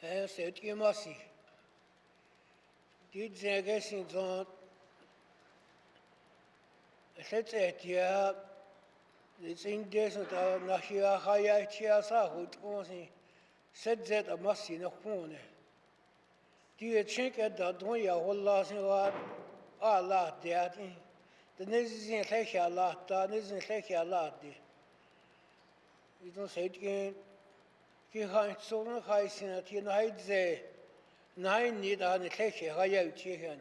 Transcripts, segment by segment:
Sevgi Masih. Die Zegesin zon Setzetia it's in desert Nahia Haya Chiasa Hutmosi Setzet a Massi no Hune. Die check at the Doya Hollasin Allah Deati. The Nizin Hekia Lata, Nizin Hekia Lati. You don't say it again. Kihan Solan Haisin at United. Nine need on the Hekia Haya Chihan.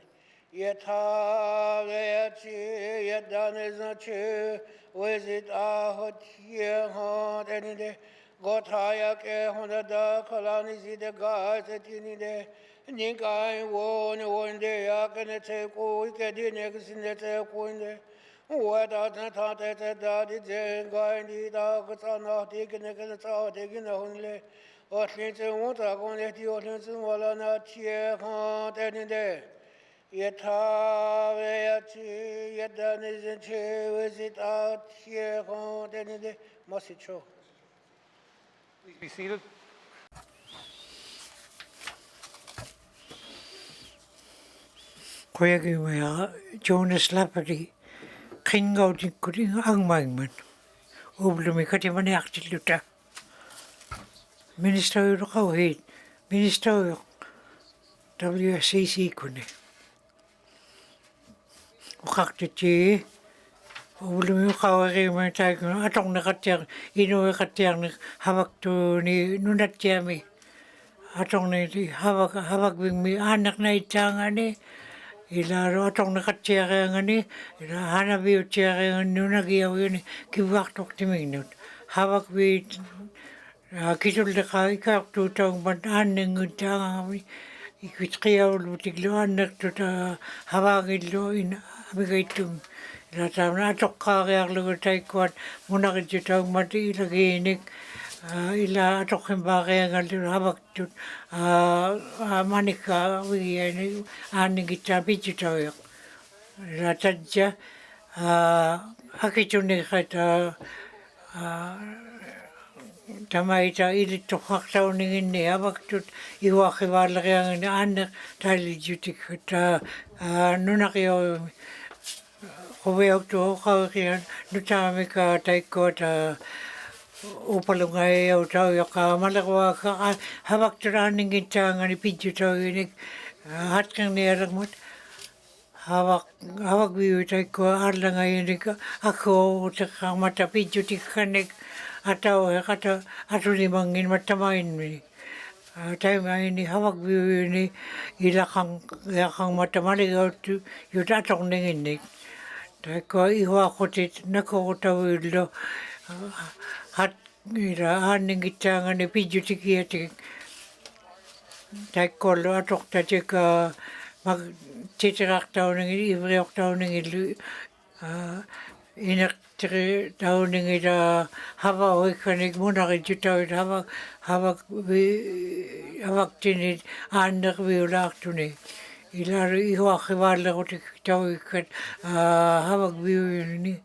Yet have yet done is not true. Was it a hot year hot any day? Got higher care on the dark colonies, the guys that you need there. Nick I one day I can take all we get in next in the take one day. What I thought that it's a guy in the dogs are not taking a taking only. Or since I want to go let you listen while I'm not here hot any day. Yet have yet done isn't true, is it out here hot any day? Must it show? Please be seated. Koyagimaya Jonas Lapati King out in Kuring Angmangman Oblumikati Actiluta Minister Rohit Minister WCC Kune Ukakti Oblumikawari Tagan Atong Nakatir Inuinnaqtun Havak ni Nunatiami Atong Havak bring me Anak Night Tangani Ila atong nakatiyari ngani, ila hanabi utiyari ngani nunagiyaw yun kiwaktok timingnut. Hawak bi kitul deka ikak tutang bantaan ng utang kami ikitkiyaw lutiglo anak tuta hawagilo in amigaitung. Ila tamna atok kariyak lugutay kuat munakitutang mati ilaginik. Ila tokin bagay ang hawak tut manika wiyani aning kita bijutayak ratadja akituni kata tamaita ilit tokaktaw ningin ni hawak tut iwakiwalaki ang anak tali jutik kata nunakiyo kuwayok to kawakiyan nutami ka taiko ta Upalungay au tau ka malakwa ka hawak turaning gitang ni pidyo tau ni hat kang nieragmut hawak biu tai ko arlangay ni ako taka mata pidyo tikanik atau kata atuli mangin matamain ni tayo may ni hawak biu ni ilakang matamali tu yutatong ningin ni tai ko iwa kotit nako tau ilo hat ira aning itanga ni pijuti ti tai kollo atok ta ka mag titirak tau ng ivriok tau ng ilu inak tau ng ira hava oikanig muna kajutaw hawak tinid anak viulak tuni ilar iwakiwala ko tau ikat hawak viu ni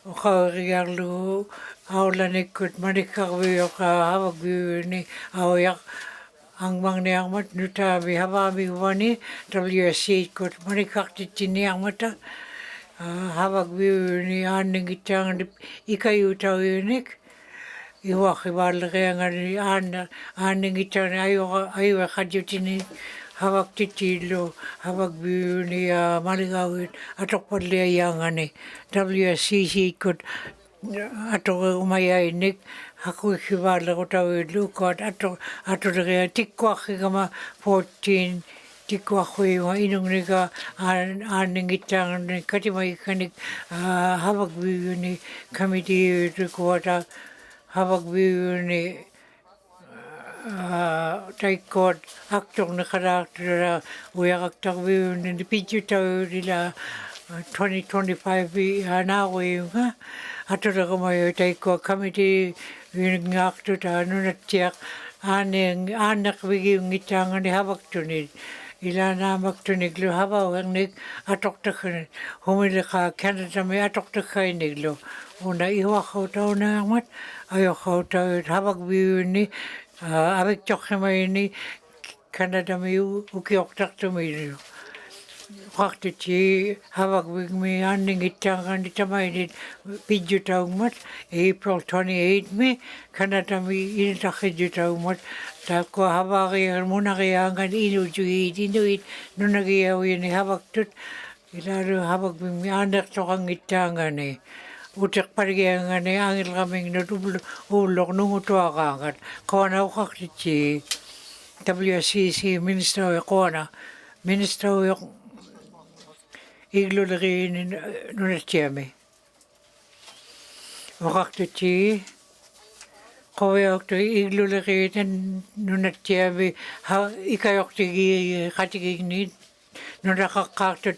Okariyalu aulanikut manikakwiyo ka hawagwiyo ni awayak ang mangyang mat nutabi hawabi wani WSC kut manikakitini ang mata hawagwiyo ni aning itang ikayutaw yunik iwakiwalaki ang aning itang ayaw kadyutini hawak titilo, hawak biyo ni maligawin, atok padliya ni WSCC kut atok umayainik, ako ikibala ko tawid lukot, atok kaya tikwak kama 14, tikwak ko yung inong nika aning itang ni katimay kanik hawak biyo ni kami di rikuwata, hawak biyo ni taikot aktong nakarakter uyak aktawi ni pidyo tao nila 2025 hanawe yung ato na kumayo taiko kami di yung akto ta nunatiyak anak wigi yung itang ni hawak tunid ila na magtuniglo habaw ang nig atok takan humili ka Canada may atok takay niglo una iwa ko tao na amat ayaw ko tao hawak biyo ni avec toqqimaini kanadami ukiortartumillu qaqtiti havakvigmi anningittaangani tamainit pidjutaummat April 28 mi kanadami intarqidjutaummat taakko havariar munariaangan inuit nunagiauini havaktut ilalu havakvigmi annertoqangittaangani uteqparigiangani angilramingna ullornungutuaqaangat qaanauqaqtiti WCC minister qaana minister igluleriin nunatiami waqaqtiti qaviaqtu igluleriin nunatiami ha ikajortigi qatigigni nunaqaqqaartut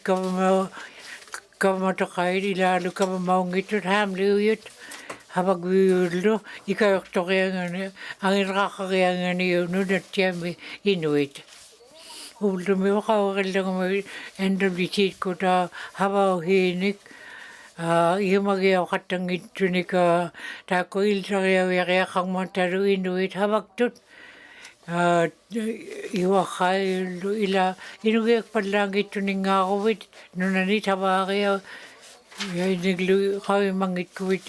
kavamatoqait ilaalu kavamaungitut haamliuyut havagviullu ikajortoriangani angilraqariangani nunatiami inuit ullumi oqaurillagumi NWT kuta havauhiinik imagiauqattangittunika taakko iltariaviariaqarmatalu inuit havaktut iwaqaillu ila inugiakpallaangittuningaaruvit nunanit havaaria yainiglu qavimangitkuvit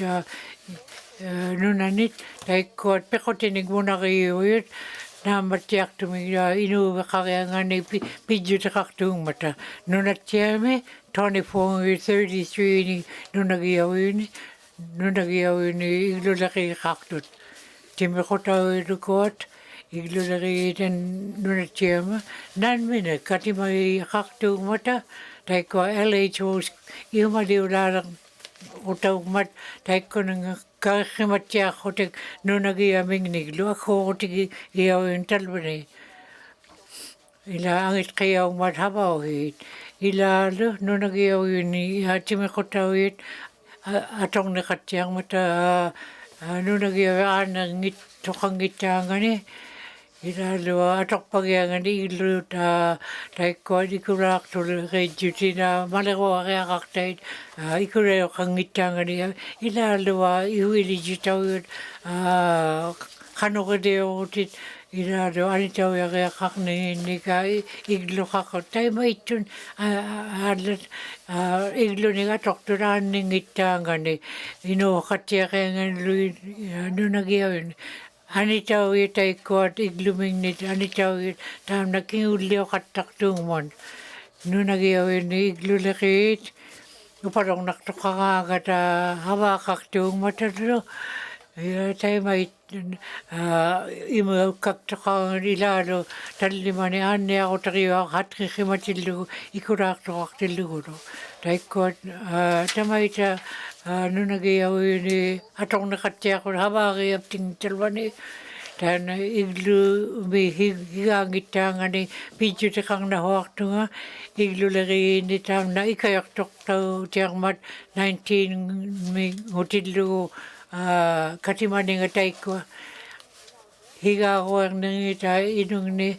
nunanit taikkuat peqotinik munariuit naammattiartumi inuuveqariangani pidjuteqartuummata nunatiami 24-33 ni nunagiauini igluleqiiqartut timiqutauilukuat igluleriiten nunatiama nanmine katimagiaqartuummata taikko LHOs iumaliulaala utaummat taikkonanga kaarrimattiarrutik nunagiamingniklu akhuurutigi iauin talvani ila angit qiaummat havauhiit ilaalu nunagiauini timiqutauit atorneqattiarmata nunagiavi aanerngit toqangittaangani ilaalua atorpagiangani illuuta taikkuat ikulaartulu reijjutina maleruariaqartait ikulayoqangittaangani ilaalua ihuilijitauyut qanuqidiurutit ilaalu anitauiariaqarniinnika igluqaqut taimaittun aallat igluniga tortulaanningittaangani inuuqattiaqianganlu nunagiavin anitauit taikkuat iglumingnit anitauit taamna kiullioqattartuumon nunagiavini igluleqiit upalornartoqaraagata havaaqartuummatallu taimait imuukkaktoqarangan ilaalu tallimani aanniarutariuaq hatqiqimatillugu ikulaartoqartillugulu taikkuat tamaita nunagiauini atorneqattiaqut havaariaptingtalvani taana iglumi higaangittaangani pidjuteqarnahuartunga igluleriini taamna ikajortortautiarmat 19 mi ngutillugu katimaninga taikkua higaaruarningita inungni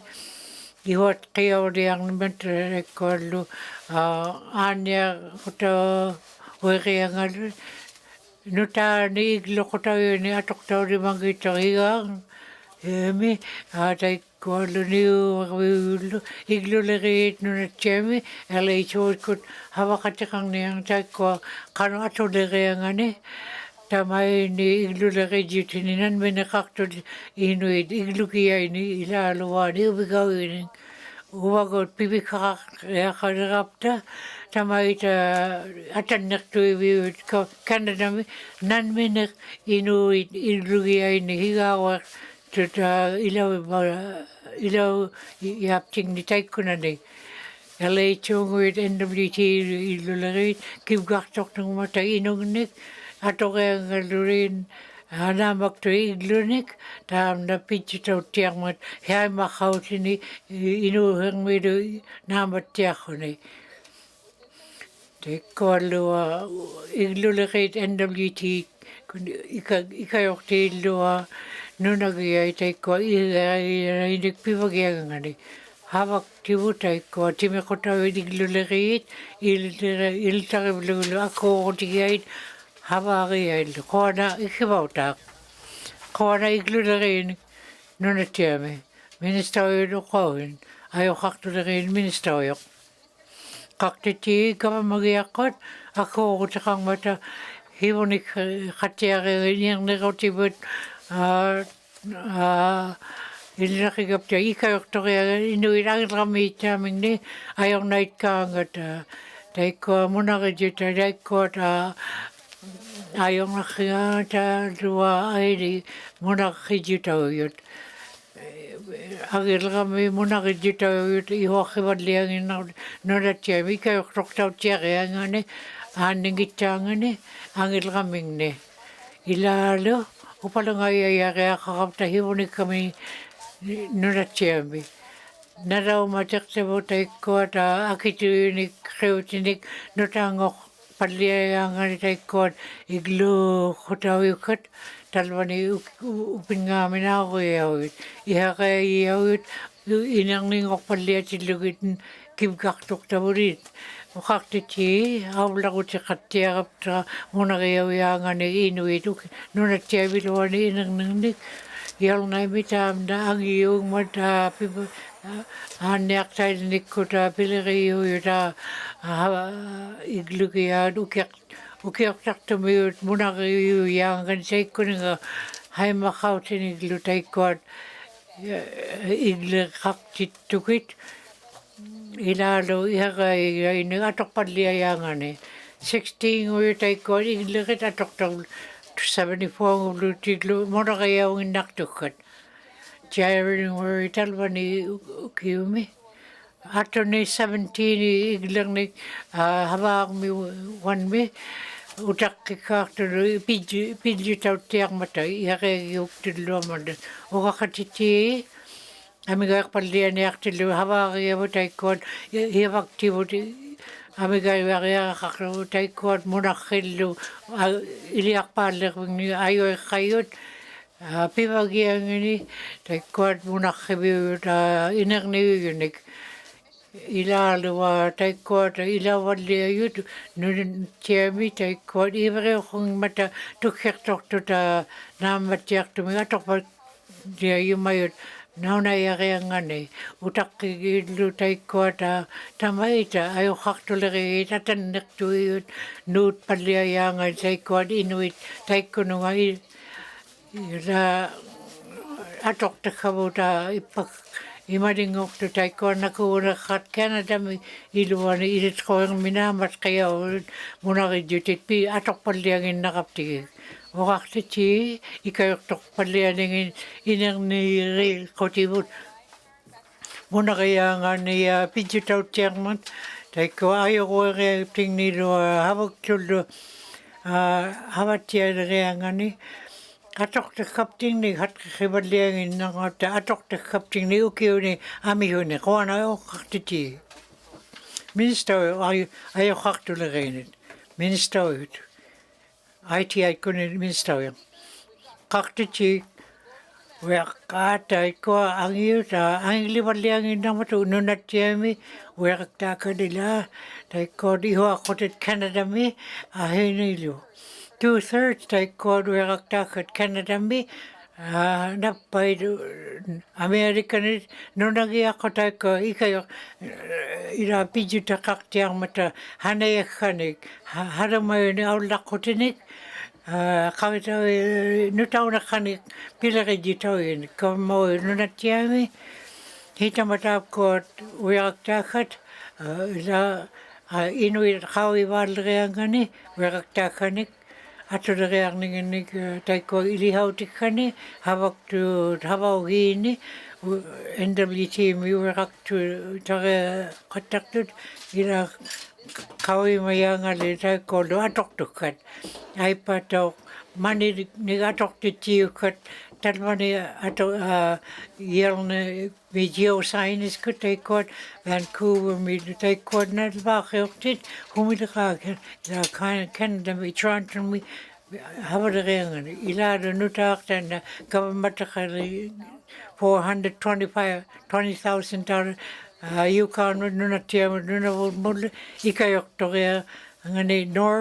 ihuat qiauliarnimat taikkuallu aanniaruta ueriangalu nutaani igluqutauini atortaulimangittorigaar mi taikkuallu niuarviullu igluleriit nunatiami LHOskut havaqatiqarniang taikkua qanu atuleriangani tamaini iglulerijutini nanmeneqartut inuit iglukiaini ilaaluaani uvigauini uvagot pivikaqariaqalirapta tamaita atannertuiviut Kanadami nanmeneq inuit iglukiaini higaaruaq tuta ilau yaaptingni taikkunani LHOnguit NWT iglulerit kivgartortungmata inungnik atoreangalurin anaamaktu iglunik taamna pidjutauttiarmat hiaimaqqautini inuuhermilu naamattiarruni taikkuallua iglulerit NWT ikajortiillua nunagiai taikkua inik pivagiangangani havaktivu taikkua timiqutauit igluleriit iltarivlugulu akkuurutigiait havaariaillu qaana ikkivautaaq qaana igluleriin nuna tiami. Ministeriö kauhin. Ajo kaktulerin ministeriö. Kaktiti kava magiakot. Ako utakang mata hivonik katiari nirotibut. Inuinnaqtun ikayoktoria Inuinnaqtun ayon naitkaangat taikko munaqijita taikko ayon naqiata lua airi munaqijitauyut agilrami munaqijitauyut ihoqivalliangin nonatiami ikayoktortautiariangani aanningittaangani agilramingne ilaalu upalangaiayareaqaqapta hivunikami nunatiami. Narau mataktavu taikkoata akituinik qiutinik nutangoq palliayaangani taikkoat iglu qutauyukat talvani upinngaaminaaruiauyut ihaqaiauyut inerningoq palliatillugit kimkartuqtavurit uqartiti aavlaqutiqattiarapta munariawiaangani inuit nunatiaviluani inernernik Yalnaimitaamda angiungmata pibu anneaqtailnikkuta pileriuyuta iglukiaat ukiaqtartumiut munariuyaangan seikkuninga haimaqautin iglu taikkuat igliqaqtittukit ilaalu ihaqaigaini atoqpalliayaangani 16 uyu taikkuat igliqit atoqtarlu 74 lutiglu Inuinnaqtun. January talvani ukiumi. Atoni 17 iglerni havaarmi wanmi utaqqikkaartulu pidjutauttiarmata iaqegiuktilluamanda uqaqatiti amigaaqpallianiartillu havaariavu taikkuat hiavaktivut Amigaariaqaqlu taikkuat munaqillu iliaqpaallervingi ayoiqqayut pivagiangini taikkuat munaqqiviuyut inerniuyunik ilaalua taikkuat ilavalliayut nuntiami taikkuat iveriuqungmata tukkertortuta naammattiartumi atorpat diayumayut naunaiariangani utaqqigillu taikkuata tamaita ajoqartulerit atannertuiut nuut palliayaangan taikkuat inuit taikkununga ila atortakkavuta ippak imadingortu taikkuannakuuneqqat Canadami iluani ilitqoerminaamat qiaurut munarijjutit pi atorpallianginnaqaptigik Oqartiti ikayortorpallianingin inerniiri qotivut munariaangani pidjutautiarmat taikko ajorueriaptingnilua havaktullu havattialeriangani atortakkaptingni hatqiqivallianginnaqatta atortakkaptingni ukiuni amihuni qoana oqartiti ministeriö ajoqartulerinit ministeriöt IT-aikkunin ministeriö. Qaktiti weaqqaataikko angiuta angilivallianginnarmatu nunattiami weaqtaakadila taikkood ihuaqqutit Canadami ahinilu 2/3 taikkood weaqtaakkat Canadami nappait Amerikanit nunagiaqqo taikko ikayo ila pijutaqartiarmata hanayaqqanik haramayuni aullaqqutinik qavitawi nutaunaqqanik pilerijitauin kamoi nunattiami hitamataapkuat weaqtaakkat ila inuit qauivaaleriangani weaqtaakkanik atuleriarninginnik taikko ilihautikani havaktu havaugiini NWT-mi weqaktu tare qattartut ila qawimayaangali taikkoolu atortukkat aipatauq mani nigatortitiukkat talmani yelne mi geoscienceku taikkuat Vancouver mi taikkuat nalvaaqiortit humiliqaakan ila Canada-mi Toronto-mi havaleriangani ilaalu nutaaqtanna kavamataqali $420,000 Yukon nunattiamu nunavulmulle ikayoktoria ngani nor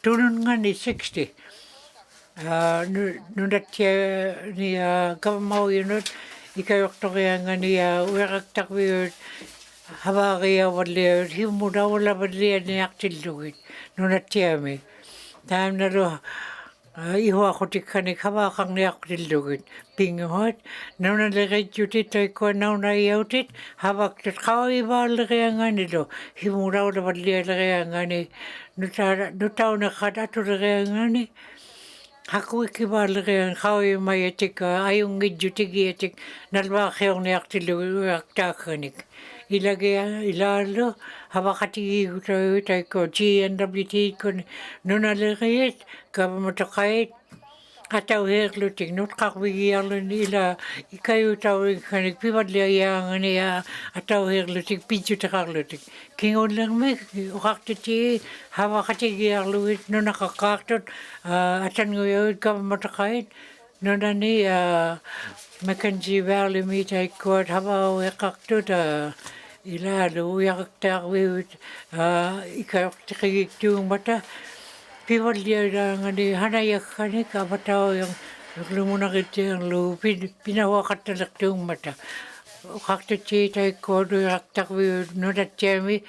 tunun ngani 60 Nunattia ni kavamau yunut ikayoktorianga ni ueraktakviut havaria valia himudawala valia ni aktilluit nunattiami taamna lo ihua kotikani kavakang ni aktilluit pingohot nunaleritjutit toikua nauna iautit havaktat kaivaalerianga ni lo himudawala valia lerianga ni nutauna kadatulereanga ni Haku kibalerian hawi mayatik ayungit jutigiatik nalwakeong ni aktilu aktakanik. Ilalo habakati taiko GNWT kun nunaleriet kabamatokait atau herlutik not kakwigialun ila ikayu tau kanik pibadlia yang ni atau herlutik pijutaklutik kingon lang me ukaktiti habakati gialuit nunakakaktot atan nguyot kabamatokait nunani Mackenzie Valley mi taikot haba ekaktot ila lu yaktakwiut ikayoktikik tung mata People dia ngani hana ya kani ka batao yang lumuna kiti yang lu pinawa katalak tung mata. Kakta chi tai ko do yaktak vi noda chemi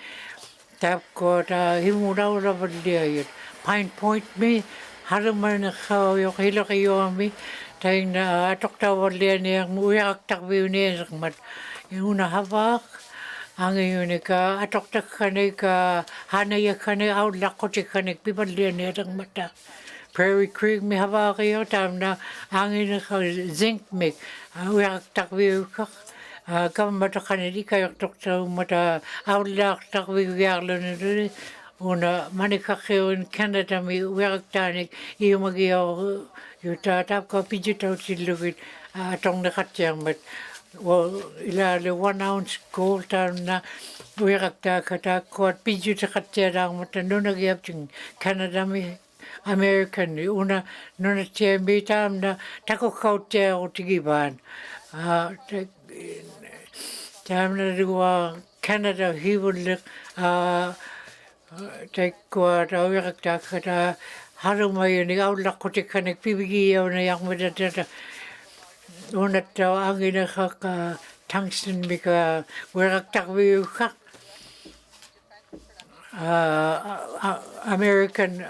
tap ko ta himura ura balia yet. Pine Point mi haruman na kao yok hilo kayo mi tai na atokta balia ni yang mu yaktak vi ni mat. Yung habak Ang ka atok ka hanaya kane out lakoti kane people nerang mata. Prairie Creek mi hawaki tam na ka zinc mi uyak takwi ka kam mata kane di kayak tok mata out lak takwi yarlo ni una manikakeo in Canada mi uyak tanik iumagio yuta tap ko pijito silugit atong nakatyang mat ila le 1 ounce gold na uirakta kata kuat piju takatya rang mata nuna gyapting Canada mi American una nuna tia mi tam na tako kautia o tigiban tam na dua Canada hiwulik te kuat uirakta kata harumay ni aulak ko tikanik pibigiyaw na yak madadada Una tau angina ka tungsten bika werak takwi ka American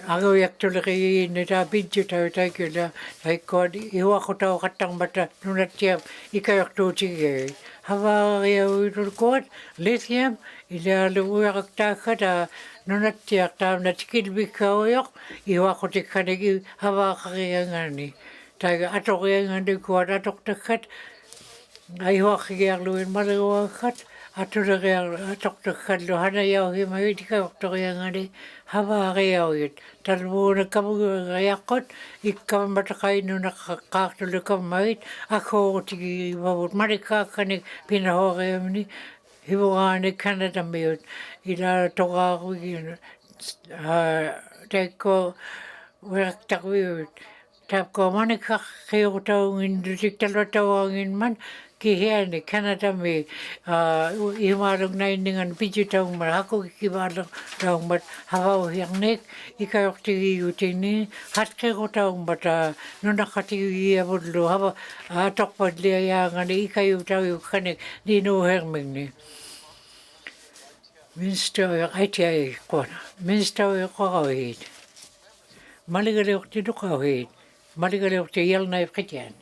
ako yak tulaki ni ta bidyo tau kila ay kod iwa ko tau katang bata nuna tiap ikayak tu tige hawa ya utul kod lithium ila werak takata nuna tiak tam na tikil bika oyok iwa ko tikanegi hawa kakiyangani Taga atok yang andi kuat atok dekat, ayuh kiar luin malu kat, atok dekat lu hana yau hima tika atok yang andi haba yau it, talbu nak kamu yakot, ikam matakai nu nak kak tu lu kamait, aku tigi babut mereka kani pinah orang ni, hibuan Canada miut, ila toka aku gini, teko werak takwiut. Tap ko mani ka keo tau ngin dutik talo tau ngin man ki hea ni Canada me i marang na iningan piju tau mar hako ki marang tau mar hawau hiang nek I ka yok tigi uti ni hat ke ko tau mar nuna ka tigi i abudlu hawa atok pad lia ya ngani I ka yu tau yu kanek di no herming ni Minsta o aiti ai kona Minsta o kaka hit Maligale o tiduka hit Maligale o te yel na ifkitian.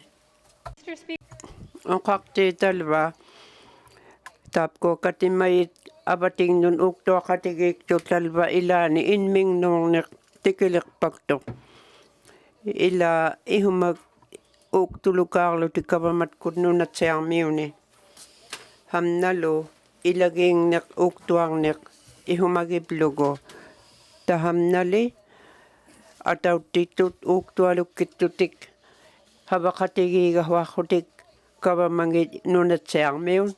Ang kakte talwa tap ko katimay abating nun ukto katigik to talwa ilani inming nung tikilik pakto ila ihumag uktulukarlo ti kabamat kunun at siyang miuni hamnalo ilaging nek uktuang nek ihumagiplugo tahamnali ataw titut uktualuk kitutik habakatigi gahwakutik kabamangit nunat siyang miun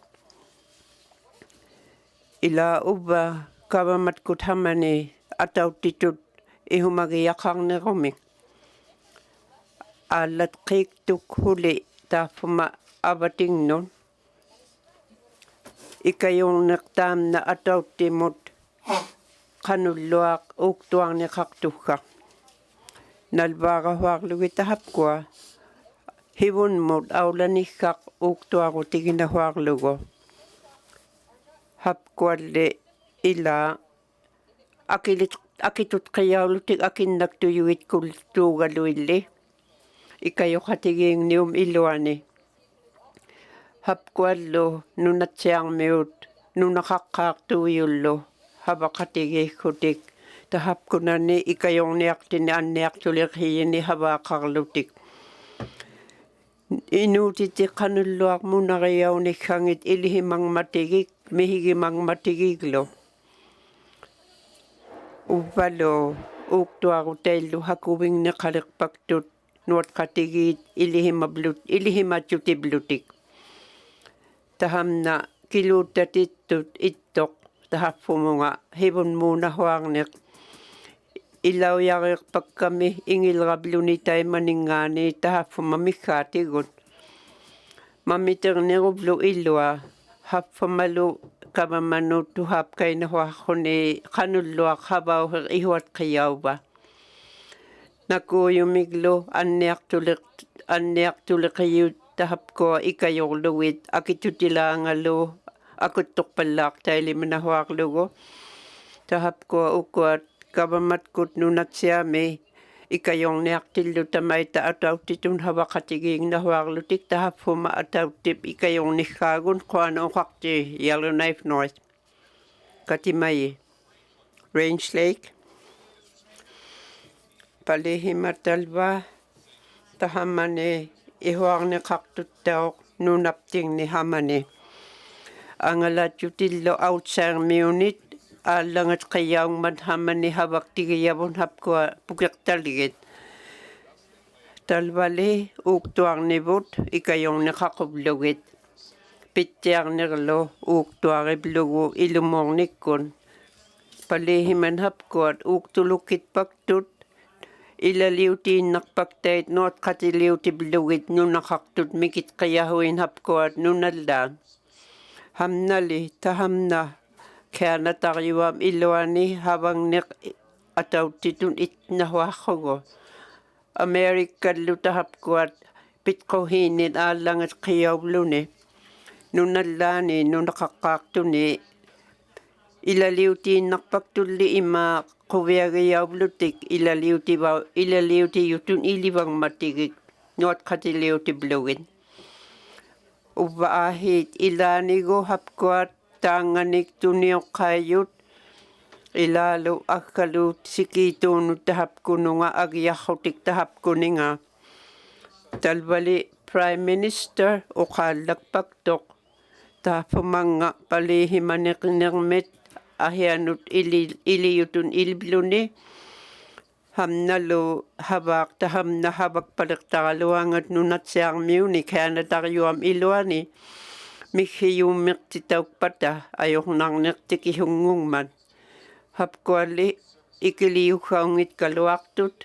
ila uba kabamat kuthamani ataw titut ihumagiyakang ni rumik alat kik tuk huli tafuma abating nun ikayong naktam na ataw timut kanuluak uktuang ni kaktukak nalvaaqahuarlugi tahapkua hivunmut aulanikkaq uuktuaqutiginnahuarlugu hapkualli ila akitut qiyaulutik akinnaqtuyugit kultuugaluilli ikayoqatigiingnium iluani hapkuallu nunatsiarmiut nunaqaqqaartuuyullu havaqatigiikkutik tahapkunani ikayorniartini anniartuliqhiyini havaaqarlutik inuutiti qanulluarmunariaunikkhangit ilihimangmatigik mihigimangmatigiglu uvvalu uuktuarutaillu hakuvingneqaliqpaktut nuatqatigiit ilihimatutiblutik tahamna kiluuttatittut ittoq tahaffumunga hivunmuunahuarneq ilaujariqpakkami ingilrabluni taimaningaani tahaffuma miggaatigut mamiterneruvlu illua haffamalu kavamanut tuhapkainahuarruni qanulluaq havauher ihuatqiyauva nakuuyumiglu anniartuleqiyut tahapkua ikajorlugit akitutilaangalu akuttorpallaaqtailiminahuarlugu tahapkua ukuat kavamatkut nunatsiami ikajorniartillu tamaita atauttitun havaqatigiignahuarlutik tahaffuma atauttip ikajorniggaagun quanuuqarti Yellowknife North katimayi Range Lake palihimatalva tahamani ihuarneqartuttauq nunaptingni hamani angalatjutillu outsaarmiunit aallangat qiyaungmat hamani havaktigiyavun hapkua pukiqtaligit talvali uuktuarnivut ikajorneqaquvlugit pittiarnerlu uuktuariplugu ilumornikkun palihiman hapkuat uuktulukkitpaktut ilaliutiinnarpaktait nuatqatiliutiplugit nunaqartut mikitqiyahuin hapkuat nunallaan hamnali tahamna kianatariuam iluani havangneq atauttitun itnahuarrugu Amerikallu tahapkuat pitquhiinit aallangat qiyauvluni nunallaani nunaqaqqaartuni ilaliutiinnarpaktulli ima quviagiyauvlutik ilaliutiyutun ilivangmatigik nuatqatiliutiplugit uvva aahit ilaanigu hapkuat taanganik tunioqqaayut ilaalu akkaluut sikiituunut tahapkununga agiarrutik tahapkuninga talvali Prime Minister uqaallakpaktoq tahaffumanga palihimaneqnermit ahianut iliyutun ilbluni hamnalu havaaq tahamna havakpaliqtaraluangat nunatsiarmiuni kianatariuam iluani mikhiyummiqtitaukpata ajornarnertikihungungmat hapkualli ikiliuggaungit kaluartut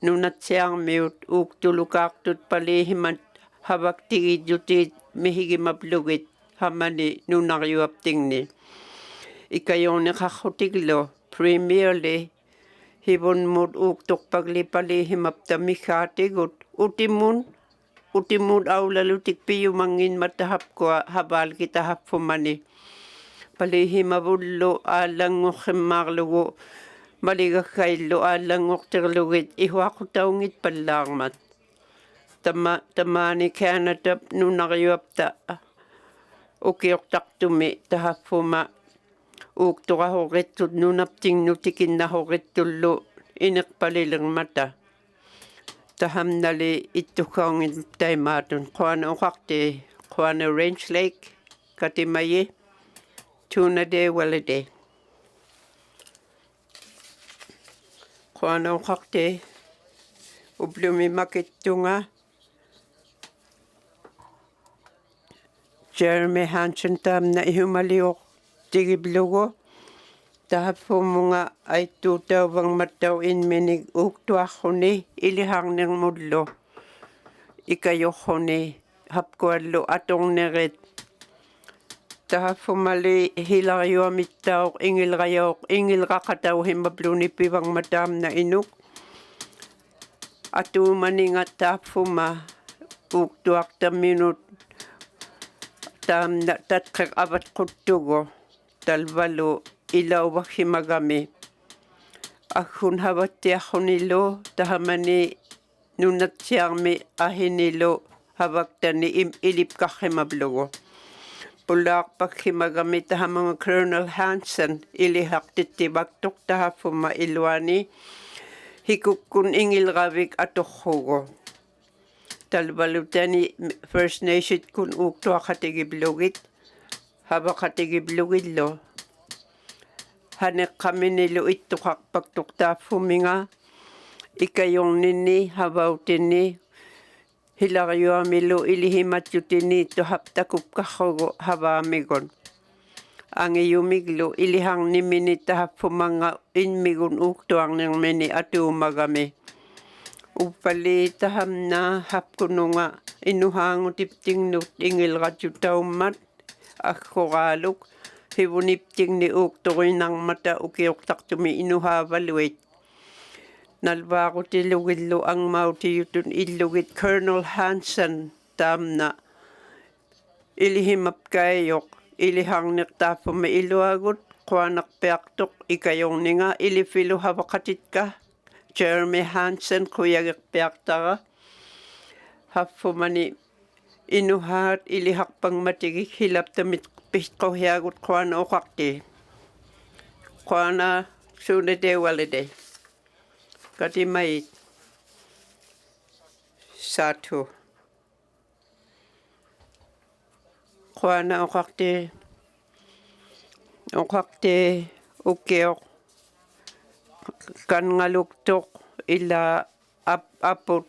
nunatsiarmiut uuktulukaartut palihimat havaktigitjutit mihigimaplugit hamani nunariuaptingni ikajorneqarrutiglu premierly hivunmut uuktorpagli palihimaptamiggaatigut utimut aulalutik piyumanginmat tahapkua havaalgi tahaffumani palihimavullu aallangorrimmaarlugu maligaggaillu aallangortirlugit ihuaqutaungit pallaarmat tamaani kianatap nunariuapta ukiortartumi tahaffuma uuktorahorrittut nunaptingnutikinnahorrittullu ineqpalilermata tahamnali ittukkaungit taimaatun quanuuqarti quana Range Lake katimayi tuna day waladay quanuuqarti uplumi makittunga Jeremy Hansen taamna ihumaliuq tigiblugu tahapfumunga aittuutauvangmattau inminik uuktuarruni iliharnermullu ikajorruni hapkuallu atornerit tahaffumali hilariuamittauq ingilraqatauhimmapluni pivangmataamna inuk Atumani nga tapfuma uktuakta minut tam na tatkak abat kuttugo talvalo ilaw himagami. Akun habati akunilo tahamani nunat siyangmi ahinilo habaktani ilip kakimablogo. Pulak pakhimagami tahamang Colonel Hansen ilihak titibaktok tahafuma ilwani hikukun ingil ravik atokhugo. Talbalutani First Nation kun ukto akatigiblugit haba katigiblugit lo. Hanek kami nilo itukak pagtukta fuminga ikayong nini habautini hilarayo amilo ilihimat yutini to haptakup kahogo haba amigon. Ang iyumiglo ilihang ni minita fumanga inmigun ukto ang nang mini atu magami. Upali taham na hapkununga inuhango tipting nut ingil ratutaumat ako galuk hibunipting ni ukto nang mata ukiok taktumi inuhavaluit. Nalbako tilugidlo ang mauti yutun ilugit Colonel Hansen tamna ilihimap kayok ilihang nektapo mailuagot kuanak peaktok ikayong ninga ilifilo habakatit ka Jeremy Hansen kuyagak peaktaka happo mani inuhat ilihak pang matigik hilap tamit pisko hiagot kuana okakti kuana sunede walide katimait satu kuana okakti ukeok kan ngaluktok ila apot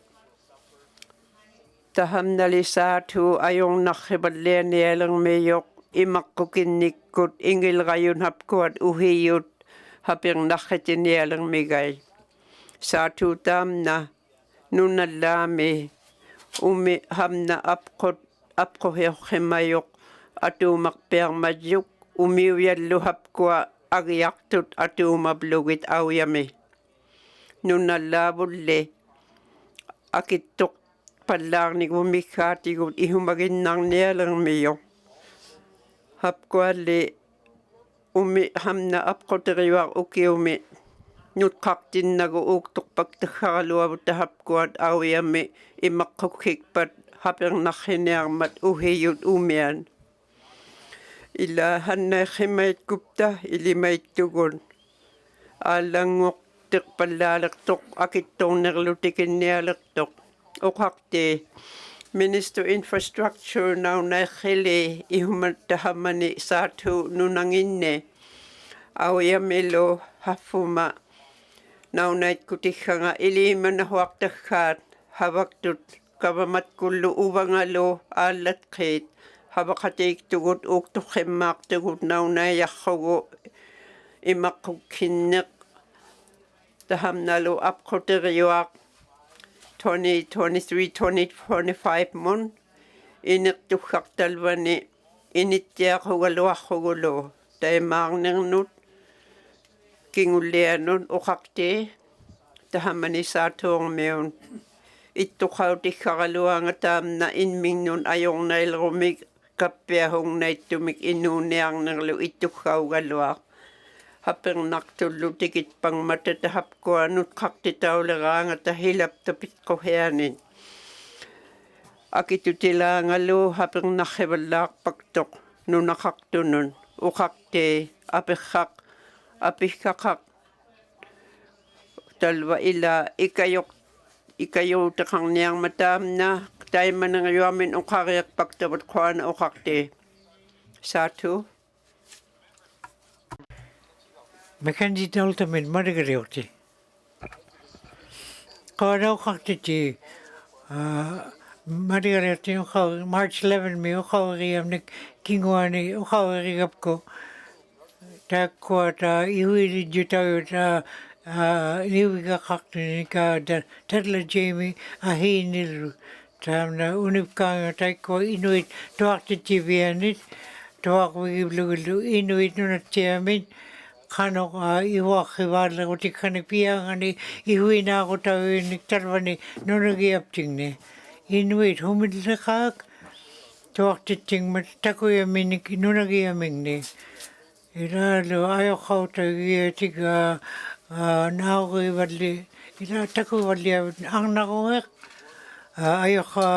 taham nali satu ayong nakhibalyan niyalang mayok imakkukinikut ingil gayon hapkuat uhiyut hapyang nakhitin niyalang migay. Satu tamna nunalami hamna apkohiyok himayok atumakpiyang madyuk umiwiyallo hapkwa agyaktut atumablugit awyami. Nunalabulle akitok palang ni gumikati gud ihumagin nang niyalang miyo. Hapkwa le hamna apkoteriwak ukiumi nutkaktin naguuktok pagtakakaluwa tahapkuat awyami imakkukikpat hapyang nakhiniyarmat uhiyut umian. Ilahan na khimait kupta ilimait tugon. Alangok tikpalalaktok akitong naglutikin niyalaktok. Okakte Minister Infrastructure now na khili ihumantahamani satu nunanginne. Awyamilo hafuma. Now night kutikha nga iliman na huwak takhat habaktut kabamat kullu ubangalo alat khit habakatik tugut ukto khimak tugut now na yakhogo imakukhinnak taham nalo apkoteriwak 2023-2025 mon inik tukhak talwani inityak hugaluakhugulo taimang nut kingulianon okakte tahamani satong meon itukhaw tikhakaluanga tam na inmingnon ayong nailrumig kapyahong naitumik inuneang nanglo itukhaw galuak hapeng naktullu tikit pang matatahap ko anut kaktitaw laranga tahilap tapit ko heanin akitutila ngalo hapeng nakhibalak paktok nunakaktunon ukakte apikakak talwa ila ikayo takang niyang matam na tayo manangayamin ukariyak pagtabat kwa na ukakte. Satu. Mekan di ultimate madagariokti. Kwa na ukakte ti madagariokti ukaw March 11 mi ukaw riyam ni kingwani ukaw riyap ko ta kwa ta iwi jutayo ta niwiga kakti ka tatla Jamie ahinil tamna unipkanga taiko Inuit tuak ti tivianit tuak wigiblugilu Inuit nunat tiamin kanok iwakhiwala uti kanipiangani ihuinnaqtun talvani nunagiaptingni Inuit humidlikak tuartittingmat takuyaminik nunagiamingni Ilalo ayoqauta giatiga naurivalli ila takuvalli angnarueq ayoqa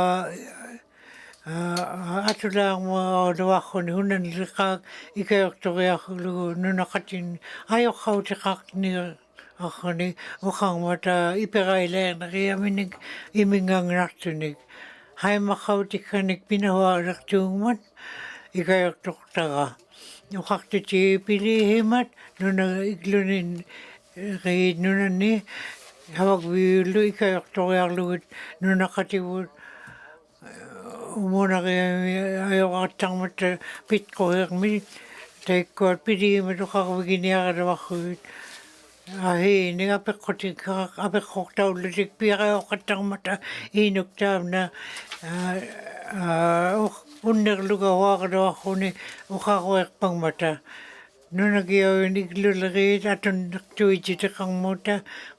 atulaarmua luarruni hunanliqaak ikayortoriarlugu nunaqatin ayoqqautiqartini arrani uqarmata iperaileerneriaminik imingangnartunik haimaqautikkanik pinahualertuungmat ikayortortara uqartiti pilihimat nuna iglunin riid nunani havakviullu ikayortoriarlugut nunaqativut umunariami ayoqartarmatta pitquhermi taikkuat pilihimat uqarviginiaralavarrugit ahiini apeqqortaullutik piaqaoqattarmata iinuktaamna unnerlugahuaqalavarruni uqaruerpangmata nunagiauin igluleriit atunnertuititeqarmuuta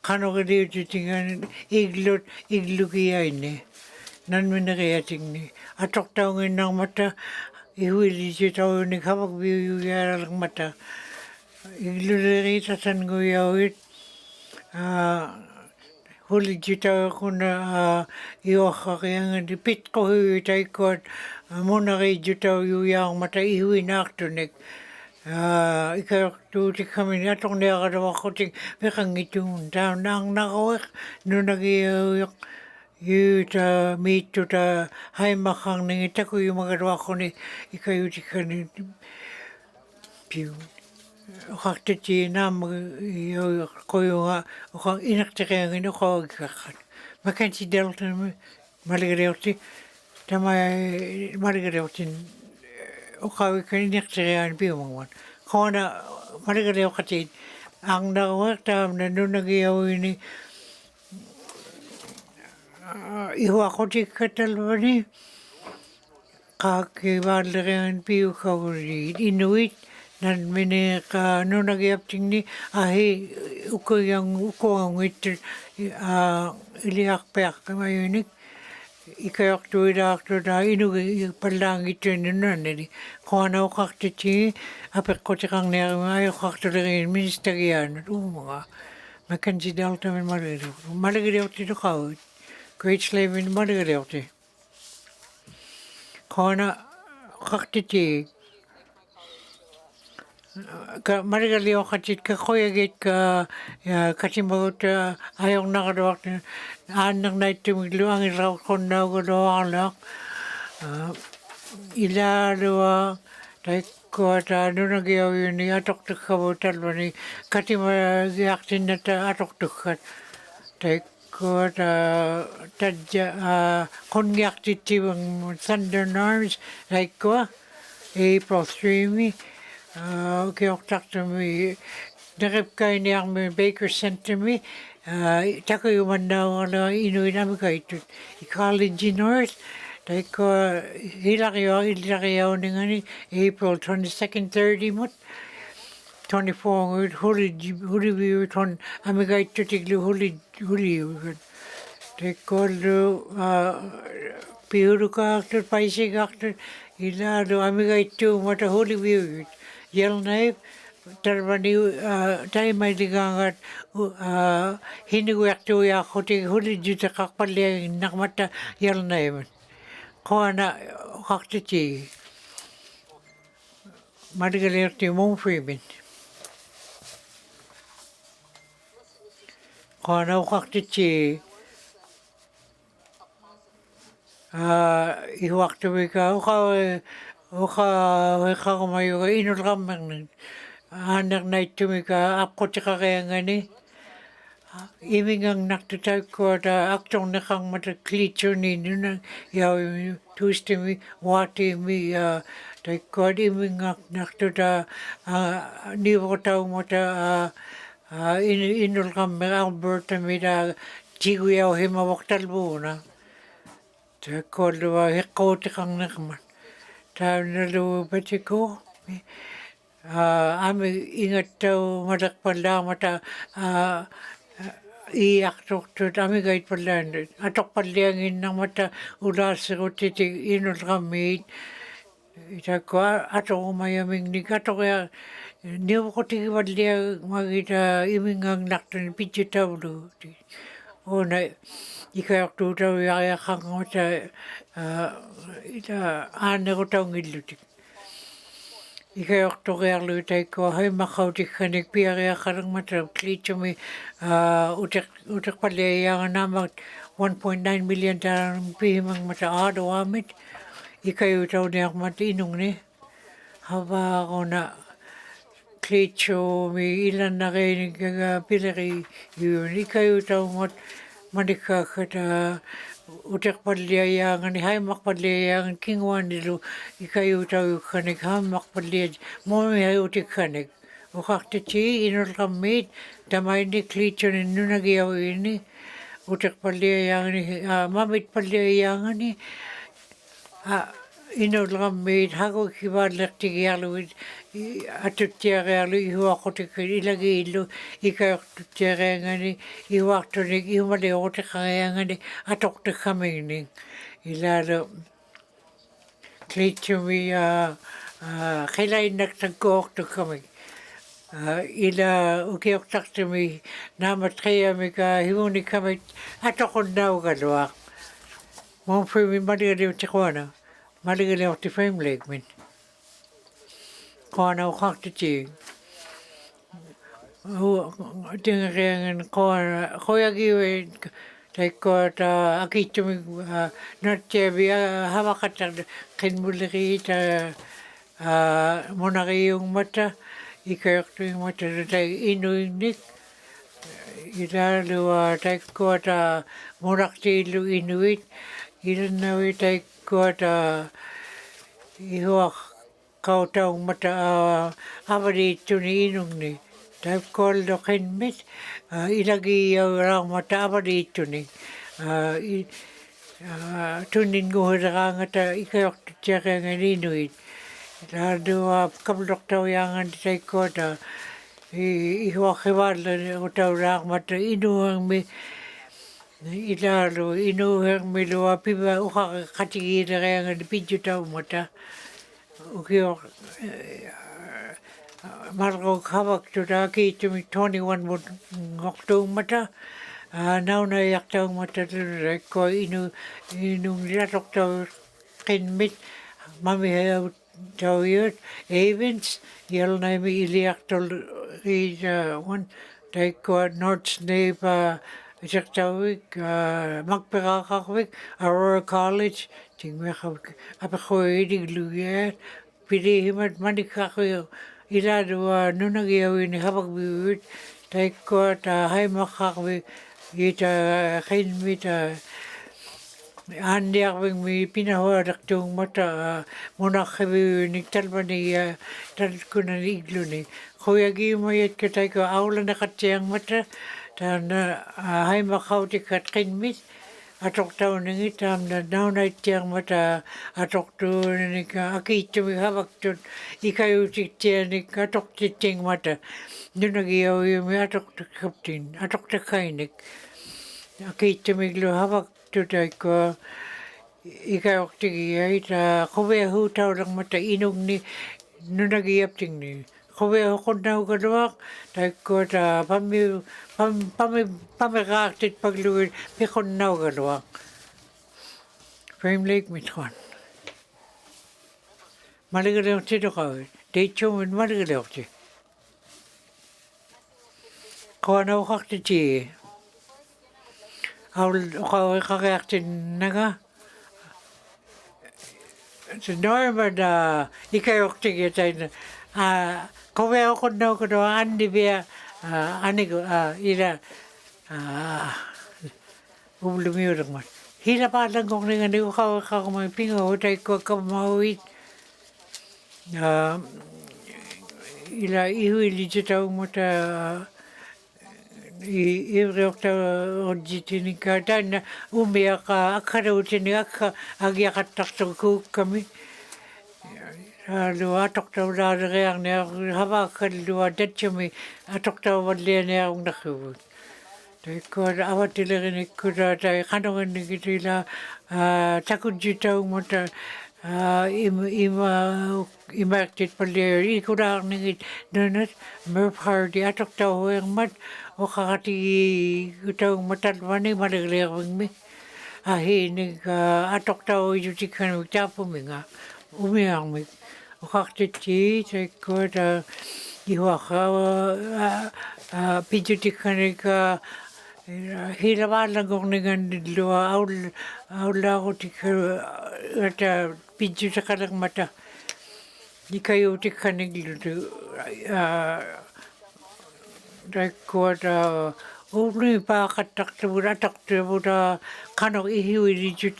qanoriliutitingan iglugiaini nanmineriatingni atortaunginnarmata ihuilisitaunik havakviuyugialermata igluleriit atanguiauit hulijutauquna iuarrariangani pitquhui taikkuat munariijutaujujaarmata ihuinnaqtunik ikayortuutikkamini atorniaqalavarrutik peqangituun taanaarnarueq nunagiauiq yuuta miittuta haimaqarningi takuyumagaluarruni ikayutikkani piu uqartiti naama qoyunga uqa inertiqiangini uqaugikaqqat makansi deltami maligaliorti tama maligaliortin uqawikkani inertiqiaani piumangwan qona maligaliorqatit aarnarueq taamna nunagiauini ihuaqutikkattalvani qaakkivaalleriangin piukavuriit Inuit nanmineqa nunagiaptingni ahi ukuanguittu iliarpiaqqamayunik ikayortuilaartuna inugi pallaangittuini nunanni qoanauqartiti apeqqutiqarniarima ayoqqartuleriin ministeriaanut uumanga makansidaaltamin maligaliortiluqauit Great Slavin maligaliorti qoana qartiti ka maligaliorqatit ka qoyagit ka katimagut ayornaqaluart aannernaittumiglu angilraqonnaugaluarlaaq ilaalua taikkuata nunagiauyuni atortukkavu talvani katimagiartinnata atortukkat taikkuata tadja qunniartittivang Thunder Arms taikkua April 3 ukiortartumi neripkainiarmi Baker Centermi takuyumannauarla Inuinnaqtun College North taikua ilariauningani April 22nd 30 mut 24 huliviut hon amigaittutiglu huliugat taikkuallu piurukaartut paisigaartut ilaalu amigaittuumata huliviut Yellowknife tarvani taimailigaangat hiniguartuiaqqutik hulijutaqarpalliaginnarmatta Yellowknife qoana uqartiti maligaliorti Mumfrimin qoana uqartiti ihuartumika uqawiqarumayuga inulrammerni aanernaittumika aqqutiqariangani imingangnartu taikkuata aktorneqarmata klituni nuna yaumi tuistimi waatimi taikkuat imingarnartuta nivortaumata inulrammer Alberta mida tiguiauhimavaqtalvuuna taikkuallua hiqquutiqarnerman taavnalu patiko Ami ingat tau madak pala mata iaqtortut amigait palan atok paliangin na mata ulasirutiti inulramit itakwa atok mayaming ni katok ya niyo ko tigi palia magita imingang naktun pititawlu ona ikayaktu tau ya mata ita ane ko tau ngilutik Ikayoktoreerlu taiko hai makautikkanik piariakkarang mata klitsumi utak paliayang namak 1.9 million tarang pihimang mata ado amit ikayutaw niyak mata inung ni haba ako na klitso mi ilan na kayo pilari yun ikayutaw mat manikakata utak paliayangan ni haimak paliayangan kingwan nilu ikayutaw kanik hamak paliaj mo hay utik kanik ukakta chi inul kamit damay ni klitso ni nunagiyaw ini utak paliayangan ni mamit paliayangan ni inul kamit hago kibalak tigiyalu atut tiagalu ihuakotik ilagi ilu ikayoktu tiagangani ihuaktunik ihumali otik kagayangani atoktik kamini ilalo klitsumi Inuinnaqtun kooktuk kamik ila ukioktaktumi namatriamika himuni kamik atokon naugaluak mon fumi maligalio tikwana maligalio ti family min Kona ukaktiti tingakiangan kona koyagiwe taiko ta akitumi nattebi havakatar kinmuliri ta monariyong mata ikayoktu yung mata tai inuinnik ilalu taiko ta monaktilu inuit ilanawi taiko ta ihuak kautaung mata avadi tuni inung ni taiko lokin mit ilagi yaw mata avadi tuni tunin nguhirangata ikayoktu tiakangan inuit Lado kablok tau yang taiko ta ihuakiwala utaw rak mata inuang mi ilalo inuang mi lua piba ukakatigida kaya nga pidyo tau mata ukiok margo kawak tu ta kitumi 21 ngoktu mata nauna yak tau mata tu ko inung latok tau kinmit mami hayau tau yun events yel naimi iliaktol one taiko North Neighbor Jaktawik magpekakawik Aurora College tingmekawik apakoidig luya pilihimat manikakoy ilado nunagiyawin habagbiwit taiko ta hay makakawik ita kinmita Andiak mi pinahorak tung mata monakabi ni talbani talkuna iglu ni koyagi mayat katay ko aula nakatiyang mata tan hay makauti katkin mit atok tau ningi tam na naunay tiyang mata atok tu ni ka akitu mi habak tu ikayutik tiyan ni atok titing mata nunagiyaw mi atok tu kaptin atok tu kainik akitu mi glu habak tu taiko ikayoktik ita kowe hutau lang mata inung ni nunagiyapting ni kowe hukondaw kaluak taiko ta pamikaktit pagluwid pikondaw kaluak Frame Lake mitwan maligalaw tito kawit dito min maligalaw ti kawana ukaktiti Kau kakaktin naga. So normal da ikayoktik ita kau ako daw ko daw andi biya ani ko ila umlumiurang man. Hila pa lang kong ringan ko kau may pingo tay ko kamawit ila ihuili jitaw mo ta ireokta ojitini ka tana umiaka akarutini aka agiakatakto ko kami lua atortau la reang ne hava kal lua detchumi atortau valle ne ungnaku te ko avatile ne kura te kanongan ni kitila takujita mota ima tit palle I kura ni donat mer party atortau mat o kakati utau matalwani malagle mi ahi ni atortau yutikan utapuminga umiang o kakti te ko da iwa pijutikan ka hila wala gorningan lua aula gotika ata pijutakalang mata ikayo tikanig lutu da uli pa kataktabura taktabura kano ihiwi rijut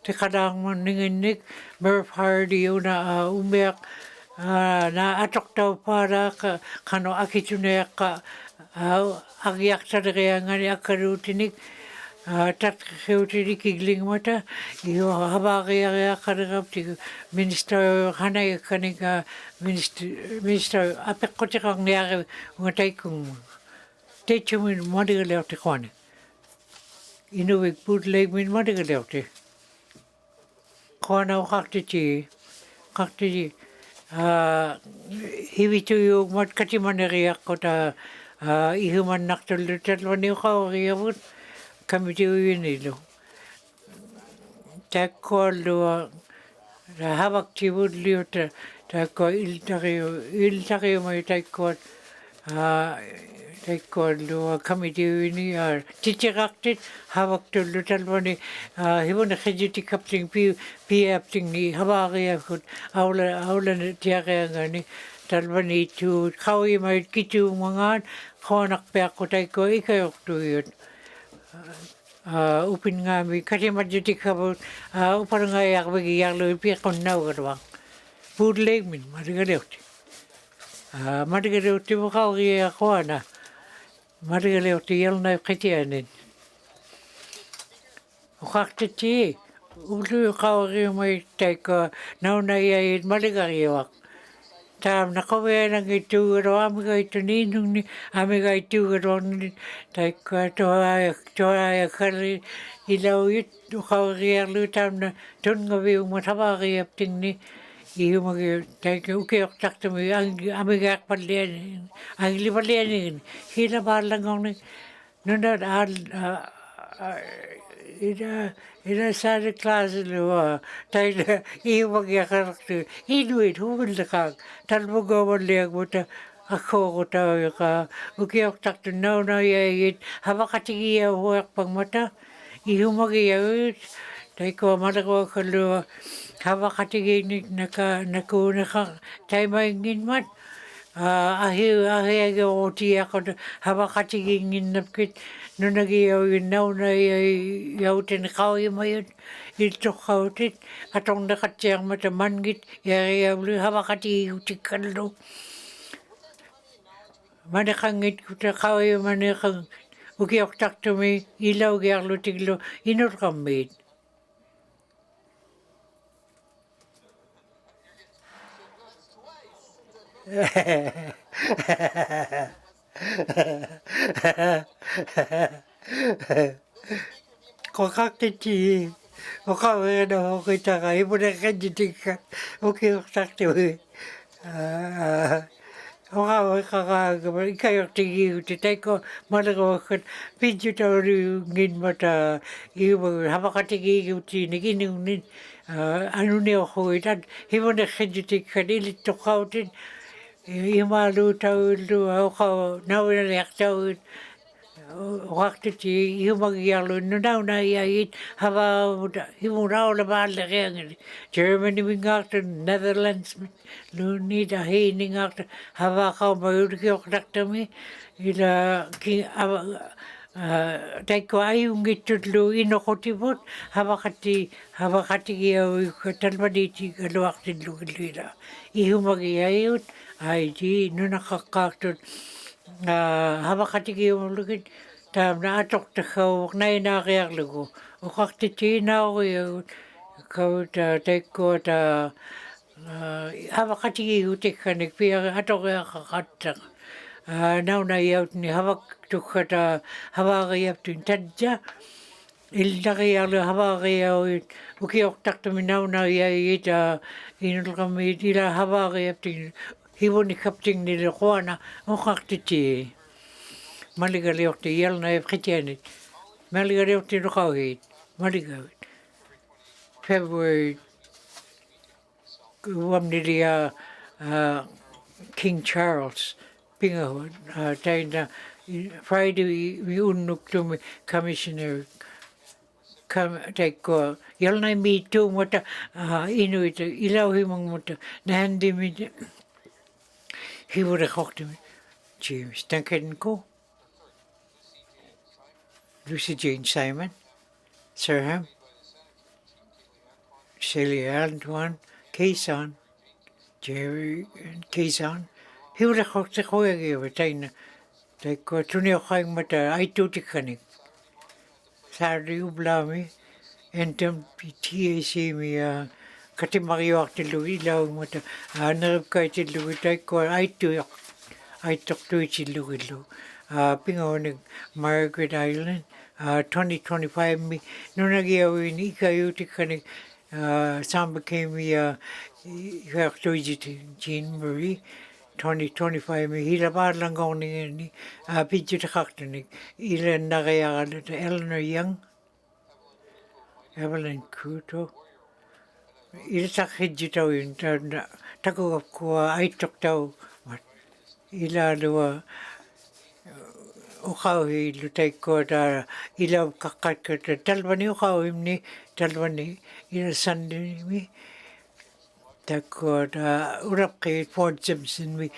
te kadang ninginik merpardi una umiak na atoktaw para kano akitunek agiak sadagayangani akarutinik tatkiutinik igling mata iyo habagaya karagap ti minister hanay kanika minister apikotikang niyaki ngatay kung techumin madigalyaw ti kwane inuwig putleg min madigalyaw ti kwana o kakti hivitu yung mat katimaneriak ko ta Inuinnaqtun lutalwani qawriyavut kamitiuinilo takkollu havaktivut liuta takko iltario mai takkol takkollu kamitiuini titiqartit havaktullu talwani hivuna khijiti kapling piapting ni havariakut aula tiaqeangani talwani tu qawi mai kitu mangan khonak peakko taikko ikayoktuiut upin ngami katimajuti kabut uparangayak bagi yaklu piakon naugarwang pudleg min marigaleuti marigaleuti bukawi akwana marigaleuti yelna kitianin ukaktiti ulu qawi mai taikko naunayait maligariwak tam nakawe nang itu ro amiga itu ninung ni amiga itu ro ni taikko toa kali ilau it ukawriar lu tam na tun ngawi umathabari apting ni iu magi taikko ukeok taktami amiga akpalian angli palian hila barlangong ni nunat ina sare klase lua taida iu magi akaraktu inuit humildakang talbugo waliag buta ako ko tayo ka ukiok takto na yayit habakatigiya huwak pangmata iu magi yawit taiko malako kalua habakatigin nakuna ka tayo maingin mat ahi oti ako habakatigin napkit nunagiyaw na yautin kawi mayun ito kautit atong nakatsiyang matamangit yariyaw habakati utikallo manakangit kuta kawi manakang ukiok taktumi ilaw gyarlo tiglo inur kamit Kokakti okawe na kita ka ibu na kanjitika ukiok taktumi okawe kakagawa ikayok tigi utiteko malagawakot pinjutori ngin mata ibu habakatigi uti niginunin anuni ako itan ibu na kanjitika nilit tukautin imalu tawulu ako nawinayak tawul waktu ti humagyalu nuna yait hava himura la balle reangli Germany wingart Netherlands luni da heiningat hava ka mayurki oktaktami ila ki taiko ayungitlu inokotibot hava kati yau talmaditi galwakti lugilira ihumagyayut ai di nuna kakaktot hava katigi umlugit tam na atok ta kau nai na reak lugu o kakti ti na o kau ta teko ta Havakatigi utikkanik pia atorea kakatta. Nauna iautni havaktukkata havariaptun tadja. Iltarialu havariauit ukiortartumi nauna iaita inulkami ila havariaptin hivonikaptin nille ruana oqartiti. Maligaliorti yalna efritianit. Maligaliorti nukauhit. Maligawit. February Wamnidia King Charles Pingahud Taina Friday Inuinnaqtun Commissioner take Yalna me too what Inuit Ilauhimang what Nandi he would have hooked him. James Duncan Co. Lucy Jane Simon Sirham Celia Antoine Kayson Jerry and Kayson. He would have hooked the Hoyagi of a tain. Take Tunio Hang Mata, I do Tikani. Saturday, you blame and TAC me Katimario to Louis Lau Mata, another kated Louis take I do. I talk to each Louis Lou. Ping Margaret Island, 2025 me. Nunagio in Ikayutikani. Some became me Jean Marie 2025 me hila barlangoni ni pidju takaktanik ila nagayagala to Eleanor Young Evelyn Kuto ila takhidjitaw yun tago ko ay toktaw ila luwa ukawi lutay ko da ila kakat talwani ukawi ni talwani ila Sunday mi takot urap kay Fort Simpson mi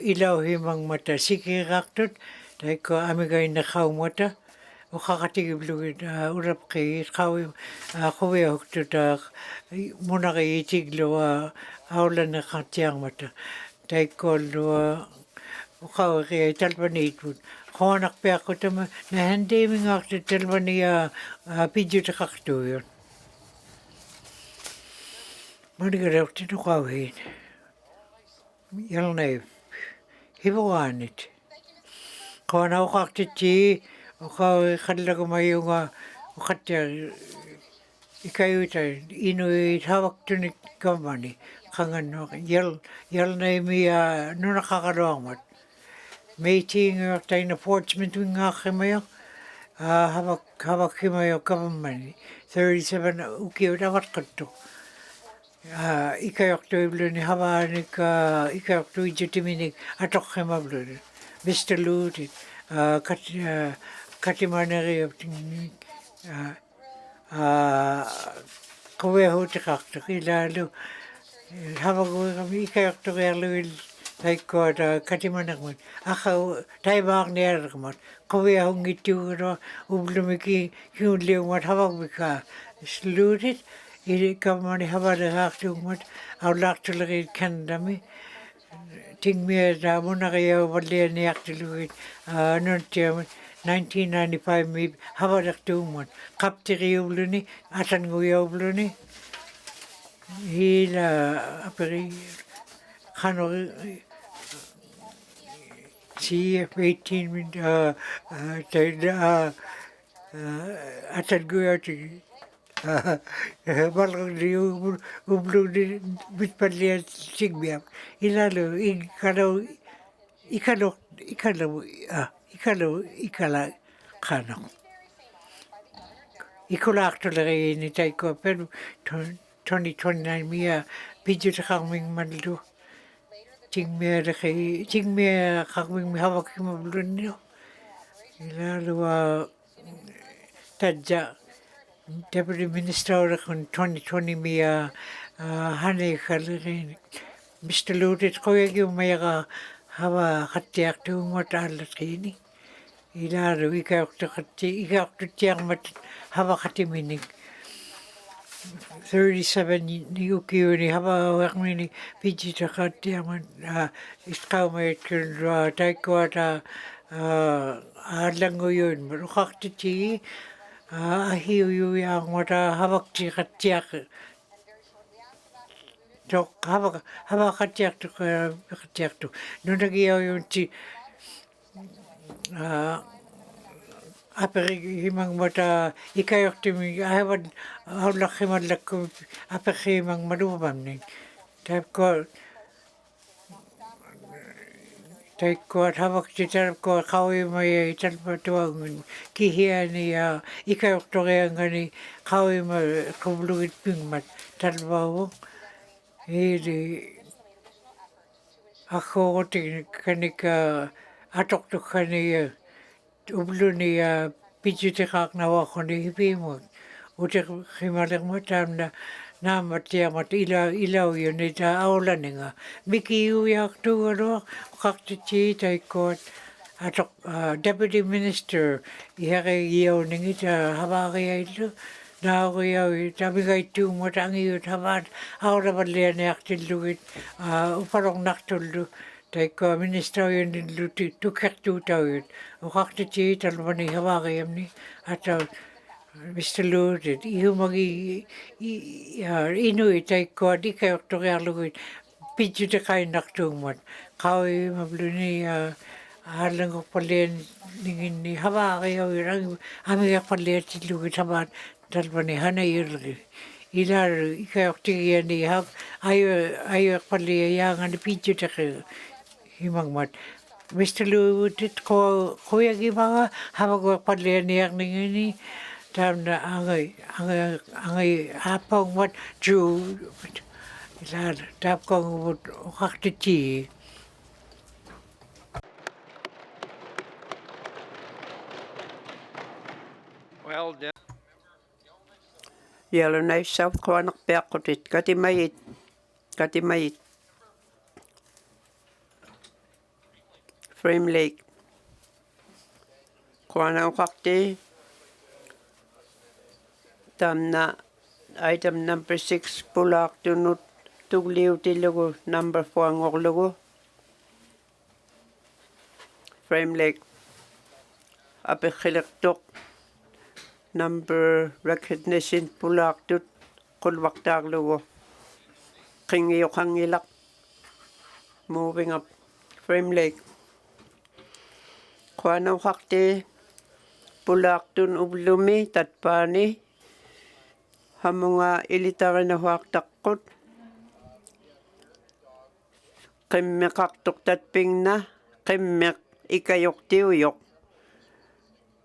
ilaw himang mata sikiraktut tako amigay na kaw mata ukakatigib lugid urap kay kaw kawe huktut muna kay itiglo awla na katiyang mata tako lo ukaw kay talpanitut kawanak pa ako tama na hindi mi ngakta talpani pidyo takakto yun. Margaret no kawin. Yalna hibuanit. Kawana ukakti ukaw kadlago mayunga ukatya ikayuta Inuit hawaktunik kamani kangan yalna mi no nakakaroamat. Meeting tayo na Portsmouth nga kimayo hawak kimayo kamani 37 ukiyo dapat kanto. Ikayokto ibluni hawanik ikayokto ijitiminik atokhema bluni Mr. Lutit katimaneri opting kaweho tikakto ilalu hawago kami ikayokto gerlu taiko katimanakman akaw taibak nerkmat kaweho ngitu ublumiki hiunliumat hawagmika Lutit Ili kamani havale haktumat au laktulagi kandami tingmia da munagaya wale ni aktulugi nuntia 1995 mi havale haktumat kaptiri ubluni atanguya ubluni ila aperi kano CF 18 min atanguya tigi Balgang liu ublu di bitpalia sigbiam ilalu ikalo kano ikola actually ni taiko pero 2029 mia piju takangming manlu tingmia kakming hawak mablun ilalu tadja Deputy Minister on 2020 mia hani khalin Mr. Lutit koyagi mayaga hawa khatiak tu motalatini ila ruika khati ikaktu tiang mat hawa khatimini 37 niukiuni hawa wakmini piji takatiang iskaumet kun taikota alangoyun rukhakti ahiu yang wata hawak tiak tok hava katiaktu nunagi yung ti aperi himang mata ikayokti mi ahawan aulak himalak aperi himang madumam ni tap ko hawak titar ko kawi mai ital patuang kihia ni ikayokti ngani kawi ma kublugit pingmat talbawo ili ako kanika atok to kani ublu ni pijute kak na wako ni hipimot ute himalak mo tam na matia mat ilaw yun ita aulan nga miki uyak tu ro kaktichi tai kot atok deputy minister ihake yaw ning ita habaki ailu na ako yaw ita bigay tu mo tangi yut habat aura balia ni aktilugit uparong naktulu tai ko minister yun luti tukak tu tawit o kaktichi talwani habaki yamni ataw Mr. Loaded, ihu magi Inuit ay ko di kayo tukyalugit pidyo de kayo naktungmat. Kawi mabluni halang ko palen ningin ni haba kayo irang ami ka palen tilugit habat talpa ni hana irgi. Ilar ikayo tigyan ni hab ayo palen yang ani pidyo de kayo himangmat. Mr. Loaded ko kuya gimana haba ko palen yang ningin ni tam na angay apang wat ju ilan tap kong wat ukaktiti Well done. Yellowknife South ko anak peakotit katimayit Frame Lake ko ana ukakti tamna item number 6 pulak tunut tugliw tilugo number 4 ngoklugo Frame Lake apikhiliktok number recognition pulak tut kulwaktak lugo kingiyok hangilak moving up Frame Lake kuana wakti pulak tun ublumi tatpani hamunga ilitarin na huwak takot kimmekaktok tatping na kimmek ikayok tiyuyok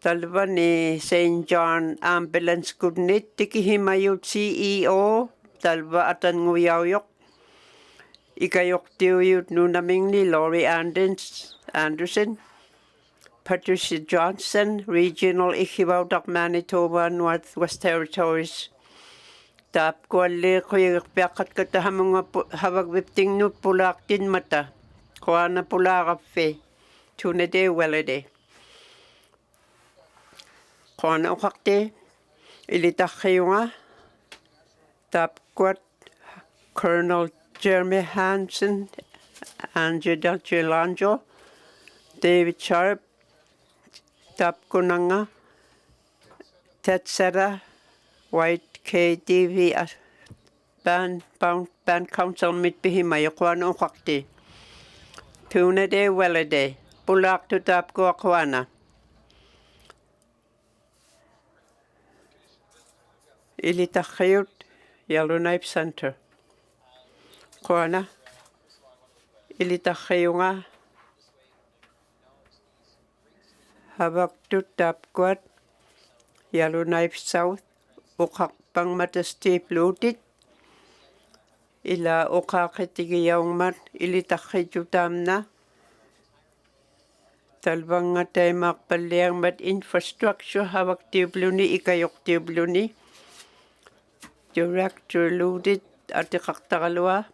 talba ni St. John Ambulance Kunit tikihimayot CEO talba atan nguyawyok ikayok tiyuyot nunaming ni Laurie Anderson Patricia Johnson Regional Ichibawdak Manitoba Northwest Territories tap ko ali ko yung piakat ka ta mga habag bipting no pulak din mata ko na pulak fe tuna de welede ko na ukakte ilitak kayo nga tap ko Colonel Jeremy Hansen Angela Gelanjo David Sharp tap ko na nga Tetsera White KTV band council mit bihimay kuana ukakti tuna de welede pulak tutap ko kuana ilitakayot Yellowknife Center kuana ilitakayo nga habak tutap ko Yellowknife South ukak pang matastip lutit ila ukakitigiyaw mat ilitakayutam na talbang nga tayo makpaliyang mat infrastructure hawak tibluni ikayok tibluni Director Ludit at ikaktakalwa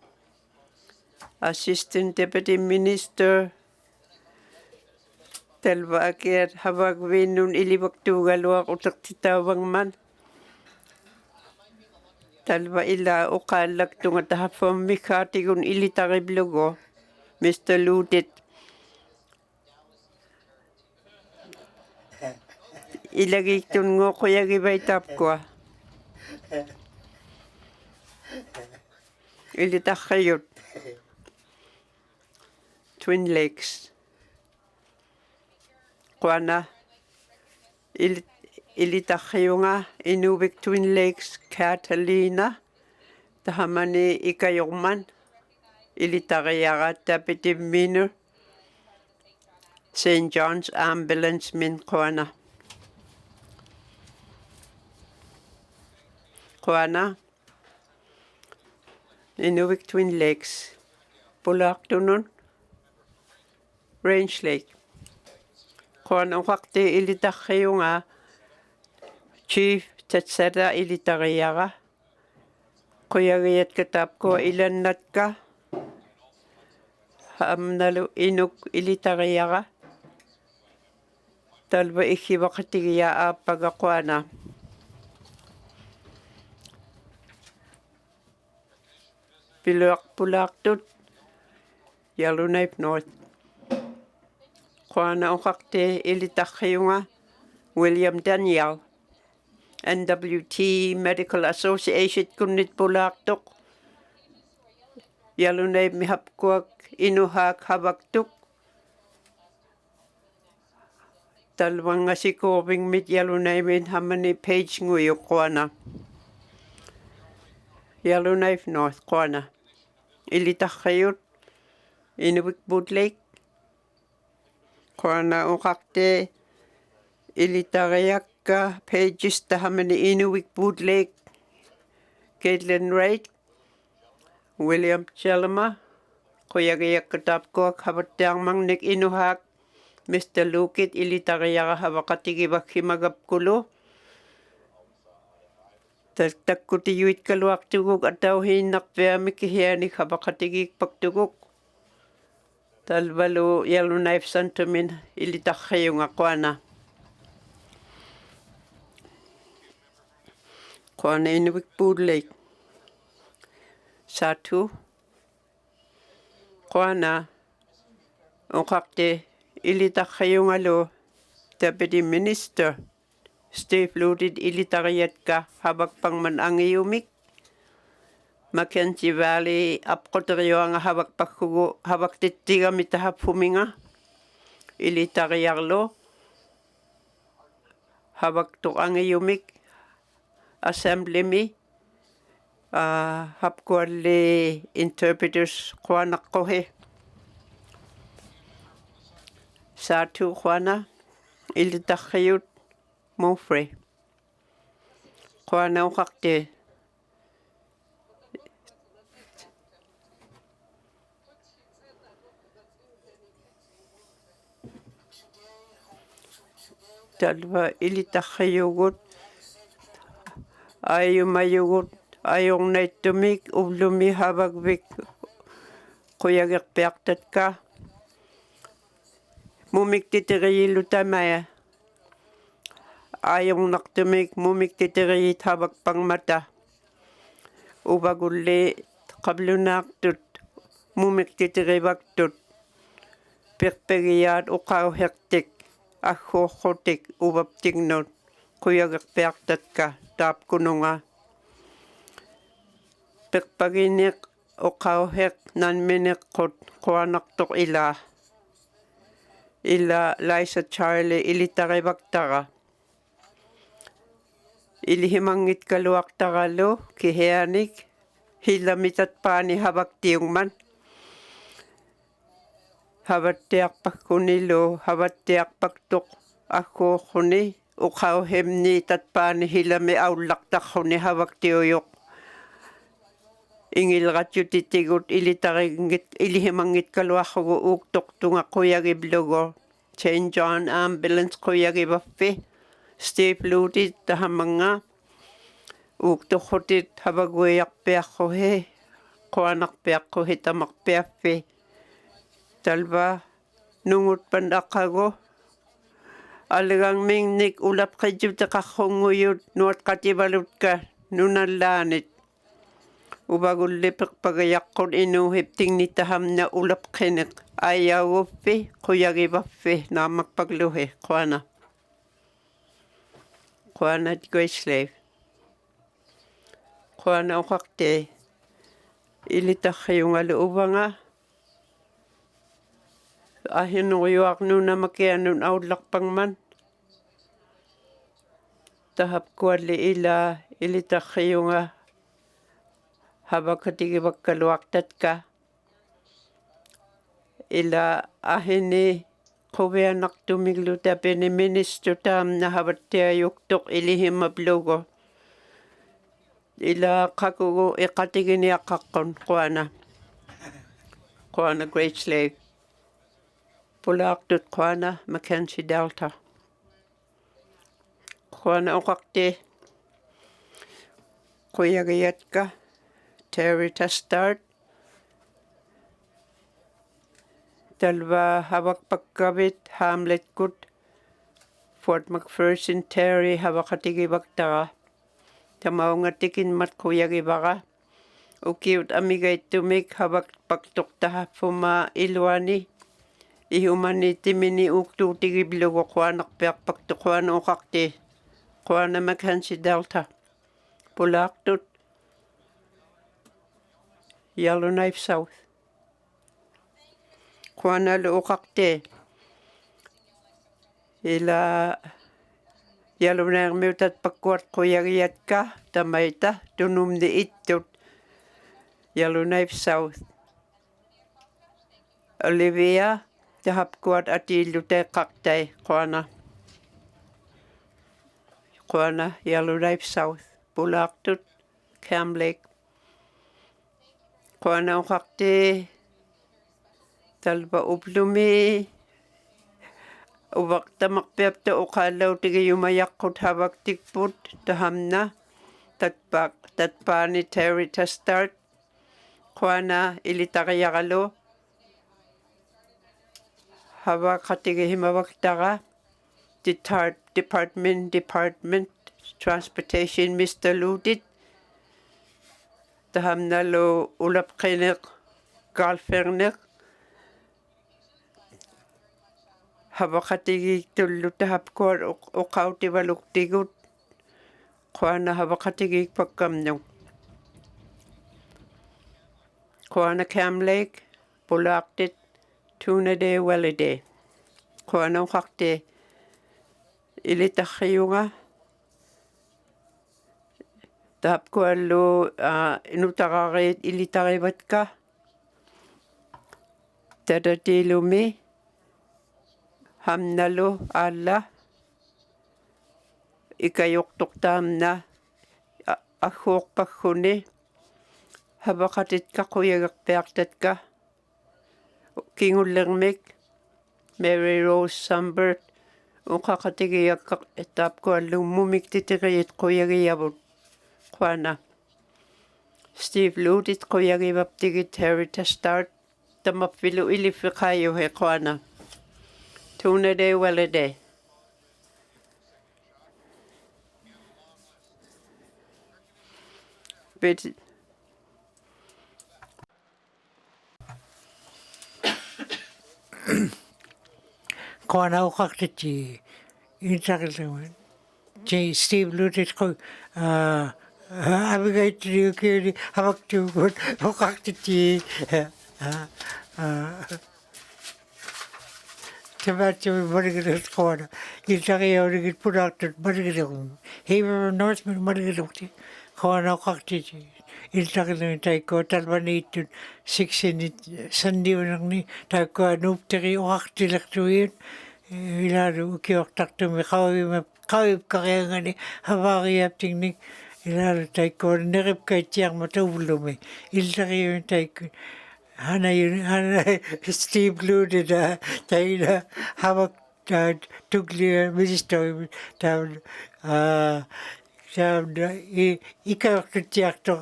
Assistant Deputy Minister talba akir hawak winun ilibak tugalwa utak titawang man talba ila ukalak tunga tahapom mikati kun ilitariblugo Mr. Ludit ilagay tun ngo kuya gibay tap ko ilitakhayut Twin Lakes Kuana ilitakhayunga Inuit Twin Lakes Catalina tahamani ikayurman ilitariara tapitiminu St. John's Ambulance min Kuana Inuit Twin Lakes Inuinnaqtun Range Lake Kuana waqti ilitakhayunga Chief tatsada ilitariara Kuyagiyat katap ko ilannatka amnalu inuk ilitariara talba ikiwakatigiya apagakuana Inuinnaqtun Yellowknife North Kuana uqaqti ilitakhayunga William Daniel NWT Medical Association kunnit pulaqtuq Yellowknife mihapkuak inuhak habaktuk talwanga sikobing mit Yellowknife in hamani page nguyo Kuana Yellowknife North Kuana ilitakhayut Inuit Lake Kuana uqaqti ilitariakka pages tahamani Inuit Lake Caitlin Wright William Chalmer Kuyagiyakatapkuak habattiarmangnik inuhak Mr. Lukit ilitariara habaqatigibakimagapkulu takkutiyuit kaluaqtuguk atauhiinnarpiamik hianik habaqatigikpaktuguk talvalu Yellowknife Center min ilitarrayunga Kuana Inuit Lake Satu Kuana uqaqti ilitarrayungalu Deputy Minister Steve Lutit ilitariatka habakpangman angiyumik Mackenzie Valley apqoteriuanga habakpakkugu habaktittigamitahaphuminga ilitariarlu habaktuangiyumik Assemblymi hapkualli interpreters Kuanaqqohi Satu Kuana ilitarrayut Mofre Kuana uqaqti talva ilitarrayugut ayumayugut ayornaittumik ullumi habakvik quyagerpiartatka mumiktiteriillutamaya ayornartumik mumiktiteriit habakpangmata uvagulli qablunaartut mumiktiterivaktut perpegiyaat uqauhertik agguurrutik uvaptignut quyagerpiartatka taapkununga perpaginiq uqauheq nanmineqqut quanartoq ila Liza Charlie ilitarivaktara ilihimangit kaluaqtaralu kihianik hilamitatpaani habaktiungman havattiarpakkunilu havattiarpaktuq agguurruni uqauhemni tatpaani hilami aullaqtarruni havaktiuyuq ingilratjutitigut ilitaringit ilihimangit kaluarrugu uuktortunga quyagiblugu St. John Ambulance quyagibaffi Steve Lutit tahamanga uuktorrutit havaguiarpiarruhi quanarpiarruhi tamarpiaffi talva nungutpan aqagu algangmingnik ulapqijutaqarrunguyut nuatqativalutka nunallaanit uvagulliperpagayaqqut inuuhiptingnittahamna ulapqineq ayauuffi quyagivaffi naamakpagluhi Kuana Gracelave Kuana uqaqti Ilitaqiungalu uvanga ahinuiuaqnuna makianun aullaqpangman tahapkualli ila ilitaqiunga habakatigivakkaluaqtatka ila ahini quvianaqtumiglu tapini minister taamna havattiayuktuq ilihimaplugu ila qakugu iqatiginiaqqaqqun Quana Great Slave Pulaaqtut Quana Mackenzie Delta Quana uqaqti Quyagiyatka Terry Tastart Talva Havakpakkavit Hamletkut Fort McPherson Terry Havakatigivaktaqa Tamaungatikin mat Quyagivaqa Ukiut amigaittumik havakpaktuqtahaffuma iluani ihumani timini uktuutigiblugu Quanaqpiaqpaktu Quana uqaqti Quana Mackenzie Delta Pulaaqtut Yellowknife South Quana uqaqti ila Yellowknife miutat pakkuat Quyagiyatka tamaita tunumni ittut Yellowknife South Olivia tahapkuat atiilluteeqqaqtai Quana Yellowknife South Pulaaqtut Cam Lake Quana uqaqti talpa uplumi uvaqtamaqpiapta uqaallautigiyumayaqqut havaktikput tahamna tatpaani Terry Tastart Quana ilitaqiyaqalu havaqatigihimavaktaqa Department Transportation Mr. Ludit tahamnalu ulapqineq Galferneq havaqatigigtullu tahapkuat uqautivaluktigut Quana havaqatigigpakkamnung Quana Cam Lake Pulaaqtit Tuna Day Wellide Quana uqaqti ilitaqiunga tahapkuallu inutaqarit ilitarivatka tadatilumi hamnalu alla ikayuqtuqtaamna agguuqpagguni havaqatitka quyageqpiartatka kingullermik Mary Rose Sumbert uqaqatigiyaqqaq taapkuallummumik titiqiyit quyagiyavut Quana Steve Ludit quyagivaptigit Terry Tastart tamappilu iliffiqaayuhe Quana Tuna Day Wellide Bit Quana uqaqtiti intaqilluman Steve Lutit abigaittiukiuli havaktuugut uqaqtiti Tabattu marigiluk Quana iltaqiaurigit Pulaaqtut marigiluk Haver Northman marigilukti Quana uqaqtiti iltaqilluman taikko talvaniittut siksini sanniunarni taikko nuupteri uqaqtilertuiut ilalu ukiortartumi qavipkariangani havariaptingnik ilalu taikko neripkaitiarma taullumi iltariun taikko hana Steve Ludit taila havak tuglia minister taun ikayortutiartor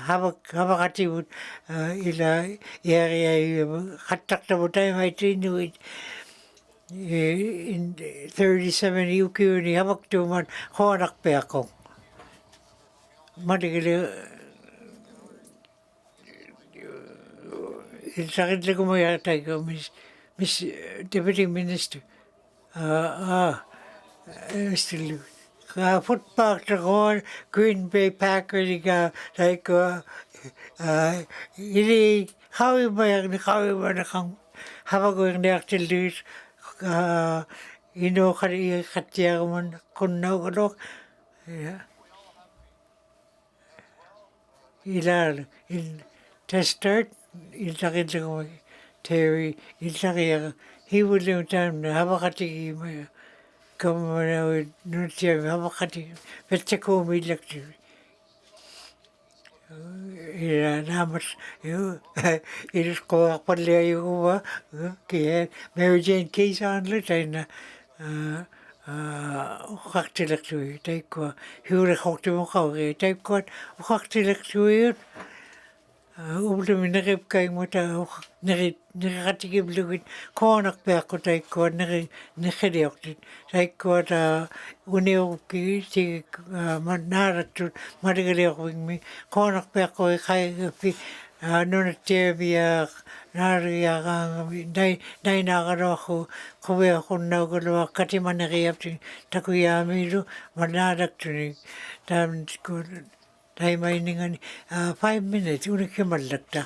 havaqativut ila area qattartamu taimaitinnuit in 37 ukiuni havaktuuman qoanarpiaqoq madigili ilsaqillagumuyartaiko Miss Deputy Minister Mr. Lu football to go Green Bay Packers ga like ili hawi ba na kang haba ko ng actual news ino kari katya man kunna ko ilal in testert il takin ko Terry il takin he would live time na haba kati como no tiya haba kati petsa ko mi lakti namas you it is ko palle you wa ke Mary Jane Case on lit and ukaktilaktu tai ko hiure hokti mo ka tai ko ukaktilaktu ublu minarip kay mo ta nakatigib lugit konak pa ako tai ko nakadiok tai ko ta uniw ki si manaratut marigaliok mi konak pa ako kay pi nuna tibia naria dai nagaro ako kuwe ako nagalo kati manariap takuyamiru manarak tuni tam ko dai mainingan 5 minutes una kimalakta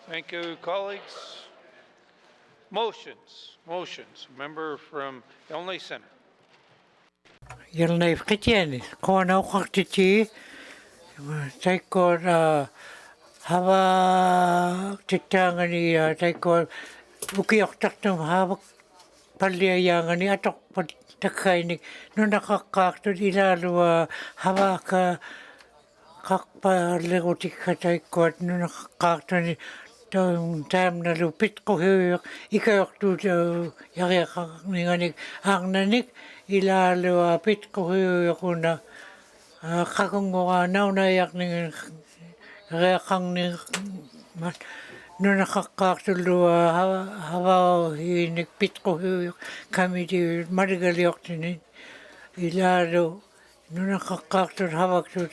Thank you, colleagues. Motions. Member from Elney Center. Yelnaif Kitiani, Kona Kwakti, Taiko Hava Titangani, Taiko Ukioktatum Hava Palia Yangani, Atok Takaini, Nunakak to Ilalu Havaka Kakpa Legotika Taiko, Nunakak tam na lupit ko hiyo ikayok tu yari ninganik hangnanik ilalo pit ko hiyo kuna kakungo na yak ning reakang ning no nakakaktulo hawa hinik pit ko hiyo kami di marigaliok tinin ilalo no nakakaktul hawak tu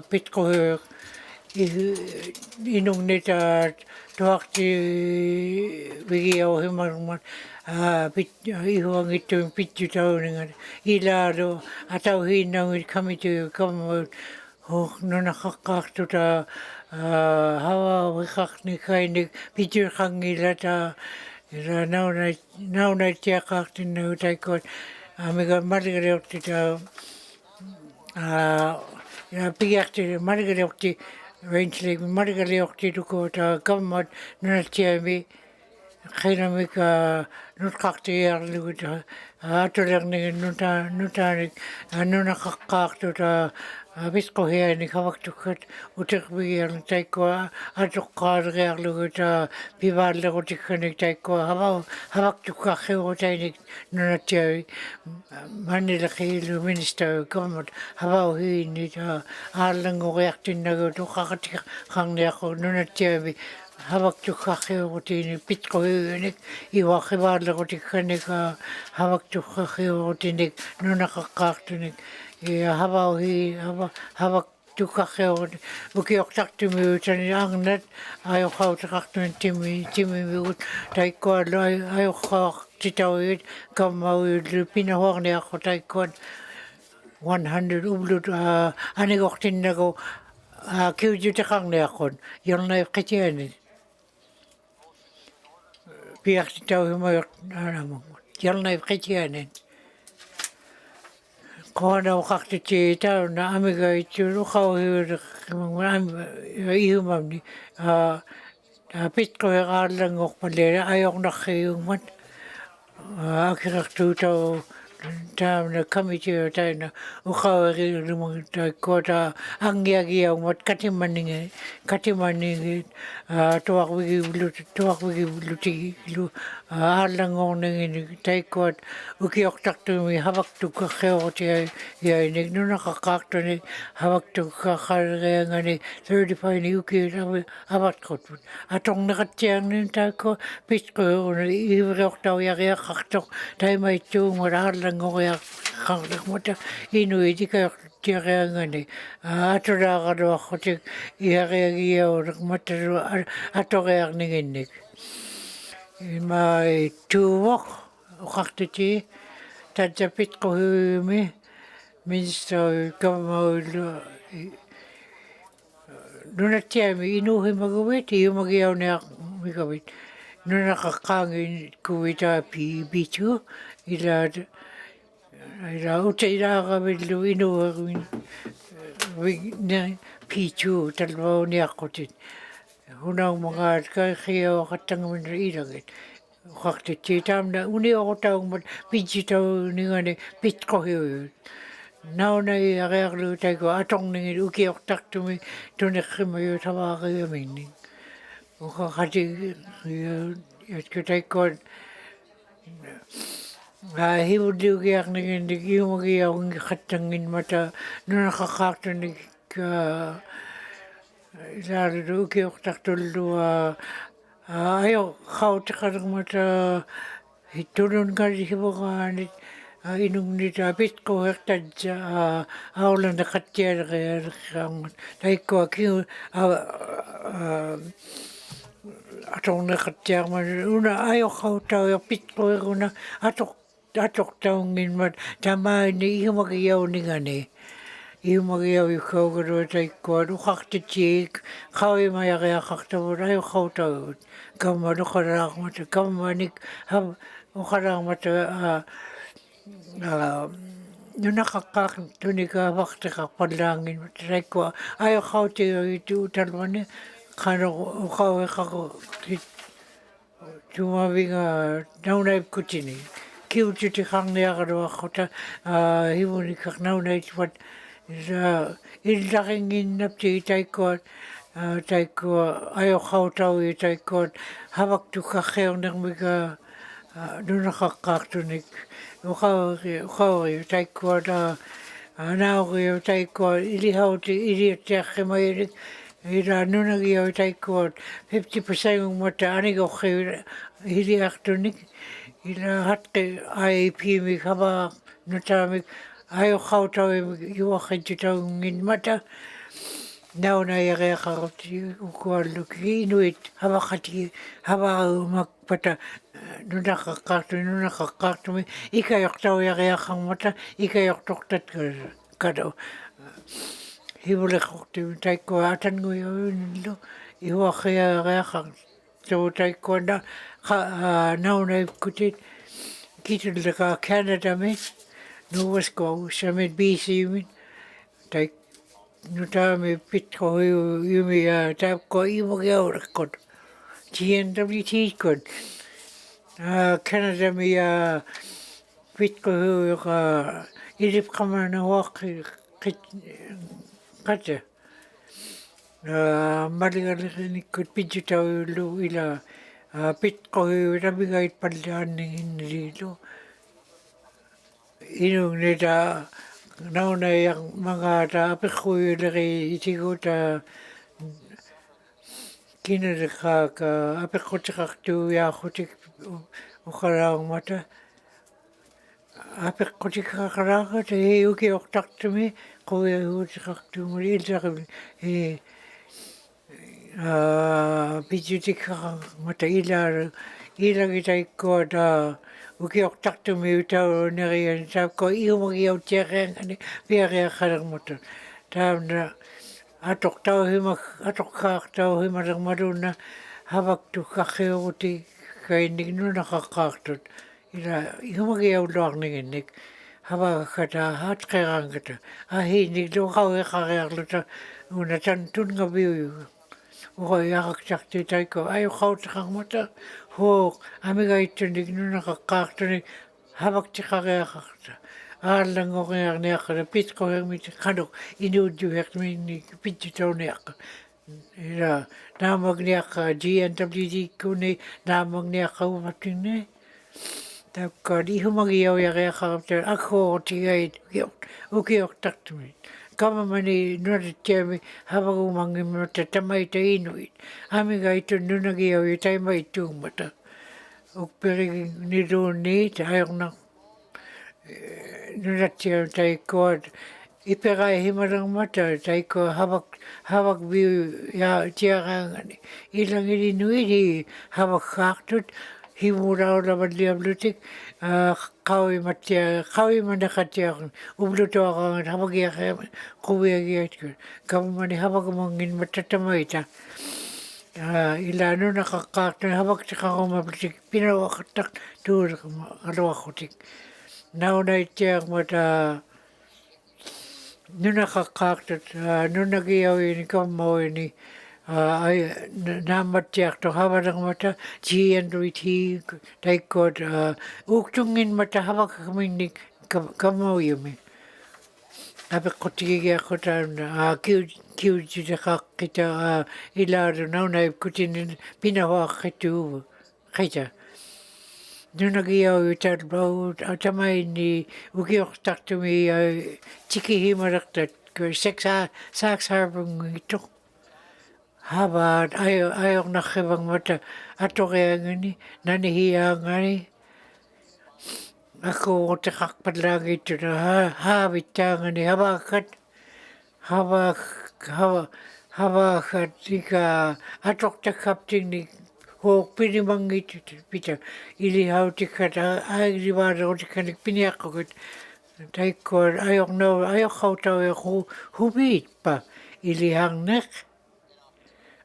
pit ko hiyo inung nita tuakti video himarman pit ihuang itu pitju tau dengan ilalo atau hinang kami tu kamu no nakakak tu hawa wikak ni kai ni pitju kangila ta ila nauna tiakak tu no taikot amiga margareti ta ya piak tu margareti eventually margareti tu ko ta kamat no tiami Kairamika nutkaktiar luguta atulerni nutanik nunakakaktuta bisko hiani kawaktukat utekbiar taiko atukkaar luguta pivalle utikanik taiko hawaktuka hiotainik nunatiari manila kilu minister government hawa hiini ta alango reaktin nagotu kakatik kangniako nunatiari Havak tu kaki roti pit ko ni iwa khibar le roti khane ka havak tu kaki roti ni nuna kakak tu ni hava havak tu kaki roti buki oktak tu mi utani angnet ayo khau tak tu timi mi ut tai ko lo ayo khau titau it kama u pina horne ako tai ko 100 ublut ani goktin nago kiuju takang ne akon yon na kitiani Piak tau hima namo. Jalna kitianen. Kona wakati ti tau na amiga itu kau hiu ihumam ni. Pit ko alang ok malera ayok na khiyuman. Akirak tu tau tam na kamiti tau na ukau rimang tau kota anggiagi ang mat katimaningi tuak wigi bluti lu alang ngoni tai kot ukiok tak tu mi habak tu ka kheo ti ya ni nuna ka kak tu ni habak tu ka khare ngani 35 ni uki habak kot atong na katiang ni tai ko pit ko i rok tau ya ya khak tai mai tu ngora ngo ya khang mota inuinnaqtun tiare ngani atura gado khotik iare o mata atore ninginik in my two walk uqartiti tatapit qohumi minister kamo nunatiami inuhi magawit iumagiaw na magawit nunakakangin kuwita bitu ila utiraaqavillu inuaruin pitu talvao niaqqotit hunaumangaat kaiqiawaqattangamin ilagit uqartiti taamna uniorutaumat pijitau ningani pitqohiuyut naunai arearlu taiko atongningi ukiortartumi tuneqqimayut havaaqiyamingni uqaqati yatkutaikkoat hiudiugiarningin iumagiaungi qattangin mata nunaqaqaartunik ilaalu ukiortartullua ayo qautiqalермата hittunun kallihivogaanit inungnita pitquhertajja aulana qattialerialerraangut taikkoa kiu atongna qattiarma una ayo qautau pitqueruna atortaungin mat tamaani ihumagiauningani Iumagi au I kaugaro tai kua rukakta tiik, kawi mai a rea kakta wura kautau. Kama rukarang mata, kama manik, rukarang mata nunakakak tunika wakta kakpadangin mata tai kua. Ayo kauti I tu utalwane, kano ukawe kako tumavinga naunai kutini. Kiu tuti kang niagaro akota, himuni kak naunai tuat, ildaringin napti taikot ayo kautau I taikot habak tu kakheong nangmiga nunakakaktunik ukawi taikot nauri taikot ilihauti iliatiake mairik ila nunagi taikot 50% mata anigo iliaktunik ila hatke IAP mi habak nutamik ayo kautau iwakititau ngin mata nauna yare karoti ukualuki Inuit habakati habaumakpata nunakakaktu mi ikayoktau yare mata ikayoktot kado hibule kokti taiko atangu yunlo iwakia yare so taiko na nauna kutit kitulaka Canada mi Nova Scotia mi BC mi taiko Nutami pitko yumi tapko imugia kod. GNWT kod. Canada mi pitko idip kamana waki kata. Maligalini kod pidjita lu ila pitko rabiga itpalani hinilo. Inung nita nauna yang mga apikui lagi itigo kinada ka apikotikaktu yakutik ukarang mata apikotikakaraga te uki oktaktumi kuya utikaktu muri ilsakami bijutikakang mata ilagi taiko uki oktaktumi utau nerian tapko iumagi au tiakangani biaria karang mata tamna atok tau himarang maduna habak tu kakheoti kainig nunakakaktut ila iumagi au luarninginik habak kata hat kerang kata ahinig lo kawe karearluta una tantun ngabiu Uko yakak sakti taiko ayo kautakang mata hok amiga itunig nunakakaktunik habak tikakakakta alang ngokeng niaka pitko yang mit kanok inuju hek mini pitjitau niaka ila namag niaka GNWD kuni namag niaka umatine tapka di humagiyaw yakakakta ako tigay ukiok taktumi kama mani nuratiyami habang umangin mata tamay ta Inuit amiga ito nunagiyaw itay maitung mata ukpirig niruni tayong na nuratiyam tayo iperay himarang mata tayo habak biu ya tiyarangani ilang Inuit habak kaktut himuraw laban liablutik kawi manakatiyang ubluto akang habag kuwiyagiyat ko kamani habag mangin matatamayta ilano nakakakta habag tikakumablutik pinawakatak tur alawakutik nauna itiyang mata nunakakakta nunagiyaw kamawini namatiak to habarang mata GNWT taikot uktungin mata habak kaminik kamoyumi abe kotigiya kota kiu jidaka kita ilaru nauna kutin pinawa kitu kita nunagiyaw itar bau atamay ni ukiok taktumi tiki himaraktat saks harbang ito Habad ayaw nakibang mata atokayangani nanihiyangani ako takakpat lang ito na habitangani habakat ika atok takapting ni hok pinimangit pita ilihaw tikat ay ribara o tikanik piniyakakot Taikor ayok no ayok hautau e humit pa ili hangnek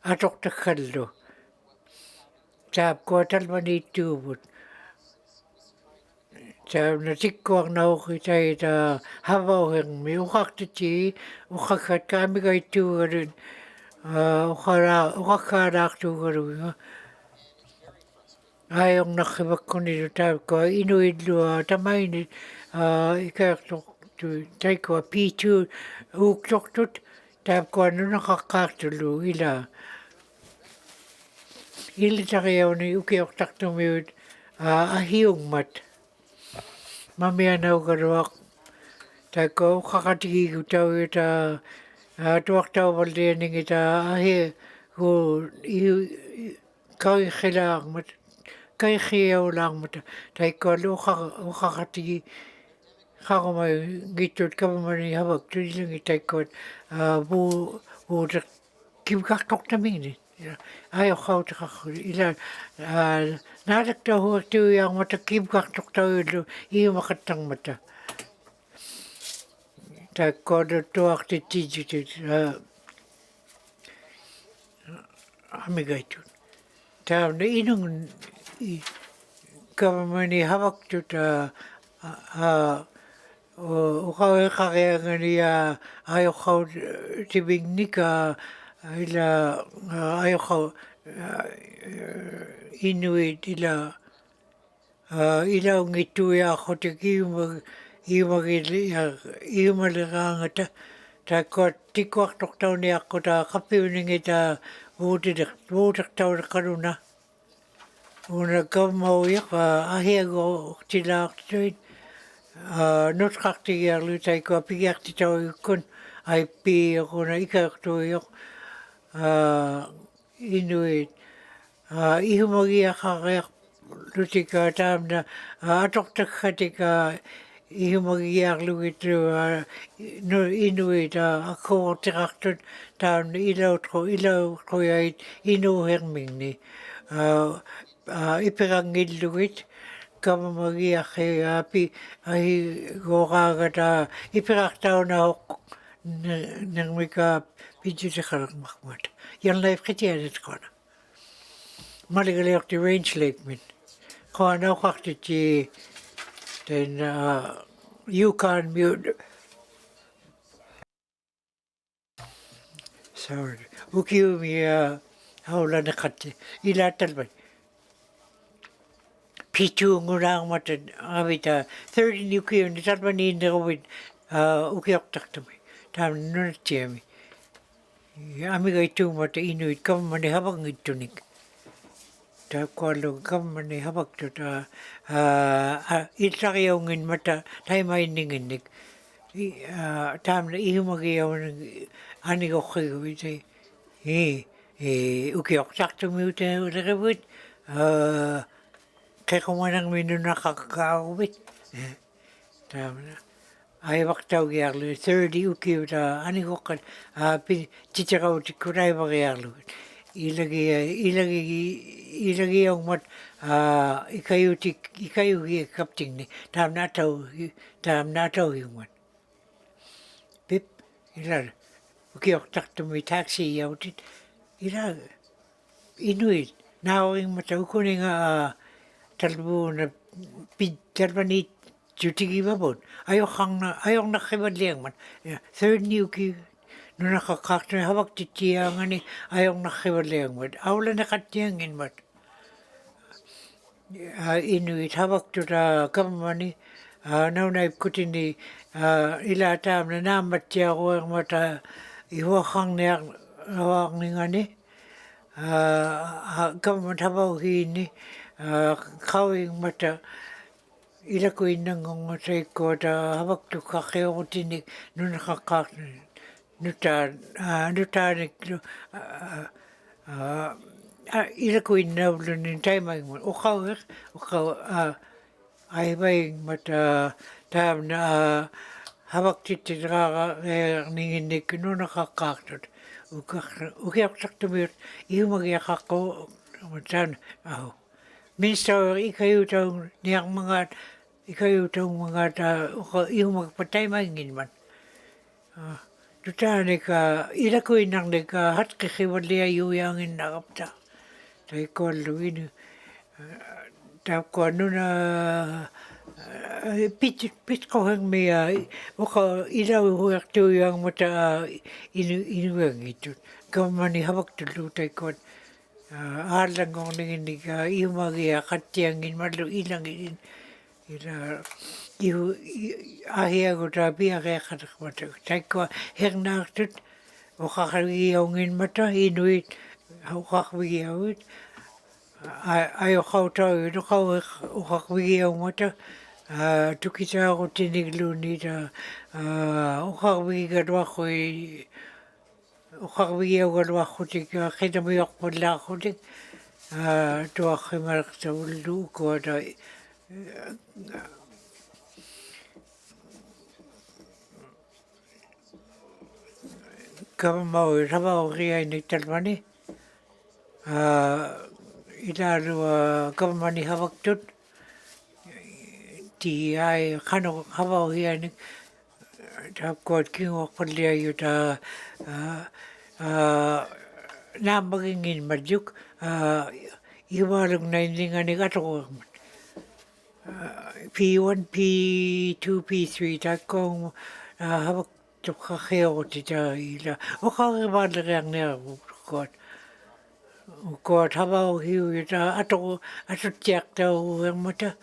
atok takallo. Tap ko talmani tubut. Tap na tikko na uki tay ta havaw heng mi ukak ti ukakat kami kay tugarin ukakarak tugarin. Ayong nakibakuni tap ko inuidlo tamainit ikaktok tu taiko P2 uktoktut tap ko ano nakakaktulo ila ilitakiyaw ni ukiok taktumiut ahiyong mat mamianaw karuak taiko kakatigi kutaw ita tuak taw baldianing ita ahi ko kau khilang mat kai khiyaw lang mat taiko ukakatigi Hakomai gitut kamani habak tuiling itakot bu kim kak tok tamini ayo khaw ta ila nadak ta hu tu yang mata kim kak tok ta lu I makatang mata ta ko to akti tiji amigaitu ta ne inung kamani habak tut o kau ngani ayo kau tibing nika ila ayo kau Inuit ila ngitu ya khote iumalirangata ta ko tikok toktau ni ako ta kapiuning ita vuutak tau karuna una kamau yak ahiago tilak tuit notkakti ya lutai ko pigakti tau kun ai pi ko na ikakto yok Inuit ihumagi akak lutika tamna atok takatika ihumagi ak lugitu no Inuit ako tiraktun tamna ilaw ko ya inu herming ni ipirangil lugit kama magi akhe api ahi gogagata ipiraktaw na hok nang mika pidyo sa karak makmat. Yan life kitiyanet ko na. Maligalayok ti range lake min. Ko na kakti ti ten Yukon mute. Sorry. Ukiumi hawla na kati. Ilatal ba? Pitu ngurang mata avita 30 nuclear ni tatma ni ndawit ukiok taktami tam nunatiami amiga itu mata Inuit kam mani habang itunik ta kwalo kam mani habak to ta itakiyongin mata tay mainingin nik tam na ihumagiyaw ani ko khigwite ukiok taktami utakabut kaya kumanang minu nakakakawit. Tama. Ay waktaw gyarlu 30 ukiw ta ani ko kan titiraw ti kunay magyarlu. Ilagi yung mat ikayu kapting ni tam nataw yung mat. Pip ilar ukiw taktumi taxi yautit ilar Inuit nawing mataw kuning talbu na talbani jutigi babon ayok nakibadliang man third new ki no nakakakta habak titiyang ani ayok nakibadliang man awla nakatiyangin man Inuit habak tuta kamani naunay kutini ila tam na namatya ko ang mata iwakang niyak awak ngani kamat habaw hini kawing mata ila ko inangong say ko ta habak tu kakeo tinik no nakakak nutanik ila ko inawlo ni taymay mo ukaw ay baying mata tam na habak titiraga ninginik no nakakak ukiak taktumir ihumagiak ako matan Minsan ikaw itong niyang mga ikaw itong mga iyong magpatay maingin man. Tuta ka ila ko inang ka hat kikiwali ayu yang inakapta. Tay ko luwin tap ko ano na pit ko hang mea waka ila huyak tu yang mata inuang itu. Kamani hawak tulu tay ko alang ko ningin ni ka imagi akatiangin malu ilang ila ihu ahia ko tapi agak katak mata tay ko Inuinnaqtun wakakawiyawngin mata Inuit wakakawiyawit ayo kautau ito wakakawiyaw mata tukita ako tiniglo nita wakakawiyaw ako wakakawiyaw ako tika kita mo yok pala ako tik tuwa kimarak sa ulo ko ada kama mau raba ria ni talmani ilalu kama mani hawaktut ti ai kano hawa ria ni tap ko kingo palia yuta na magingin majuk iwalong na indingan ni kato P1 P2 P3 ta kong hawak tukakeo tita ila wakakibala yang niya ukot habaw hiu ita ato tiyak tau yang mata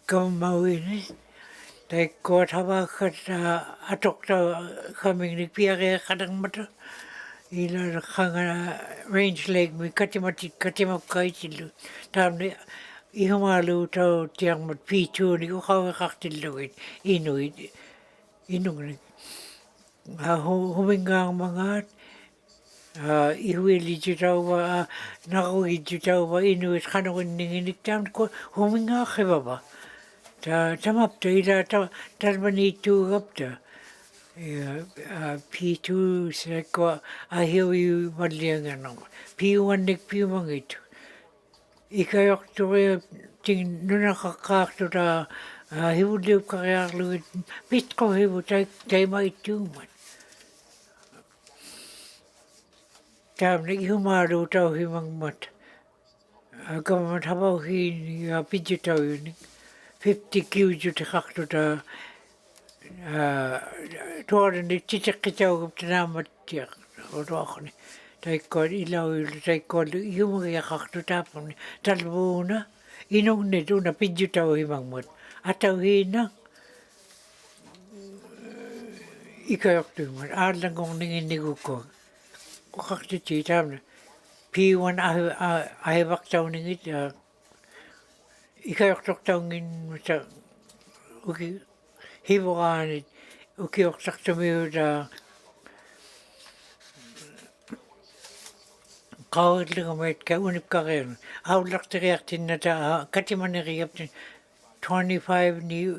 kamawin tay kot habaw kat atok tau kaming nagpiyake kadang mata ila kanga range leg mi katimap kaitilu tam ni ihumalu tau tiang mat P2 ni ukawakaktiluin Inuit inung humingang mga ihuili jutawa nakuwi jutawa Inuit kanawin ninginig tam ko huminga kibaba tamap ta ila talmani tu gapta P2 sa ko ahiwi maliangan P1 nik P1 ito ikayok tuwe ting nunakakakto ta hiwudip kakayak luwit pit ko hiwu tay maituman tam naghihumaru tau himang mat kamamat habaw hin pidyo tau yun 50 kiwjo ta kakto ta tuwaran ni titik kitaw kapta namat tiyak o ako ni tay ko ilaw tay ko himang kakto tapon talbuna inong nito na pidyo tau himang mat ataw hina ikayok tuman alang kong ninginigo ko kakti tam P1 ahibak tau ningit ikayok tok tau ngin mata uki hibukanit ukiyok sak tumiyo da kawit lingamait ka unip ka kayo awlak tiriyak tin na ta katiman niriyap tin 25 ni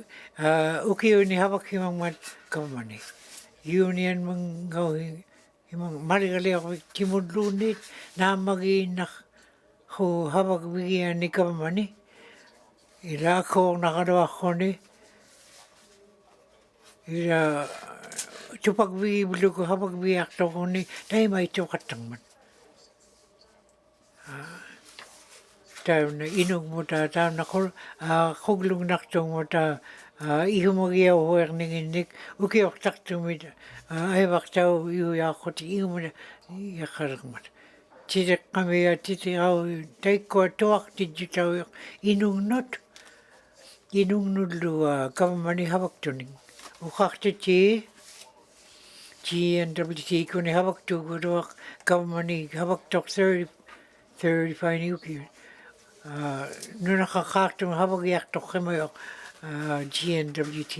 ukiyo ni hawak himang mat kamani union mang gawin himang marigali ako timudlunit na maginak ho hawak bigyan ni kamani ila ako nakadawa ko ni ila tupak bigiblo ko hawak biyak to ko ni tayo may tukatang man tayo na inong mo ta tayo na kuglong naktong mo ta ihumagiyaw ho ang ninginik ukiyok taktumid ahibak tau iu yakoti ihumana yakaragmat titik kami titik au tay ko tuak tijitaw inong nudlu kamamani hawak tuning ukakti GNWT ko ni hawak tu ko tuak kamamani hawak tok 35 ni ukiyo nung nakakaktum hawak yak tok kamayo GNWT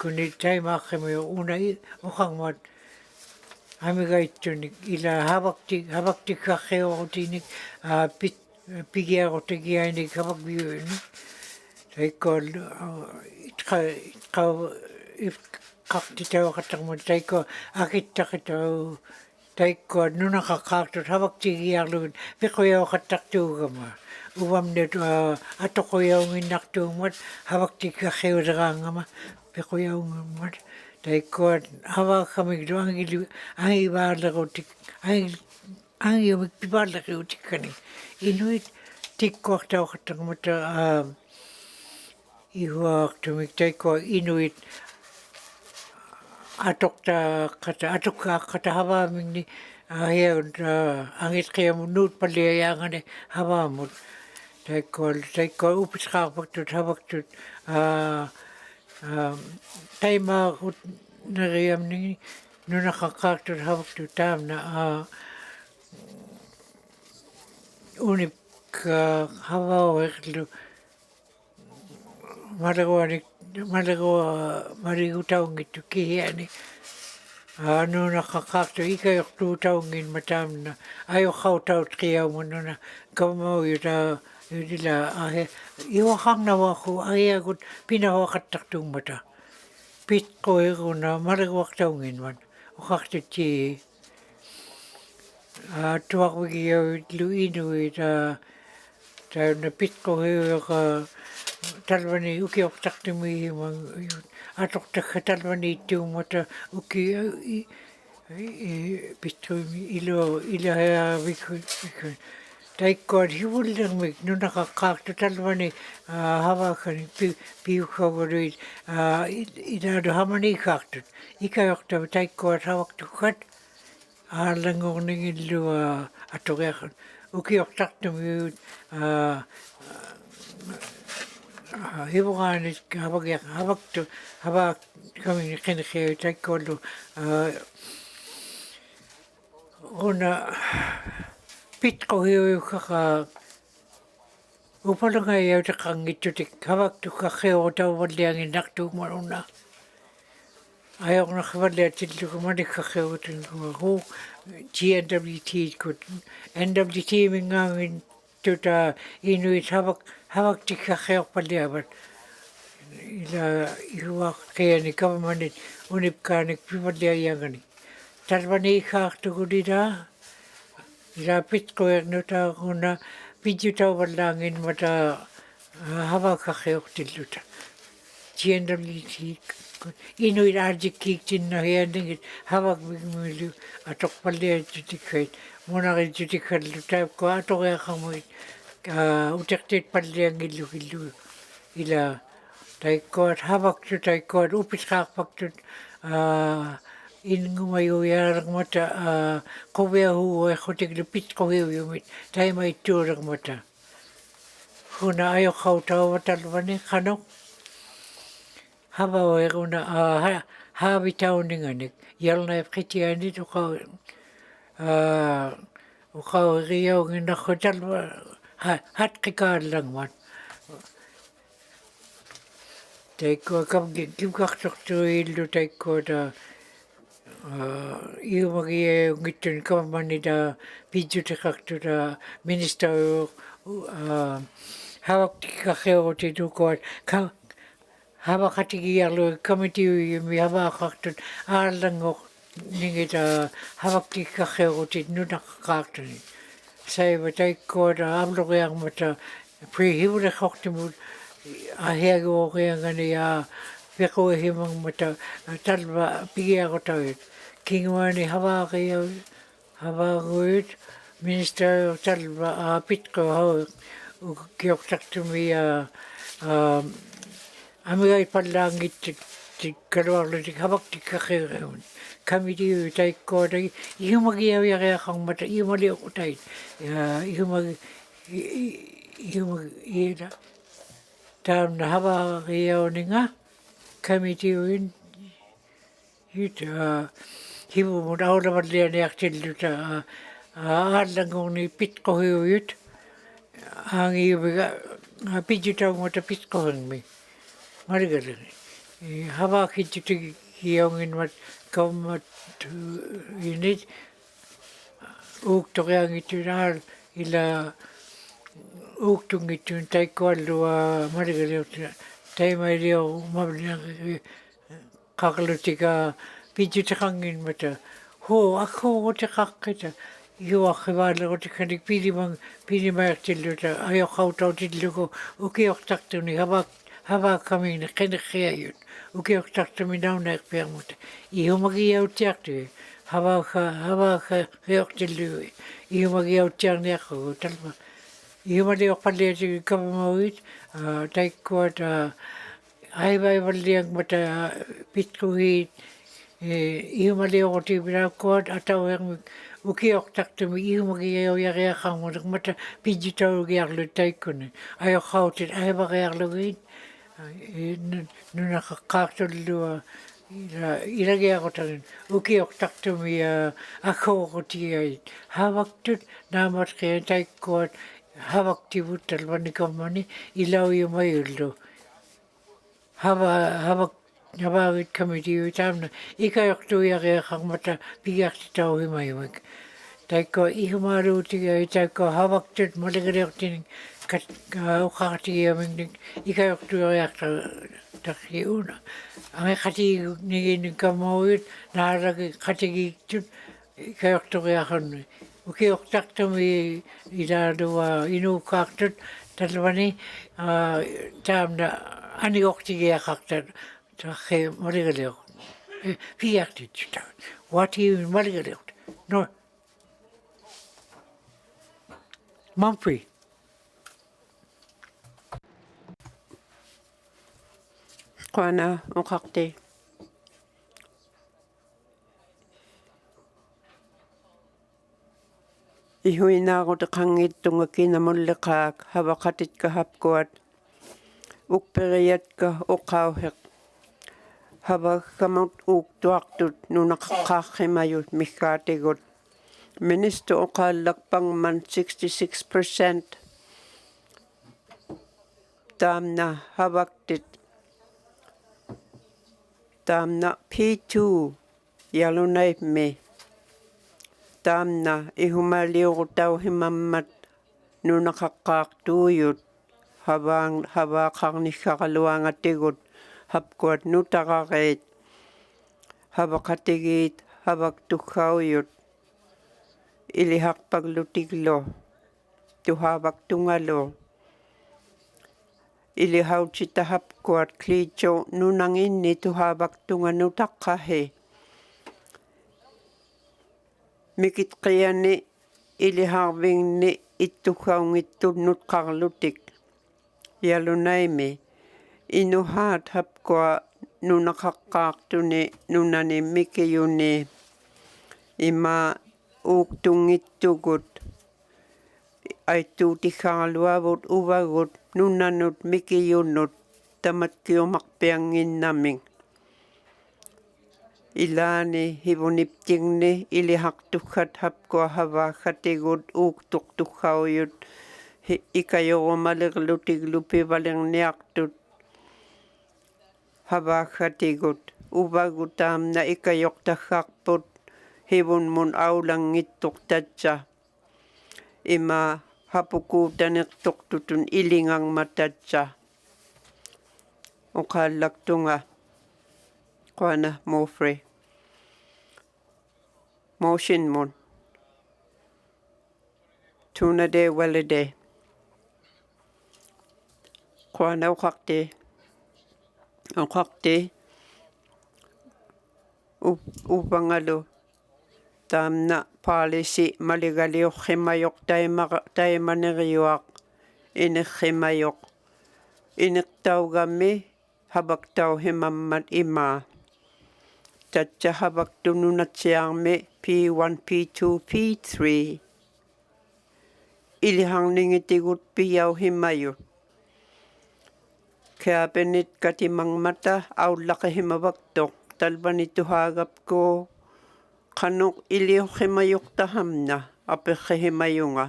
kuni tayo makamayo unay ukang mat amigay tunik ila hawak ti kakeo ko tinik pigya ko tigiya ni hawak biyo ni tayo ko kakti tayo katakmo tayo ko akit tayo ko nung nakakaktum hawak tigiya luwin pikoyaw kataktu kama uamnet atoqoyaunginnartuummat havaktikkaqiulerangama pequyaungammat taikkuat havakkamiklu angivaallerutik angiumik pipaalleruutikkani inuit tikkuartauqattaqmata ihuaqtumik taikkua inuit atukkaaqata havaamingni hiagut angitqiamun nuut palliayaangane havaamut taikkua upitqaarpaktut havaktut taimaaqut neriamningi nunaqaqqaartut havaktut taamna unip havauerlu marigutaungittu kihiani nunaqaqqaartu ikayortuutaungin mataamna ajoqqautaut qiaumununa kamauyuta yudila iwaqarnavaqu ariagut pinahuaqattartuummata pitquiruna mariguartaunginman uqartutti tuarvigiavitlu inuit tauna pitquhiuqa talvani ukiortartumihiman atoqtakka talvani ittuummata uki pittuimi ilahavikun taikkuat hivullermik nunaqaqqaartu talvani havakani piukkaugaluit inaadu hamaniikaartut ikayortavi taikkuat havaktukkat aallangorningillu atoqiaqan ukiortartumiut hivuqaanit havaktu havakkamini qiniqiu taikkuallu una pitquhiuqaqa upalungaiautaqanngittutik havaktukkaqiorutauvallianginnartuumaruna ajornaqvalliatillukumanikkaqiurutinkuaqu GNWT kut NWT mingaangin tuta inuit havaktikkaqiorpalliavat ila ihuaqqiani kavamanit unipkaanik pivalliayaangani talvaniikkaartugulila ila pitquernutaaquna pidjutauvallaangin mata havakkaqiortilluta GNWT inuit aarjikkiiktinnahianingit havakmigmilu atoqpalliatutikkait munaritutikallu taipku atoqiaqamuit utertit palliangillukillu ila taikkuat havaktu taikkuat upitqaarpaktut inngumajujaalermata quviahuuerqutiklu pitquhiujumit taimaittuulermata huna ajoqqautauvatalvani qanoq havaueruna haavitauninganik yalnaipqitianit uqauriaunginnarru talva hatqikaallangmat taikkua kimkartortuillu taikkuata iumagiaungittun kavamanita pidjutiqartuta ministeriu havaktikkaqiorutitukuat havaqatigiarlu kamitiuimi havaaqartut aallangoq ningita havaktikkaqiurutit nunaqaqqaartuni saiva taikkuata avloriarmata prihivuleqortimut ahiaguoriangani pequihimangmata talva pigiarutavit kinguani havaaguit ministeriu talva pitquhauq ukiortartumi amigai pallaangittik tikkaluarlutik havaktikkaqiureun kamitiu taikkuata ihumagiaviariaqarmata ihumaliuqutait ihumagi taamna havariauninga kamitiuin hivumut aulavallianiartilluta aallangorni pitquhiujut aangiuviga pidjutaungmata pitquhangmi marigalani havaakittutigiaunginmat kavmat init uuktoriangittun ila uuktungittun taikkuallua marigaliortina taimailio mavliangri qaqlutika pidjutiqanginmata akhuutiqaqqita iuaqivaallero tikkanik piilimaertilluta ajoqautautilluku ukiortartuni havaakamini qeneqqiajut ukiortartumi nauneerpiarmuta ihumagiautiartui havaaqa riortillui ihumagiautiarniarrugu talma ihumaliorpalliatigi kavamauit taikkuat aivaivaliang mata pitruhiit ihumaliorutiipinaakkuat atauermik ukiortartumi ihumagiaujariaqarmunak mata pidjitaugiarlu taikkuni ajoqautit aivariarlugiit nunaqaqqaartullua ilagiaqutagin ukiortartumi akhoorutiait havaktut naamatqian taikkuat havaktivut talvanikammani ilauiumayullu Havagit committee taamna ikajortuiariaqarmata pigiartitauhimayumik taikko ihumaaluutiga taikko havaktut maligaliortinin uqaqatigiamingnik ikajortuiariarta tarriuna angeqatigiignigiinnik kamauit naalagi qatigiiktut ikajorturiaqarni ukiortartumi ilaalua inuukkaartut talvani taamna aniortigiaqartat tarri maligalior piartitsuta wati maligaliort no Mumphrey Qana uqaqti Inuinnaqtun kinamulleqaak havaqatitka hapkuat ukperiatka uqauheq havakkamut uuktuartut nunaqaqqaarrimayut mikkaatigut minister uqaallaqpangman 66% taamna havaktit taamna P2 yalunaipmi taamna ihumaliurutauhimammat nunaqaqqaartuuyut havaaqarniqqaqaluangatigut hapkuat nutaqareet havaqatigiit havaktukkaujut ilihaqpaglutiglo tuhaavaktungalu ilihautita hapkuat kliitso nunanginni tuhaavaktunganutaqqahi mikitqiani iliharvingni ittukkaungittut nutqarlutik yalunaimi inuhaat hapkua nunaqaqqaartuni nunani mikiyuni ima uuktunngittugut aittuutiqqarluavut uvagut nunanut mikiyunnut tamatkiumaqpianginnaming ilaani hivuniptingni ilihaqtukkat hapkua havaaqatigut uuktuqtukkaujut ikajorumalerlutiglupivalerniaqtut havaaqatigut uvagutaamna ikajortaggarput hivunmun aulangittuqtatsa ima hapukuutanertortutun ilingangmatatsa uqaallaktunga Qana Mofre motion mun tuna de walide Qana uqaqti upangalu taamna policy maligaliorrimajoq taimaneriuaq inerrimajoq inertaugammi habaktauhimammat imaa tatsa habaktununatsiarmi P1 P2 P3 ilihangninngitigut piyauhimajut Cabinet katimangmata aullaqihimavaktoq talvanituhaagapku qanuq iliorrimajuqtahamna aperrihimayunga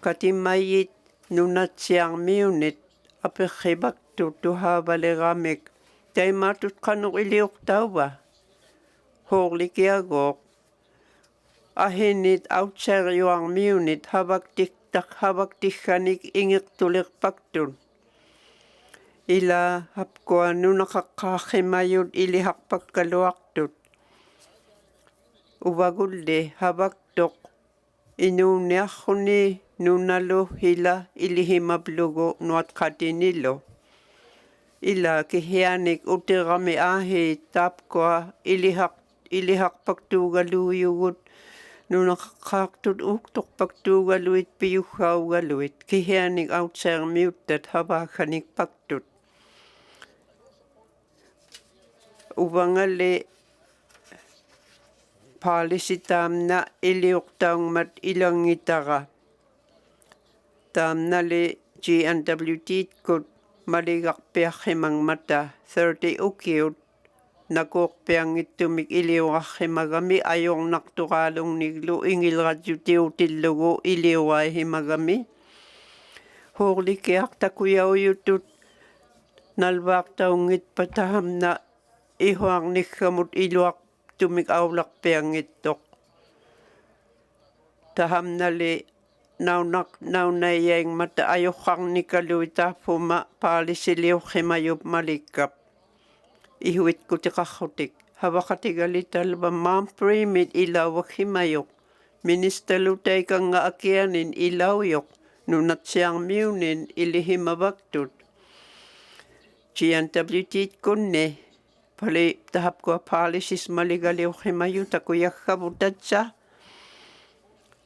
katimayit nunatsiarmiunit aperrivaktu tuhaavaleramik taimatut qanuq iliortauva hoorlikiagoq ahinit autsariuarmiunit havaktikkanik ingertulerpaktun ila hapkua nunaqaqqaarrimayut ilihaqpakkaluartut Uvagulle havaktoq Inuinnaqtuni nunalu hila ilihimablugu nuatqatinillu. Ila kihianik utirami ahi tapkoa ilihaqpaktuugaluyugut nunaqaqtut uktorpaktuugaluit piyuhaugaluit kihianik outsermiuttat havakanik paktut. Uvangalle policy taamna iliuqtaungmat ilangitara. Taamnali GNWT-kut maligaqpiarrimangmata 30 ukiut nakuqpiangittumik iliuqarrimagami ajornartuqaalungniklu ingilratjutiutillugu iliuaihimagami. Huurlikiartakuyaujutut nalvaaqtaungitpa tahamna ihuarnikkamut iluaqtumik aularpiangittoq. Tahamnali naunaiyaingmata ajorqarnikaluitaarfuma paalisiliuqqimayup malikkap. Ihuitkutiqarrutik havaqatigali mamprimit ilauakhimayuq. Ministerlutaikanga akianin ilauyoq nunatsiarmiunin ilihimavaktut. GNWT-kunni pali tahapkua policies maligaliuqhimayu takuyaggavutatsa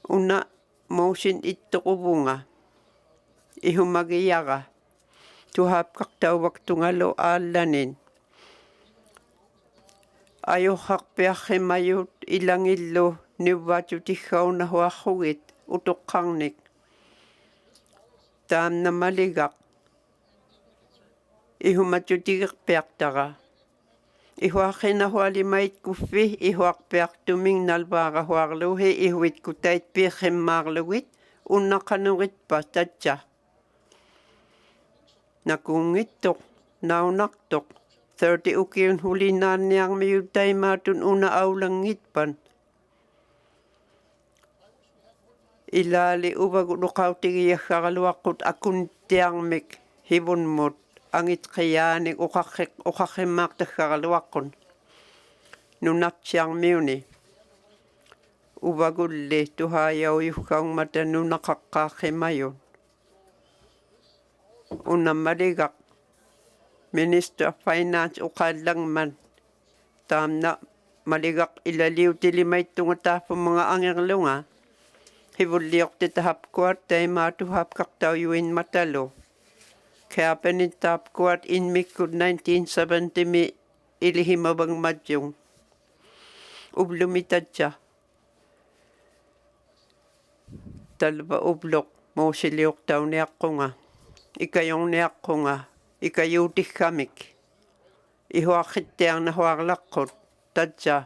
una motion ittuquvunga ihumagiyaga tuhapqartauwaktungalu aallanin ajorqarpiarrimayut ilangillu niuvaatutiggaunahuarrugit utoqqarnik taamna maligaq ihumatutigerpiartara ihuaqinahualimait kuffi ihuarpiartuming nalvaaqahuarluhi ihuitkutait piirrimmaarlugit unnaqanuritpa tatsa nakungittoq naunartoq 30 ukiun hulinaanniarmiyutaimaatun una aulangitpan ilaali uvagunuqautigiaggaraluaqqut akuntiarmik hivunmut angitqiyaanik uqarrimmaaqtaggaraluaqqun nunartsiarmiuni uvagulli tuhaajaujugaungmata nunaqaqqaarrimayun unammaligaq Minister of Finance uqaallangman taamna maligaq ilaliutilimaittungataaffum mga angerlunga hivulliortitahapkuat taimaatuhapqartauyuinmatalu Cabinet tapkuat inmikkut 1970 ilihimavangmatjung ublumitatsa talva ubloq moosiliortauniaqqunga ikajorniaqqunga ikayuutiggamik ihuaqittiarnahuarlaqqut tatsa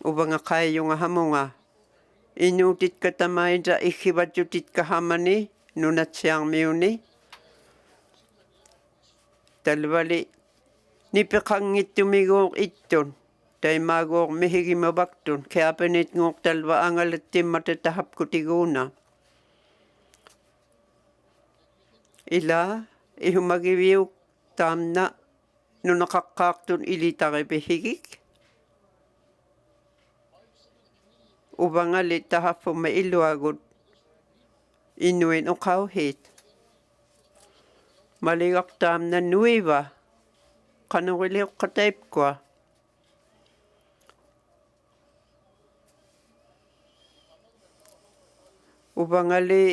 uvangaqaijungahamunga inuutitkatamaita iggivatjutitkahamani nunatsiarmiuni talvali nipeqanngittumiguuq ittun taimaaguuq mihigimavaktun cabinet-nguuq talva angalattimmata tahapkutiguuna ila ihumagiviuk taamna nunaqaqqaartun ilitaripihigik uvangali tahaffuma iluagut Inuinnaqtun maligaqtaamna nuiva qanurilioqqataipkua uvangali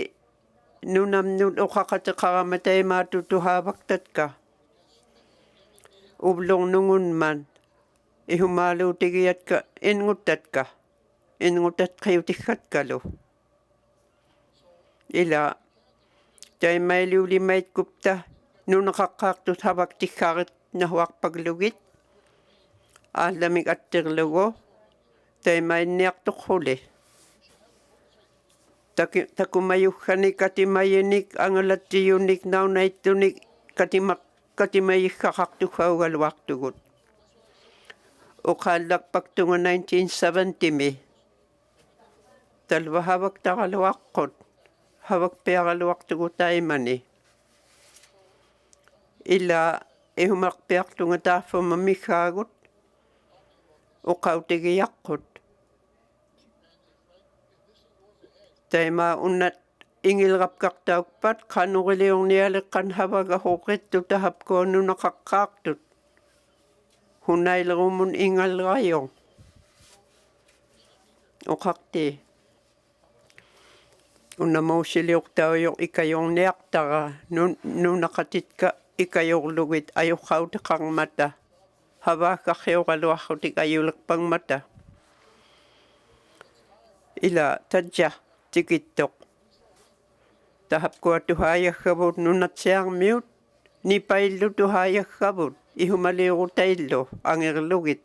nunamnut uqaqateqaramataimaatutuhaavaktatka ublornungunman ihumaaluutigiatka innguttatqiutiggatkalu ila taimailiulimait kupta nunaqaqqaartut havaktiggarit nahuarpaglugit aallamik attirlugu taimainniartoqruli takumayugganik katimayinik angalattiyunik naunaittunik katimayiggaqartuggaugaluartugut uqaallaqpaktunga 1970 talva havaktaraluaqqut havakpiaraluartugut ila ihumaqpiartunga taaffuma miggaagut uqautigiaqqut Taima unnat ingilrapkartaukpat qanuriliornialeqqan havagahuqittu tahapkuannunaqaqqaartut hunailerumun ingalrayo oqarti unnamaussiliortaujoq ikajorniartara nunaqatitka ikajorlugit ajuqqauteqarmata havaakarriuqaluarrutik ajulerpangmata ila tajja tikittoq tahapkuatuhaajaggamut nunatsiarmiut nipaillutuhaajaggamut ihumaliurutaillu angerlugit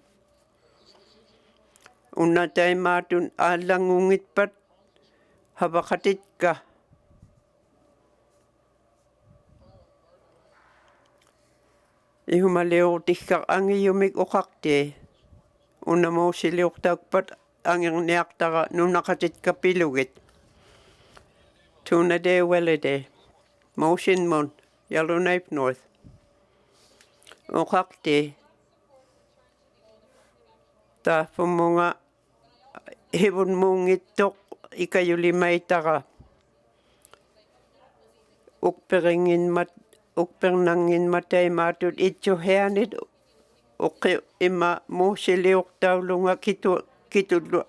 unnataimaatun aallangungitpat havaqatitka ihumaliurutikka angiyumik uqarti unnamaussiliortaukpat angerniartara nunaqatitka pilugit Tuna Day Wellade Motion Mon Yellowknife North Oqaqti taafumunga hivun mungittoq ikayulimaitara ukpernanginmataimaatut itsuheanit uqqi imma muussiliortaulunga kitullu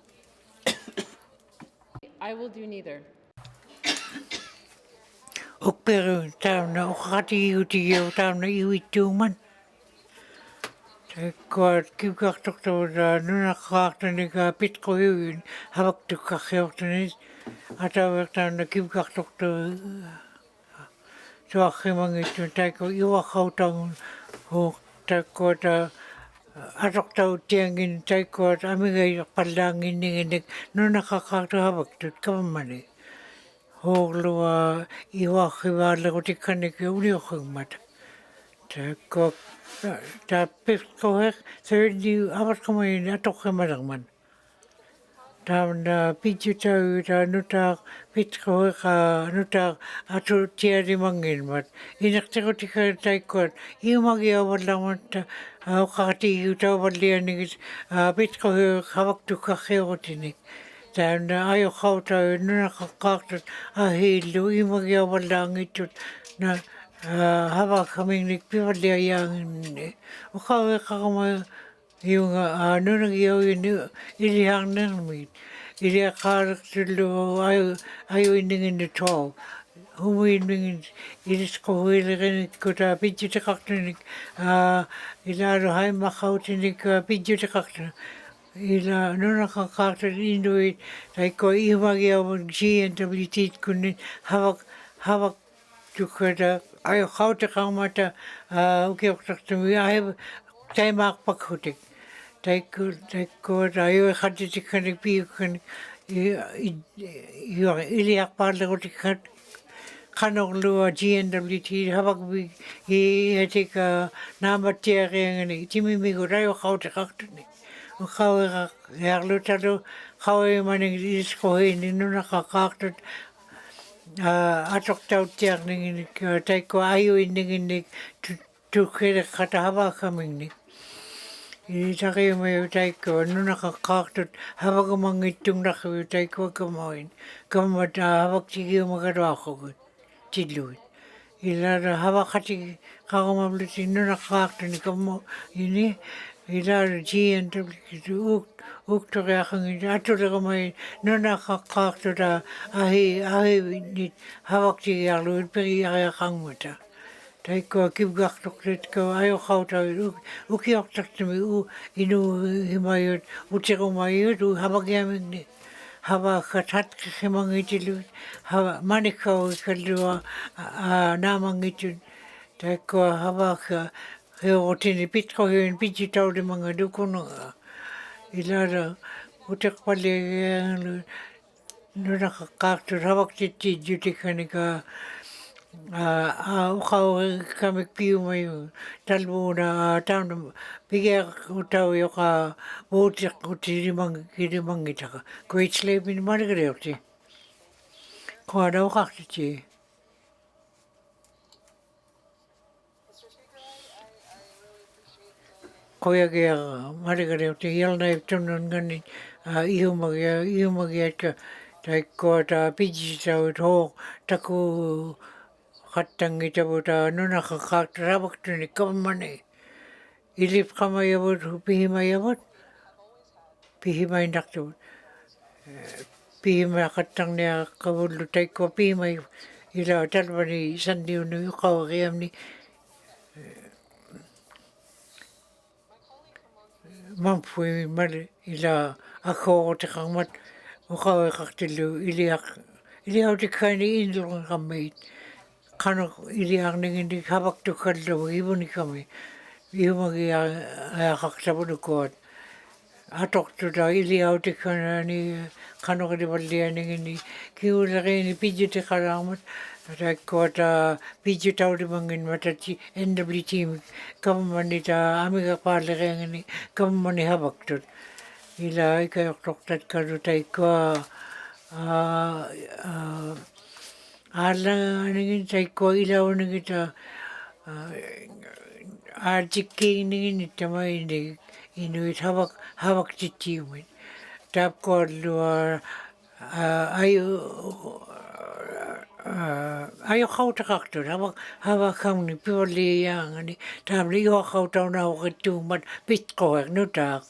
I will do neither. Ukperu tauna uqati iutiyo tauna iwittuuman. Taikkuat kiukartortuuta nunaqaartanika pitquuyuin havaktukkarriortunis atavertauna kiukartortu suarrimangittu taikku iwaqautaun huuq taikkuata atortautiangin taikkuat amigairpallaanginniginik nunaqaqqaartu havaktut kavammani. Hoglua iwaqivaallerutikkanniki uniorrimmata. Taikkuak taappiskohek thirdi avatkumain atorrimalerman. Taamna pitjutauta nutaaq pitskoheka nutaaq atutialimanginmat. Inertirutika taikkuat iumagiavallarmatta uqaqatigiutauvallianigit pitskohek havaktukkarriorutinik. Taamna ajoqautau nunaqaqqaartut ahiillu iumagiavallaangittut na havakkamingnik pivalliajaanginni. Uqaveqarma iunga nunagiauini iliharnermit. Iliaqaalertullu ajuinninginni tall. Humuinmingin ilisquhuilerinikkuta pitjutiqartunik ilaalu haimmaqautinik pitjutiqartu. Ila nunaqaqqaartut Inuit taikko iumagiavun GNWT kunni havak tukkata ajoqauteqarmata ukiortartumi taimaaqpakhutik. Taikkuat ajuiqatitikkanik piukkanik iliaqpaallerutikkat qanorlua GNWT havakvi iatika naamattiariangani timimigut ajoqauteqartuni. Uqaweqa yarlutalu qaweimaning ilisquhiini nunaqaqqaartut atortautiarninginik taikko ajuinninginnik tukkileqqata havakkamingnik. Itariumayu taikko nunaqaqqaartut havakamangittungnarriu taikko kamain kammata havaktigiumagaluaqqugut tilluit. Ilala havaqati qaramavluti nunaqaaqtuni kammo ini ilala GNW uktoriaqangit atuleramai nunaqaqqaartuta ahivit havaktigiarluit periariaqangmata. Taikko kiukartortitko ajoqautau ukiortartumi inuhimayut utirumayut havagiamingni. Havaqatatqimangitilut manikkaukallua naamangitut taikko havaqa heortini pitqohiun pitjitaulimanga dukununga. Ilala uteqpalliagianlu nunaqaqqaartut havaktittijjutikkanika uqaurikamik piumayu talvuuna tauna pigiaqutaujoqa vuutiqqutilimangitaka Great Slavein margariorti. Qoana uqartiti. Qoyagia margariorti Yellowknife tunnungani iumagiatka taikko ta piji tau to taku kattangi tabu ta nuna kakak rabak ni kamane ilip kama yabut pihima yabut pihima indaktu pihima kattang niya kabulu taikko pihima ila talbani sandiu ni yukaw ni mampui mali ila ako te kangmat ukaw kaktilu iliak te kaini indul kamait kano iliak ningin habak tu kallo ibuni kami Iumagi a kaksabu kuat. Atok tu da ili auti kana ni kano kadi balia ni kiulari ni piju te karamat. Ta kuat piju tau di mangin mata ti NW team kamani ta amiga parle ni kamani habak tu. Ila ika yok tok tat kadu ta ikua ala ningin ta ikua ila ningin ta Arjiki ni tamai ni Inuit habak titiumin. Tap ko lua ayo kauta kaktur habak kam ni piwali yang ni tam li yo kauta na wakitu mat pitko ek nutak.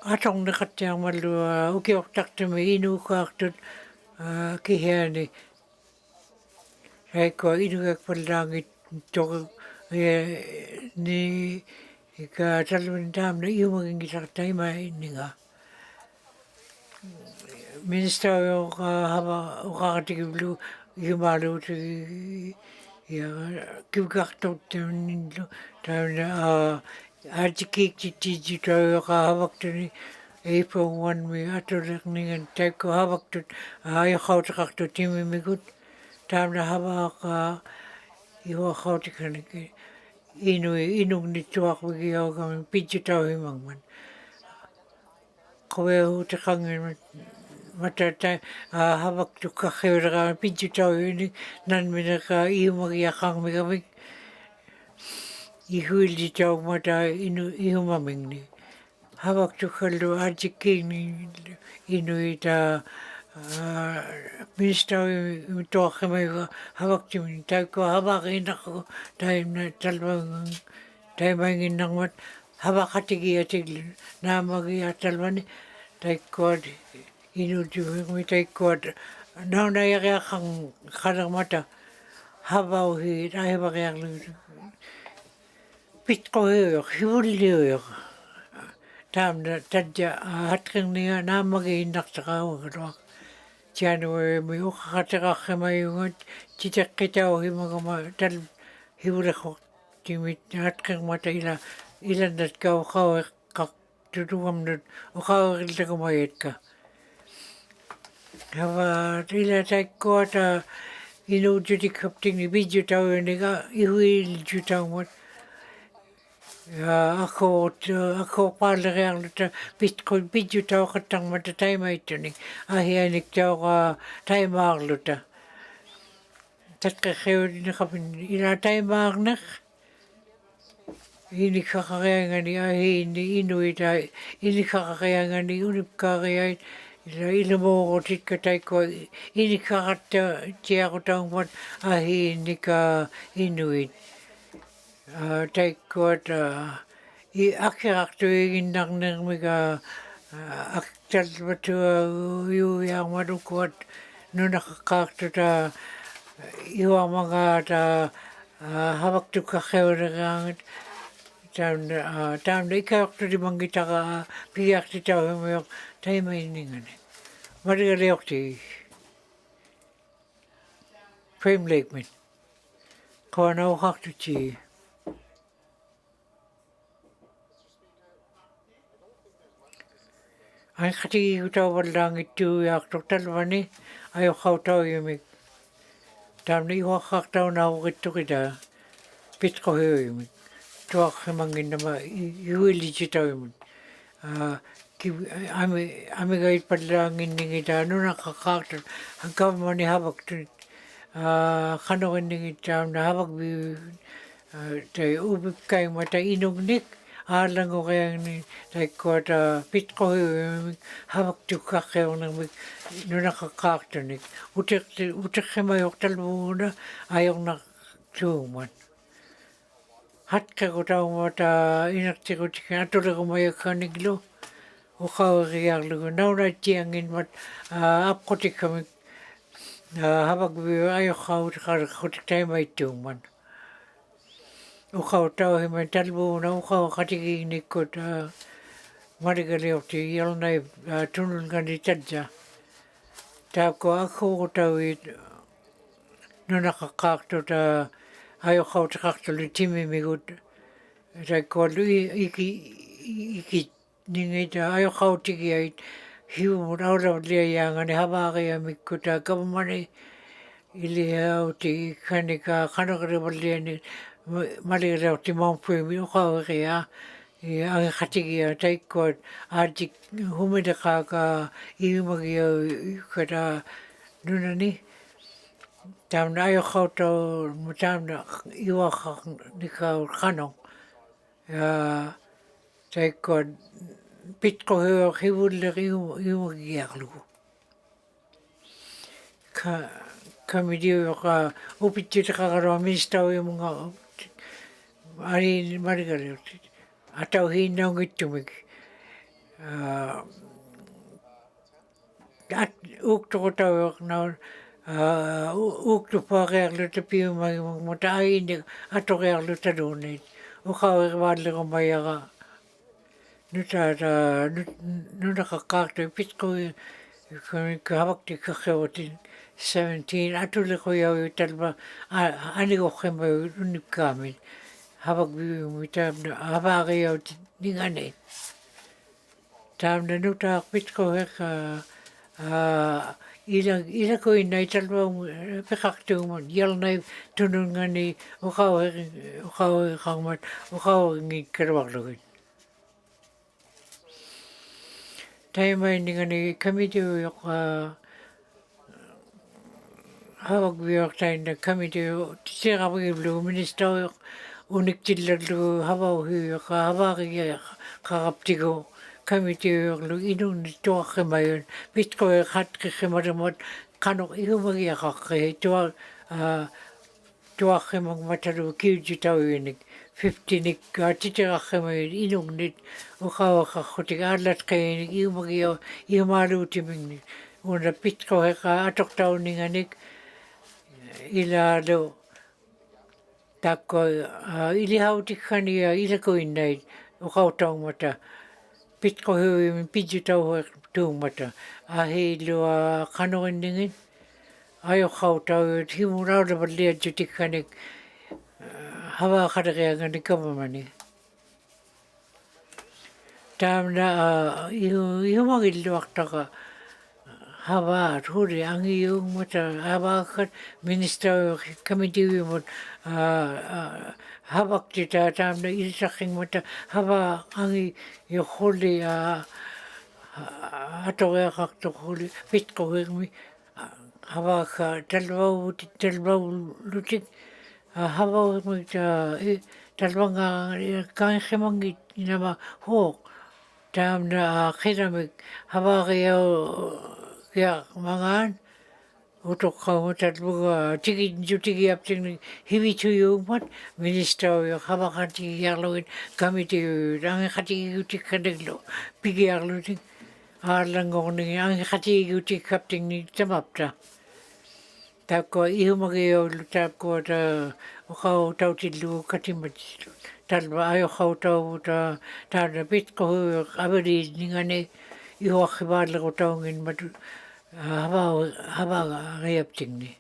Atong na katyang malua ukiok taktami inu kaktur kihani. Hai ko inu ek palangit tok ni ka talun dam na iyo maging gitakatay maininga. Minister yo ka haba ukakatigiblu yumalu ti ya kibgaktot nindo tam na arjikik titi tayo ka habak ni April 1 mi atulak ningan tayo ko habak tut ayaw kautakakto timi migut tam na habak iwa kautakani inung ni tuak wigi au kami piju tau himangman. Kowe hu te kangin matata habak tu kakheura kami piju tau ini nan mina ka iu magi akang mi kami ihuil di tau mata ihu maming ni. Habak tu kalu ajiki ni inuita Minister tuak kami habak tu ni tau ko habak inako tayo na talbang tayo mangin nang mat habak hatigi atigli na magi atalwani tayo ko inutu kami tayo ko na yaya kang kadang mata habaw hi tayo bagyak pitko yok hibuli yok tam na tadya hatking niya na magi inaktakaw kadwak January mi ukakataka kamayungot titak kita o himagama tal hibulakok timit hatking mata ilan dat ka ukaw kak tutuwam dat ukaw kilta kumayet ka. Haba ila tayo ko at inuuti kapting ni video tao ni ka ihuil jutang mo. Ako pala kaya ta bitcoin video tao katang mata tayo may tuning ahiyanik tao ka tayo maagluta. Tat kakayo din kapin ila tayo maagnak. Ini kakakayangan ni ahi ni inuit ay ini kakakayangan ni unip kakayay ila mo ko tit ka tayo ko ini kakata tiya ko taong mat ahi ni ka inuit. Tayo ko at akirakto yung nang mga aktal batu yung madukot no nakakakto ta yung mga habak tu kakawaragangat tam na ikakto di manggita ka piyak ti tao mo tayo mainingan marigaliyok ti frame lake min kawa na ukakto ti Ay kati utaw walang itu yak total wani ayo kau tahu yumik. Tam ni iwa kaktaw na ako kito kita pit ko hiyo yumik. Tuak himangin nama iwili chitaw yumik. Ami gait padlangin ni kita ano nakakaktaw hanggang mo ni habak tu kano ni kita na habak bi tayo ubip kayo mata inugnik ааlango reangni taikkuata pitqohiuimik havaktukkaqqeornermik nunaqaqqaartunik uteqqimayortalvuuna ajornartuuman hatkakutaumata inertikutikka atulerumayakkaniglu uqauriarlugu naunatianginmat apqutikkamik havakviu ajorqautiqarqutiktaimaitttuuman uqautauhiman talvuuna uqauqatigiinnikkut marigaliorti yolnai tunulngani tadja taakko akkuurutauit nunaqaqqaartuta ajorqautiqartuli timimigut taikkuallu iki ningita ajorqautigiait hiumut aulavliayaangani havaariamikkuta kavamani iliauti kanika qanaqrivalliani maligaleorti maumpuimi uqauria angaqatigia taikkuat aatik humideqaaka iumagia ikkata nunani taamna ajorqautau taamna iuaqaqnikau qano taikkuat pitqohiuaq hivulleq iumagiarlugu kamidiuqa upittiutiqaqarua ministauimunga ari marigaliorti atauhiinnaungittumik uuktoqutauiq naun uuktupaariarlu tapiumagimuk mutta aiinnik atoqiarlu taluunniit uqauirvaallerumayaqa nutaata nunaqaqqaartui pitqui havaktikkaqqerutin 17 atuliquyaui talva anigoqqimayu unnikkaamin havakviumi taamna havaariautit ninganeet taamna nutaaq pitquhiq ilakuinnai talvaum peqartuumun yalnai tunungani uqauiqarmat uqauingikkaluarlugit taimainingani kamidiuyoq havakviortainna kamidiu tisiqavigivlugu ministauyoq uniktillallugu havauhiuyoqa havaarigia qaraptigu kamidiuyorlu inunnittuaqimayun pitquiq hatqiqqimalumat qanoq ihumagiaqaqqi tuaqqimagmatalu kiutitauinik 15nik titiqaqqimayun inugnit uqauaqarqutik aallatqiinik iumagio iumaaluutimingnik una pitquhiqa atoqtauninganik ilaalu taakko ilihautikkhania ilakuinnait uqautaumata pitquhiuimin pidjutauhuiq tuumata ahiilua qanoqinningin ajorqautauit himuraulavalliatjutikkanik havaaqaleqiangani kavamani taamna ihumagilluartaqa havaat huri angiuungmata havaakkat ministauyoq kamidiuimut havaktita taamna ilsaqingmata hava angi yoqulli atoriaqartoq huli pitquhiqmi havaakka talvaulutik havauqmik talvanga kaanqimangit inama huoq taamna qilamik havaariau mangaan utoqqaumat talvuga tigiaptingnik hivituyuumat ministauyoq havaqatigiarlugit kamitiuyut angiqatigigutikkaniglu pigiarlutik aallangornigi angiqatigigutikaptingnik tamapta taakko ihumagiaullu taakkuata uqautautillugu katimatillu talva ajorqautauvuta taana pitquhuuyoq avaliinningani ihuaqqivaаллерутаунгинмату havaariaptingni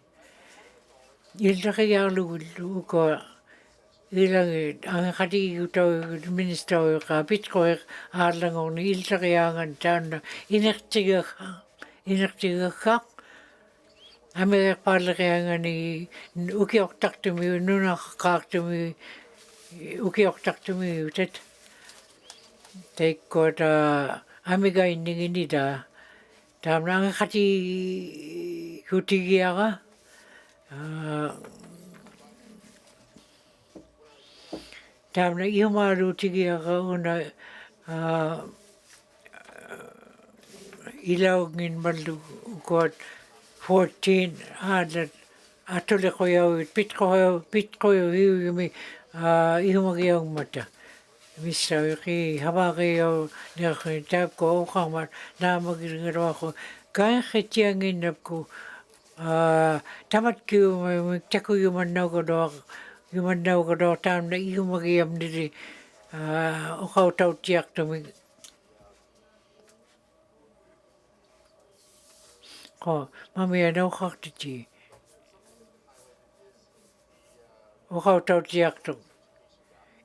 иллақигаарлугуллу уко илаги ангақатигигутаугут министауиқа питқоиқ ааллагорни иллақиаанган таанна инертигаккақ америқпааллеқиангани укиортартуми нунаққаартуми укиортартуми утат таиккуата амигаиннигинита таамна ангақати кутигиара Tamna iumaru tigi aga una ilaungin malu kuat 14 adat atole koyau pitkoyo hiumi ihumagiang mata. Misa ki habagio ngi tako kamar na magiro ako kaya khetiangin napku tamat kyu taku yumanau ko do tam na ihumagiam diri o kau tau tiak to mi ko mami ana o khaktiti o kau tau tiak to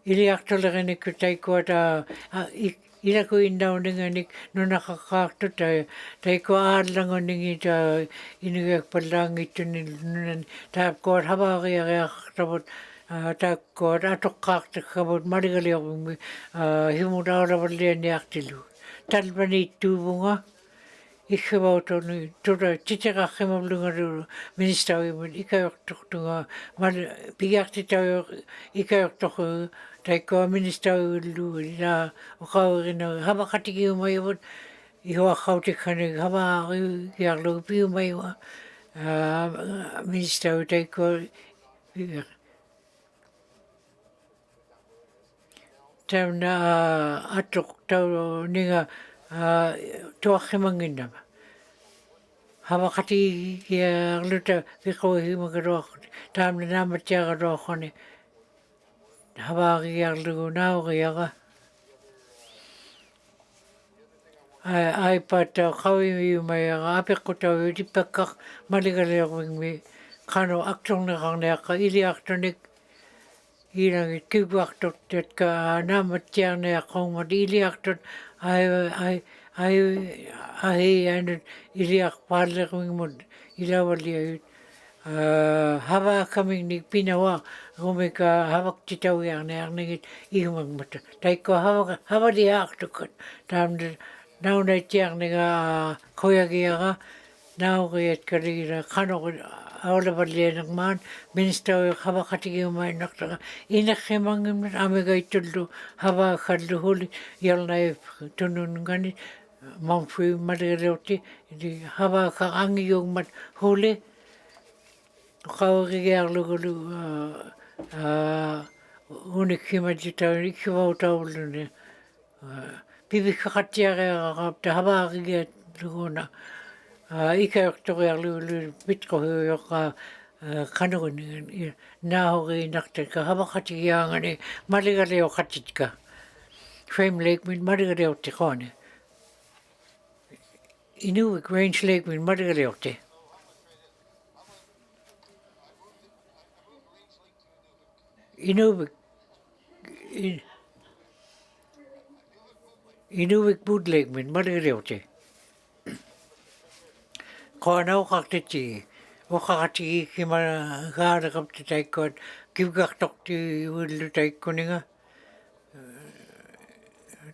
ili aktolere kutai ko ta ila ko indau ninganik no nakakakto tai ko adlango ningi ta inigak palangi tunin nunan ta ko habari ya tabot ta ko atokakto kabot marigali himuda ora balle ni aktilu talbani tubunga ikkebauto ni tura titera khemabluga ministawi mun ikayok tuktunga mal pigakti tayo ikayok tok taiko ministawi lu la okawrina haba khatigi umayot iho khawti khane haba yarlo pi umaywa ministawi taiko tamna atok taw ninga tuakhimangina haba khati ya luta viko himagaro tamna namatya garo khone haba ya lu nau ya ai pata khawi mai apekota dipakak maligale mi khano aktong na khane ka ili aktonik ila kibaktot tet ka namatya na khong ili aktot ai and iliak parle mud ilawali hava coming ni pinawa gomeka havak titau yang nangit ihumang mata taiko hava di aktukut tam now na tiang nga koyagiaga now get karira khano awla balle nagman minister hava khatigi mai nakta inakhemang amega itullu hava khallu hul yalna tunun gani Mamfui mariroti di hava ka angi yung mat huli kawagigyak lugulu unik himajita ikiwa utawulu ni pibi kakatiya ka hava agigyak luguna ikayok tokyak lugulu bitko huyok kanugun nahogi nakta ka hava katiya ngani maligale o katitka Frame Lake min maligale o tikone Inuinnaqtun Range Lake min madigaleote. Inuinnaqtun Boot Lake min madigaleote. Koana uqaqtiti uqaqati kima gaaraqapti taikkoat kivgaqtoqti ullu taikkuninga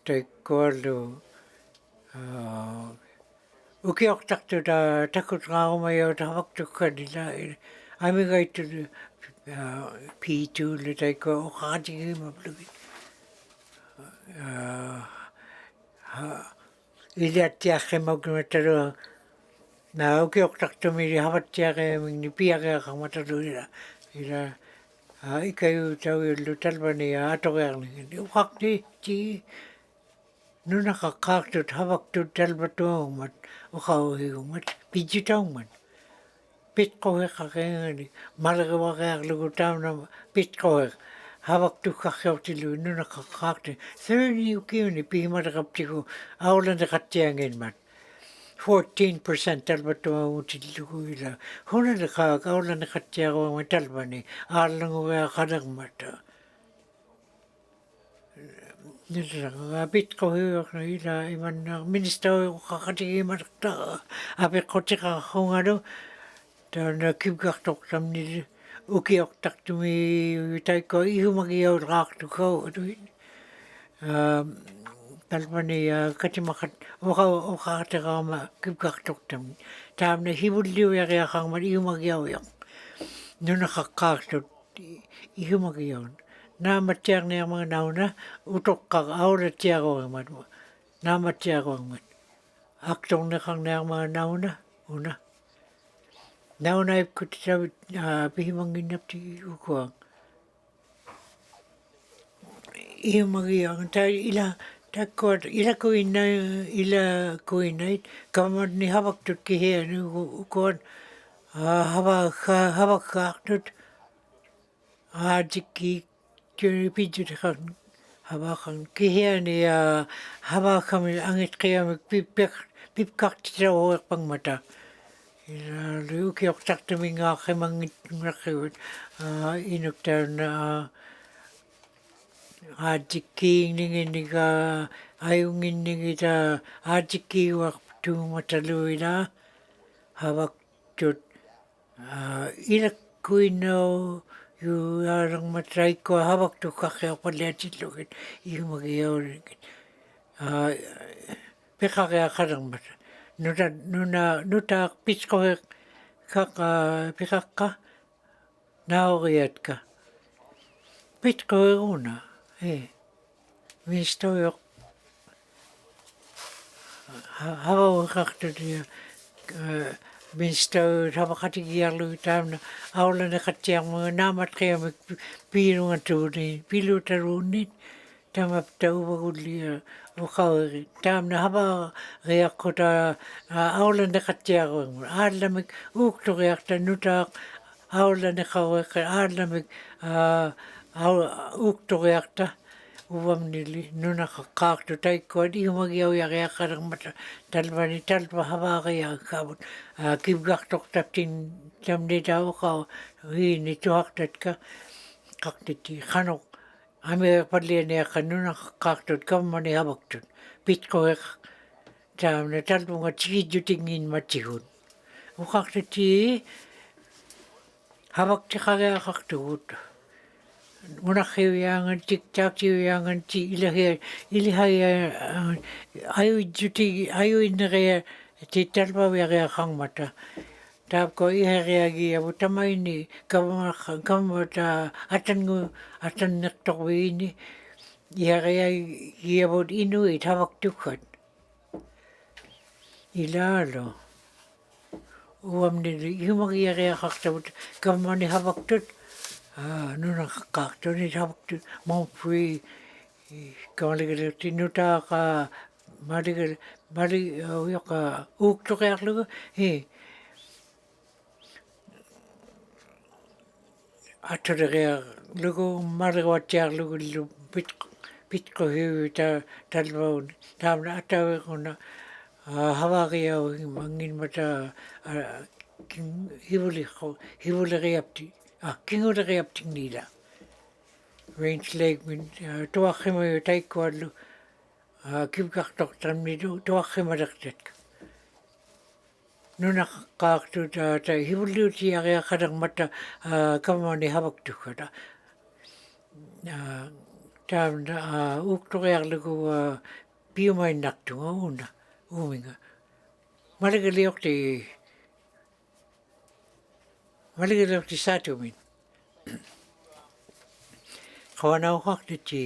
taikkoallu ukioktaktu takut ngaumayo tavaktukkadila amigaitu P2 litaiko uqaqati mablugi iliattiaqqimagmataru na ukioktaktumili havattiaqimingni piaqeaqamataru ila ikayu tawillu talvani atoqearningini uqaqti ti nunaqaqqaaqtut havaktut talvatuumat uqauhigumat pijitaumat pitqoheqaqeangani malqiwaqearlugu tauna pitqoheq havaktuqqarriortilu nunaqaqqaaqti thirni ukiuni pihimalaqaptigu aulandeqattianginmat 14% talvatuamutillugu ila hunaleqaaq aulandeqattiaruama talvani aallanguveaqalermata Pitko ila iman minister uqaqatigi marta apeqotiqa hungado dan kibgaqtoq tamni ukioktaktumi taiko ihumagiauraqtuko talpani katimakat uqaqatiqama kibgaqtoq tamni hibulliuyaqiaqarmat ihumagiauyak nunaqaqqaartut ihumagiaun naamatiarnia mga nauna utokka aura tiagoangmat naamatiagoangmat aktornekang mga nauna una nauna ipkut savit pihimanginnapti ukoang imagiang ta ila takkot ila kuinait kamad ni havaktut kihe ni ukon havakkaartut aajikki pidjutikan havakan kihiani havakami angit qiyamik pipkartitauerpangmata ila lukiortartuminga qimangit ngrakkiut Inuinnaqtun aajikkiinninginniga ajunginnigita aajikkiuartuumataluila havaktut ilakkuinau yuarangmatraikko havaktukkaqiorpalliatillugit iumagiaulingit piqariaqalermata nutaaqpisqoheq piqaqqa naoriatka pitqoeruna mistoyoq havaueqartutia misto havaqatigiarlugu taamna aulaneqattiarmuga naamatqiamik pilutaruunnit tamapta uvagullia uqaueri taamna havariaqquta aulaneqattiaruangmu aallamik uuktoriarta nutaaq aulaneqaueqqa aallamik uuktoriarta uvamnili nunaqqaartu taikkuat iumagiaujariaqalermata talvani talva havariaqkaavut kivgartortaptin tamnitauqau hiini tuartatka qartiti qanoq amierpallianiaqqa nunaqqaartut kammani havaktut pitqoeq taamna talvunga tigidjutingiinmatsigut uqartiti havaktiqariaqartugut munarriuyaangan tiktaaktiuyaangan ti ilihaya ajuinneria ti talvaviariaqarmata taapko iheriagiavu tamaini kamata atannertorviini iheriagiavut inuit havaktukkat ilaalo uamnili iumagiariaqartavut kammani havaktut nunaqqaartuni havaktut monfree kaaligalerti nutaaqa mali uyoqa uuktoriarlugu atoleriarlugu maliguatiarlugullu pitqohiuta talvaun taamna atavequna havariaumanginmata hivuleriapti kinguleriaptinniila range legmin tuarrimayu taikkuallu kivgartortarnilu tuarrimalertatka nunaqqaartut ta hivulliutiariaqalermata kamani havaktukkata taamna uuktoriarlugu piumainnaqtunga una uuminga maligaliorti saatumin qavanauqartiti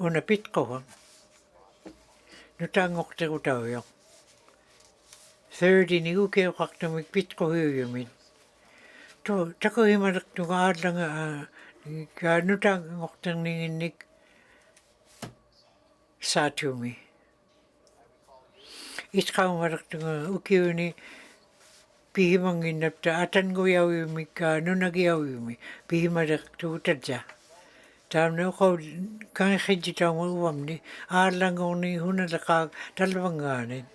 una pitqohang nutaangorterutauyoq 30 nigukeoqartumik pitqohiuyumin takohimalertuga aallanga nutaangorterninginnik saatumi isqaumalertuga ukiuni pihimanginnapta atanguiauyumik nunagiauyumi pihimalertugutatsa taamna uqau kangiqhijitauma uvamni aallangorni hunaleqaaq talvangaanin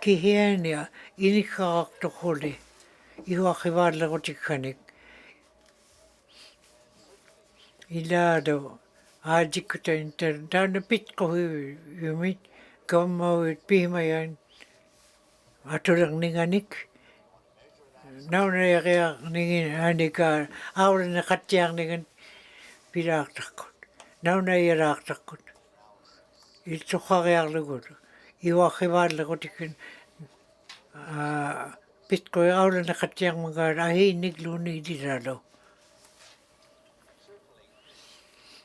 kihiani iniqqaqartorruli ihuaqivaallerutikkanik ilaalo aajikkutain taana pitqohiuyumit kammauit pihimayan atulerninganik naunayariarningin anika auleneqattiarningan pilaartarkut naunayalaartarkut iltuqqariarlugut iuaqivaallerutikkan pitko e aula na katiang mga rahi nigluni di ralo.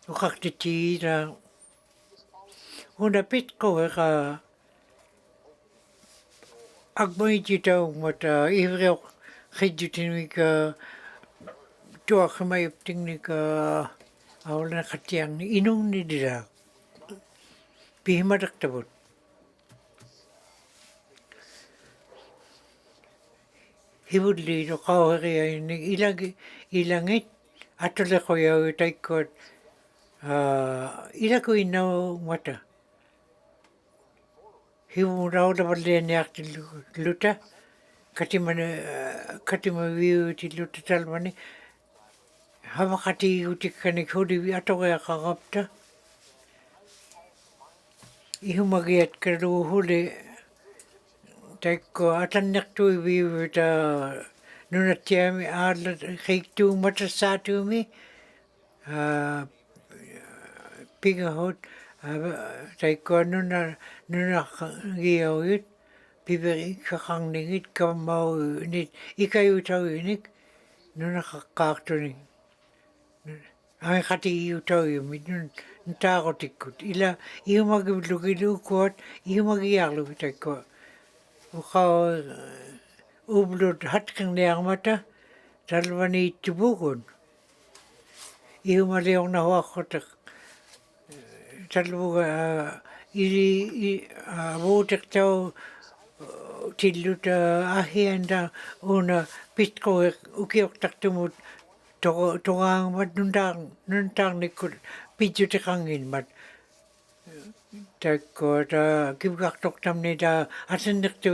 O kakti ra una pitko e ka agmai tau mata ihreo khidutini ka tua khamai uptingni ka aula na katiang ni inung ni dira. Pihimadak tabut. Hibudli no kauhari ay ilangit atole ko yaw taikot ila ko inaw mata. Hibu rao da balle ni akti luta katima viu ti luta talmani hava kati uti kani khudi vi atoga ya kagapta ihumagiat kadu hule taiko Inuinnaqtun viu ta nuna tiami ala khiktu mata satumi piga hot taiko nuna giawit piberi kakang ningit kamau nit ikayu tau inik nuna kakaktuning ang kati iu tau yumit nun ntako tikut ila ihumagi lukilu kuat ihumagi yalu taiko ukau ublud hatkang niang mata talwani tubukun ihumaleong na huakotak talbuga vuutek tau tilluta ahianda una pitko ukiok taktumut togang mat nuntang nikut pijute kangin mat taiko ta kibgak tok tamni ta asendik tu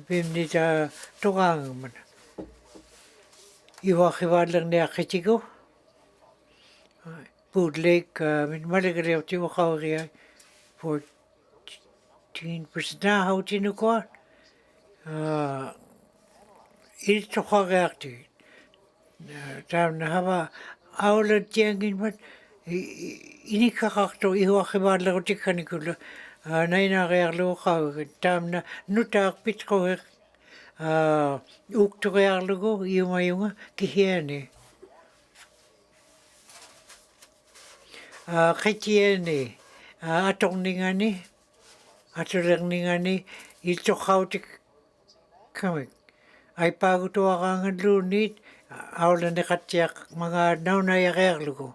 bimni ta togang mat iwa khiwadlang ne akitigo Bootleg min maligrew ti wakawri 14% na hautinu ko il to khagakti tam na hava aula tiangin mat ini kakakto iwa khiwadlang tikani kula naina rearlo khaw tam na nutak pitko ukto rearlo iumayunga kihiane khitiene atongningani atulerningani ilto khautik kamik ai paguto arangan lunit aula ne khatiak mga nauna yagerlugo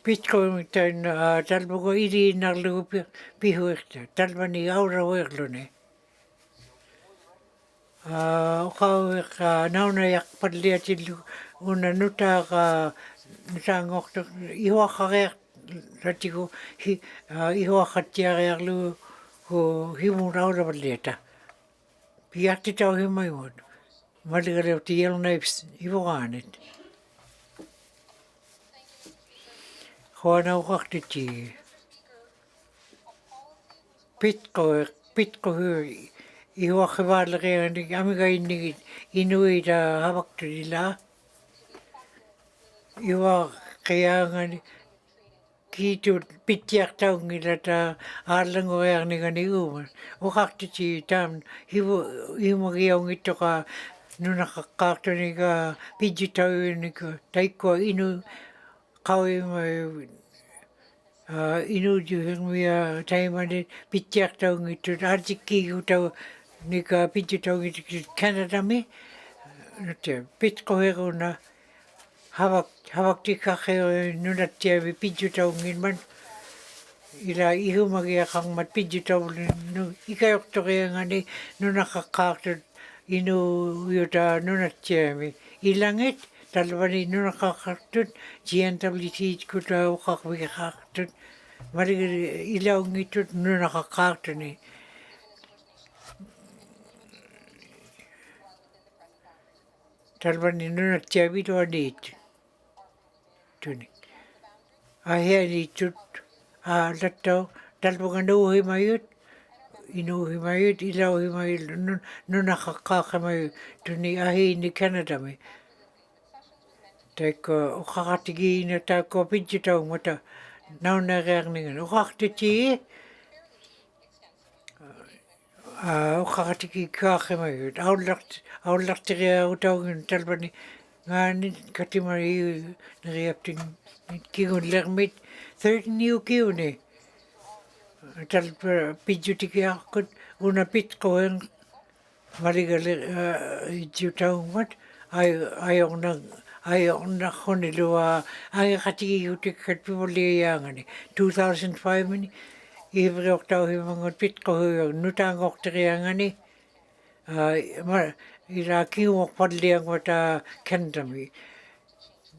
pitko tan talbugo idi narlugo pihuerta talbani aura werlune ukau nauna yak padliatilu una nuta ngokto iwa khager ratigo iwa khatiagerlu ko himu raura padliata piatti tau himayod maligare ti yellowknives iwanet khona uqartiti pitko iwa khivalere amiga inni inuita havaktudila iwa kayangani kitu pitiak taungila ta arlango yarningani uma uqartiti tam himu giongito ka nuna kakkartuniga pijitaunika taiko inu qawima inu juhirmia taimani pitiak taungito artikki utau nika pijitaungito Canada me nute pitko heruna havak tikakhe nunatia vi pijitaungin man ila ihumagia kang mat pijitaungin ikayok toreangani nunakakkartut inu yuta nunatia mi ilangit talwani nunakakkartut GNWT kuta ukakvikakkartut maligari ilaungitut nunakakkartuni talwani nunatia vitu adit tuni ahia tut lato talbuganda uhimayut inu uhimayut ila uhimayut nunakakakamayut tuni ahi ni Canada me taiko ukakatigi na taiko pijitau mata nauna rearningan ukakatiti Ukakatiki kaakema aullartiria utaungin talpani ngaani katimari neriaptin kiun lermit 13 new kiune talpa pijutiki akkut una pitkoen marigale jutaumat ayonna khonilua ay katiki utik katpuli yangani 2005 mini ivriortau himangot pitko nutangorteriangani ila kiuok padliang wata kendami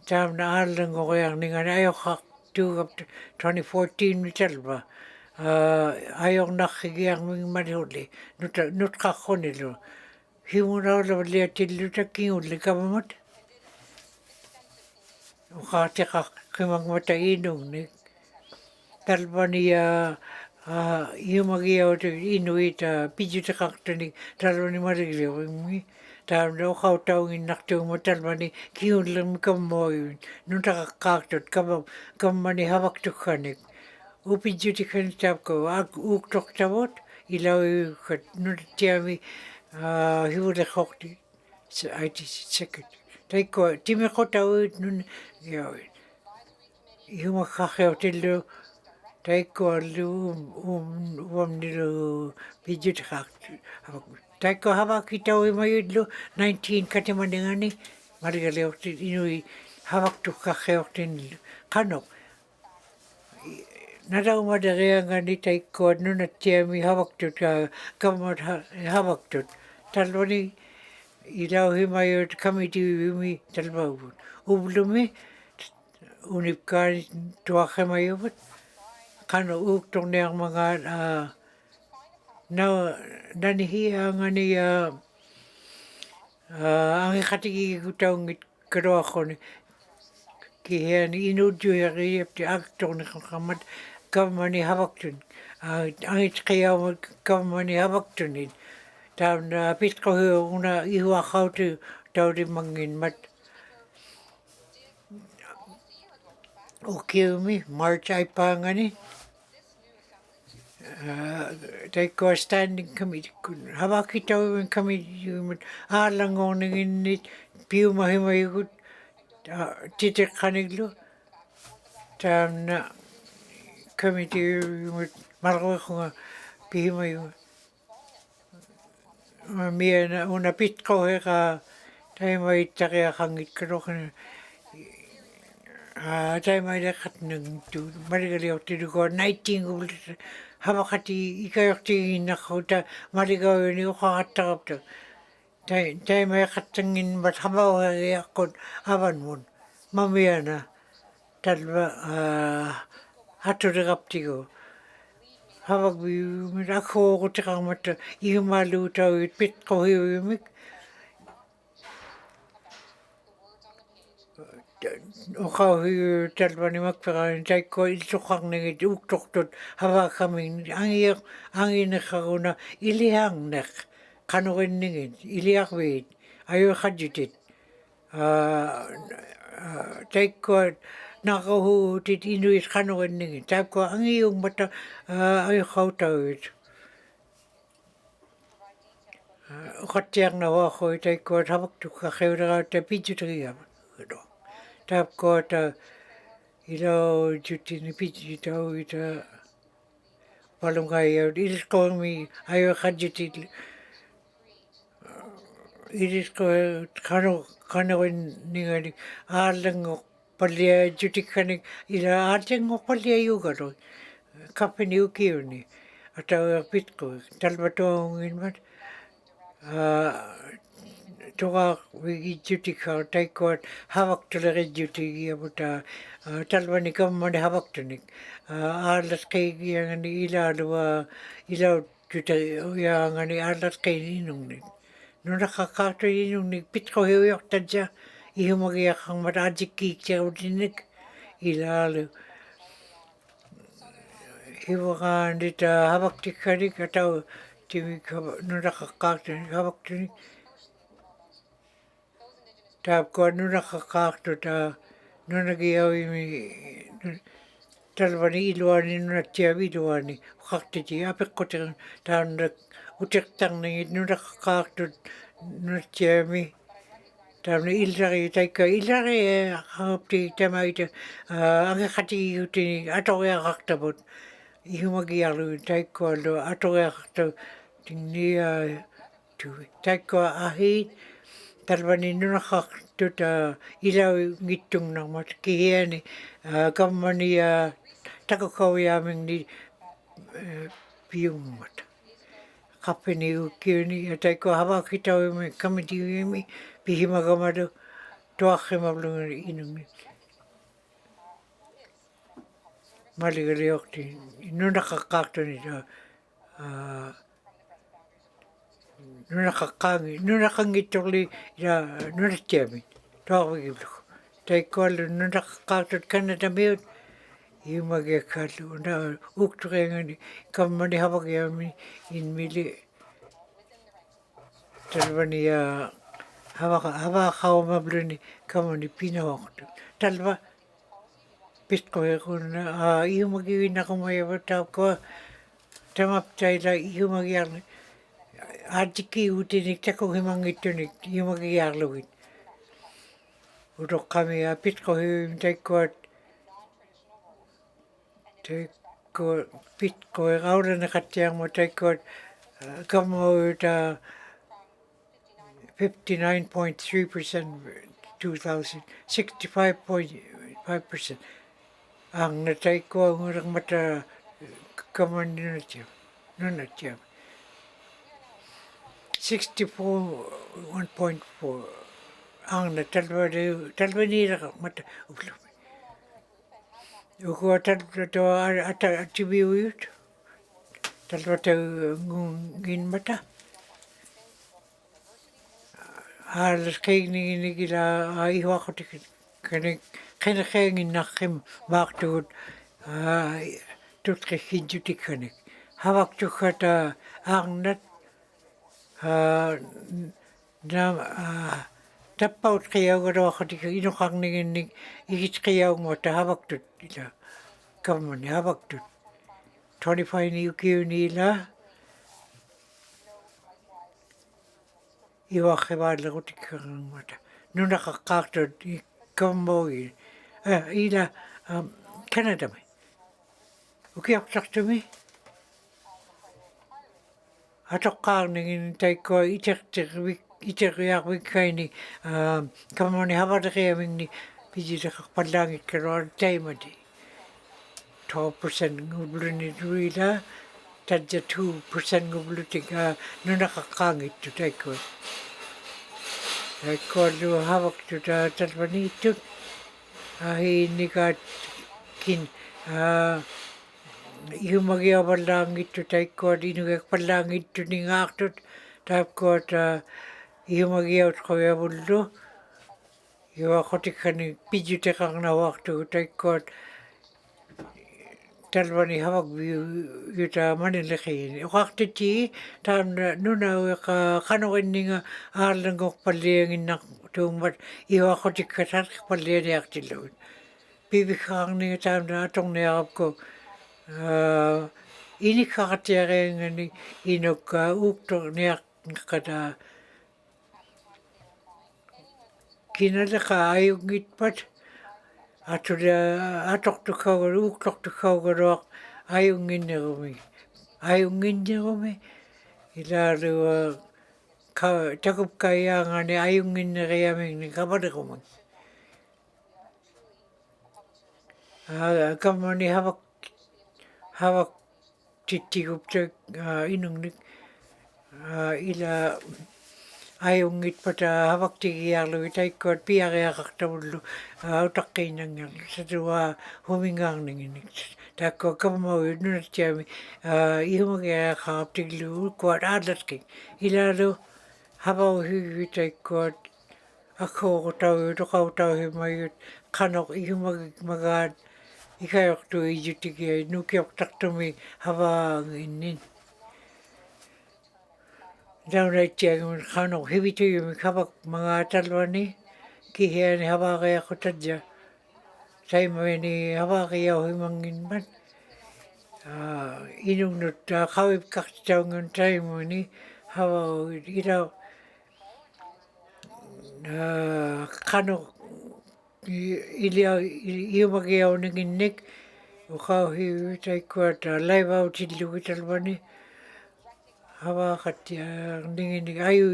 tamna alangoriangningan ayokak 2014 mitalba ayok nakhigiang ming madhuli nutkakonilu himunawla liatiluta kiuli kamamat ukatika kimang mata inung talbania yumagia o Inuinnaqtun Inuinnaqtun talbani marigli mi tamno Inuinnaqtun matalbani kiunlem kamoy nutakakaktot kamani havaktukhanik upijutikan tapko uktoktavot ilaw kat nutiami hivule khokti IT second taiko timekotawit nun yumakakheotillo taiko nilu pijutkak taiko havakitawi mayudlu 19 katimandingani marigaleokti inui havaktukkakheoktin kanok nadaumadariangani taiko nunatiami havaktut kamat havaktut talvani ilaw himayut kamitiwimi talvavut ublumi unipkani tuakhemayuvat kano uktorneang mga nanihiyangani ang katiki kutaungit karoakon kihen inudjuheriapti aktorne kamat kamani havaktun angit kayaw kamani havaktunin tamna pitko una ihuakautu taudi mangin mat ukiumi March ay pangani taiko standing committee havakitaw committee alangoningin piumahimayugut titikkaniglu tamna committee marwakunga pihimayu miana una pitko heka taimay takia kangit karokan taimay dekat nang tu marigaliokti dugo 19 havakati ikayokti nakauta marigawini ukakatakapta taimay katangin mat habaw yakot avanmun mamiana talba hatudagaptigo havagbi ako kutikangmata ihumalu tawit pitko hiwimik ukaw talbani magpakain taiko itukang nangit uktoktut havakaming anginakaguna ilihang nak kanukin ningit iliak wait ayo kajutit taiko nakahutit inuit kanukin ningit taiko angiyong mata ayo kautawit ukatiang nawako taiko havaktuk kakewra tapijutria tapko ta ilo jutin pijito ita palungayo iskomi ayo kajutit irisko kanoin ningani alang palia jutikanik ila alang palia yugaro kapeni ukiuni atau pitko talbatongin mat toga wigi jutika taiko havaktulere jutigi abuta talvani kammade havaktunik alas kaigi angani ilalua ila juta yangani alas kaigi inungnik nunakakakto inungnik pitko hiuyok tadja ihumagi akang mat ajiki kjaudinik ilalu hiwakan dita havaktikanik atau timi nunakakakto havaktunik tapko nunakakakto ta nunagiyawi talvani iluani nunatiavi iluani ukaktiti apikkotikan taandak utertarningit nunaqaqaartut nunatiami taamni illari taikka illari qaapti tamaita angaqatigiutini atoriaqartaput ihumagiarlu taikkoallu atoriaqartu tinnia tuvi taikko ahi talvani nunaqartut ilawi ngittungnarmat kihiani kammani takakawiamingni piummat qappini ukkiuni taikko havakitawimi kamitiwimi pihimagamadu tuarrimavlungani inungi maligaliorti nunaqaqqaartuni nunaqangittorli nunatiami tuarvigivlu taikkoallu nunaqaqqaartut kannatamiut iumagiakkaallu na ukturiangani kammani havagiami inmili talvani havaqaumavluni kammani pinaortu talva pitqoiqunna iumagivinnaqumayava taakkoa tamaptaila iumagiarni atikki utinik takuhimangittunik iumagiarlugit utoqqamia pitqohivim taikkuat pitqoiqaulanaqqattiarmu taikkuat kamauta 59.3% 2000 65.5% angna taikkoa ngurangmata kamanunatiam 64.4 angna talvaniraqa mata uplu ukua talva ativiuyut talvata nginmata aalasqeignigila ihuaqatik qeneqeanginnarrim maartugut tutqiggiutikkanik havaktuggata aarnat tappaut qiaugaruaqatik inuqarniginnik igitqiaungmata havaktut ila kammani havaktut 25 ukiunila iuaqqivaallaqutikkaqangmata nunaqaqqaartut kammogi ila Kanadami ukiaqtartumi atoqqaarningin taikkoa iteriarvikkaini kammani havaleqiamingni pijilaqarpallaangikkaruar taimati 12% ngubluni ruila tadja 2% ngublutik nunaqaqqaangittu taikkoa taikkoallu havaktuta talvaniittut ahiinnikaatkin ihumagiavallaangittu taikkuat inugiakpallaangittu ningaartut taapkuat ihumagiautqaviavullu iuaqotikkani pijuteqarnahuartugu taikkuat talvani havakviuta manileqiini uqartiti taamna nunaueqa qanorinninga aallangorpallianginnartuummat iuaqotikkatarqipallianiartillugut pivikkaarninga taamna atorniarapku inikkaqatiariangani inukka uuktorniarqata kinaleqa ajungitpat uuktortukkaugaruaq ajunginnerumi ilaalu takuppkaiaangani ajunginneriamingni kavaliqumik kammani havaktittiguptak inungnik ila ajungitpata havaktigiarlugi taikkuat piariaqartavullu utaqqiinangiarlu satua humingaarninginik taakko kammauyut nunatiami ihumagiaqaaptiglu ukkuat aallatkik ilaalu havauhivi taikkuat akkuuqutaugut uqautauhimayut qanoq ihumagimagaat ikayortu ijutigia nukiortartumi havaanginnin daunaitsiagimun qanoq hivituyumi havak magaatalvani kihiani havaaqiaqutadja taimani havaaqiauhimanginman Inunnaqtun qawipqartitaungun taimuni hava ila qano ilia iumagiauniginnik uqauhi taikuat laivautillugitalvani hava qattia ninginig ayu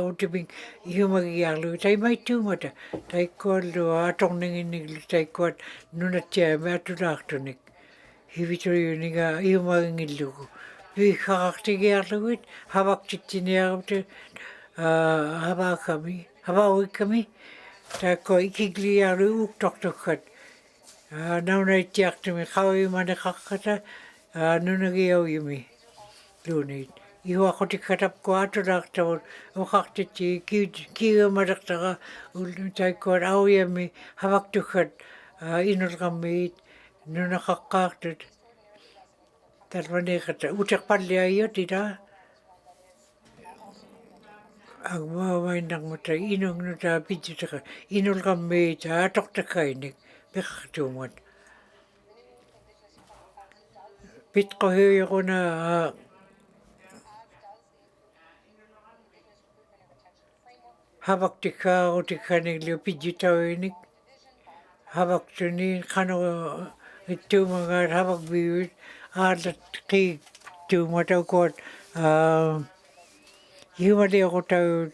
utiping iumagiarlu taimaittuumata taikuallu atorninginiglu taikuat nunattiami atulaartunik hivituriuniga iumagingillugu piiqqaqartigiarluguit havaktitiniarute havauikami taikko ikigliarlu uktortukkat naunaittiartumi qavimaneqaqqata nunagiauyumi luunit ihuaqutikkatapku atulaartavut uqartitti kiigamalaqtaqa taikkuat auyami havaktukkat inulqammiit nunaqaqqaartut talmaneqata uteqpalliaiot ila agmavainarmata inungnuta pitsutaqa inulqammiit atortakkainik piqqartuumat pitqohiuquna havaktikkaarutikkaniglu pitsutauinik havaktuni qano ittuumangaat havakviuit aallat qiiktuumataukuat iumaliuqutaut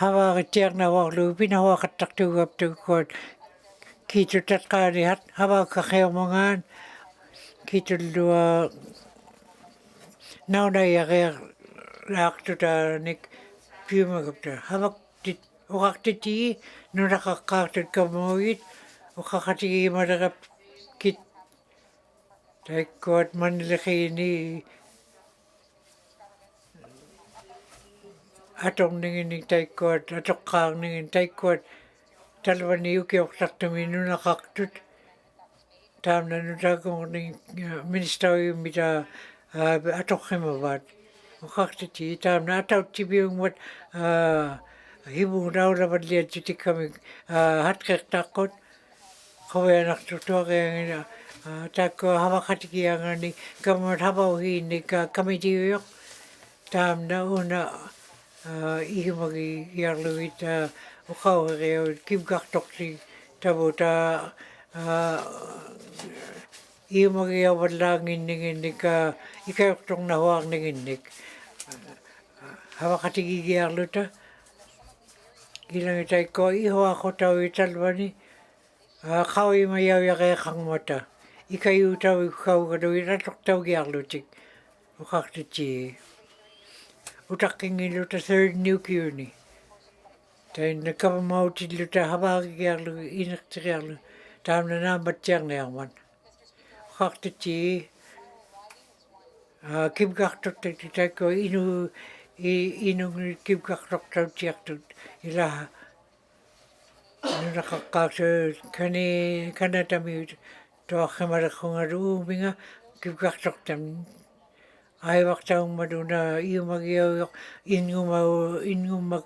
havaaqittiarnahuarlu pinahuaqattartuugaptukuat kiitutatqaanihat havaakkaqiormangaan kiitullua naunaiaqiarlaaqtutaanik piumagapta havaktit uqartitigi nunaqaqqaartut kamuugit uqaqatigiimalerap kit taikkuat maniliqiini atorninginik taikkuat atoqqaarningin taikkuat talvani ukiortartumi nunaqartut taamna nutaakungorning ministeriummita atorqimavaat uqartiti taamna atautsipiungmat hivuunraulavalliatsutikkamik hatqeqtaqqut qavianartutuaqiangina taakko havaqatigiangani kamat havauhiinnik kamitiuyoq taamna una ihumagiarluit uqauheriut kimkartorti tavuta ihumagiavallaanginninginnik ikayortornahuarninginnik havaqatigigiarluta ilangi taikko ihuaqutaui talvani qavimayauyaqiaqarmata ikayuutavikkaugaluit atortaugiarlutik uqartiti utaqqingiluta third nukiuni tainna kavamautilluta havaagigiarlu inertiriarlu taamna naamatiarniarman uqartiti kimkartortati taikko inungit kimkartortautiartut ila nunaqaqqaartut kanatamiut toarrimalaqungalu uuminga kimkartortam aivartaungmaduna iumagiauyoq ingummak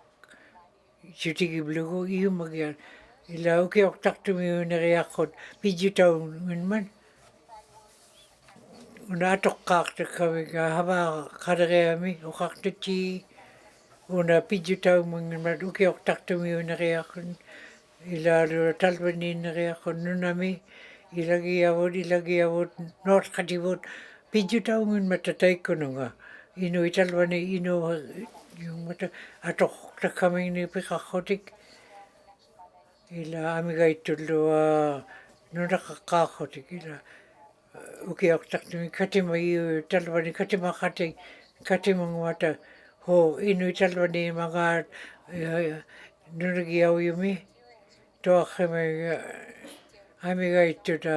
sutigiblugu iumagiar ila ukiortartumiuneriaqqut pitsutaungunman una atoqqaartakkamika havaaqaleriami uqartiti una pitsutaungmanmat ukiortartumiuneriaqqun ilaalu talvaniineriaqqun nunami ilagiavut noorqativut pitsutaungunmata taikkununga inuitalvani inuumata atortakkamingni piqarrutik ila amigaittullua nunaqaqqaarrutik ila ukiortartumi katimaiu talvani katimangmata ho inuitalvani mangaat nunagiauyumi toarrimiga amigaittuta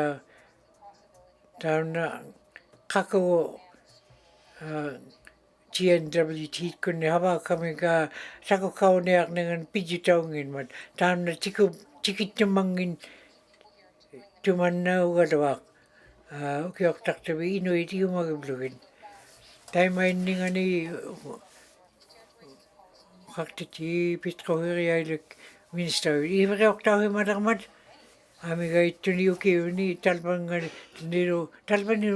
taamna qakugu GNWT kunni havaakamika sakukauniarningan pitsutaunginmat taamna tikittumangin tumannaugaluaq ukiortartumi inuit iumagiblugin taimainingani uqartiti pitqohiriailuk ministeriut iveriortauhimalermat Amiga ituni ukiuni talbanga niru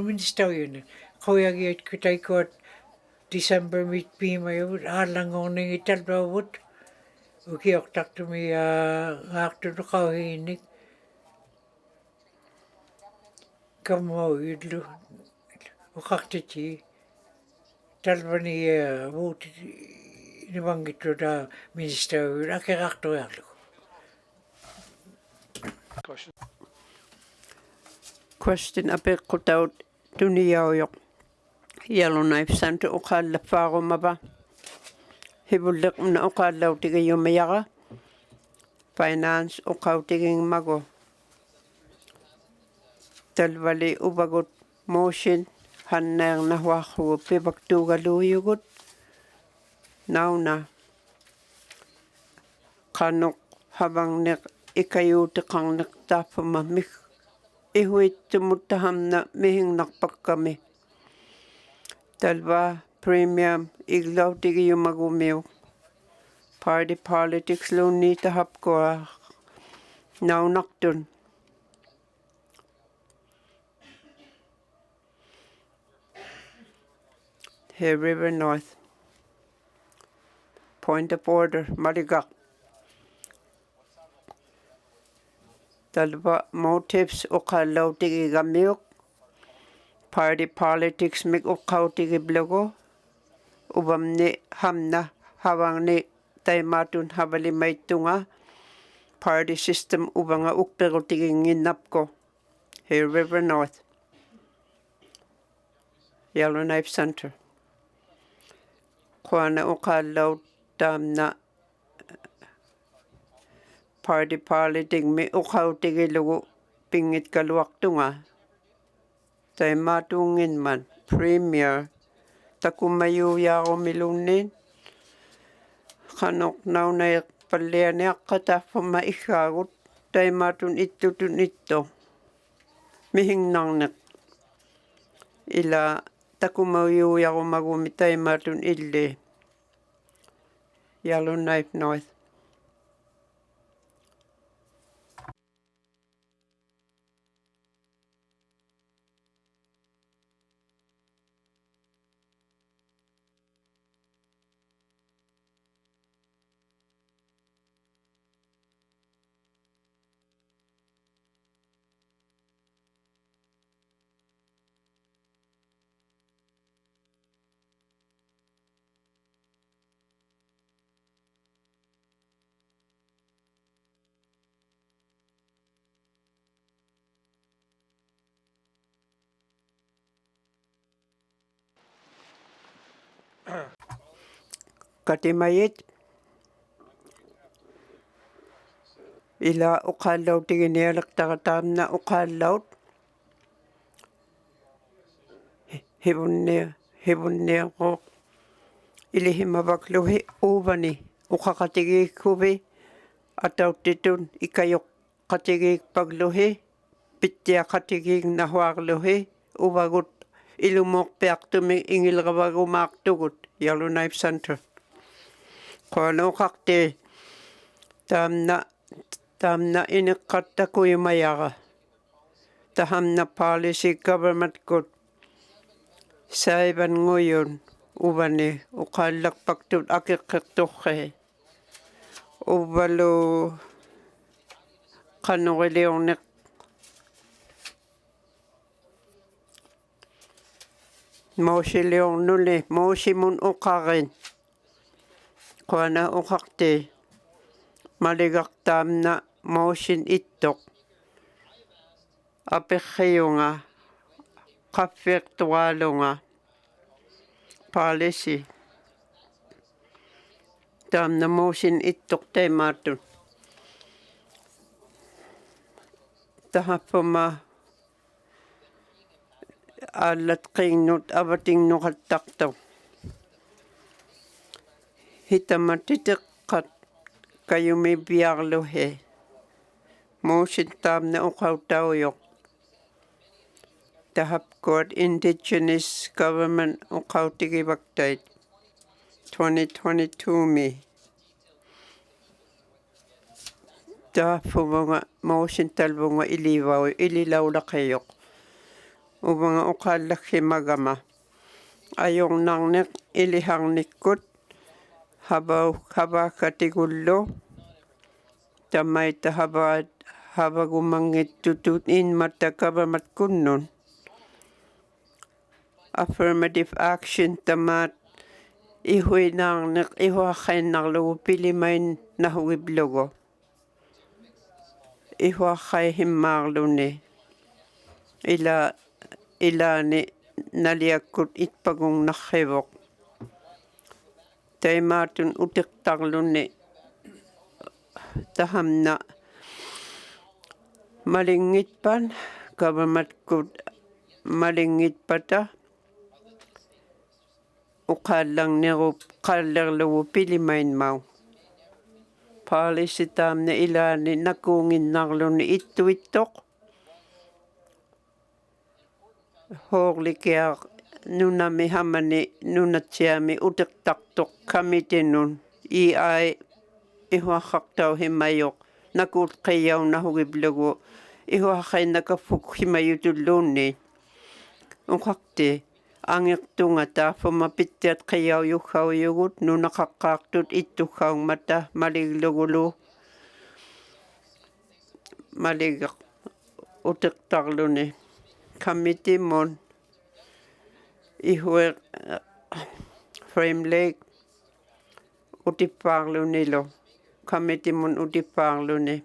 minister yun. Koyagi at kutai ko December meet pima yun. Alang oning italba wood. Uki oktak to me after the kahinik. Kamo yudlu. Ukaktiti. Talbani wood. Nibangito da minister yun. Akirakto yalo. Question. Question apik kutaut tuniyaoyok. Yellowknife Center ukalla faro maba. Hibulik na ukalla utiga yumayaga. Finance ukautiging mago. Talvali ubagot motion hannang nahwahu pibaktuga luyugot. Nauna. Kanok habang nek ikayutikang naktapamamik. Ihuit tumutaham na mihing nakpak kami. Talba premium iglaw tigi yung magumiw. Party politics lo ni tahap ko Inuinnaqtun. Here River North. Point of order, Maligak. Talba motives ukalaw tigi gamiyok. Party politics mig ukaw tigi blogo. Ubam ni hamna hawang ni taymatun habali may tunga. Party system ubanga ukpero tigi nginap ko. Here River North. Yellowknife Center. Kuana ukalaw tamna party politics mi ukaw tigi lugo pingit kaluwak tunga. Taymatungin man premier takumayu yako milunin. Kanok naw na palianak katapa maikagot taymatun itutun ito. Mihing nangnak. Ila takumayu yako magumit taymatun illi. Yellowknife North. Katimayit. Ila ukalaw tiginelak takatam na ukalaw. Hibunne ko. Ilihimabakluhi ubani. Ukakatigi kubi. Ataw titun ikayok katigi pagluhi. Pitya katigi nahwagluhi. Ubagut ilumok peak tuming ingil kabagumak tugut. Yellowknife Center. Kono kakte tamna inikata kuyumayaga. Tahamna policy government good. Saiban nguyon ubani ukalak paktun akikaktuhe. Ubalo kanuliyonek. Mausileong nuli, mausimun ukarin. Kuana ukakte, maligak tamna mausin itok. Apekhayo nga, kapek tuwalo nga, policy. Tamna mausin itok tayo matun. Tahapama alat kingnut abating nukataktaw. Hitamatitik kayo may biyaglo he. Motion tam na ukaw taoyok. Tahap court indigenous government ukaw tigibaktay. 2022 me. Tafunga motion talvunga ililaulaqayuq uvanga uqallakki magama ayornarneq iliharnikkut habakatigullu tamaita havagumangittutut inmattakabamat kunnun affirmative action tamat ihuinarneq ihuaqainnarlugu pilimain nahugiblugu ihuaqai himmaarluni ilaani naliakkut itpagungnarrivoq taimaatun utiqtarluni tahamna malingitpan kavamatkut malingitpata uqaallarnirup qallerlugu pilimainmau paalisitaamna ilaani nakuunginnarluni ittuittoq hoorlikiaq nunami hamani nunatsiami utiqtartoq kamitinun ai ihuaqaqtau himmayoq nakuut qiyaunahugiblugu ihuaqainnakaffuk himayutulluunni uqaqti angiqtunga taafuma pittiat qiyauyuggauyugut nunaqaqqaartut ittuggaummata maliglugulu maligaq utiqtarluni kamitimun ihue frame lake utippaarlunilo kamitimun utippaarluni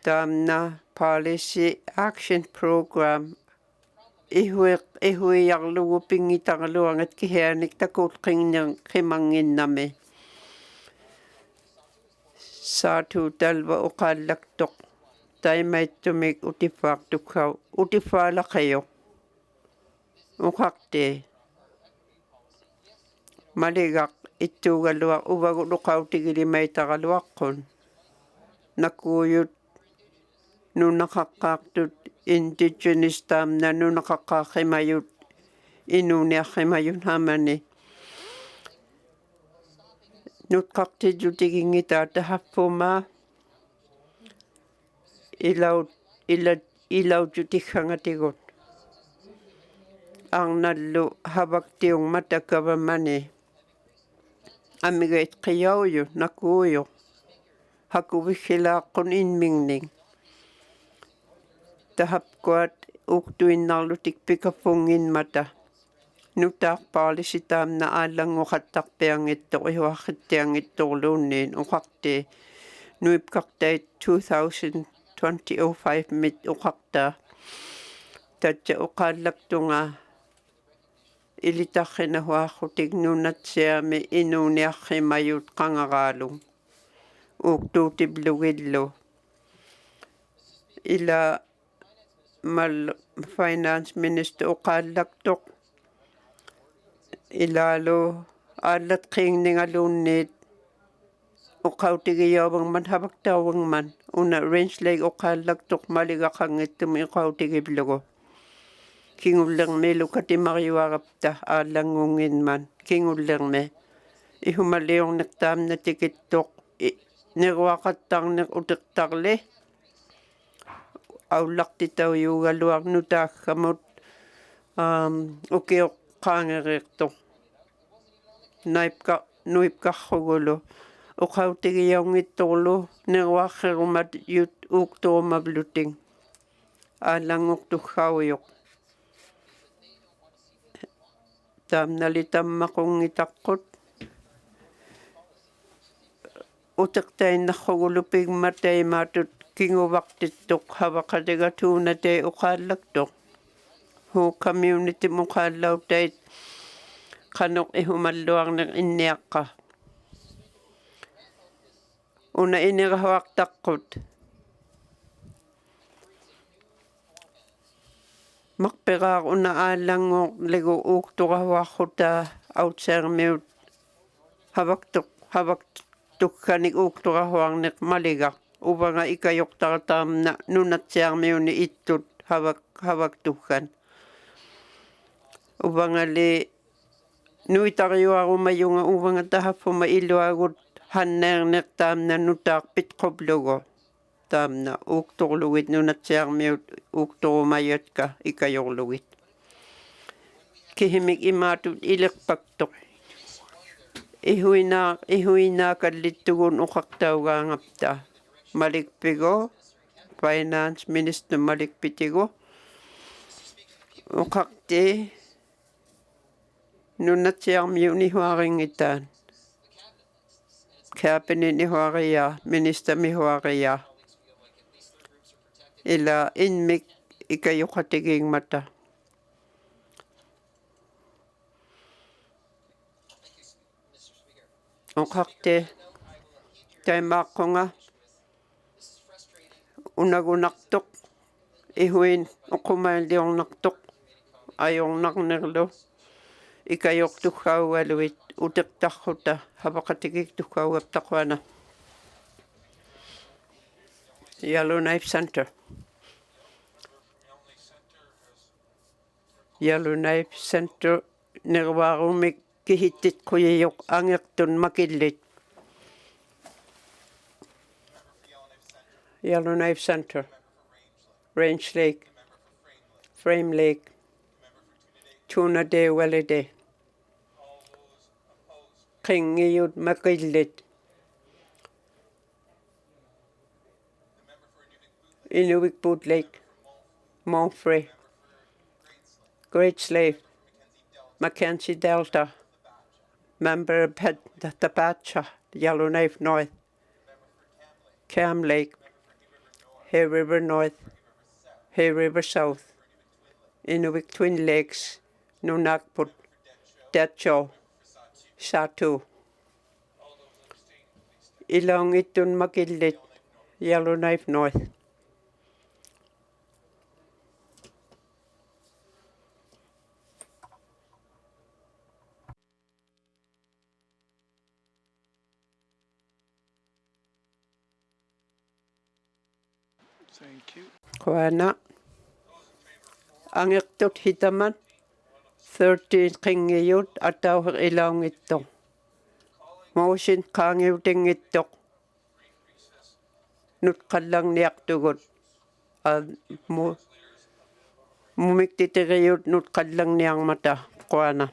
taamna policy action program ihuiarlugu pingitarluangat kihianik takuut qimanginnami saatu talva uqaallaktoq taimaittumik utifaaqtukkau utifaalaqayoq uqaqti maligaq ittuugaluaq uvagut uqautigilimaitaqaluaqqun nakuuyut nunaqaqqaartut indigenous taamna nunaqaqqaaqimayut inuuniarqimayun hamani nutqaqtijutigingitaa tahaffuma ilaututiggangatigut arnallu havaktiungmatakavamani amigait qiyauyu nakuuyu hakuviggilaaqqun inmingning tahapkuat uktuinnarlutik pikaffunginmata nutaarpaalisitaamna aallanguqattarpiangittoq ihuaqittiangittorluunniin uqaqti nuipkartait 2020 mit uqaqtaa tatja uqaallaktunga ilitarrinahuaqqutik nunatsiami inuuniarrimayut qangaraalung uktuutiblugillu ila mal finance minister uqaallaktoq ilalu aallat qiingningaluunniit uqautigiyauvangman habaktauangman una range lake uqaallaktoq maligaqangittumi uqautigiblugu kingullermi lukatimariuarapta aallangunginman kingullermi ihumaliorneqtaamna tikittoq niruaqattarneq utiqtarli aullartitauyuugaluarnu taaggamut ukioqqaangeriqtoq nuipkarrugulu uqautigiyaungittorlu niruarrirumat yut uuktuumavluting aallanngortuggauyoq taamnalitammaqunngitaqqut utiqtainnarrugulu pigmataimaatut kinguvartittoq havaqatigatuunatei uqaallaktoq huu community muqaallautait qanoq ihumalluarneq inniaqqa una inirahuartaqqut maqpiraaq una aallanguorligu uuktorahuarrutaa autsaermiut havaktukkanik uuktorahuarneq maligaq uvanga ikayortartaamna nunatsiarmiuni ittut havaktukkan uvangali nuitariuarumayunga uvanga tahaffuma iluagut Hannerner taamna nutaarpit qublugu taamna uuktorlugit nunatsiarmiut uuktorumayatka ikajorlugit. Kihimik imaatut ilerpaktoq. Ihuinaakallittugun uqaqtaugaangapta malikpigo Finance Minister malikpitigu uqaqti nunatsiarmiuni huaringitaan Cabinet ni huaria Minister mi huaria ila inmik ikayuqatiging mata uqaqti taimaaqunga unagunaqtuq ihuin uqumailiornaqtuq ajornarnerlu ikajortuggaualuit uteqtarruta hapaqatigiktuggauaptaquana Yellowknife Center Yellowknife Center nervaarumik kihittit quyiyoq angertun makillit Yellowknife Center Range Lake Frame Lake Tuna Day Walide qingiyut makillit Inuinnaqtun Lake Montfrey Great Slave Mackenzie Delta member of the Bacha Yellowknife North Cam Lake Hay River North Hay River South Inuit Twin Lakes Nunakput Techo Satu Inuinnaqtun makillit Yellowknife North Thank you. Kuana angertut hitaman 13 qingiyut atauher ilaungitto motion qaangiutingittoq nutqallarniartugut mumiktiteriut nutqallarniarmata Kuana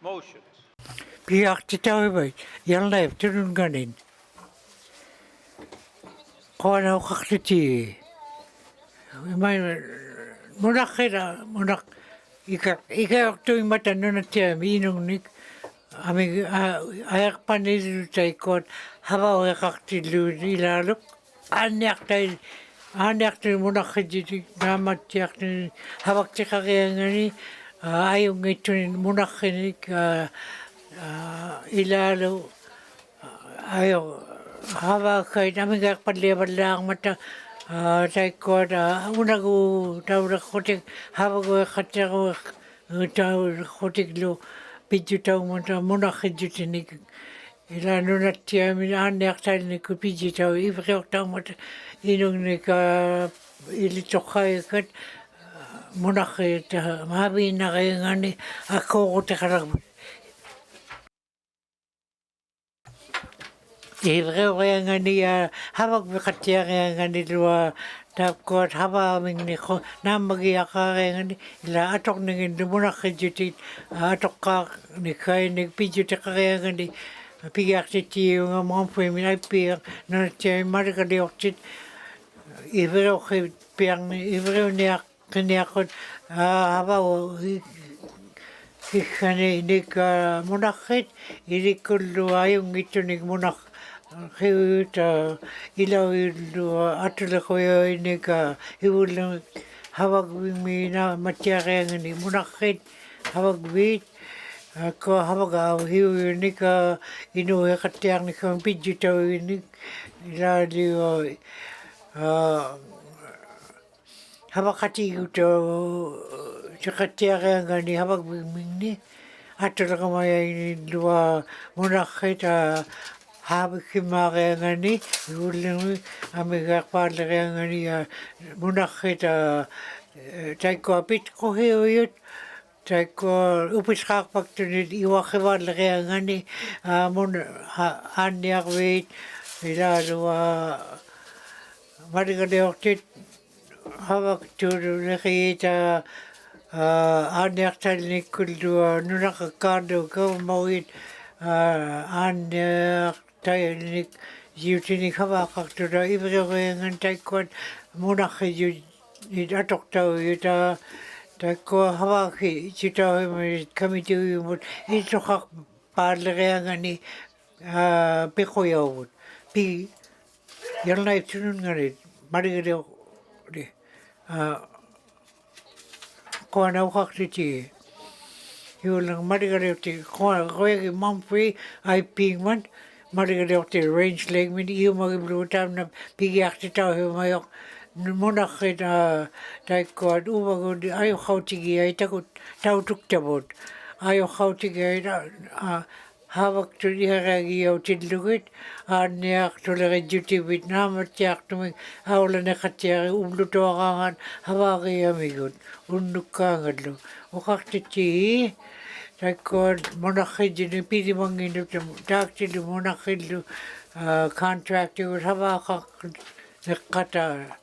Motions. Piakti tauwait, jalleif tunun ganin. Koana ukaktiti. Mai munakira munak ika tui mata nuna tia minung nik. Ami ayak panilu taikot hava o kakti lu ilaluk. Anyak tai munakijiti namat tiak ni havak tikakayangani ayung itu munakinik ilalu ayo hava kay namin kakpadliabalang mata taikot unagu tawra kotik hava ko katyago tawra kotik lu pidyu taw mata munakijitinik ila nunat tiya min anyak tayo ni ko pidyu taw ibreok taw mata inong ni ka ilitokay kat munakit mahabi na kayo nga ni ako ko takarag Ibreu kaya nga ni hawag bakatya kaya nga ni luwa tapkot haba aming ni ko namagi ka kaya nga ni ila atok ningin dumunak kajutit atok ka ni kaya ni pijutit kaya nga ni piyak si tiyo nga mga pwemi ay piyak na tiyo marika di oksit Ibreu kaya piyak ni Ibreu niyak kaniyakot haba o ikane nik munakit ili kullu ayong ito nik munak Hiuta ilaw atula ko ni ka hiulang hawag mi na matyakaya ni munakit hawag bit ko hawag hiu ni ka inuhe katyang ni ka pidyo taw ni ilali hawag katiyo taw sa katyakaya ni hawag mi atula ko maya ni luwa munakit Habe kimare ngani uling amiga padre ngani munakita taiko pit ko heoyut taiko upiskak paktunit iwakiwan lagi ngani mun hanyak wait ilalu mariga deoktit hawak turu lekita hanyak talnik kuldu nunakakado ko mawit hanyak tayo ni yuti ni kawakak to da ibrewengan taikon munakhi yu atok tau yuta taiko hawaki chita hoi kami tu yumut ito kak padlereangan ni pikoyawut pi yang naik tunun ngarit mari gede di ko na ukak ti yulang mari gede ti ko ki mampi ai pingman Marigalotti range leg min iu magi blue tam na pigiakti tau he mayok munakit taikot umagod ayo khautigi ay takut tau tuk tabot ayo khautigi ay hawak tu diharagi yaw tidlugit anyak tu lagi juti Vietnam atyak tu mig hawla na katyak umluto akangan hawaki amigot undukangan lo ukakti taikot munakit jini pidi mangin takti lu munakit lu contract yu hawakak nakata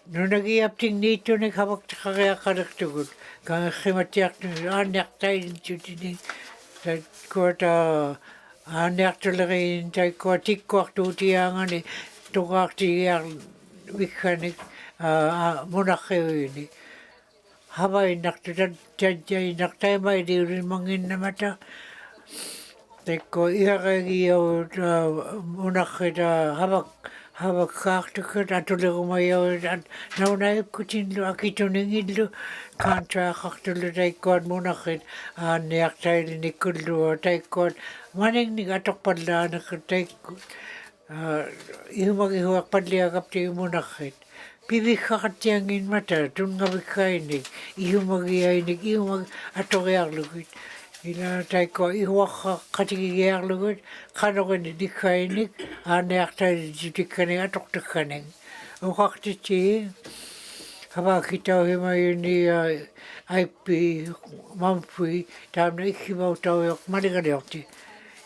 nunagi apting nito ni hawak takaya kadaktugut kang khimatyak ni anyak tayo juti ni taikot anyak tulagi taikot tikwak tutiyangan ni tukak tiyang wikanik munakit ni Hava Inuinnaqtun jajja Inuinnaqtai diurin mangin namata teko iragi yo munakita hava kaktukat atulego mayo nauna kutinlu akituningidlu kantra kaktulu taikon munakit niaktai nikullu taikon maning ni atok padla nakatek ihumagi huak padlia kapti munakit Pibikakatiangin mata, tunga bikainik, ihumagiyainik, atogiarlugit. Ila taiko ihuaka katigiarlugut, kanogin dikainik, aneakta dikaning atokdikaning. Ukaktiti, haba kita himayuni IP, mampui, tamna ikibau tauyok, maligaliokti.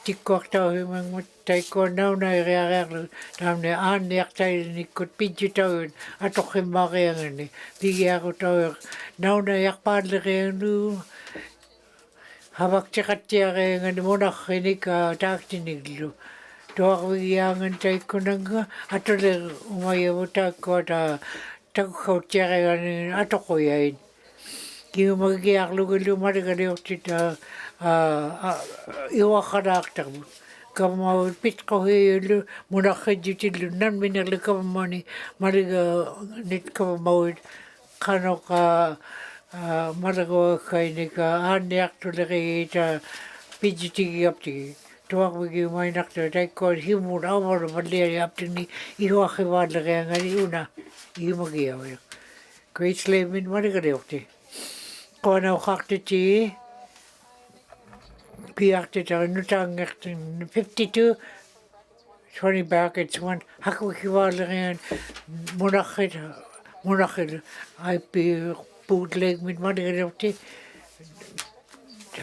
Tikkuak tau himang taiko nauna iriarlu tamne anyak tayo nikut pidyu tau atok himakiangani pigiako tau nauna yakpadle rianglu Havaktiqattiareangani munarrinika taaktiniglu. Tuarvigiangan taikkunanga atule umayavutaakkuata takukkauttiareangani atoquyain. Kiumagiarlugilu marigaliortita iwaqalaaqtarmut. Kamau pitqohiyullu munarrijjutillu nanminerlu kamamani mariga nitkamamauit qanoqa malagoakainika aanniartuleqiita pijjutigiaptigi tuarvigi mainartu taikkoon himun auvaru malliariaptini ihuaqivaaleriangani una iumagiavia Great Slave min marigaliorti qoanauqartiti piartitari nutaangertin 52 20 brackets one hakukivalerian munarrit IP bootleg mit marigaliorti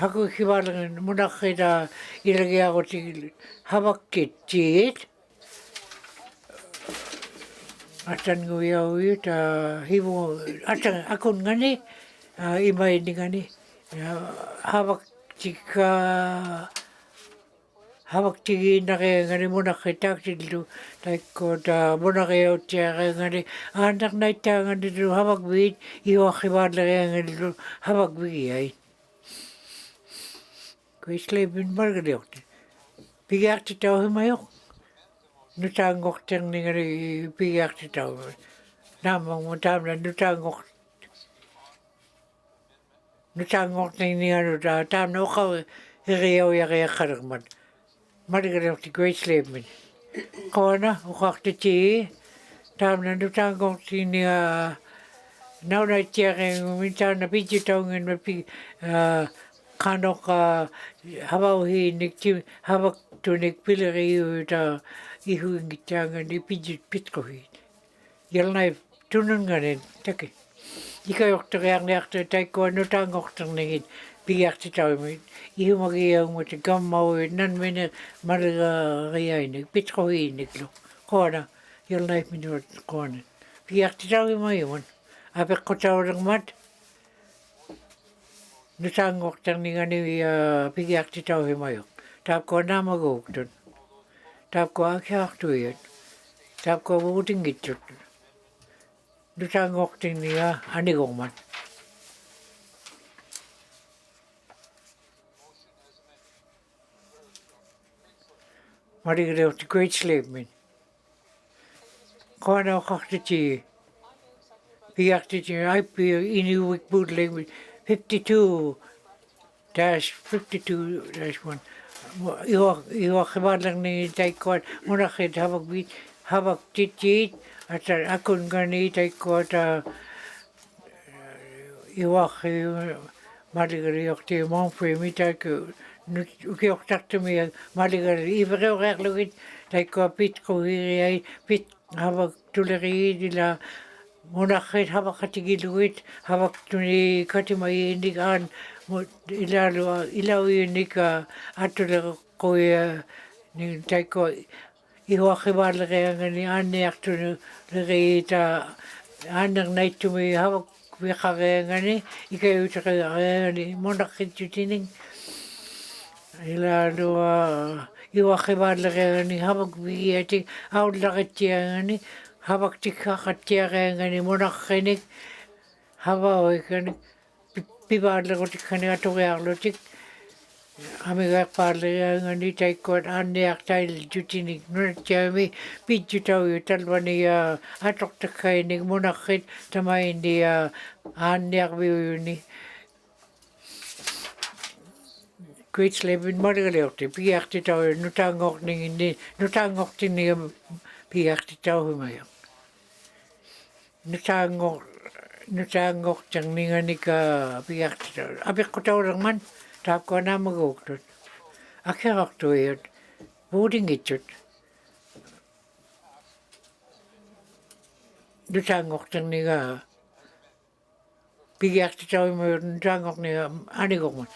hakukivalerian munarrita ilagiaruti havakkitsiit atanguiauit hivu akungani imainingani havaktigiinariangani munarritaaktillu taikkoota munariautiareangani aanarnaittaanganilu havakviit iuarrivaalerianganilu havakvigiai Kuislevin margaliorti pigiartitauhimajoq nutaangorterningani pigiartitau naamangmu taamna nutaangorterninganu taamna oqawi iriauiariaqalermat margaliorti Great Slave min qoana uqartiti taamna nutaangortinia naunaitsiareangumi taana pijjutaunganma qanoqa havauhiinik havaktunik pileriuita ihuingitsaangani pitqohiit yalnai tununganen taki ikajortoriarniartu taikkua nutaangorternigit pigiartitauimit ihumagiaungmati kammauit nanmine maligariainik pitqohiiniklu qoana yalnai minuat qoana pigiartitauimaiuman apeqqutaulermat nutaangorterningani pigiartitauhimajoq taapkua naamaguuktut taapkua akiartuiat taapkua vuutingitsut nutaangortinniga anigormat marigaliorti Great Slave min qoanauqartiti pigiartiti IP Inuinnaqtun bootleg 52-1 iuaqivaalerni taikkuat munarrit havaktitit akungani taikkuata iuaqi maligaliorti Montframe taikku ukiortartumi maligari ivereoriarlugit taikkua pitquhiriai havaktuleriidila munarrit havaqatigiluit havaktuni katimaiinik aan ilauiinik atulerequia ni taikkua ihuaqivaaleriangani aanniartunu leriita aanernaittumi havakviqareangani ikayuteqariangani munarritjutining ilalua ihuaqivaaleriangani havakvigiati aullarittiangani havaktiqqaqattiareangani munarrinik havauikani pivaallerutikani atoriarlutik amigaarpaalleriangani taikkuat aanniartailljutinik nunattiami pijjutauju talvania atortakkainik munarrit tamaini aanniarviujuni Great Slave min marigaliorti pigiartitauju nutaangortinniga pigiartitauhimajoq nutaangorterninganika pigiartitau apiqqutaulerman taapkua naamaguuktut akiarartuiut vuutingitsut nutaangorterniga pigiartitauhimajoq nutaangorniga anigormat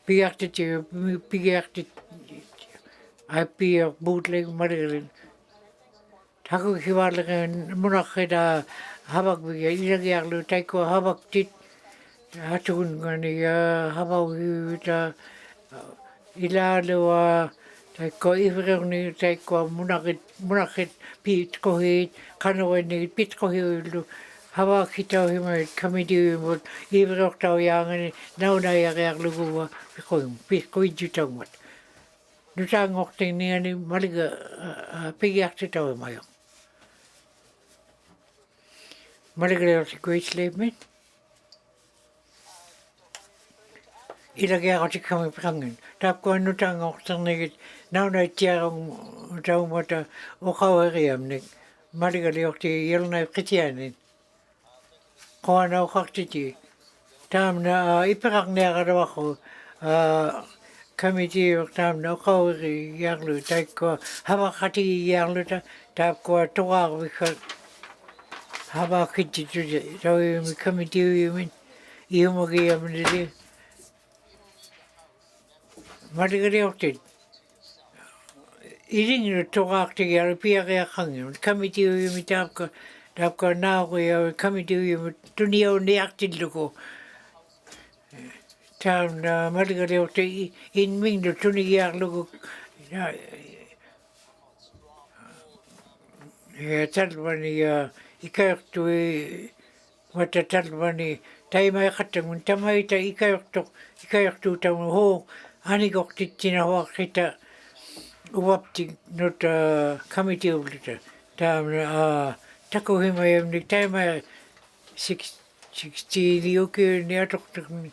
pigiartit IP bootleg marigalin hakukivalerian munarrita havakvigia ilagiarlu taikkua havaktit atun ngani habau hiuta ilalua tai ko iwreuni tai ko munakit pit ko hit kanoe ni pit ko hiulu hawa kitau hima kamidi mo iwreok tau yangani nauna yareak lugua pit ko ijutau mat nusa ngokte ni ani maliga pigiak te tau mayo maliga leo si great slave man ilagay ako si kami prangin. Tap ko ano tang ako sa nagit nauna tiyarong tao mata o kawariyam nik maligali ako ti yelo na kitiyanin. Ko ano kaktiti. Tam na iparak na akaraw ako kami ti tam na o kawari yaglu tay ko haba kati yaglu ta tap ko tuwa ako haba kiti tuja. Tao yung kami ti yung magiyam nili. Maligari okti. Iring no tokakti ya pia ya kangin. Kami tiu yumi tapka na ko ya kami tiu yumi tunio ni akti luko. Tam na maligari okti in ming no tuni ya luko. Ya talwani ya ikayaktu mata talwani taimai khatangun tamai ta ikayaktu tamu ho. Ani kokti tina hoa kita uwapti not kamiti ulita. Tam tako hima yam ni taima 60 ni oke ni atok ni.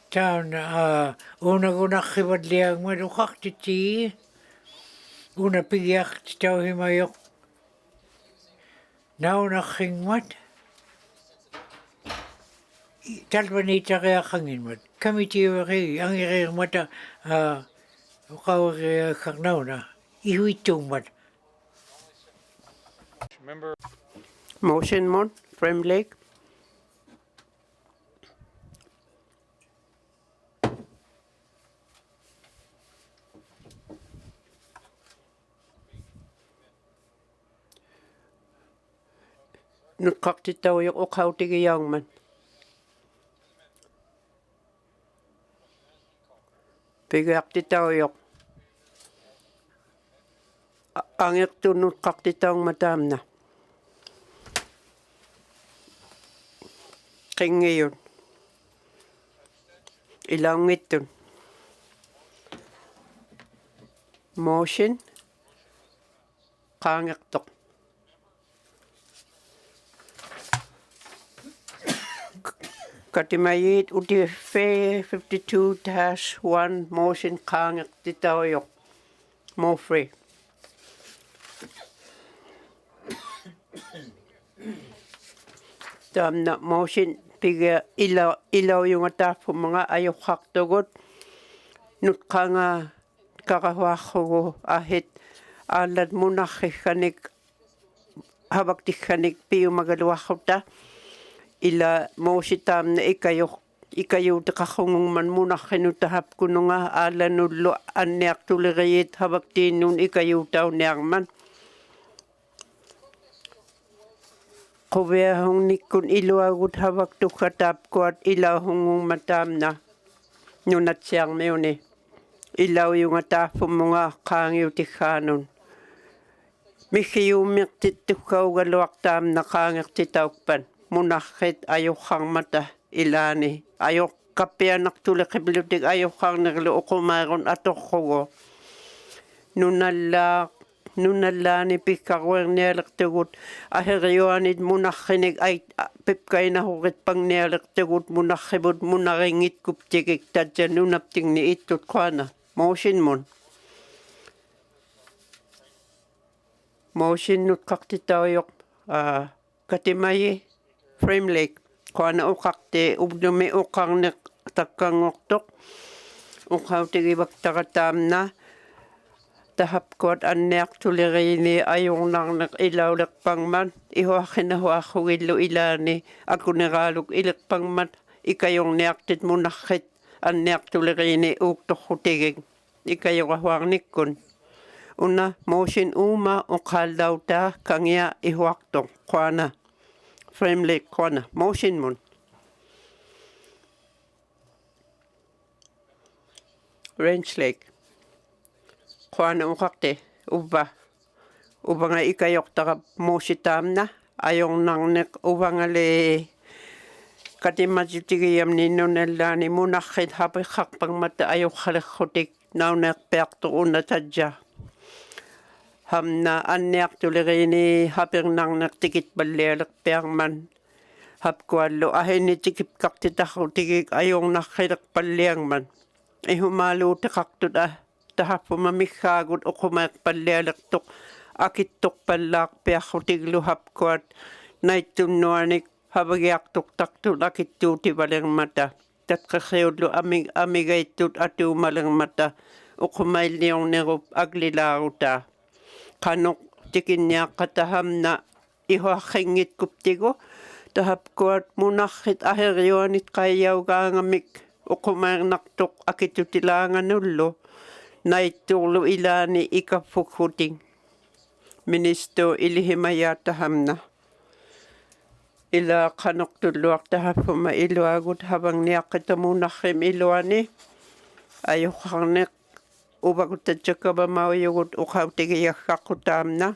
Tam una guna khibat liang ma ukakti ti una pigiak ti tau hima yok. Nauna khingmat. Talwani tagaya kangin mat. Kami tiyo ang mata ukawari kaknauna. Ihuitong mat. Motion mon frame leg. Nukakti tau yung ukaw tigayang man. Pigiak ti tau yok. Angik tunut kak ti tau matam na. King ngayon. Ilangit tun. Motion. Kangik tok. Katimayit uti 52-1 motion kangak titaw yok. Mo free. Tam na motion piga ilaw yung atap mga ayok haktogot. Nut kanga kakahwako ahit alad mo nakikanik habak tikanik piyo magalwako ta. Ila mo si tam na ikayo takakungong man muna kinutahap ko nga ala nulo anek tuligayit habak tinun ikayo tao niyang man. Kubehong nikun iluagut habak tukatap ko at ilaw hungong matam na nunat siyang meone. Ilaw yung atapong mga kangyo tikanon. Mikiyumik titukaw galwak tam na kangyak titawpan. Munakit ayok kang mata ilani. Ayok kapianak tulak bibliotek ayok kang naglo kumaron atok ko. Nunala ni pikawang nelak tegut. Ahiryoanid munakinig ay pipkay na hukit pang nelak tegut munakibot munaringit kuptikik tadya nunapting ni itot kwa na. Motion mon. Motion nut kaktitaw yok katimayi. Frame leg. Kung ano ukakte, ubdumi ukang takangoktok. Ukaw tigibak takatam na. Tahap ko at anek tulirini ayong nang ilaw lakpang man. Ihuakin na huako ilo ilani. Ako nagalog ilakpang man. Ikayong neaktit mo nakit. Anek tulirini uktok hutigig. Ikayong ahuang nikon. Una, motion uma ukal daw ta kangya ihuaktok. Kuana. friendly kwana motion mun range lake kwana ukakte ubanga ikayok taka mositamna ayong nangnek ubanga le katimajutigiyam ninunellani munakhit hapi khakpang mata ayok khalekhotik naunek peakto unatadja hamna anniak tulerini haping nangnek tikit balelek peangman hapkuallo ahini tikip kaktitahu tikik ayong nakhilak paliangman ihumalu takaktut tahapu mamikhagut ukumak palelek tok akittok palak peahutiglu hapkuat naitunnuanik habagyak tok taktut akittuti baleng mata tatkakhiudlu amigaitut atu maleng mata ukumailiong nerup aglilauta kanok tikinyak katahamna ihoakhingit kuptigo tahapkuat munakhit aheriuanit kayaugaangamik ukumaernaktok akitutilanganullo naitturlu ilani ikafukhuting minister ilihimayatahamna ila kanok tahapuma iluagut habang niakitamunakhim iluani ayokharnek ubagutachakaba mauyugut ukhautigiyakhakutamna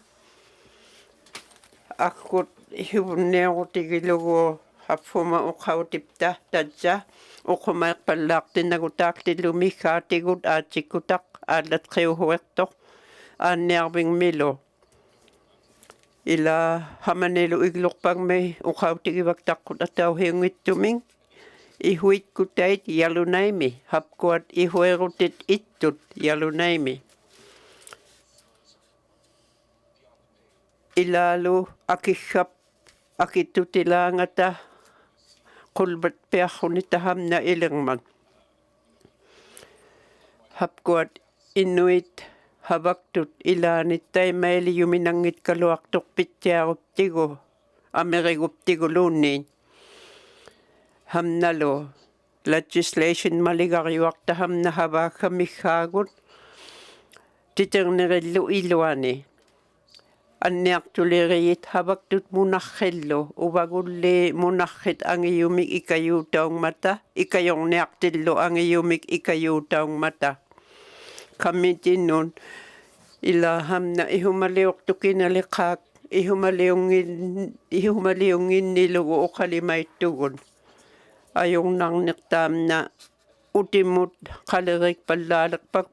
akut hiunneerutigilugu hapfuma ukhautipta tadja ukumak pallaqtinnagutaktillu mikhaatigut aatikkutak aalatqiuhuertoq aanniarving milo ila hamanilu iglorpagmi ukhautigivaktaqqut atauhiungittuming ihuitkutait yalunaimi hapkuat ihuerutit ittut yalunaimi ilalu akihap akittutilangata qulbat pearrunitahamna ilingman hapkuat inuit havaktut ilaanit taimaili yuminangit kaluartorpittiaruptigu ameriguptiguluunniin hamnalo legislation maligariuartahamna havaakkammikhaagut titernerillu iluani anniartuliriit havaktut munarrillu uvagulli munarrit angiyumik ikayuutaungmata ikayorniartillu angiyumik ikayuutaungmata kamitinnun ila hamna ihumaliortukinaliqaak ihumaliunginnilugu uqalimaittugun ayornarniqtaamna utimut qalerik pallaalerpak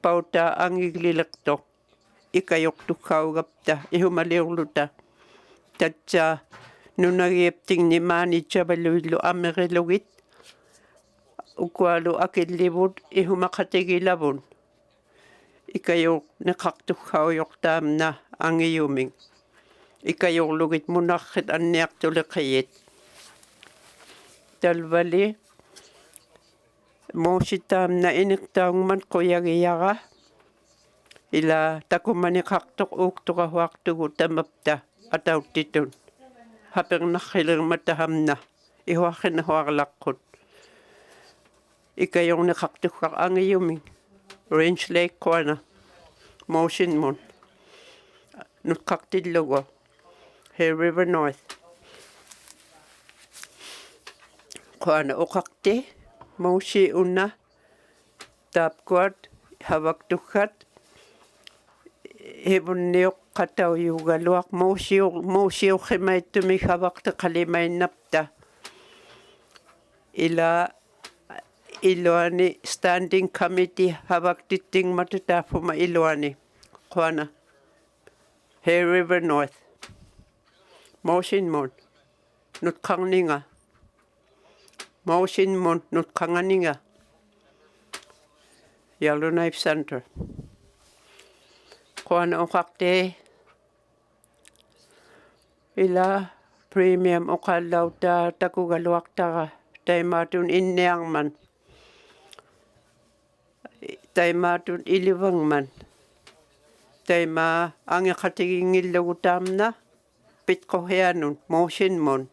pauta angiglileqtoq ikayoktukkaugapta ihumaliorluta tatsa nunagiaptingnimaani chabaluillu amerilugit ukualu akillivut ihumaqatigilavun ikayok neqartukkaujortaamna angiyuming ikayorlugit munarrit anniartuleqiyit talvali moositaamna iniqtaungman quyagiyara ila takumaniqartoq uuktuqahuartugu tamapta atauttitun hapernerrilirmatahamna ihuarrinahuarlaqqut ikayorneqartukkaq angiyuming Range Lake Corner Motion Moon nutqartillugu Hay River North Corner uqarti Moshi unna tapkuat havaktukkat hebunniuq qatauyugaluaq muusiuqimaittumik havaqti qalimainnapta ila iluani standing committee havaktittingmatu taafuma iluani qana Hay River North Motion Moon nutqarninga Motion Moon nutqanganinga Yellowknife Center qana uqaqte ila premium uqallauta takugaluaqtara taimatun inniarman taimatun ilivangman taima angeqatigingillugu pitqohianun Motion Moon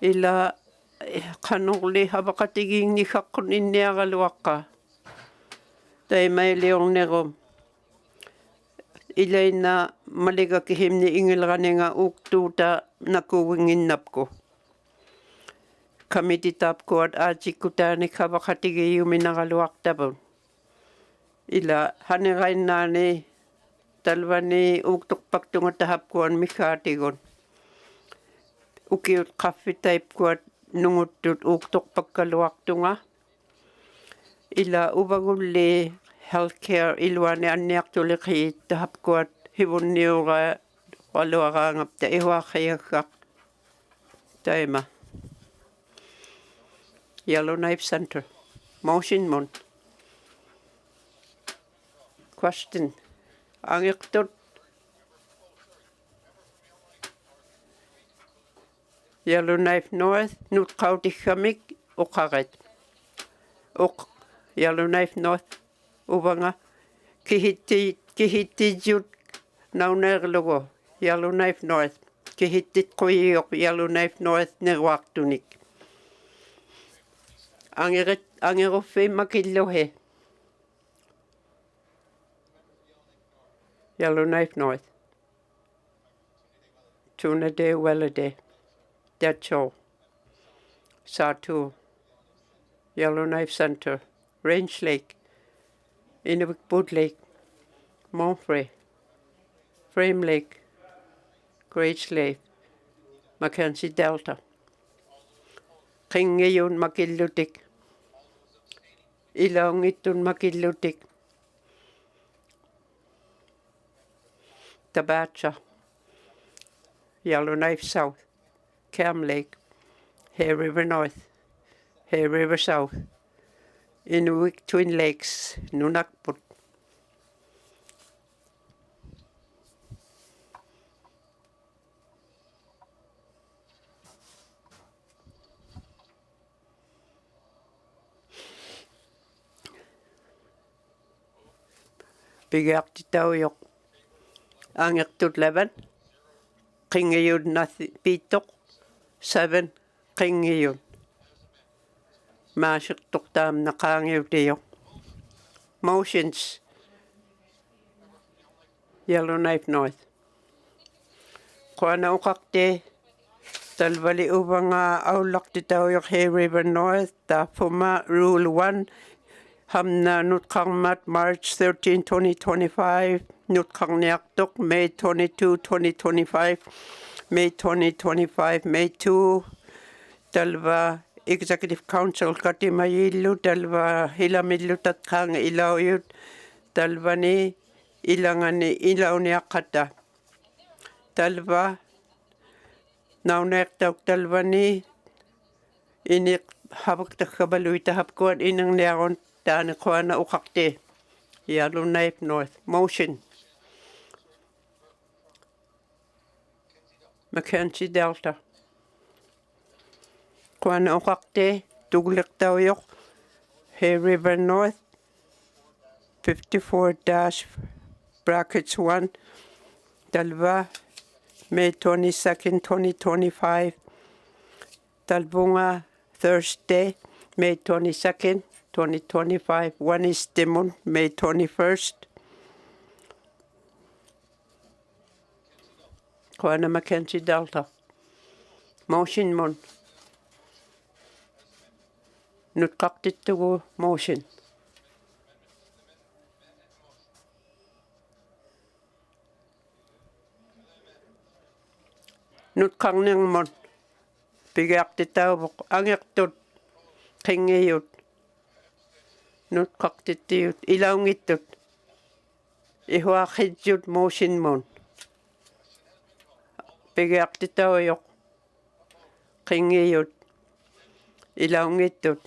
ila qanorli havaqatigiinniqaqqun inniargaluaqqa taimailiornerum ilaina maligakihimni ingilraninga uktuuta nakuwinginnapku. Kamititapkuat aatikutaani kavaqatigiuminaqaluartapun. Ila hanerainnaani talvani uuktorpaktunga tahapkuan mikhaatigun. Ukiut qaffitaipkuat nunguttut uuktorpakkaluartunga. Ila uvagulli healthcare iluani anniartuliqi tahapkuat hivunniura qaluaraangapta ihuaqiaggaq taima. Yellowknife Center. Motion mun. Question. Angiqtut Yellowknife North nutqautiggamik uqarit. Yellowknife North uvanga kihittiijut naunerlugu Yellowknife North kihittit quiuq Yellowknife North neruartunik. Angeruffi makilluhi Yellowknife North. Tuna day, wella day. That's all. Satu. Yellowknife Center. Range Lake. Inuinnaqtun Lake. Montfrey. Frame Lake. Great Lake. Mackenzie Delta. Qingiyun makillutik. Inuinnaqtun makillutik. Tabacha. Yellowknife South. Cam Lake. Hare River North. Hare River South. Inuinnaqtun Lakes. Inuinnaqtun. Pigiartitauyoq angertut 11 qingiyun pitoq 7 qingiyun maasiqtortaam naqaangiutiyoq. Motions. Yellowknife North. Qana uqaqti talvali uvanga aullaqtitauyoq Hare River North taafuma Rule 1 Hamna nutqarmat March 13, 2025, nutqarniartoq May 22, 2025, May 2025, May 2, talva Executive Council katimayillu, talva hilamillu tatqaanga ilauyut, talvani ilangani ilauniaqqata, talva nauneertauq talvani iniq havaqtaqqabaluitahapkuan inangniarun taani qwana uqaqti Yellowknife North. Motion. Mackenzie Delta. Qwana uqaqti tugliqtauyoq Hare River North 54-1 talva May 22nd, 2025. Talbunga Thursday, May 22nd, 2025. One is Timun, May 21st. Qwana Mackenzie Delta. Motion mun. Nutqaqtittugu motion. Nutqarniang mun. Pigiartitauvuq angertut qingiyut nutqaqtittiut ilaungittut ihuaqitsut motion mun. Pigiartitauyoq qingiyut ilaungittut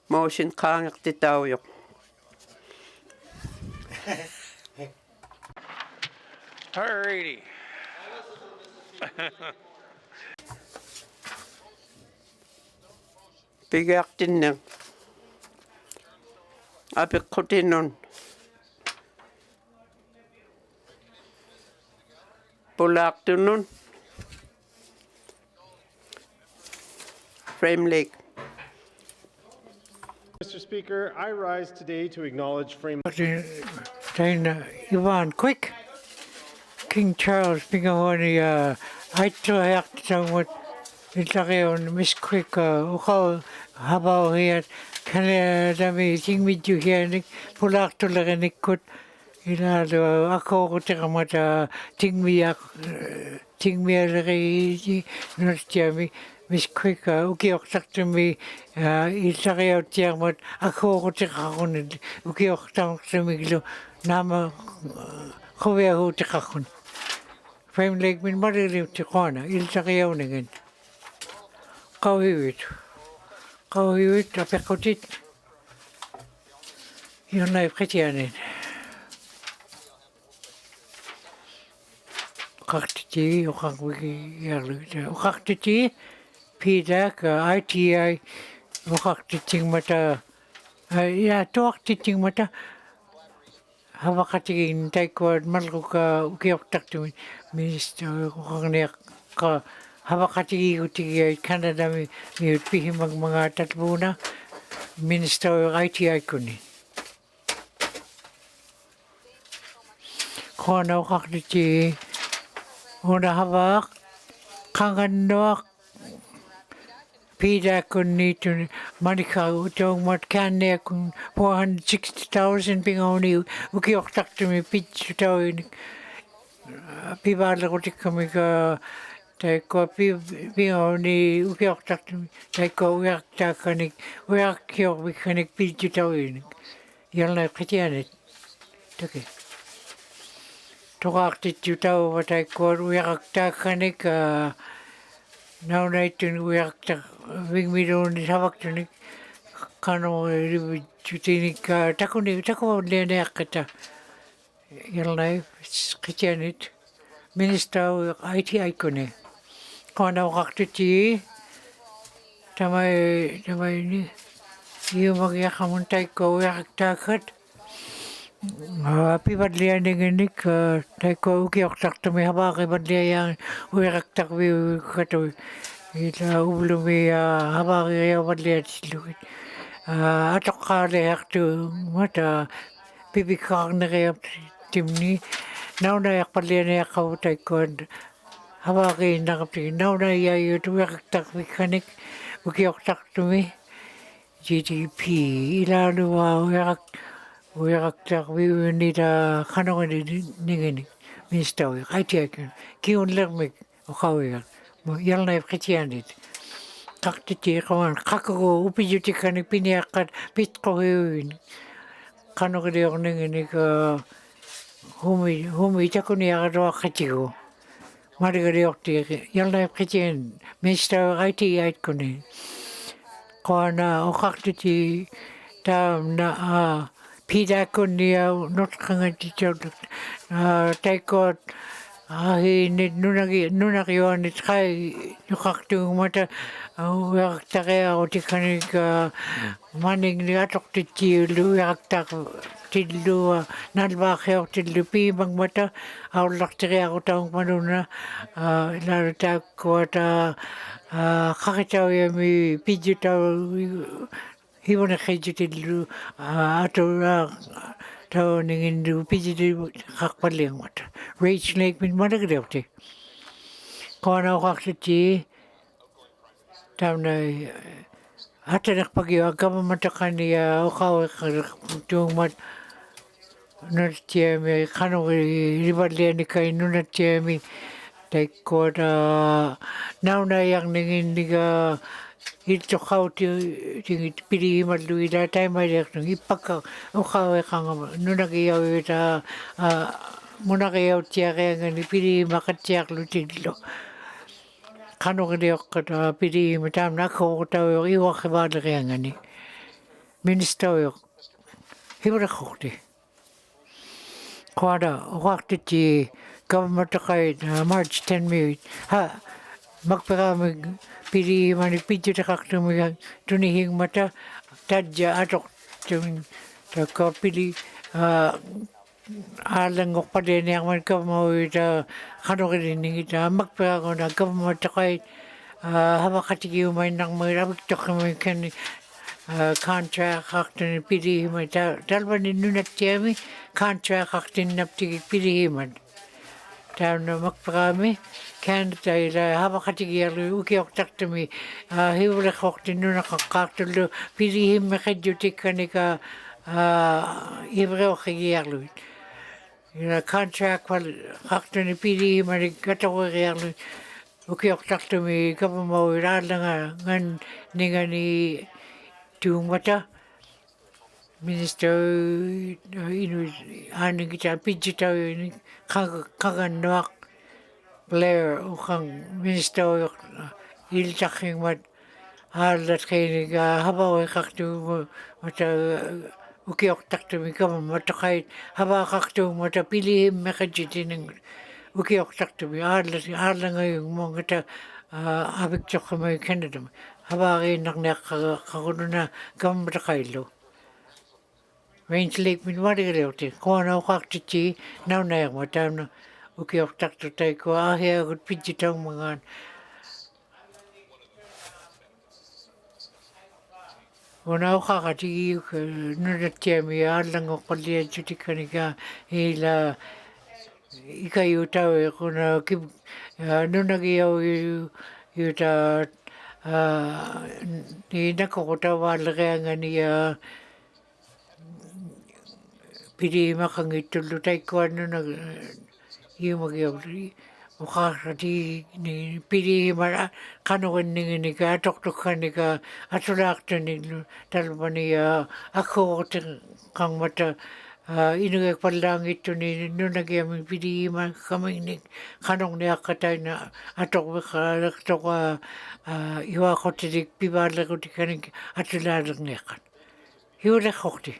motion qaangertitauyoq. Alrighty. Pigiartinniq apiqqutinnun pulaaqtunnun Frame Lake. Mr. Speaker, I rise today to acknowledge Frame Then Yvonne Quick, King Charles Pingawani aittuajartitaumut ilariun misquika uqau havauhiat kanadami tingmidjuhianik pulaartulerinikut ilaalu akooruteramata tingmiaq tingmialeri nurtiami misquika ukiortartumi ilariautiarmat akooruteqarunit ukiortartumiglu naama quviahuuteqarrun Frame Lake min mariliutti qana iltariauningen qauhiuit apequtit yonnai qitianin qaqtiti uqaqwiki yarluita uqaqtiti pidak ITI uqaqtitingmata ya tuaqtitingmata havaqatigin taikkuat malruka ukiortartumi minister uqarniaqqa havaqatigigutigiait Kanadami miut pihimagmanga tatbuuna minister ITI kuni qona uqaqtiti una havaq qangannuaq Pidakun Monica Utongmat Kanekun 460,000 pingauni ukiortartumi pitchutauin pivaalerutikkamika taikko pingauni ukiortartumi taikko uiartaakkanik uiarkiorvikkanik pitchutauin yalnai qitianit taki toqaartitjutauva taikko uiartaakkanik naunaitun uiartaq Vigmidoon havaktunik kano rivutinik takulianeaqqata yalnai qitianit minister ITI kuni qana uqartuti tamaini iumagiaqamun taikko uiartaakkat pivadlianinginik taikko ukiortartumi havaqivadliayaan uiartarviukatui ila ublumi havariavadliatillugit atoqqaaliartu mata pipikaarneriap timni naunaiarpallianiaqqavu taikkuan havariinnaqaptigi naunaiayut uiartarvikkanik ukiortartumi GDP ilaalua uiartarviunita qanoriningini ministaui qaitiakun kiunlermik uqawiaq yalnai qitianit qaqtiti qawan qaqagu upijutikani piniaqqat pitqohiuin qanoriorninginik humi takuniaqaruaqqatigu marigariorti yalnai qitian minister ITI kuni qana uqaqtiti taamna pidakunnia notqangatitautak taikot nit nunaqioanit qai nuqartuumata uiartariarutikkanik maningni atoqtitiullu uiartartillua nalvaaqiortillu piimagmata aullartiriarutaungmanuna ilaalu taakkuata qaqitauiami pijutau hivoneqijutillu atura tauningindu pijiti qaqqpalliangmata Rage Lake min managriorti qana uqaqtiti tauna atanaqpagio governmentaqania uqawiqtuungmat nunatiami qanuri rivallianikai nunatiami taikkuata naunaiarninginniga iltoqauti tingit piliimallu ila taimaliartung ippakka uqawiqanga nunagiauita munaqiautiariangani piliimaqatiarlu tillo qanoriorqata piliima taamna akkuorutauyor iuarrivaaleriangani ministauyor hivareqorti qana uqartiti governmentaqait March 10 miut makperamig piliimani pijutaqartumiga tunihingmata tadja atoqtumin takka pili aalangorpalianiarman kavmauita qanoriningita makperaguna governmentaqait havaqatigiumainarmait aviktoqimikani contraqartuni piliima talvani nunattiami contraqartinnaptigik piliiman tauna makparami Canada ila habakatigialu ukioktaktami hiule kokti nunaqaqqaartullu pilihimmeqidjutikanika ivreoqigiarlu ila contract wal qaqtuni pilihimari katoriarlu ukioktaktumi kapamau iraalanga ngan ningani tuungmata Minister Inuinnaqtun pidjitau kagannuaq Blair ukang Minister iltaqingmat aallatqiiniga hapawiqaqtu mata ukiortaqtumi kama mataqait hapaaqaqtuumata pilihimmeqatjitining ukiortaqtumi aallangayung mongata avictoqamai Canada hapaariinnarniaqqaqununa kama mataqaillu Range Lake min marigaleuti koana uqaqtiti naunaerma tauna ukiortaqtu taiko ahiagut pidjitaummangaan Ona uqaqatigi nunattiami aallangoqqalliatjutikanika ila ikayutawe kuna nunagiau yuta ni nakoqutavaalleqiangania pilimaqangittullu taikkuannuna iumagiavli uqaqati ni pilimara qanuqinninginika atoqtuqqanika atulaaqtunillu talvania akkuuqtiqqangmata inuek pallaangittuni nunagiami pilima kamingnik qanuqniaqqataina atoqviqaaleqtoqa iwaqotilik pivaallequtikanik atulaallerniaqqat hiuleqqorti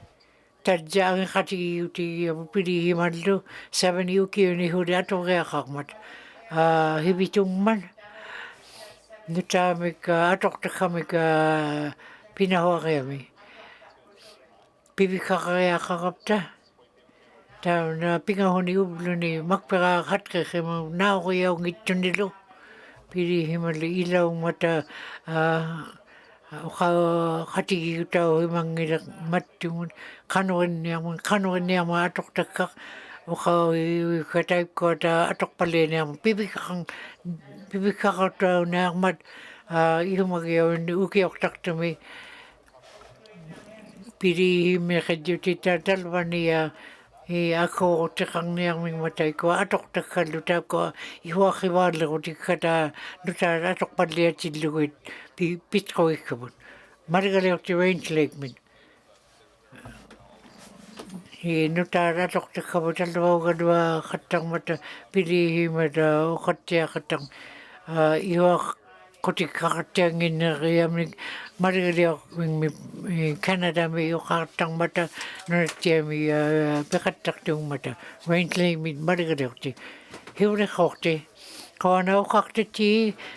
Tajjaangi qatigiuti pilihimallu savaniukiuni huli atoqiaqarmat hivitungman nutaamika atoqtaqqamika pinahuariami pivikaqariaqarapta tauna pingahuni ubluni makpera hatqiqimu nauriaungittunnilu pilihimalli ilaungmata qatigiutau himangilaq mattumun qanuinniarma atoqtakkaq uqautaipkuata atoqpallianiarma pivikaqartaunaarmat ihumagiaunni ukiortaqtumi pilihimmeqidjutita talvania akkuuqtiqarniarmingmataikua atoqtakkallu taakua ihuaqivaallequtikkata nuta atoqpalliatilluguit pitquikkavut Margaleorti Range Lake min nuta atoqtakkavut alluaugadua qattaqmata pilihimata uqattiaqattaq ihuaqqutikqaqattianginneriamnik Margaleormingmi Canada mi uqaqattaqmata nunattiami peqattaqtuummata Range Lake min Margaleorti hiuleqqorti qaana uqaqtati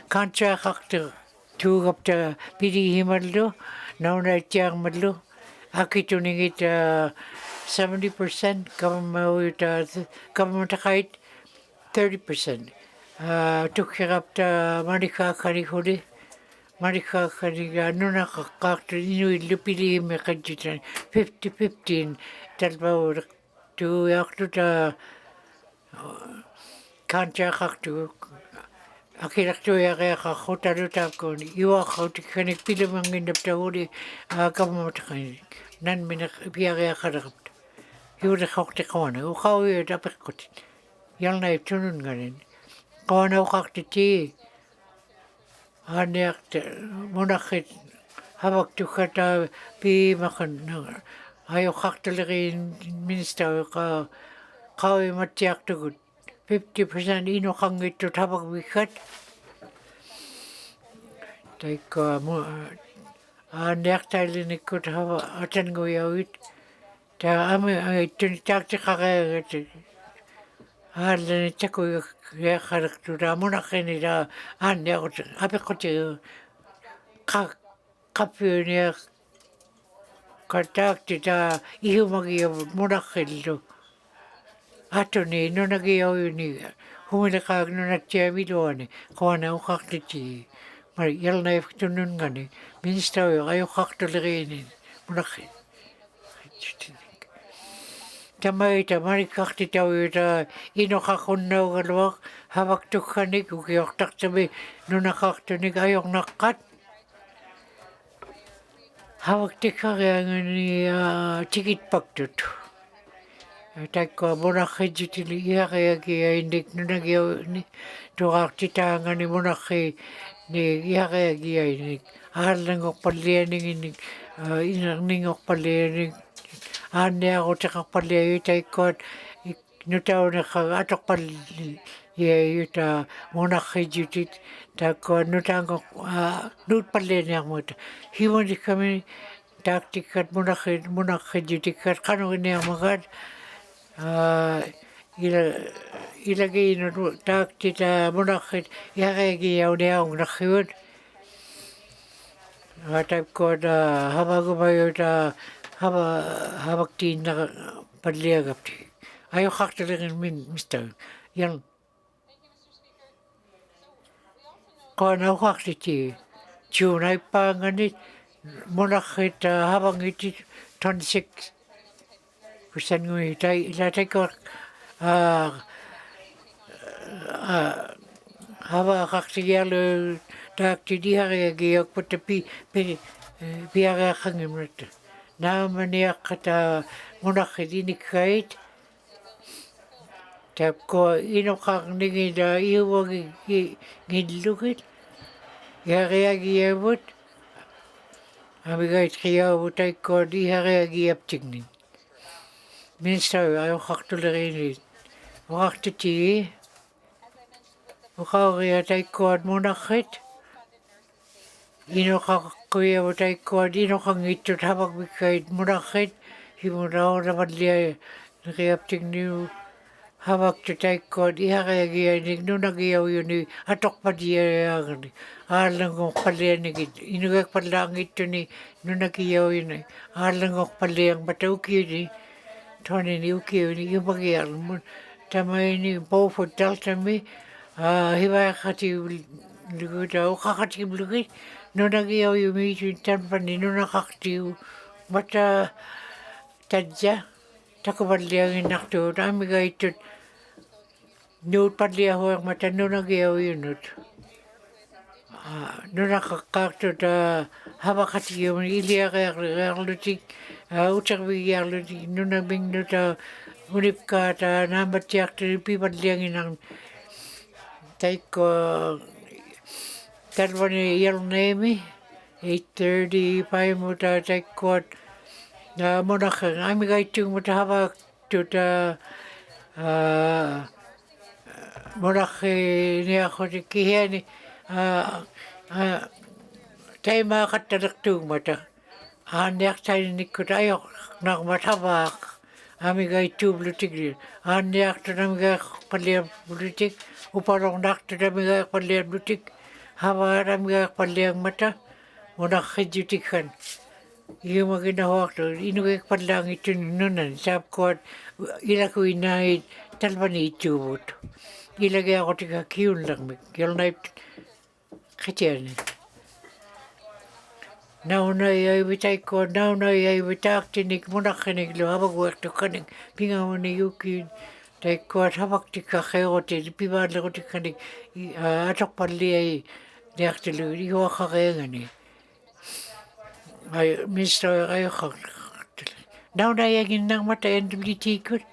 kantraaqaqtiq tuugapta pilihimallu naunaittiarmallu akituningit 70% governmentaqait 30% tukkirapta manikaakanihuli manikaakkaniga nunaqaqqaartu inuillu pilihimmeqadjutan 50-15 talpauleq tuuyaartuta kantraaqartu akilaqtuiaqiaqarrutalutaakkuuni iuaqqautikkanik pilumanginnaptaguli kavamataqanik nanmineq piariaqaleqapta hiuleqqortiqawana uqauiut apeqqutit yalnaip tununganin qawana uqaqtiti aaniaqta munaqit havaktukkata piimaqan ayoqqartaleqiin ministeriqa qauimattiartugut 50% inoqangittut havakvikkat taikka aaniaqtailinikkut hava atanguiauit ta ami ittuni taaktiqareegat aallanitakuiaqaleqtuta munaqinila aaniaqut apeqqutiu qappiuniaq kataktita ihumagiavut munaqillu atuni nunagiauini humileqaak nunattiamiluani qawana uqaqtiti mari yalnaiftunungani ministeriq ayoqqartuleqiinin munaqi Tamaita manikakti tauita inokhakunnaugaluaq havaktukkanik ukiortartami nunaqartunik ajornaqqat havaktikkariangani tikitpaktut taikko monarrijutili ihariagiainik nunagiauni tuqaartitaangani monarri ni ihariagiainik aallangorpallianinginik inerningorpallianik aanniarutiqarpalliayu taikkuat nutauneqqa atorpalli yuta monarrijutit taikkuat nutaango nuutpallianiarmuta himunikami taaktikkat monarrijutikkat qanuginniarmagat ilagiinut taaktita monarrit ihariagiauniaungnarrigut taikkuat havagumayuta havaktiinna palliagapti ajoqartulerin mister yan qaanauqartiti tuunaipaanganit monarrit havangitit 26 kusangui tai ilatakor havaqartigialu taaktidihariagiakputta piariaqangimnut naamaniaqqata monarritinikait tapko inoqarnigida iuagi ngillugit ihariagiavut amigait qiaavut taikkoot ihariagiaptignin minister ajoqartulerini oqartuti oqauria taikkoot monarrit inoqaqquiavu taikkuat inoqangittut havakvikkait monarrit himuraoravallia neqiaptigniu havaktu taikkuat ihariagiainik nunagiaujuni atorpaliaagani aallangorpallianigit inuakpallaangittuni nunagiaujuni aallangorpalliangpata ukiuni tonini ukiuni iumagiarmun tamaini bofut daltami hivaaqati luguta uqaqatimlugit nunagiaujumi tanpani nunaqartiu mata tajja takuvalliaginnartuut aamigaittut nuutpalliahuarmata nunagiaujunut nunaqaqqaartut havaqatigiumi iliarearlutik utervigiarlutik nunamingnuta unipkaata naamatiartuni pivallianginarmi taikko talvani yalneemi 8:30 paimuta taikkuat monarri aamigaittuumuta havaktut monarri niaqhutik kihiani taimaaqattalertuugmata aanniartainikkut ajoqnarmat havaaq aamigaittuumlutik aanniartut amigaaqpalliamlutik upalornaartut amigaaqpalliamlutik havaat amigaaqpalliangmata monarrijutikkan iumaginahuartu inugeekpallaangittuni nunan saapkuat ilakuinait talvani ittuuvut ilagiaqotika kiunlarmik yalnaip qitiani naunaiaivi taikkuat naunaiaivi taaktinik monarriniklu havaguertukkanik pingauni yukiin taikkuat havaktikkaaqeerutit pivaallerutikkanik atorpalliai niartilu ihuaqareangani minister ajoqartule naunaiaginnarmata NWT-kut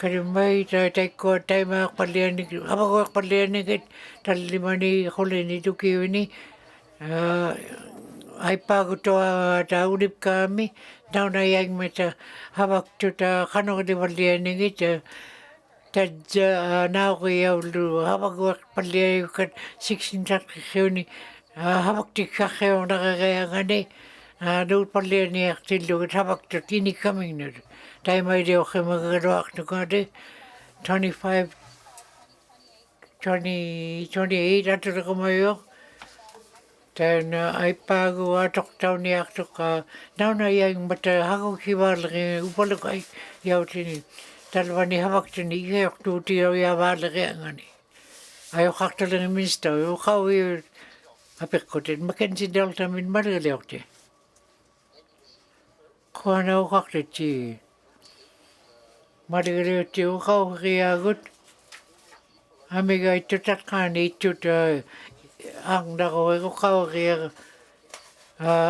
kalimai taikkuat taimaaqpallianik havaguerpallianikit tallimani qulini tukiuni aippaagutua taunipkaami naunaiaigmata havaktuta qanorilivallianigit tajja nauriaullu havaguerpalliayukat 16 havaktikkaaqeornaqareangani nuutpallianiartillugit havaktut inikkamingnut taimaideoqimagaluartukati 25 28 atulequmayoq tan aippaagu atortauniartuqa naunaiaigmata hagukivaallegi upalukai yautini talvani havaktuni igeortuutiaviavaalleriangani ajoqartuleri minister uqaui apiqqutит Mackenzie Deltamin maliliorti quanauqartiti Marigaliutti ukaukiagut. Amiga itutatkaan itut angdako ukaukia.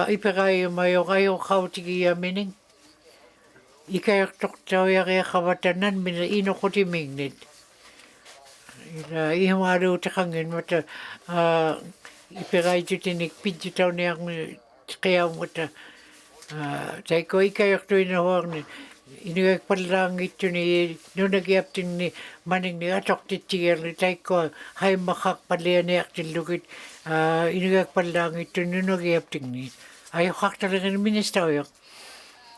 Ipekai mayo kayo kautiki mining. Ikayak toktau ya kaya kabatanan mina inukuti mingnit. Ihamaru takangin mata ipekai tutinik pidjutau niyak kaya mata. Taiko ikayak tu inahuang inuyak palang itu ni nunagiap ni maning ni atok titigal ni taiko hai makak palian yak tilukit inuyak palang itu nunagiap ni ayo hak talagang minister yok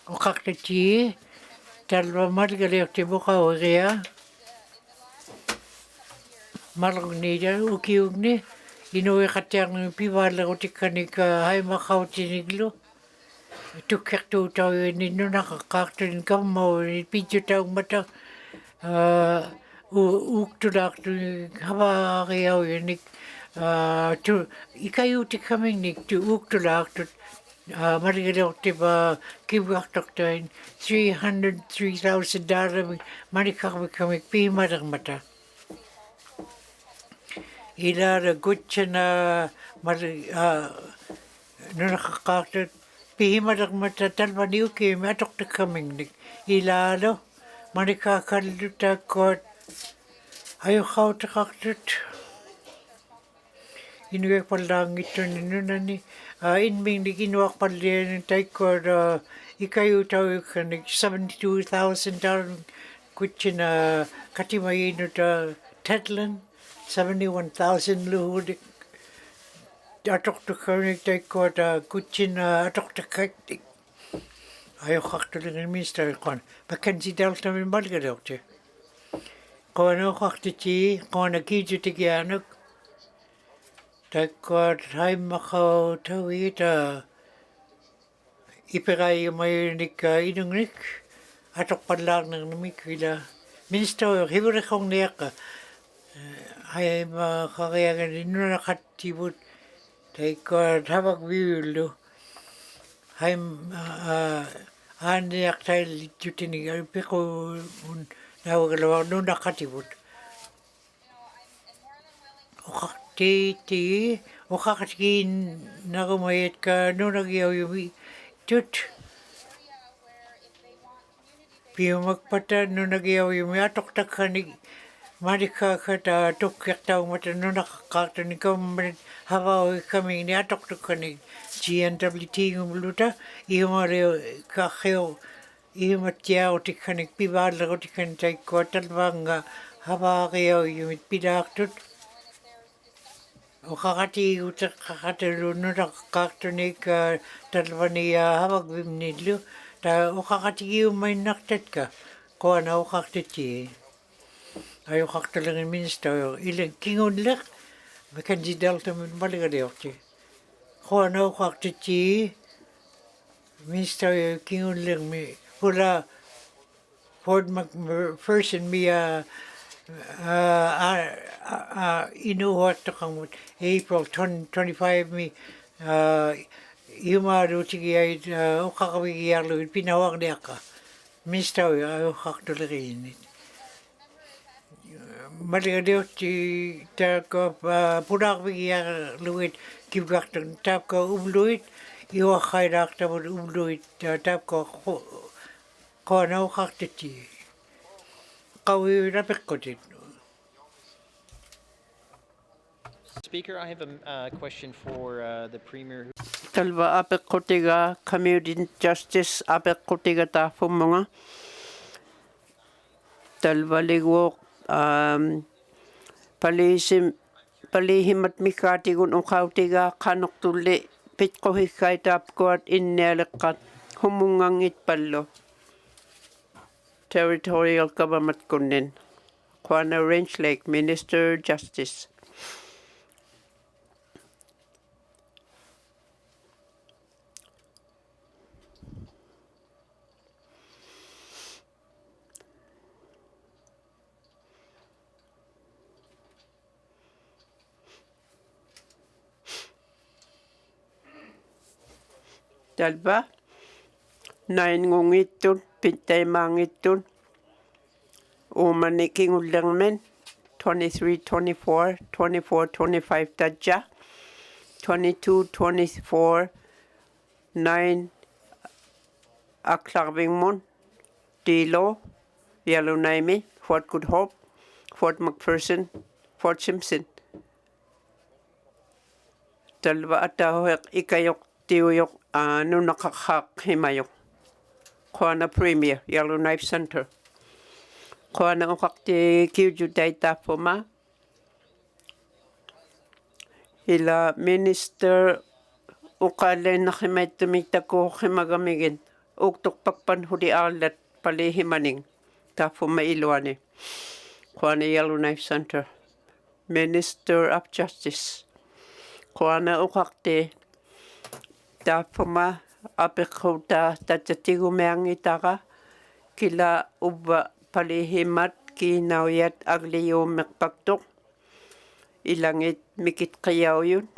o hak titi talwa margaliak tibuka o kaya malang ni dyan ukiug ni inuyak katyang ni piwala ko tikanik hai makaw tiniglo tukyak tu tau ni nakakaktin ka mo ni pidyo tau mata uktudak tu haba kayaw ni tu ikayu ti kaming ni tu uktudak tu marigadok ti ba kibwak taktain $303,000 manikakami kami pimadang mata ila da gutsa na nakakaktin pihimadak matatal maniuki matok na kaming ni ilalo manikakaluta kot ayo kaw takaktot inuyak palang ito ni inming ni kinuwak palian tay kot ikayo tau kanig $72,000 kutsi na katimayin ta Tedlan 71,000 luhudik atok to kanig tay kot kutsi na atok to kaktik ayo kaktuling minister kon Mackenzie Delta min malgadokte kono kaktiti kono kijutikyanuk tay kot hay makaw tawita iperay mayunik inungnik atok palang ng namikila minister hiburekong niyaka hay makakayagan inunakatibut tay kot habag biulo hay aniyak tayo jutini piko nawagalawa nunakatibut okakti okakatikin nakumayat ka nunagyaw yung tut piyo magpata nunagyaw yung atok takanig manikakata tukyak tao mata nunakakata ni kamarit habaw kami ni atok takanig GNWT ngumuluta ihumari kakeo ihumatya o tikanig pibala o tikanig tay ko talbanga haba kayo yung pidaktut o kakati utak kakatalo nunakakatanig talbani habag bimnidlo ta o kakati yung may naktat ka ko na o kakati ayo kakatalang minister ilang kingunlak Mackenzie Delta min baligadiyokti ko na o kakati minister kingunlang mi pula Ford McPherson mi inuhat to kang April 2025 mi Iumaru tigi ay ukakawigiyalo pinawag niya ka minister ayo kakatulagin Maligadiyo ti tako punak bigya luwit kibgak tap ko umluit iwa kairak tapos umluit tap ko na ukaktiti kawi rapik ko din. Speaker, I have a question for the Premier. Talba apek kotiga community justice apek kotiga ta fumunga talba ligwok palihimat mikati gun ukautiga kanok tuli pitkohikai tapkuat innelekat humungangit pallo territorial government kunin Kwana Range Lake Minister Justice Talba nain ngungitun pintay mangitun Umani kingulangmen 23-24, 24-25 tadja, 22-24, 9 Aklarvingmon, Dilo, Yellowknife, Fort Good Hope, Fort McPherson, Fort Simpson. Talwa atahoyak ikayok tiuyok nunakakak himayok. Kuana Premier, Yellowknife Center. Kuana ukakti kiujuday tapoma. Ila Minister ukale nakimaitumita ko himagamigin. Uktok pakpan hudi alat palihimaning. Tapoma iluani. Kuana Yellowknife Center. Minister of Justice. Kuana ukakti tapoma apekota tatatigu meangitaka kila uba palihimat kinauyat agliyo mekpaktok ilangit mikit kayaw yun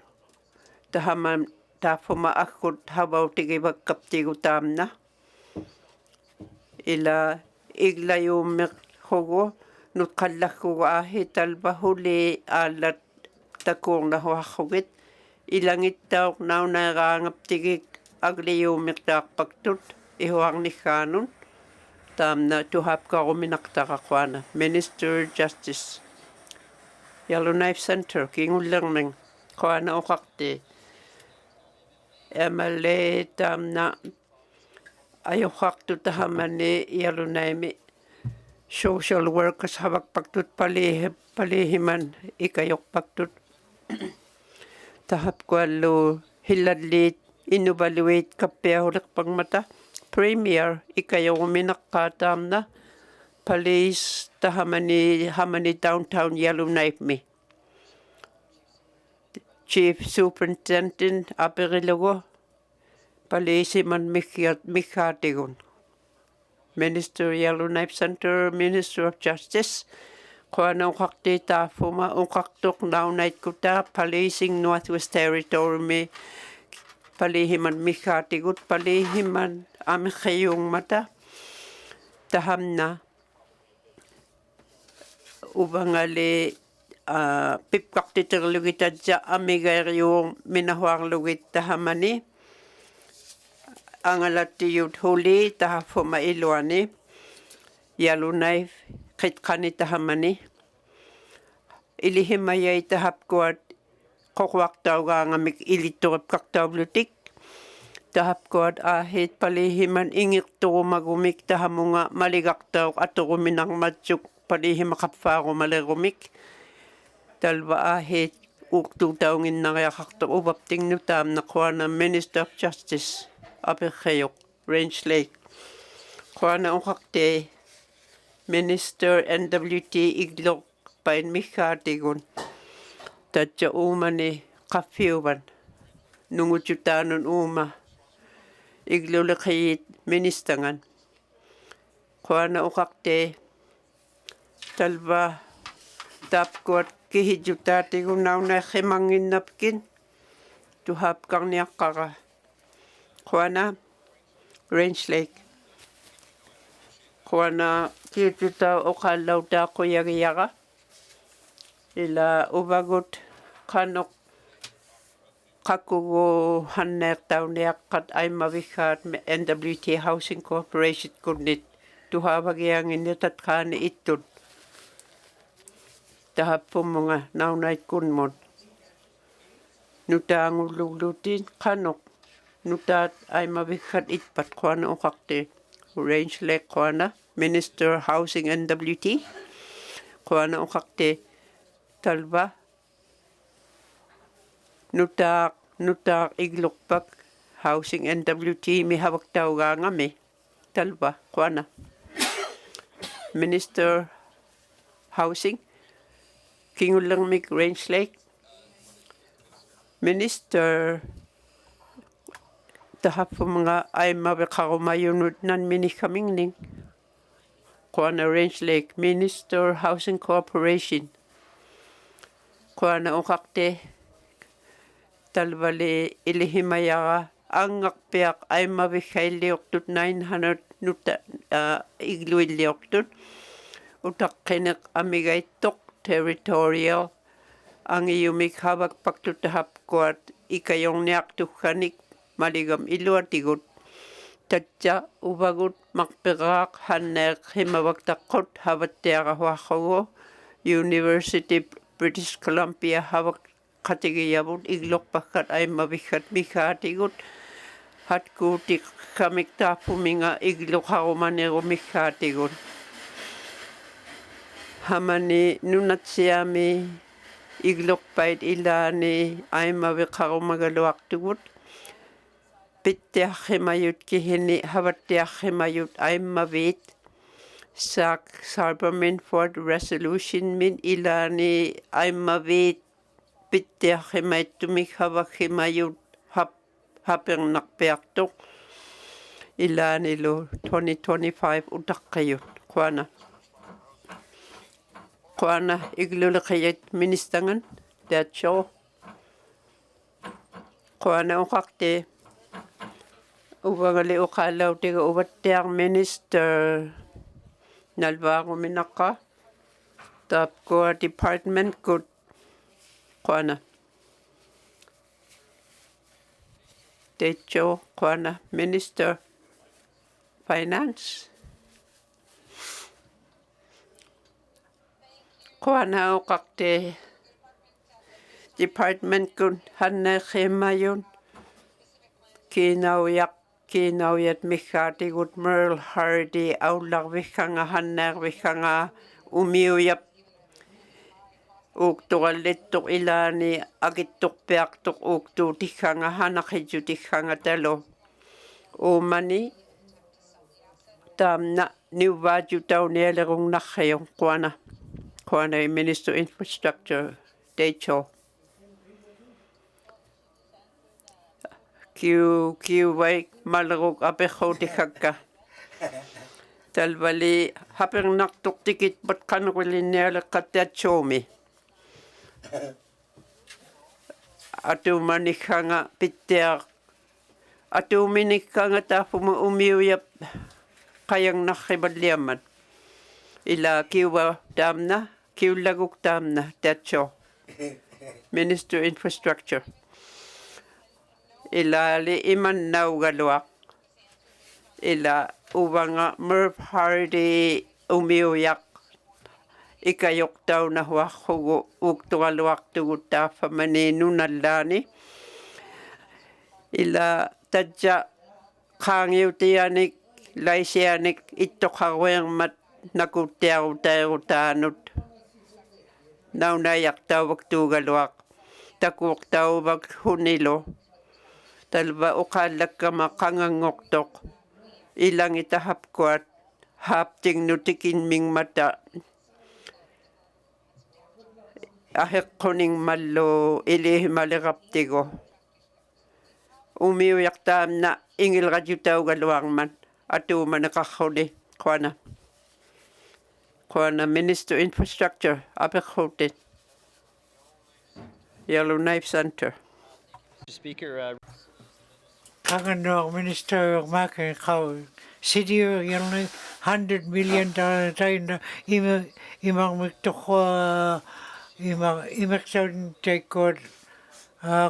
tahaman tapoma akut habaw tigibag kaptigu tamna ila iglayo mekhogo nutkalaku ahital bahuli alat takong nahuakugit ilangit daw naw narangap tigig agliyo miktak pagtut ihuang ni kanon tamna tuhap ka uminakta kuana Minister Justice Yellowknife Center kingulang ng kuana ukakti MLA tamna ayokak tutahamani Yellowknife social workers habak pagtut palihiman ikayok pagtut tahap kwalo hiladlit inuvaluate kapehulik pangmata Premier ikayo uminakkatam na police tahamani downtown Yellowknife me Chief Superintendent aperilogo police man mikatigon Minister Yellowknife Center Minister of Justice kuana ukakti tafuma ukaktok now night kuta policing Northwest Territory me palihiman mikatigut palihiman amikayong mata tahamna ubangali pipkak titirlugit adja amigayong minahuang lugit tahamani angalatiyut huli tahafuma iluani Yellowknife kitkani tahamani ilihimayay tahapkuat kokwaktaw ngamik ilitorip kaktaw lutik tahapkuat ahit palihiman ingik to magumik tahamunga maligaktaw aturuminang matsuk palihimakapfaro malerumik talwa ahit uktu taungin nakayakaktaw ubapting nutam na kuana Minister of Justice apekayok Range Lake kuana ukakte Minister NWT iglok pain mikatigon tatja umani kafiuban nungututanon uma iglulakayit ministangan kuana ukakte talba tapkuat kihijutati kunaw na khimangin napkin tuhap kang niyakaka kuana Range Lake kuana kijuta ukalaw da ko yagiyaga ila ubagot kanok kakugo hanner tauniak kat ay mabikat me NWT Housing Corporation kunit tuhabag yang initat kani itun tahap po mga naunay kunmon nuta ang ululutin kanok nutat ay mabikat itpat kuana ukakte Range Lake kuana Minister Housing NWT kuana ukakte talba nutak iglukpak Housing NWT mi hawak taw ngami talba kuana Minister Housing kingulang mig Range Lake Minister tahap mga ay mabakarumayunod nan minikamingning kuana Range Lake Minister Housing Corporation kuana ukakte talbali ilihimayaga ang ngakpiak ay mabikay liok tut 900 nuta igluil liok tut utakkinek amigaitok territorial ang iyumik hawak paktutahap kuat Inuinnaqtukanik maligam iluatigut tatja ubagut makpirak hannek himawaktakot havattiaqahuaqqugu University British Columbia hawak katigiyabut iglokpakkat ay mabikat mikatigut hatkutik kamiktapuminga iglokharumaneru mikatigut hamani nunatsiami iglokpait ilani ay mabikarumagaluaktugut pittiarrimayut kihini havattiarrimayut ay mavit sak Cyberminford resolution min ilani ay mavit pittiarrimaittumik havakhimayut hapernaqpiartuq ilani lo 2025 utaqqayut Kuana igluliqiyat ministangan Dacho Kuana uqaqti uvangali uqalautiga uvattiar minister nalvaru minaqqa tapkua department kut Kuana Dacho Kuana minister finance Kuana uqaqti department kun hanna khimayun kinauyat mikhaatigut Merle Hardy aularvihanga hannaarvihanga umiuyap uuktuqallittuq ilaani akittuqpiaqtuq uuktuutikhanga hanaqijutikhanga talo uumani taamna niuvaajutaunialerungnarriun Kuana Minister Infrastructure Dacho kiuwai maleruk apeqhuutikhakka talvali hapernaqtuqtikit patqanuqillinnialeqqattiatsuumi atuumanikhanga pittiaq atuuminikhanga taafuma umiuyap qayangnarrivalliamat ila kiuwa taamna kiullaguk taamna Dacho Minister Infrastructure ila li imannaugaluaq ila uvanga Merle Hardy umiuyaq ikayuqtaunahuaqqugu uuktuqaluaqtugut taafamani nunallaani ila tatja qaangiutianik laisianik ittoqaruiarmat nakuttiarutairutanut naunayaqtauvak tuugaluaq takuuqtauvak hunilo talva uqaallakkama qanganngortoq ilangitahapkuat haaptingnutikimingmata ahiqquningmallu ilihimaliqaptigu umiuyaqtaamna ingilrajutaugaluarman atuumaneqarruli Kuana Minister Infrastructure apeqhuutit Yellowknife Center Speaker, Kanganok Minister Makan Kau City Yellow $100 million tayo imang magtukwa imang sound taikod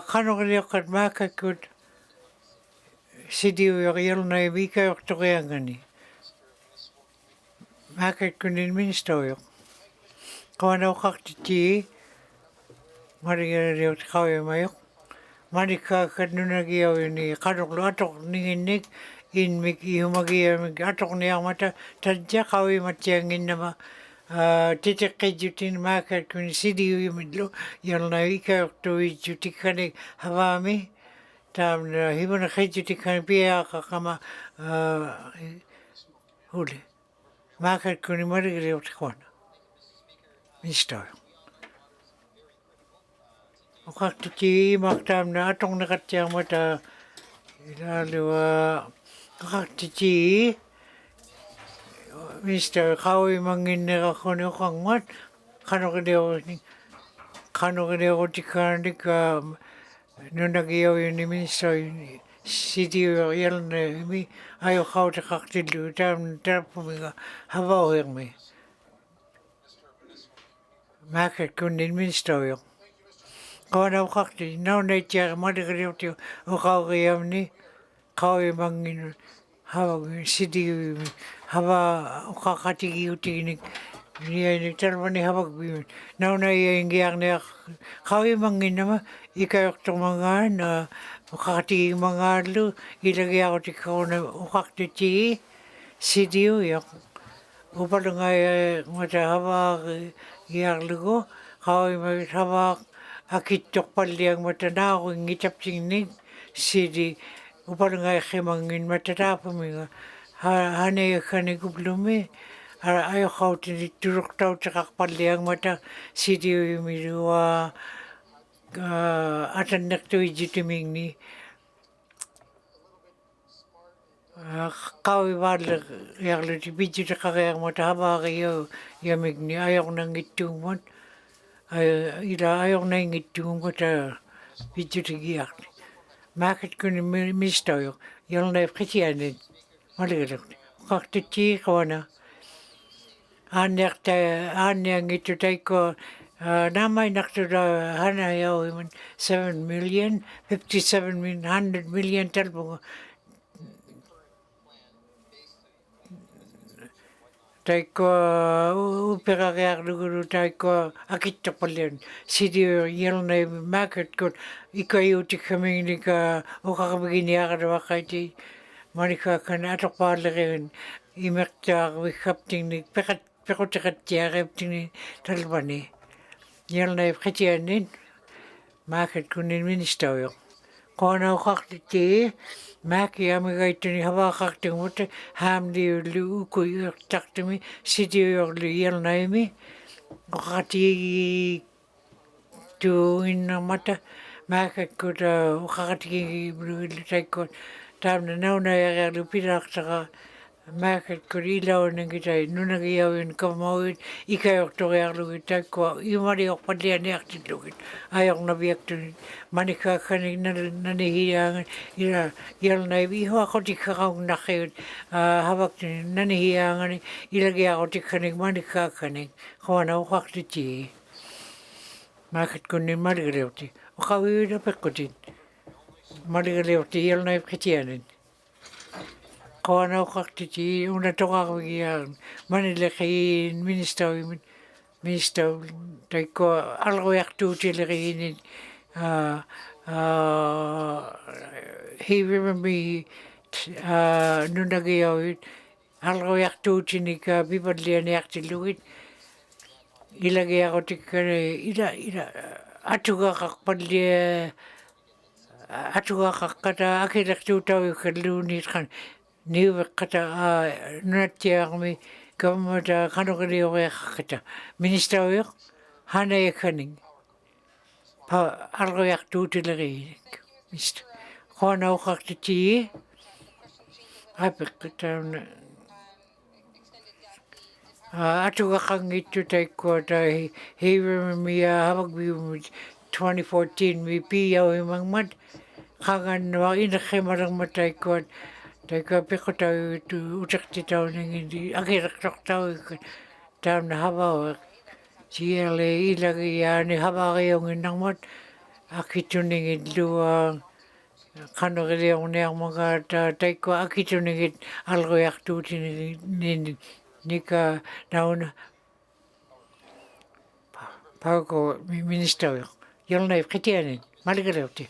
kanok liyakat makakod City Yellow na ibika yok tukayangani makat kunin minister yok kawana ukaktiti marigariyo kaway mayok Manika kadnunagiyaw ni kadok atok ninginik in mig ihumagiya mig atok niya mata tadya kawi matyangin nama titikidjutin makat kun sidi yumidlo yalna ika to jutikani havami tam na hibuna kidjutikani pia kakama huli makat kun marigriyo tikwana mister Ukaktiti maktam na atong nakatiyang mata ilaliwa ukaktiti Mr. Kawi mangin nakakoni ukangmat kano kadeo tikandik nung nagiyaw yun ni Mr. City yel na mi ayo kaw takaktilu tam pumiga habaw yung mi Market kunnin ministerium. Kona ukakti, naunay tiyak madagaliwti ukawiyamni, kawimangin, hawa sidi, hawa ukakatigi utiginik, niya talwani habag bimin. Naunay ingiyang kawimangin nama, ikayok mga na ukakatigi mga lu, ilagay ako ti kauna ukakti ti, sidi uyok. Upalungay mata hawa iyaklugo, kawimangin hawa akitok paliang matana ko ngitap singning sidi upalungay khimangin matata paminga hane khane gublumi ayo khautin turuk tau chakak paliang mata sidi miruwa atan nakto ijitimingni kawi wal yaklu tibiji chakak mata haba yo yamigni ayo nangitungmon ila ayok na ingitungmon mata bijutigiyak market kun mistoyo yol na fkhitianen maligalak qaktiti qawana anyangitu taiko Inuinnaqtun hana yo 7 million 57 million 100 million talbunga taiko uperarear luguru taiko akitapalian city yol na market kun ikayuti kamingnika ukakabigini akadawakaiti Monica kan atokpaalerin imertaar wikaptingni pekotekatiareptingni talbani yelna khatianin market kunin ministerio kona uqaqtiti maki amigaituni hawaqaqtingmut haamli lu ukuyertartumi sitiyorlu yelnaimi uqaqati tu innamata market kuta uqaqati taikon tamna nauna yagalu piraqtaqa market kurilaw nangita nunagiyawin kamawin ikayoktoriarlugit taikko imariokpalianiartitlugit ayok nabiaktun manikakanik nanihiyangan ila yalnaivi huakotikakaung nakayut habaktun nanihiyangan ilagiakotikanik manikakanik kawana uqaqtiti market kunin maligaliwti uqawiwida pekkutin maligaliwti yalnaip kitianin kawana uqaqtiti una toqaqvigiaan manilaqin minister taikko alruiartuutileqiinin he remember nunagiyawit alruiartuutinik pipallianiartillugit ilagiaqotikkane ila atugaqarpallia atugaqaqqata akilaqtuutauikalluuniitqan niuveqqata nunattiaarmi government qanuqilioriaqaqqata ministerior hanayakkaning pa alruiartuutileqiinik mist qona uqaqtiti apeqqatauna atugaqangittu taikkuata hiivimia havagviumut 2014 mi piyauimangmat qanganwa inaqqimalermat taikkuat taikka pequtauitu uteqtitaunangindi akiraqtortauikkat taamna havawa siale ilagiyaani havariunginnarmat akituningit lua qanuqiliorniarmagaata taikko akituningit alruiartuutinini nika nauna pauko ministerio yolnai qitianin maligaleuti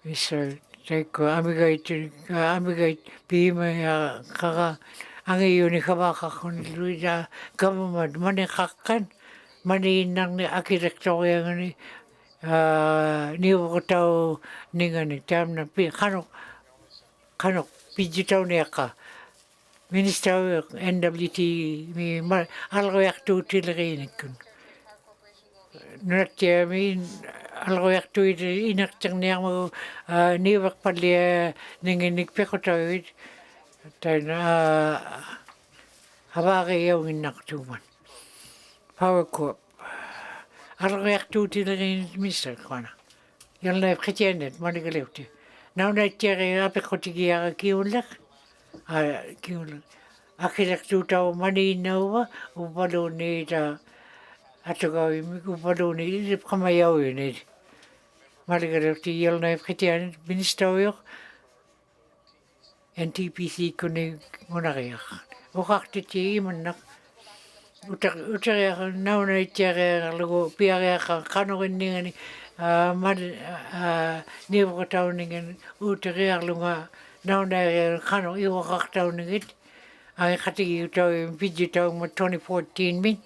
Mr. Taiko amigait pima ya kaka angiyuni kabakakon luida government mani kakkan mani nang ni architecture ngani niwotau ningani tamna pi kanok pijitau neka minister NWT mi alroyartuutileqiinikun nunattiami alroyartuiti inaqterniarmagu niuverpallia ninginnik pequtauit taina havariaunginnaqtuuman power corp alroyartuutileqiinit minister qana yalnaip qitianet manigaleuti naunattiari apequtigiara kiullaq kiullaq akilak tutau mani nawa upalo ni ta atagaw upalo ni ilip kamayaw yun Maligarap ti yel na kitian binistaw yok NTPC kuning unakayak. Ukak ti manak utak naw na itiyaka lago piyaka kanokin ningani mad niyo ko tao ningani utak lunga naw na kano iwakak tao ningit ay katigi tao yung video tao mo 2014 min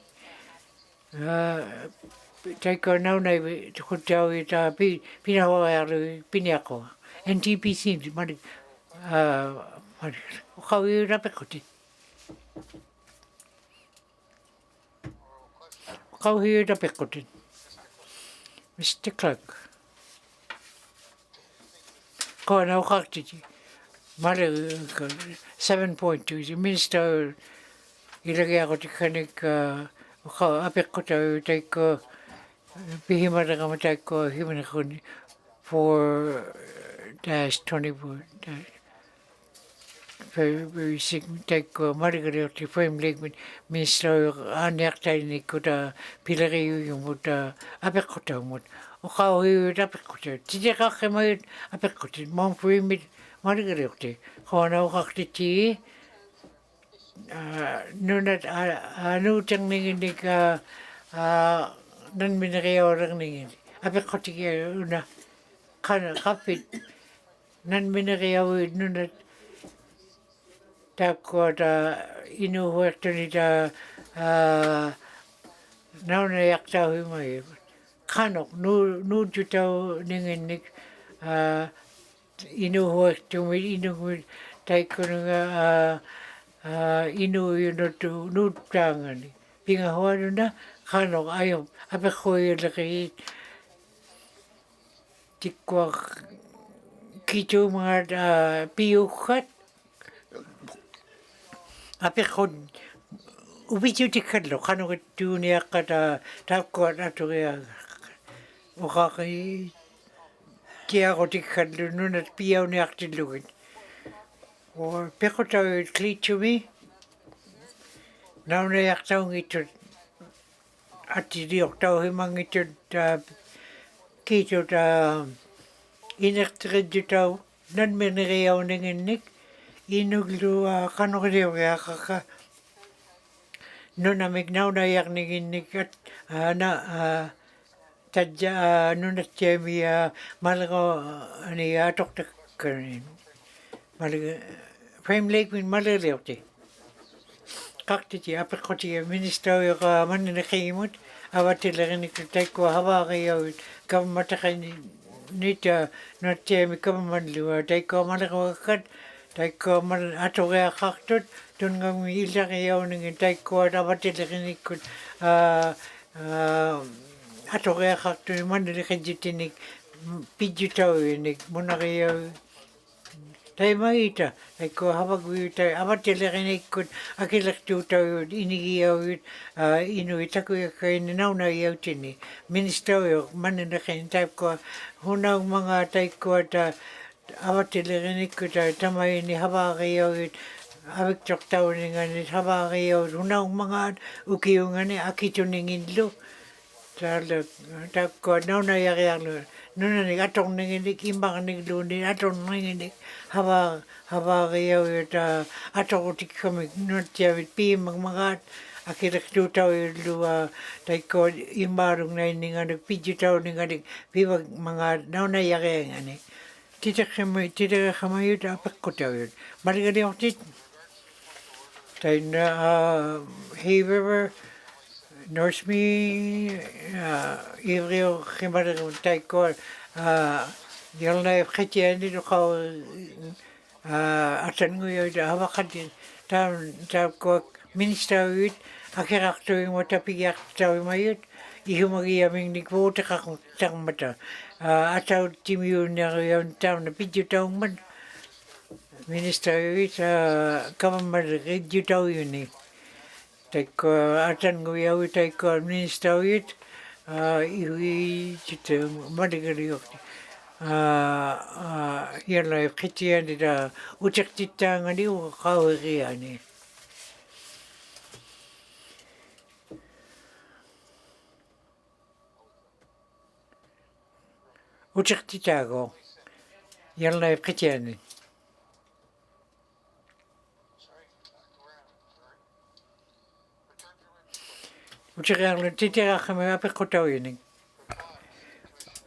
taiko naw na tao ita pinawagalu pinako NTPC mad ukau yung rapekuti Kau hiu da pekotin. Mr. Clark. Ko na ukaktiti. Mare 7.2. Minister ilagay ako ti kanik uka apekota taiko pihimara ka matay ko himana ko 4-24. Very sick take Margaret frame leg minister anak tay ni ko da pilari yung muta apekota mut o kau hiu apekota tidak kak may apekota mom frame Margaret ko na ukaktiti nunat anu tang ningin ka nan minari orang ningin apekota kaya una kana kapit nan minari awid nunat Tako da Inuinnaqtun da nauna yaktau himai. Kanok nu jutau ninginik Inuinnaqtun Inuinnaqtun taiko nga Inuinnaqtun nu tangani. Pinga hoanu na kanok ayo apekoi laki tikwa kitu mga piyukat apekod ubitu tikadlo kano dunia kata takwa aturia okaki kia ko tikadlo nunat piau ni aktilugin o pekota klitumi nauna yaktau ngito ati diok himang ngito kito inaktirid nan meneriyaw ninginik inuglu kanokriyo kaya kaka nuna mignaw na yak ninginikat na tadya nuna tiyemi malago ani atok kanin malaga frame lake min maliliw ti kakti ti apekoti minister yung maninakimot awatilakin ikutay ko hawa kayo kamatakan nita na tiyemi kamamanliwa tay ko malakawakat Taiko man ato kaya kaktut tun ng ila kayaw ng taiko napatilakin ikut ato kaya kaktut man nakajitinik pidjutaw inik muna kayaw tayo maita taiko habag tayo apatilakin ikut akilak tutaw inigiyaw inuitaku kayo ninaw na yaw tini minister yung man nakain tayo ko hunang mga taiko at awatilakin ko tamay ni habakayaw awik choktaw ni nga ni habakayaw unang mga ukiyo nga ni akito ningin lo tako naw na yakyak lo nuna ni atong ningin imbang niglo ni atong ningin habakayaw atong utik kami nunatiyawit pi mga akirak tutaw lo taiko imbarong na nga nagpidjutaw nga pibag mga naw na yakyak nga ni tidak kamayo dapat ko tayo. Marigari ako tit. Tayo na Hay River, Northme, Ivrio, Kimarang tayo ko. Yung na katiyan dito ko atan ko yun. Hawakan din. Tayo ko minister yun. Akirakto yung matapigyak tayo mayot. Ihumagiyaming nagputa ka kung tang mata. Ataw timiyo na yung taon na pidyo taong man. Minister yun sa kamaman, redyo taon yun eh. Tayo atan ko yaw, tayo minister yun. Iwi dito, madagali yun. Yan lang, kitiyan nila, utak titang ani, ukawari yan eh. Utertitago. Yalna Pritiani. Uterang Titirachame Apicotawini.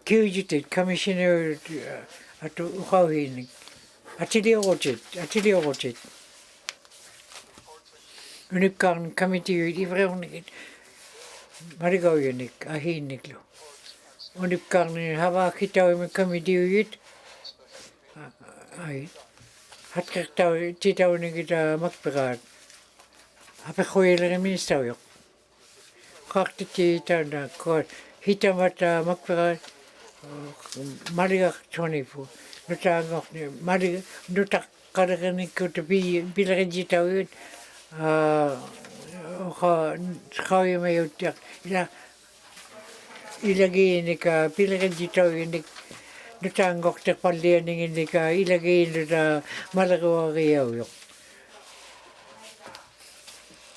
Kiujitit, Commissioner at Uhawini. Atili Orchid. Unikan Committee, Ivronik, Marigoyanik, Ahiniklo. Unikan Havakitao Committee, I had Titaunik Makberad. Apechoiler Ministerio. Kakti Tana, Hitamata Makberad. Mariga 24. Nutang Mariga Nutak Karagani could be Bilagita. Schouw me uit ja ilagi in ka pilgrim dito in de tangok te pallening in ka ilagi in de malago rio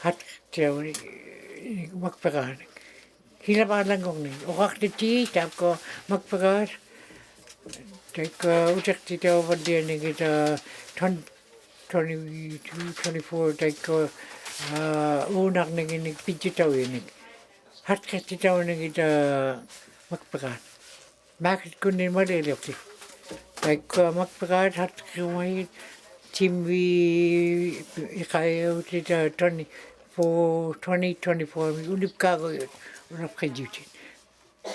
hat te makpagan hila ba lang ngong ni okak de ti tap ko makpagan te ko utak ti te pallening ita 22, 24 te ko unak naging pidjitawin. Hat katitawin ita makpagan. Bakit kunin malilipti. Like makpagan hat kumay timwi ikayo tita 2024 unip kago yun. Unap kajutin.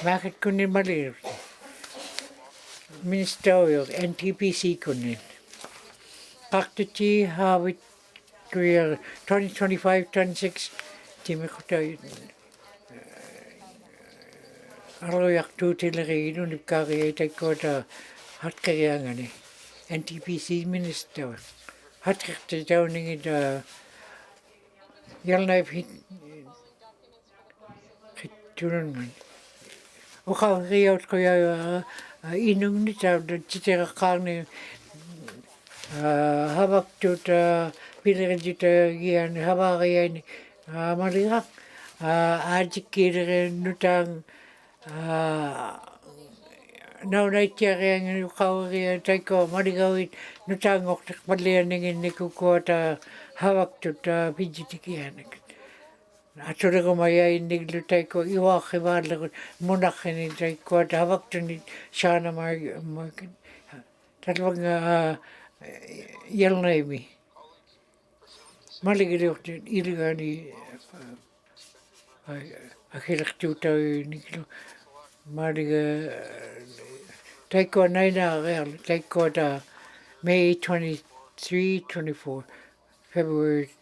Bakit kunin malilipti. Ministerio NTPC kunin. Paktuti hawit kuya 2025-26 timikota arloyak tutilari nunip kari takota hat kayangani NTPC minister hat kaktatawning ita yalnaip hitunungan ukaw riyot kuya inung nita titirakani habak tuta pilirjita gian habarian malirak ajikir nutang naunaikiarang ukawri taiko maligawit nutang oktak palianing nikukota habak tuta pijitikianik aturago maya iniglu taiko iwakiwadlago munakini taiko habak tuni shana markin talwang yalnaimi maligiluktin iligani akilaktuta niklo maliga taiko naina real taiko da May 23, 24, February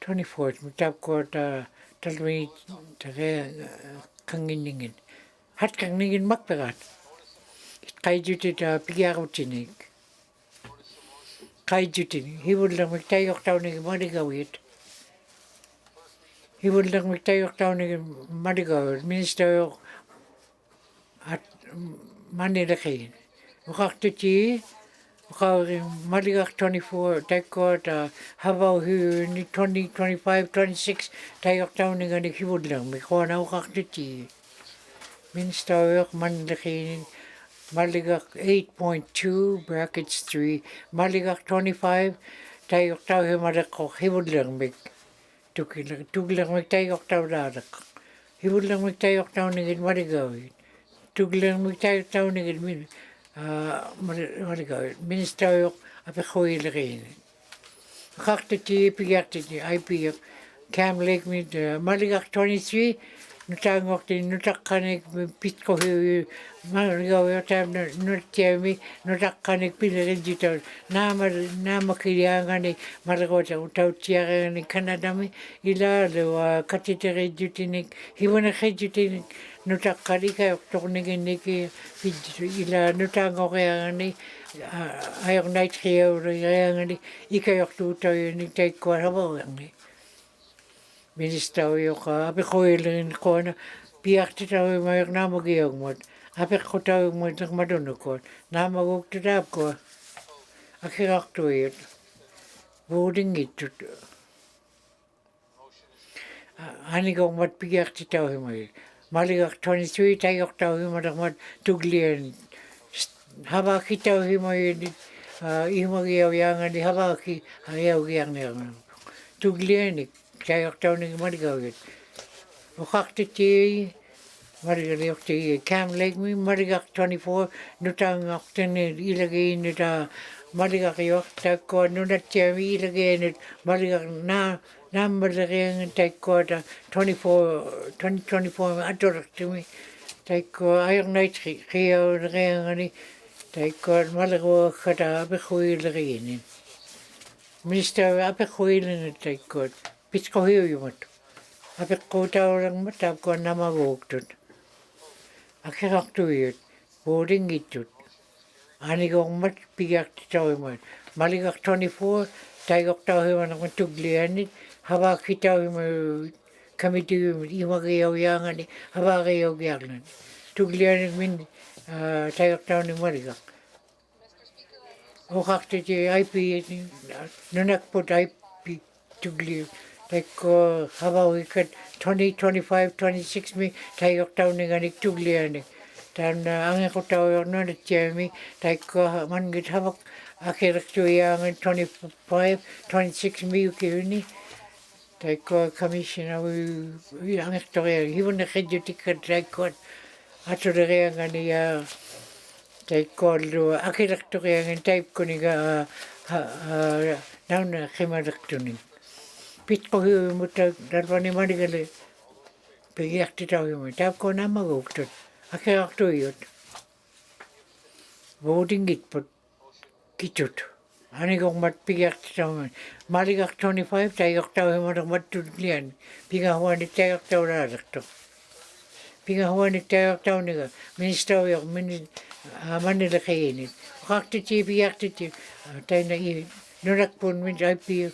24th mutapko da talwi tare kanginingin hat kanginingin makperat kaijuti da pigarutinik kaijutin he would lang magtayok taw ni maligawit he would lang magtayok taw ni maligawit minister at manilakin wakaktuti wakawin maligak 24 taykot habaw hu ni 2025 26 tayok taw ni gani he would lang mikona wakaktuti minister manilakin Maligak 8.2 brackets 3 Maligak 25 tayok taw himadako hibudlang mig tuglang mig tayok taw dadak hibudlang mig tayok taw nigid maligawin tuglang mig tayok taw nigid maligawin minister apikoilagin kaktati pigaktati IP Cam Lake mit Maligak 23 nutangokti nutakanik pitko hu maligawin tam nutiami nutakanik pilirejito nama kiriangani malagota utautiarani kanadami ila lewa katiterejutinik hiwana kejutinik nutakarika oktorniginiki pidjito ila nutangoreangani ayok naitriyauriangani ikayoktuutayani taikwarabawangani Ministerio ka apikoilin ko na piakti tayo mayok na magiyog mo apik ko tayo mo tak maduno ko na magugtitap ko akirak tuwit voting it ani ko mat piakti tayo may maligak 23 tayo tayo madak mat tuglian hava kita himoi ihmagi au yanga ni hava ki au yang ni tugliani kaya tau ni marigawit o hakti ti marigali okti cam lake mi marigak 24 nutang oktene ilagi nuta marigak yokta ko nunatya mi ilagi marigak na marigak taiko 24 2024 atorak tumi taiko ayong night kaya ngani taiko malago kata abekhui lagini Minister abekhui lagini taiko pitko hiyo yumot abekko taurang matap ko nama woktut akhiraktuit boarding itut anigong mat piyak tawimot maligak 24 taigok tawiman ang tuglianit haba kitawimot kami tu imagayaw yangani haba kayaw yangani tuglianit min taigok tawni maligak o hakti IP nunakput IP tugli taiko haba wikat 2025 26 mi taigok tawni ganik tuglianit dan angin ko tahu no na Jeremy taiko mangit habak akhir tu yang 25 26 mi ukini taiko commissioner we angin to ya hiwon na khedju tikat taiko ato de ngani ya taiko lo akhir tu yang taip ko ni ga nauna khimadak tuni pit ko hu muta dalwani madigale pegiak ti tahu mo tap ko na maguktot akhir tu yut voting it put kitut anigong mat piyak taw maligak 25 tayok taw mo mat tudlian piga huan tayok taw rakto piga huan tayok taw niga minister yok min manila kayini hakti ti piyak ti tay na i nurak pun min IP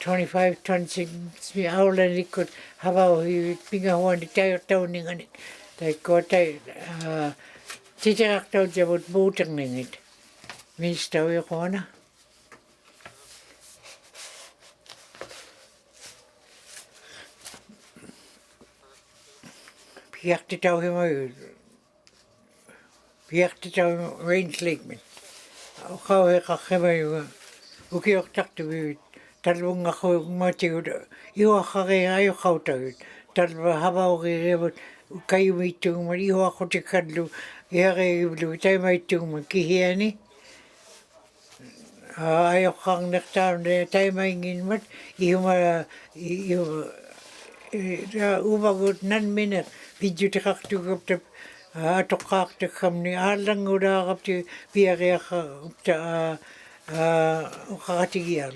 25 26 mi awlan likot habaw piga huan tayok taw niga tay ko tay Tijak tahu jabut butang ningit. Minister yo kona. Piak ti tahu himo. Piak ti tahu range lake min. Kau he kakema yo. Uki ok tak tu talung ako mati udah. Iyo akake ayo kau tahu. Talba haba oke rebut kayu mitung man iyo ako tikadlu. Yare iblu tay mai tung ki hiani ayo khang nektar de tay mai ngin mat iuma ubagut nan minute biju tekak tu gap atokak te khamni alang uda gap ti biare ta khati gial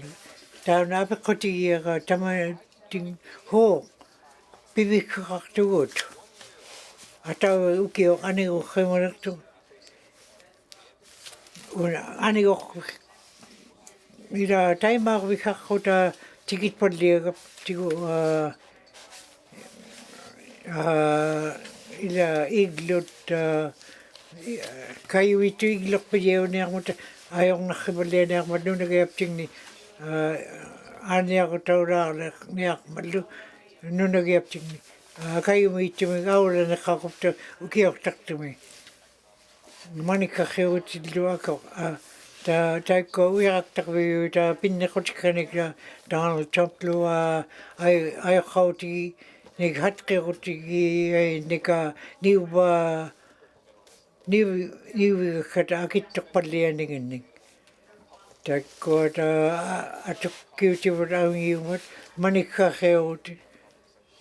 ta na pe khoti gial tama ting ho bibi khak tu gut atau ukio anigo khemaraktu anigo ira taimar vikhakota tikit podliga tigo ila iglot kayu itu iglok pejeo ni akmut ayong nakhibalia ni akmat nu nagayapting ni ani ako taura ni akmat nu nagayapting ni kayu itu mengawal na kakupta ukiok taktumi mani kakheu tidlu ako ta taiko uyak takwi ta pinne khotikanik Donald Trump lu ay khauti ni hatke khoti ni ka niwa niwi khata akit pakpalia ni taiko ta atuk kiuti wadawi mani kakheu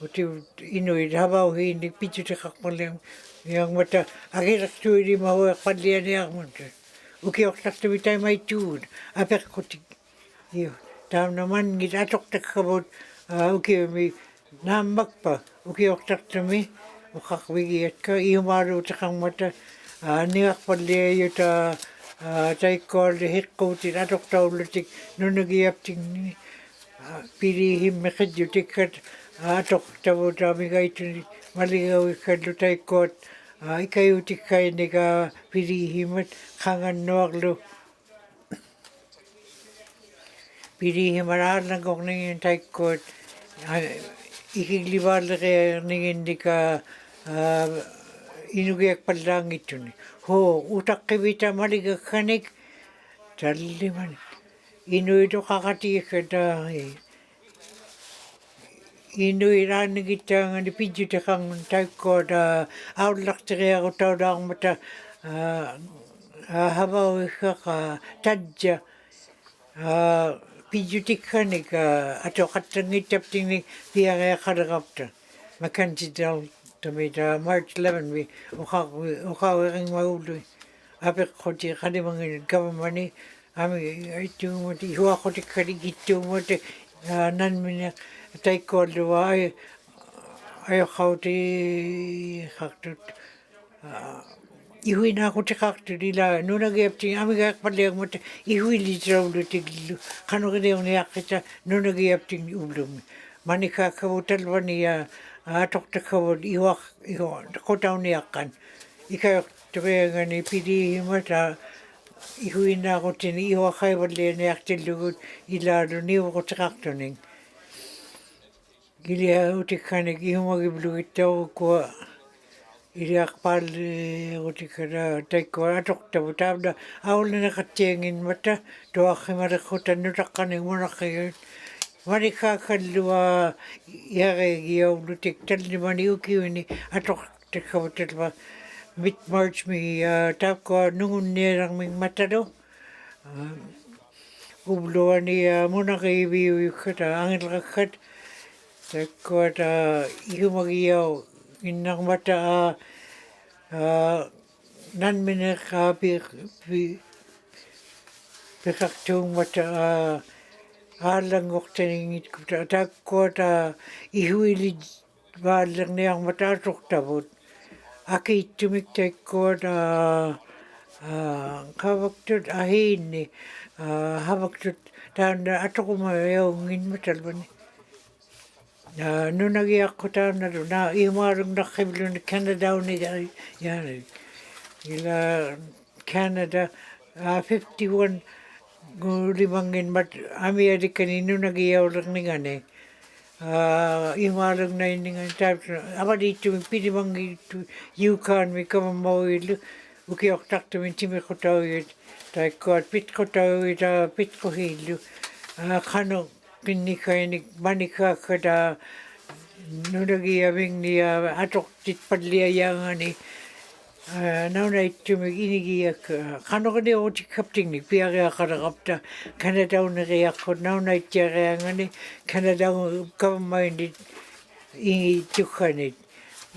Uti Inuit habau hi ni pichu te kakmalem yang mata akhir tu di mau kalian yang mata uki ok tak tu bitai mai tu apek koti iyo tam naman kita tok tak kabut uki mi nambak pa uki ok tak tu mi ukak wigiat ka iyo maru takang mata niak palia iyo ta taikor de hikkuti atok taulutik nunagiap ting ni pili him mekhed tikat atok tabu tabi gaitu maligaw ikadlu taikot ikayu tikay nika pilihimat kangan nuaglu pilihimat nagok ningin taikot ikiglibar laki ningin nika inugiak palangituni. Ho utakkivita maligakanik talliman. Inuito kakatiikata Inui ranigitanga ni pijutakang taiko da aulakteria utaudangmata habawika tadja pijutikanik ato katangitaptini piare kadarapta. Makansidal tamita March 11 we ukawering maulu. Ape koti kadimangin government ami itu mati huakoti kadigitu mati nanmina taiko lua ay kauti kaktut ihui na ko te kaktut ila nuna gapti ami gak paliag mati ihui li traulu tiglu kanu gede oni akita nuna gapti ulum manika kavutal wani atok te kavut iwak kota oni akan ika tebengani pidi mata Inuinnaqtun iwaqaivalliani aqtillugut ilalu niuqutiqartuning iliautikkanik ihumagiblugittaukkua iliaqpaalliqutikala taikkua atoqtavu taavna aulliniqattianginmatta tuaqqimalekkutanutaqqanik munaqqiyut manikkaakallua iareegiaulutik tallimani ukiuni atoqtikkavutalva mid-March mi tapko nungunnerangming matalo ubluani munaqiivi ukkata angilqakkat takkuata ihumagiau innarmata nanmineqa piqartuungmata ааллангортанingit таккуата иhuili вааллерниармата атортавут акииттумик таккуата кавактут аhiinni havaktut taanna atoqumаяунгинматалвани nunagiaqqutaannalu na iumaalungnarqivluni Canadauni yaani ila Canada 51 gulimangin amialikani nunagiaulerngani imaalungnainningan taapsuna avaliittumi pilimangiittu Yukon mikamamauillu ukiortartumin timiqutauit taikkuat pitqutauita pitquhiillu qanu qinnikainik manikaakkata nunagiavingnia atoqtit palliayaangani naunaittumi inigiak qanuqniutikaptingnik piariaqaraqapta Canadauneriaqqut naunaittiariangani Canadau government tukkanit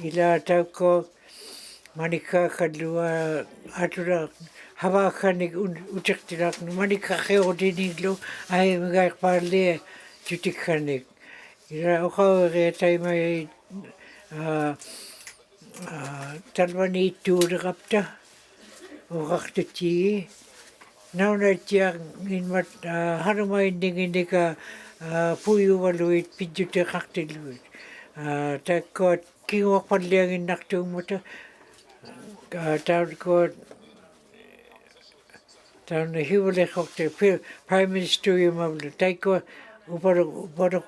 ila taukko manikkaakallua atula havaakkanik utiktilaqni manikkaaqqiutiniglu aimigaikpaallia tutikkanik ila uqaweria taimai talvaniittuuleqapta uqartutii naunattiarnginmat harumainninginika puyuvaluit pidjuteqartilluit takkuat kinguaqpallianginnartuummata taunkuat taunna hiuleqorte prime ministeriumavlu taikkua uparu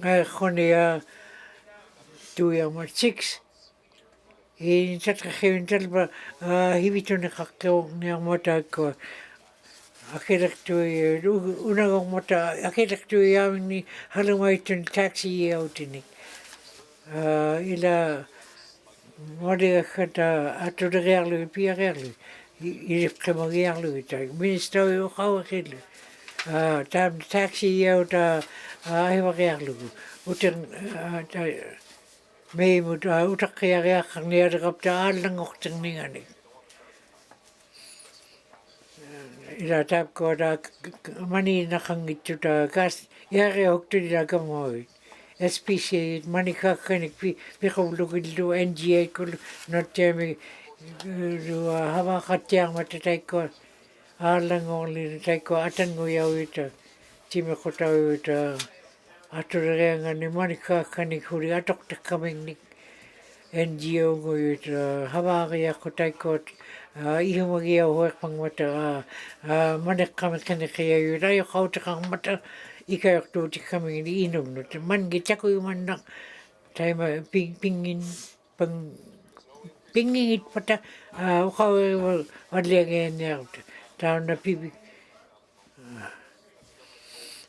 ngaiqqunia tuiarmat 6 in tatqaqiuntalva hivituneqarqiorniarmataakua akilaqtui unagormata akilaqtuiaamingni halumaitun taxi iautinik ila modigakkata atuleriarlu piariarlu ilipqimagiarluita ministeri uqauaqillu taam taxi iauta ahivariarlugu uten meimut utaqqiariaqqarnialeqapta aallangorterninganik ila taapkuata maniinaqanngittuta kaas iariahuktulila kamoit SPCA manikkaakkanik piquvlugillu NGA kullu nottiami lua havaaqattiarmata taikkua aallangorlini taikkua atanguyauita timiqutauita atuleriangani manikkaakkanik huli atoqtaqqamingnik NGO nguyuita havaariaqqu taikkuat ihumagiau huiqpangmata maneqqamiqaniqiayuita ayoqautiqarmata ikayortuutikkamingini inungnut mangi takuyumannaq taima pingin pingingit pata ukaw wadliang yan taon na pibi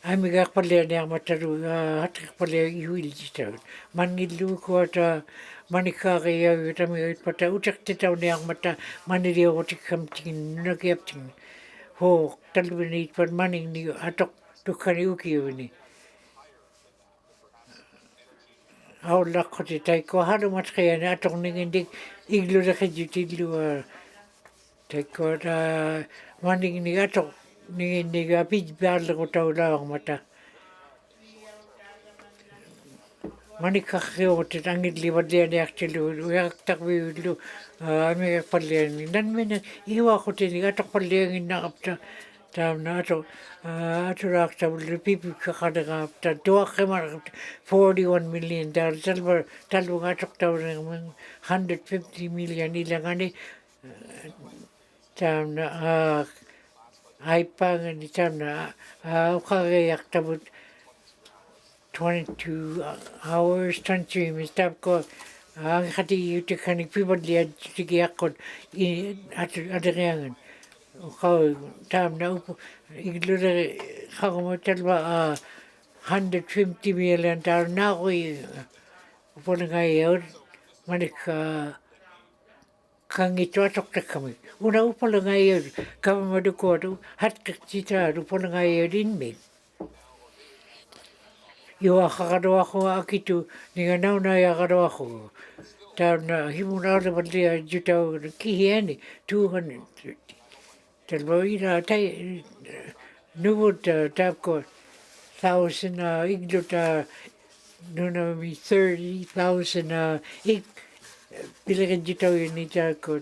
Amiga palia ni amataru hatik palia ihuil jitaun. Mangilu ko ta manikari ya utami pata utak titau ni amata maniria otik kamting nagiapting. Ho talwini pan maning ni atok tukani uki ni. Au lakoti tai ko haru matkaya ni atok ningin dik iglu rakajutilu tai ko ta maning ni atok ningin ni apij biarla ko tau lang mata. Manikakio te tangit li wadia ni aktilu uyak takwi lu ame palia ni nan mena iwa ko te ni atok palia ni nakapta tam na ato rakta lu pipi kakada kapta dua kemar 41 million talwa atok tau 150 million ilangani tam na aipang ni tam na ukare yak tabut 22 hours, 23 minutes. Tapos, ang hati yung tikanik pibadliad sige akon adariangan. Kau tam na upo iglo na kau mo talba 150 million dollars na ako upo na ngayon manik kang ito atok na kami. Una upo na ngayon kami madukodo hat kakita upo na ngayon din min. Iwa kakado ako akitu ni nga nau na yakado ako. Tau na himuna ala bandia jutau kihiani 230. Talbo ina tai nubut tap ko 1,000 iglo ta nuna mi 30,000 bilagan jutau ini ta ko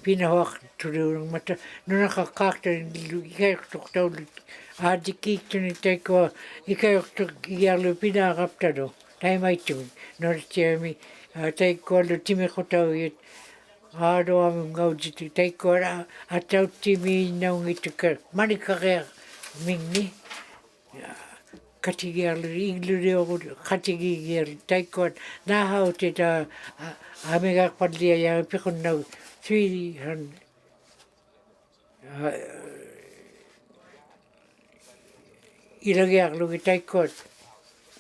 pinahawak tulung mata nuna kakakta ikay tau Adikik tuni teko ikayok yalu pina kaptado. Tai mai tu. Nor tiami teko lu timi kotau yit. Ado am ngaujitu teko atau timi naung itu ke manikare mingni. Katigi yalu iglu deo katigi yalu teko na hau te ta amega padlia ya pikun nau 300 ilagyak lugi taikot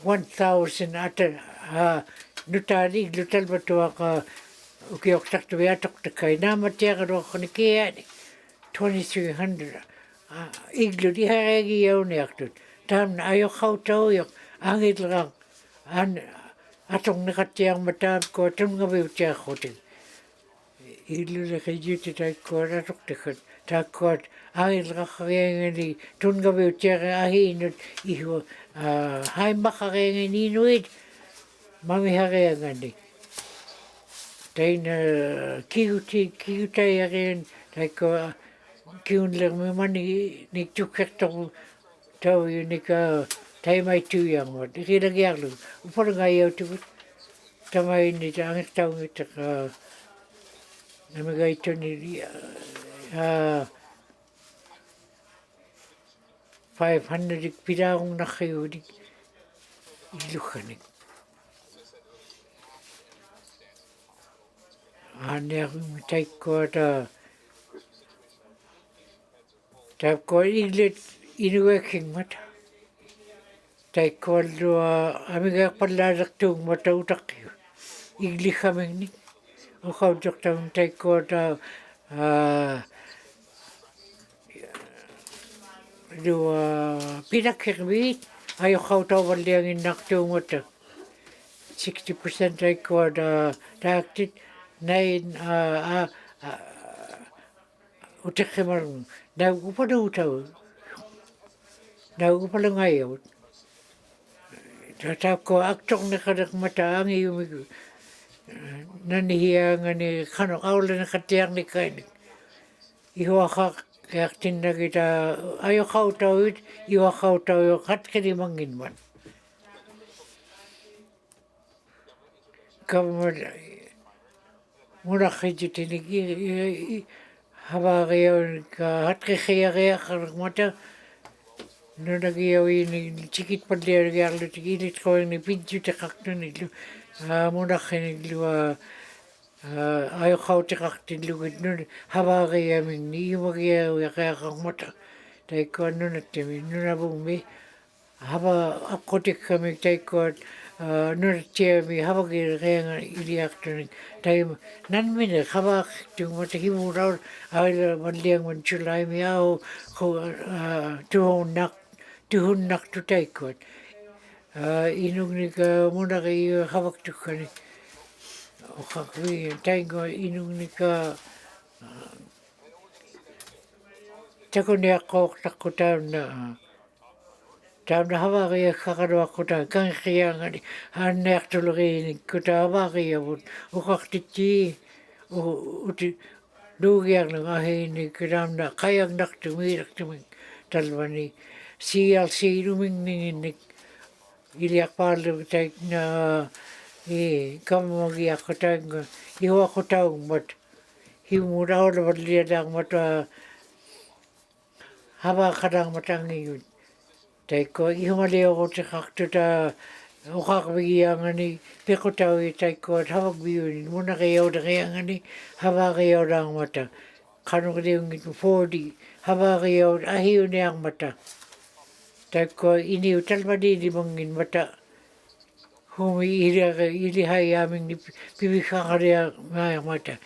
1,000 ata nutari glutal batua ka ukiok taktu yatok takai nama tiaga ro kani kiani 2,300 iglu di haragi yauni aktut tam na ayo kau tau yok angit lang atong nakatiang matam ko tum ngabiw tiya kotin iglu na kajuti taikot atok takat takot angit kakakengani tun gabi tiara ahi inut ihu hai makakengani inuit mami hakengani taina kiutai aken taiko kiun lang me mani ni tukek tau yu nika tai mai tu yang mo dikira gyarlu upor ngayo tu tamai ni angit tau ngita namagai tu ni 500 pirang nakayudik ilukanik. Ane ako mitay ko tap ko iglit inuwaking mata. Tay ko amiga paladak tung mata utak yun. Igli kaming ni. O kaudok tang tay ko pinakirmit ayo kau tau baliang Inuinnaqtun mata 60% ay ko taktit 9 utakimar na upana utau na upala ngayon tatap ko aktok na kadak mata ang iyong nanihiyang ni kano kaula na katiyang ni kain ihuakak kaya tinda kita ayo kau tau it iwa kau tau yo kat kini mangin man kamu muna kaju tinigi haba kaya ka hat kaya kaya karak mata Nunagi ni tikit padler garlu tikit ko ni pidju te kaktu ni lu monakhin lu ayo khau te kaktu lu nun habari min ni magi ya ka mota tai ko nun te mi nunabumi haba akotik kami tai ko nun te mi haba gi renga Inuinnaqtun tai nan min haba tu mota himu raul ai manliang man chulai mi au ko tu nak Inuinnaqtun taikot. Inugnika munaki hawaktukani. Okakwi taingo inugnika takunia kok takutan taamna hawaki kakadwa kutan kankiangani hanneaktulogini kuta hawaki avut ukaktiti uti dugiang ngahini kidamna kayang naktumiraktumin talvani CLC rumingninginik iliak palu taik na kamagi ako taing iwa ko taong mat himuraw na badliadang mat haba kadang matangi yun taik ko ihumali ako sa kaktuta ukakbigiyangani peko tawi taik ko hawag biyun muna kayaw na kayangani haba kayaw lang mata kanong kadiyong 40 haba kayaw ahiyo niyang mata taik ko iniw talmadi di mangin mata humi ilihai aming ni pibikakaria maya mata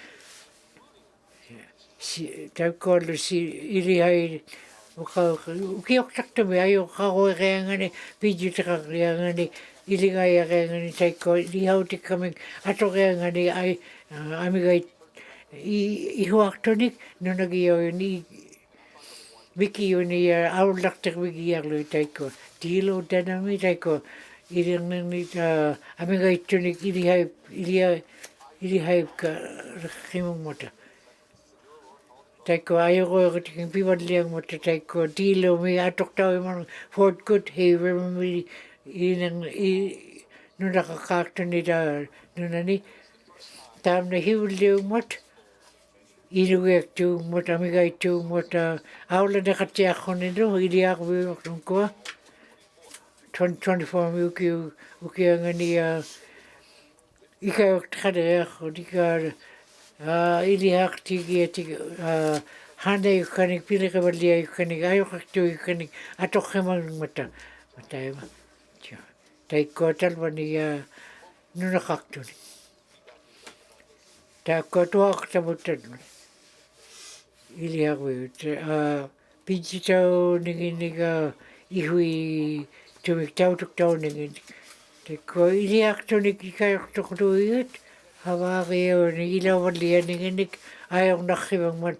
taik ko ilihai ukiok taktami ayo kakoy kayangani pidyo takakayangani iligaya kayangani taik ko ilihaw tikaming ato kayangani ay amigay ihuaktonik no nagiyaw ni Viki yuni aulaktak viki yaglu taiko tilo danami taiko iring ni amiga itunik ilihai ka rakimong mata taiko ayoko katiking piwadliang mata taiko tilo mi atok tao man Fort Good Haver mi inang nunakakakto ni nunani tam na hiwliang mata Inuinnaqtun mot amigaitun mot aula de katiakonido iliak wiokun ko 24 mi ukiangani ika tkade dika iliak tigi handa yukanik pilika balia yukanik ayokaktu yukanik atokheman mata matayma taiko talvani nunakaktun taiko tuak tabutan iliakwi pijitau ninginika ihui tumik tautuk tau ningin teko Inuinnaqtunik ikayoktuk tuiyut hawakio ni ilawalia ninginik ayong nakibang man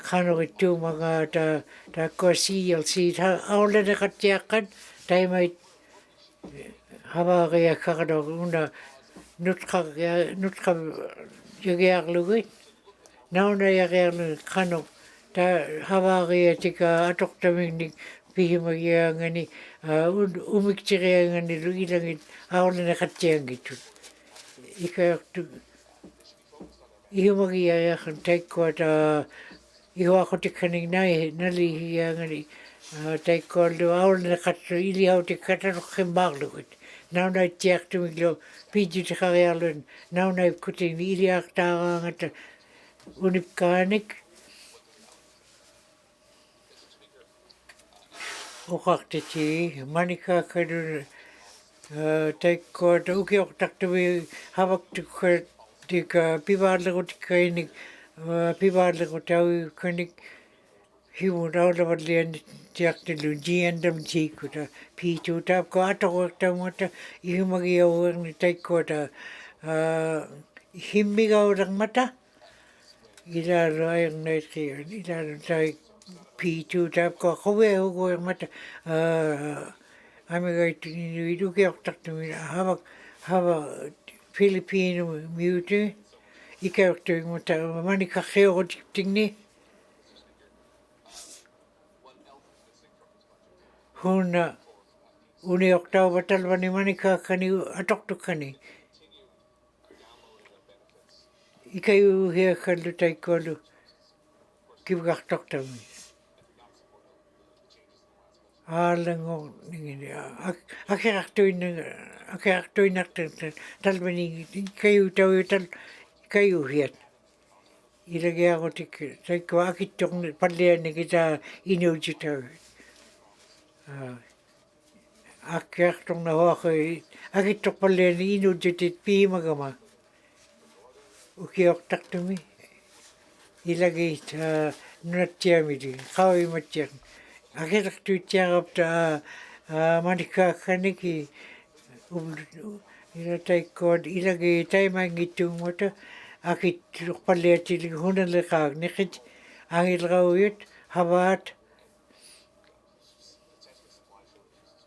kanok itu mga ta ko CLC aula na katiakan taimay hawakio kakadok una nutka yagiak lugit nauna yagiak kanok ta hawakio tika atok taming pihimagiangani umiktigiangani lugilangit aula na katiang gitu ikayoktuk ihumagiayakan taiko ta ihuakotikkaning nalihiangani taiko lu aula na katso ilihautikkatanukim baglugit nauna tiaktumiglo pijitikagialun nauna kuting iliaktaangata unipkaanik ukaktiti manika kadun taiko ta ukiok taktumi hawaktukka tika pivaarlagutikainik pivaarlagutawi kanik himun aulawalian tiaktilu jiandam jikuta pitu tapko atokoktamata ihumagiawang taiko ta himmigaurang mata ilaro ayang naitkiyan ilaro tai pitu tapko kowe hugoyang mata amigaitu idukiok taktumi hawa Filipino mute ikayoktuing mata manika keotiktingni huna uniok tau batalwani manika kani atoktukani ikayu hia kalu taikolu kibgaktoktami ааlango ningini akirartuinnartan talmani kayutautal kayuhiat ilagiarutik saikwa akittorni pallianigita inuutitau akkiartorna huaqi akittorpalliani inuutitit piimagama ukiortartumi ilagit nunattiamili qavimattiaq akirartuitsiarapta manikkaakkaniki ila taikkood ilagi taimangittuunguta akittorpalliatili hunaleqaak niqit angilrauyut havaat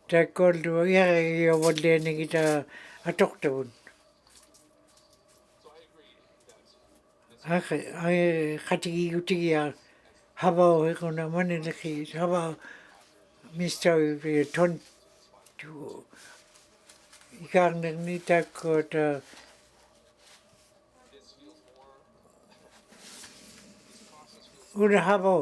taikkoollu iaragiuvallianigita atortavun qatigigutigia havau hiquna manilaqi havau Mr. Ton ikaarnerni taikkoot una havau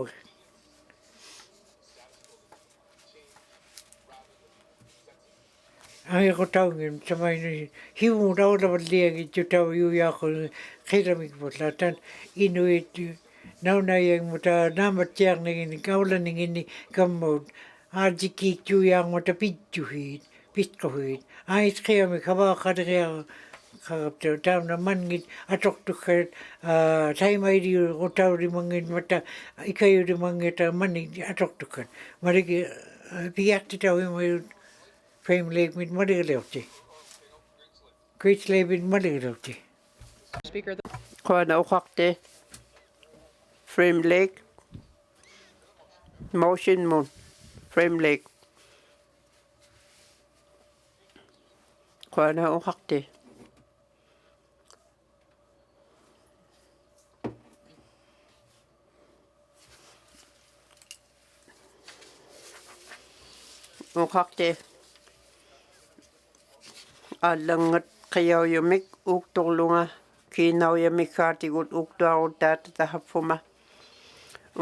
angikotaungin samaini hivuutaulavalliagi tutau yuyaaqu qilamikpullatan inuit naunayangmuta naamatsiarnigini kaulaningini kammaut aajikkiiktuuyaarmuta pittuhiit pitquhiit aisqiamik havaaqaliria qarapta taamna mangit atortukkat taimairiu qutaurimangit mata ikayurimangita manni atortukkat mariki piartitauimayut Frame Lake mit maligalauti. Great Lake mit maligalauti. Speaker, Koana uqaqte Frame Lake motion mun Frame Lake koana uqaqte uqaqte аллангат қияуйумик уукторлунга кинаuyamikkaatigut uktuarutaata tahapfuma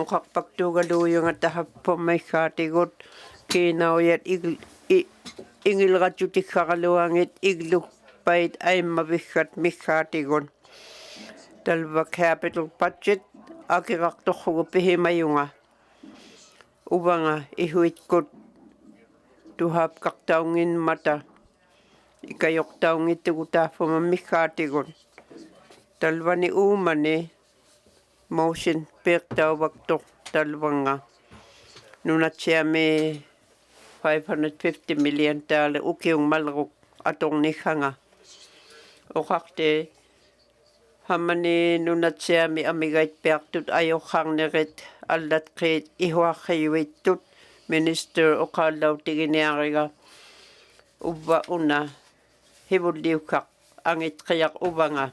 uqarpaktuugaluuyunga tahappumaikkaatigut kiinauyat ingilratutikkaraluangit iglupait aimmaviggat mikkaatigun talva capital budget akirartorrugu pihimayunga uvanga ihuitkut tuhapkartaungin mata ikayoktaungittugu taafuma mikkaatigun talvani uumani motion peertauvaktor talvanga nunatsiami 550 million taale ukiung malruk atornikhanga oqarte hamani nunatsiami amigait peartut ajoqarnerit allatqiit ihuarriuittut minister oqaallautiginiariga ubba una hivulliukkaq angitqiaq uvanga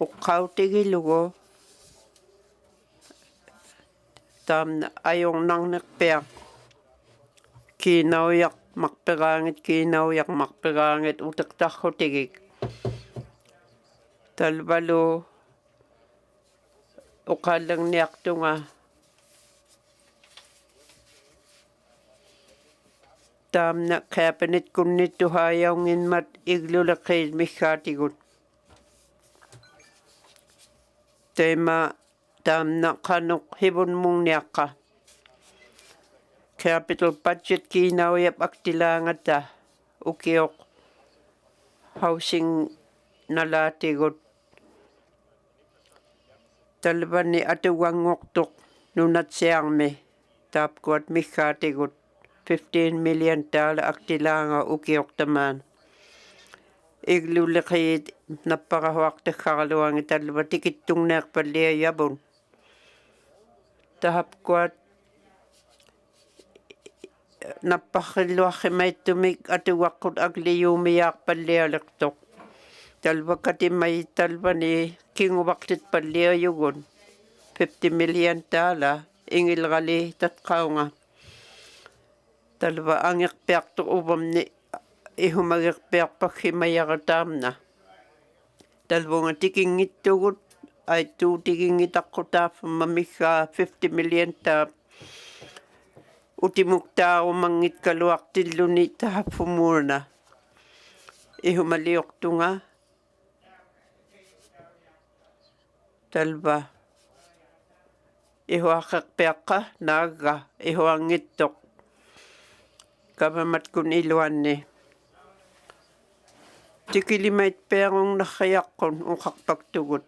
uqqautigilugu taamna ajornarnerpiaq kiinaujaq marperaangit uteqtarrutigik talvalu uqaallerniartunga taamna cabinet kunnittuhaajaunginmat igluleqiit mikkaatigut tema taamna qanuq hivunmunniaqqa capital budget kiinaujap aktilaangata ukioq housing nalaatigut talvani atuwanngortuq nunatsiarmi taapkuat mikkaatigut 15 million taala aktilaanga ukioqtamaan igluleqiit napparahuartaqqaraluangi talva tikittungnaaqqalliajabun tahapkuat napparrilluarrimaittumik atuwaqqut akliyuumiyaarpallialertoq talva katimai talvani kinguvartit palliajugun 50 million taala ingilrali tatqaunga talva angerpiartuq uvamni ihumagerpiarpaggimayarataamna talvunga tikingittugut aittuutiginngitaqqutaaffa mamiggaa 50 million taap utimuktaa mangit kaluak tiluni tahapumurna. Ihumalioktunga. Talba. Ihuakakpeaka naga. Ihuangitok. Kamamat kun iluanne. Tikilimait perong nakayakon ukakpagtugot.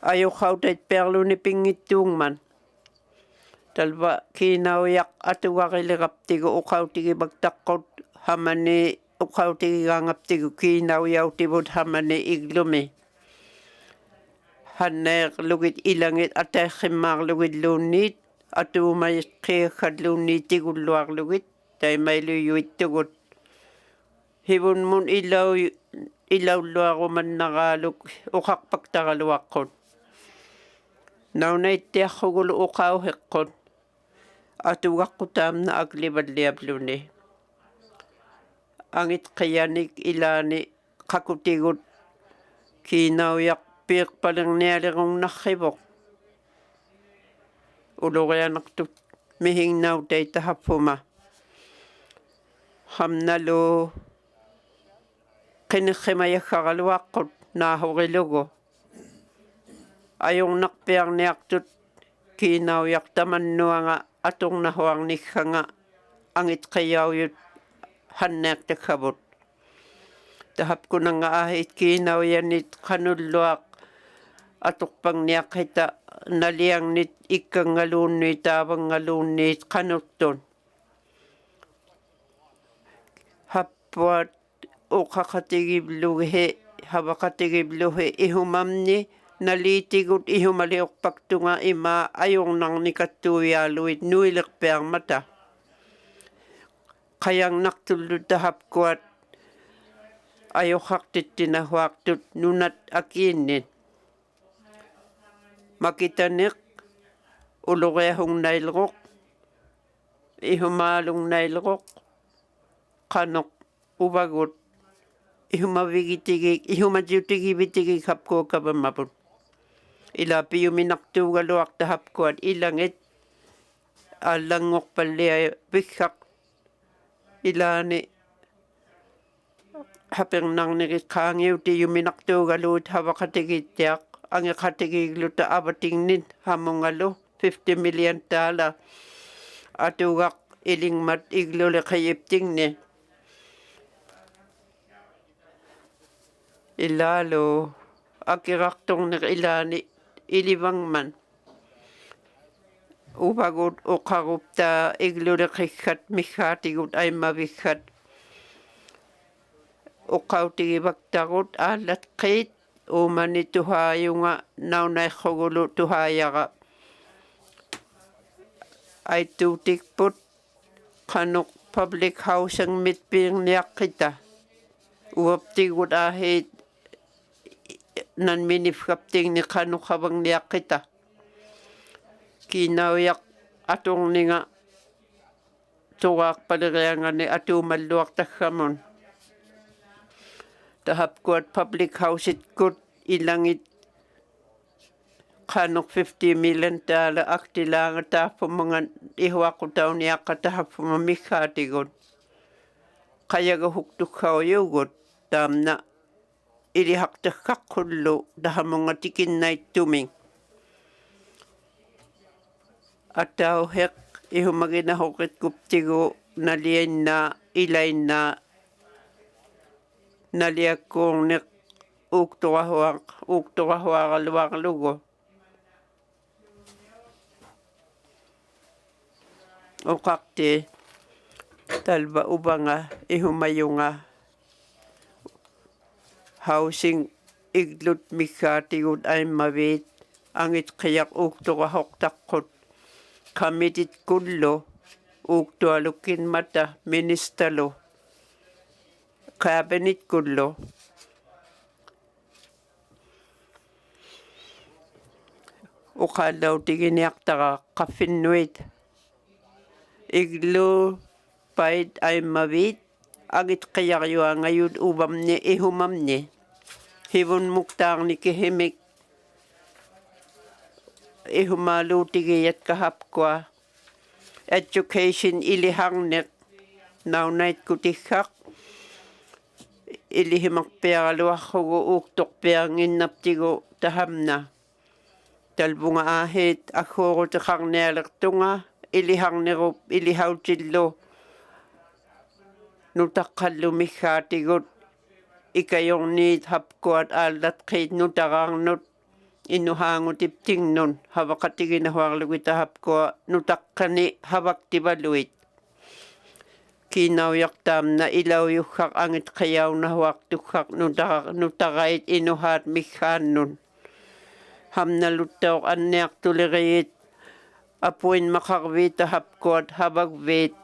Ayaw kautait perlo ni pingitung man. Talba kinawiyak atuwakiliraptigo ukautigi bagtakot hamani ukautigi gangaptigo kinawiyaw tibod hamani iglumi. Haner lugit ilangit atekhimar lugit lunit atumay kiyakad lunit tiguluak lugit tay may luyuit tugot. Hibun mun ilaw luako man nakaluk ukakpagtakaluakot. Naunay tiyakugulo ukaw hekot. Atuwak kutam na aglibad-liabluni. Angit kayanik ilani kakutigot kinawyak pik palang niyalirong nakibok. Ulo kaya naktut mihing nautay tahapuma. Hamnalo kinikhimayak kakaluakot na hukilugo. Ayong nakpiang niyaktut kinawyak taman nga atong nahuang nikha nga angit kayaw yut hanek te kabot. Tahap ko na nga ahit kinawyan nit kanuluak atok pang niyak kita naliang nit ikang ngalun nit tabang ngalun nit kanuton. Hapwat o kakatigib luhe habakatigib luhe ihumam ni nalitigot ihumaliok pagtunga ima ayong nang nikatuya luit nuilik perang mata. Kayang naktulud tahap kuat ayok haktit tinahuaktut nunat akinin. Makitanik ulugehong nailrok ihumalong nailrok kanok ubagot ihumabigitigig ihumadjutigibitigi kapko kabamapot. Ilapi Inuinnaqtun galuak tahap kuat ilangit alangok palia bikak ilani hapeng nang nikikangiw ti Inuinnaqtun galut habakatigitiak ang ikatigigluta abating nin hamongalo $50 million atugak ilingmat iglule kayipting ni ilalo akiraktong ilani ilibang man. Ubagot o karupta iglule kikat mikatigut ay mabikat. O kautigibagtagot alat kit o manituhayo nga naunay kogulo tuhaya ka. Ay tutikput kanok public house ang mitping niyak kita. Uwaptigut ahit nan minifkapting ni kanok habang niyak kita. Kinawiyak atong ni nga tuwak palirayangan ni atumaluak takamon. Tahap kuat public house it kut ilangit kanok $50 million aktilang tapo mga ihwa ko taon niya katahap mamikatigot. Kaya gahuktuk kao yugot tam na ilihaktak kakulo dahil mga tikin na ituming. At tao hek ihumaginahukit kuptigo naliyan na ilay na naliyak kong nek uktuwahuang luwang lugo. O kakti talba ubanga ihumayunga housing iglut mikatigut ay mabit angit kayak uktuwahok takot. Kamitit kullo, uktualukin mata, ministalo, cabinet kullo. Ukalaw tiginiak taka kafinuit. Iglo pait ay mabit, agit kayak yung ngayon ubam ni ihumam ni. Hibon muktang ni kihimik ihumalutigiyat kahapkwa education ilihangnek naunait kutikhak ilihimakpiagaluakhugu uuktorpianginnaptigu tahamna talbunga ahit akhuuruteqarnialertunga ilihangnerup ilihautillu nutaqqallumiggaatigut ikayorniit hapkuat aallatqiit nutaqaarnut innuhaangutiptingnun havaqatiginahuarlugita hapkua nutaqqani havaktivaluit kiinauyartaamna ilauyuggaq angit qiyaunnahuartuggaq nutaqait inuhaat miggaannun hamnaluttauq anniartuleriit apuin maqarviita hapkuat havagviit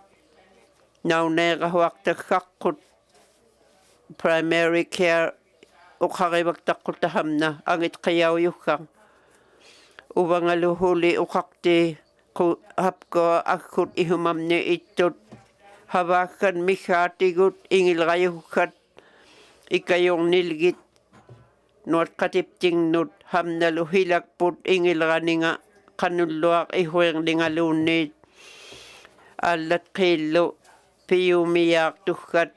nauneeqahuartaggaqqut primary care uqarivaktaqqutahamna angit qiyauyuggaq uvangaluhuli uqaqti hapkua aggут ihumamni ittut havakkan miggaatigut ingilqayuggat ikayornilgit nuatqatiptingnut hamnalu hilakput ingilqaninga qanulluaq ihuirlingaluunniit aallatqiillu piyumiyaaqtuggat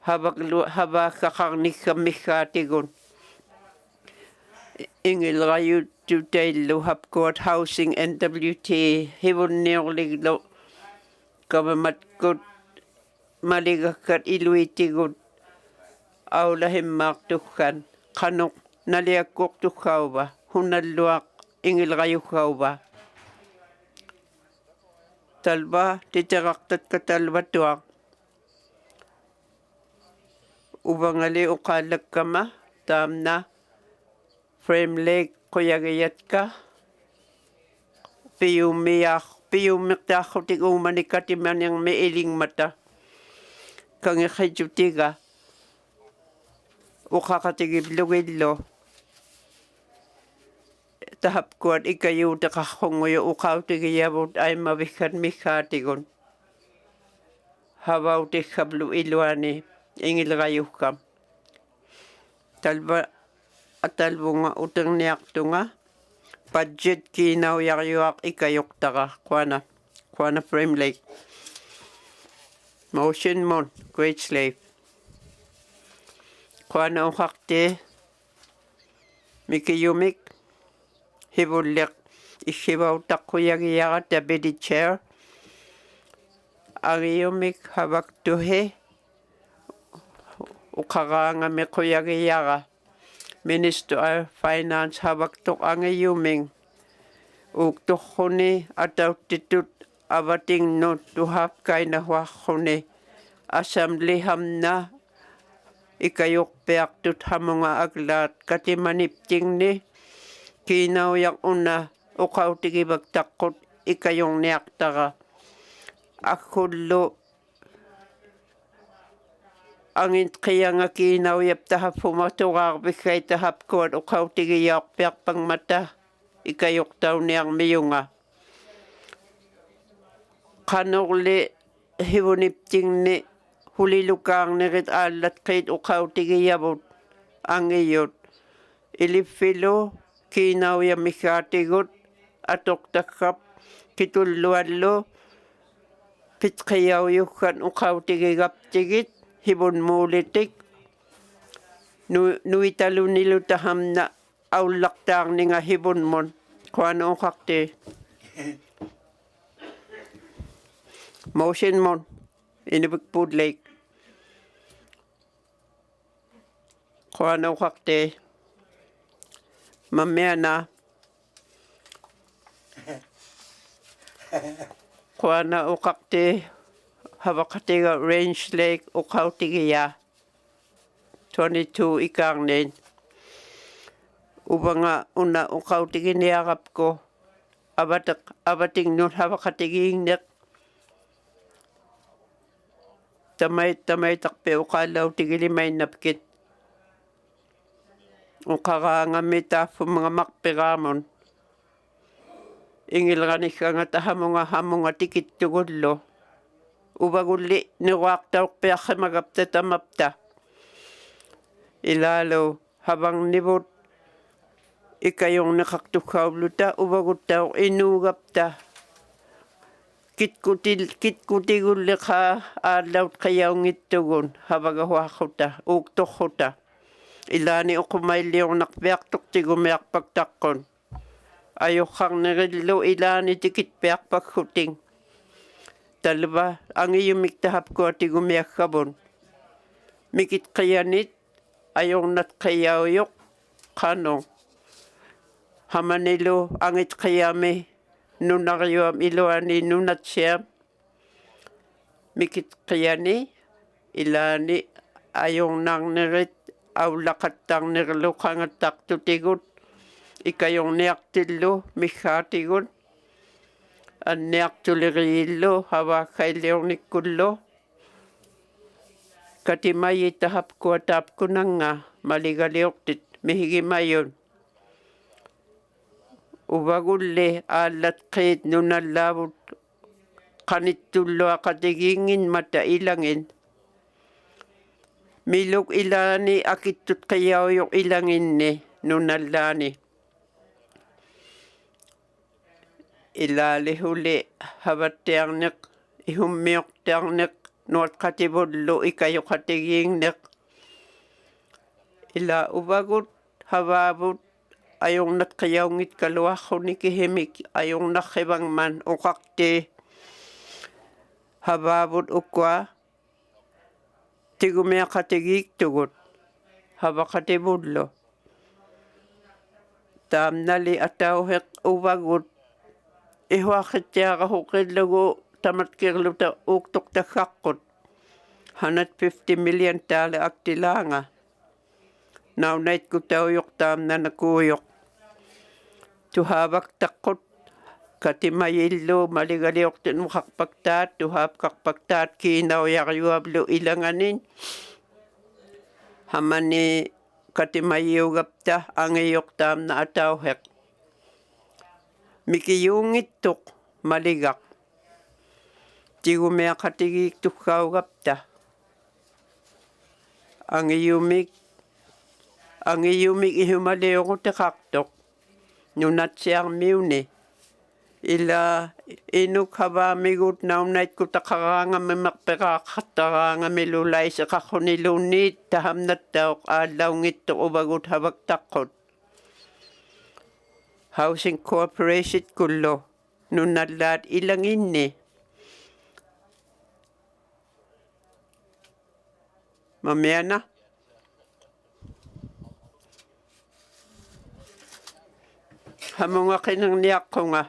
havakkaqarniggamiggaatigun ingilqayuttutaillu hapkuat housing NWT hivunniorliglu governmentkut maligakkat iluitigut aulahimmaaqtuggan qanuq naliakkuqtuggauva hunalluaq ingilqayuggauva talva titeqartatka talvatuaq uvangali uqaallakkama taamna Frame Lake qoyagiyatka piyummiqtaaqqutik uumanikkatimaniarmi ilingmata kangiqijutiga uqaqatigivlugillu tahapkuat ikayuuteqarrunguyu uqautigiyavut aimaviggat miggaatigun havautiggamlu iluani ingilqayuggam talva atalvunga uterniartunga budget kiinauyariuaq ikayuqtaqa Quana Frame Lake motion mon Great Slave Quana uqaqti mikiyumik hivulliq issivauttaqquyagiyara deputy chair agiyumik havaktuhe uqaraangami quyagiyara Minister of Finance havaktuq angiyuming uuktorruni atauttitut avatingnut tuhapkainahuarruni assembly hamna ikayuqpiaqtut hamunga aglaat katimaniptingni kiinauyaq una uqautigivaktaqqut ikayorniaqtaqa akkullu angin qiyanga kiinauyaptahappumartuqaarpiggaita hapkuat uqautigiyaarpiarpangmata ikayuqtauniarmiyunga qanorli hivuniptingni hulilukaarnerit aallatqiit uqautigiyavut angiyut iliffilu kiinauyamiggaatigut atoqtaggap kitulluallu pitqiyauyuggan uqautigigaptigit hibun muulitik nuitalunilu tahamna aullaqtaarninga hibunmun Quana uqaqti motion mon Inuinnaqtun Lake Quana uqaqti mamiana Quana uqaqti havaqatiga Range Lake uqautigiya 22 ikarnin ubanga una uqautiginiaqapku avatingnut havaqatigiingneq tamaitarpi uqaallautigilimainapkit uqaraangami taaffumngamaqpiraamun ingilqanigganga hamunga tikittugullu uvagulli niruaqtauqpiarrimagapta tamapta ilalu havangnivut Inuinnaqtun uvaguttauq inuugapta kitkutigullqa aallaut qayaungittugun havagahuaqquta uuktorruta ilaani uqumailliornarpiartuq tigumiarpaktaqqun ajorqarnerillu ilaani tikitpiarpagguting talva angiyumik tahapkua tigumiaggavun mikit qiyanit ajornat qiyauyoq qano hamanilu angit qiyami nunariuam iluani nunatsiam mikit qiyani ilaani ajornarnerit aulaqattarnerlu qangattartutigut ikajorniartillu miggaatigut anniartuliriillu havaakkailliornikkullu katimayi tahapkua taapkunanga maligaliortit mihigimayun uvagulli aallatqiit nunallaavut qanittulluaqatigiingin mata ilangin miluk ilaani akittut qiyauyuq ilanginni nunallaani ilaalihuli havattiarneq ihummiortiarneq nuatqativullu ikayoqatigiingneq ila uvagut havaavut ajornat qiyaungit kaluarrunikihimik ajornarrivangman uqarti havaavut ukua tigumiaqatigiiktugut havaqativullu taamnali atauheq uvagut ihuaqittiaqahuqillugu tamatkirluta uuktortaggaqqut 150 million taale aktilaanga naunaitkuttauyoq taamnanakuuyoq tuhaavaktaqqut katimayillu maligaliortin uqarpaktaat tuhaapqarpaktaat kiinauyariuavlu ilanganin hamani katimayiugapta angiyuq taamna atauheq mikiyuungittuq maligaq tigumiaqatigiiktuggaugapta angiyumik ihumaliuruteqartoq nunatsiarmiuni ila inuk havaamigut naunaitkutaqaraangamimerpeqaaqattaraangamilulaiseqarruniluunniit tahamnattauq aallaungittuq uvagut havaktaqqut housing corporation kullu nunallaat ilanginni mamiana hamungaqinерniaqqunga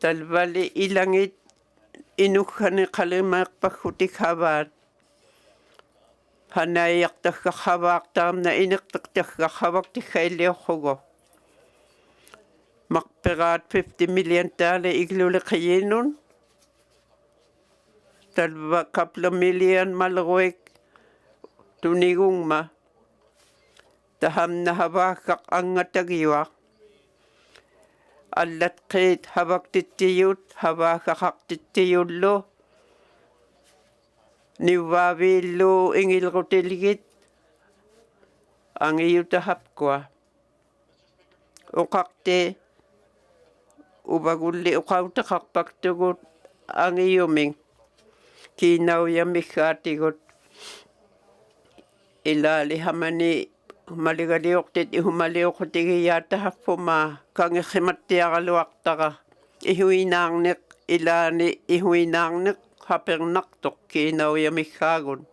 talvali ilangit inuggani qalimaaqpaggutik havaat hanaiaqtaggarravaartaarna ineqtaqtaggarravaktiggailliorrugu marperaat 50 million taale igluliqiyinnun talva couple million malruik tunigungma tahamna havaaggaq angatagiuaq allatqiit havaktittiyut havaaggaqartittiyullu niuvaaviillu ingilrutiligit angiyutahapkua uqarti uvagulli uqautaqarpaktugut angiyuming kiinauyamiggaatigut ilaali hamani maligaliortit ihumaliuqutigiyaatahaffuma kangiqimattiaraluartaqa ihuinaarneq ilaani ihuinaarneq hapernartoq kiinauyamiggaagun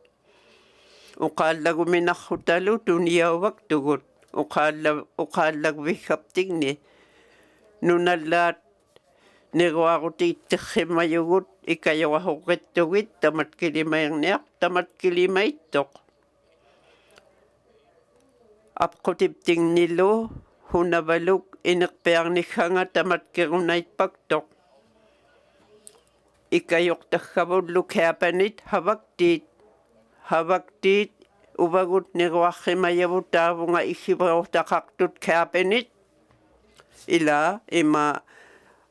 uqaallaguminarrutalu tuniauvaktugut uqaallagviggaptigni nunallaat niruarutiitterrimayugut ikayoqahuqittugit tamatkilimairniaq tamatkilimaittoq apqutiptingnilu hunavaluk ineqpiarnigganga tamatkirunaitpaktoq ikayoqtaggavullu kiapanit havaktiit uvagut niruarrimayavut taavunga iggivortaqartut kiapanit ila ima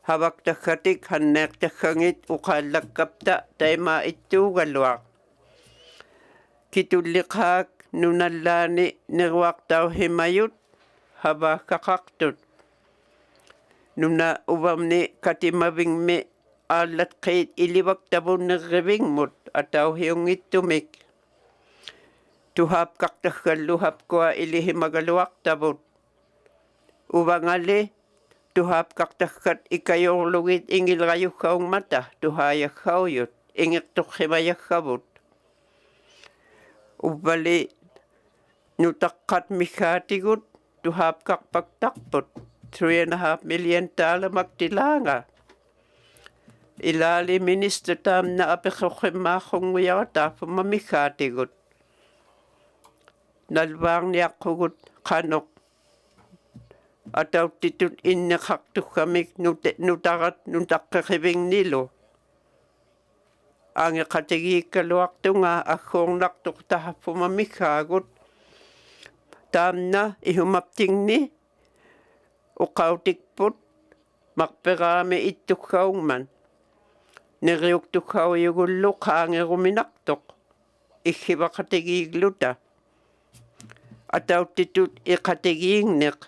havaktagggatik hanniaqtaggangit uqaallakkapta taima ittuugaluaq kitulliqaak nunallani nirwaqtau himayut hava kaqaqtut nuna uvamni katimavingmi alat qit iliwaktabun nirrivingmut atau hiungittumik tuhap kaktakkalluhap kwa ilihimagaluwaqtabut uvangali tuhap kaktakkat ikayorlugit ingilrayukkaung mata tuhayakkauyut ingirtuqhimayakkavut uvali nutaqqat mikhaatigut tuhap kakpaktakput $3.5 million maktilanga ilali minister tamna apikhukhimmakhunguyarata pumamikhaatigut nalwang niaqqugut qanok atautitut inneqartukkamik nutarat nutaqqeqivingnilu angeqatigiikkaluartunga agguornartuqtahappumamikhaagut taamna ihumaptingni uqautikput maqperaami ittukkaungman neriuktukkauyugullu qaangeruminaqtoq iggiwaqatigiigluta atautitut iqatigiingneq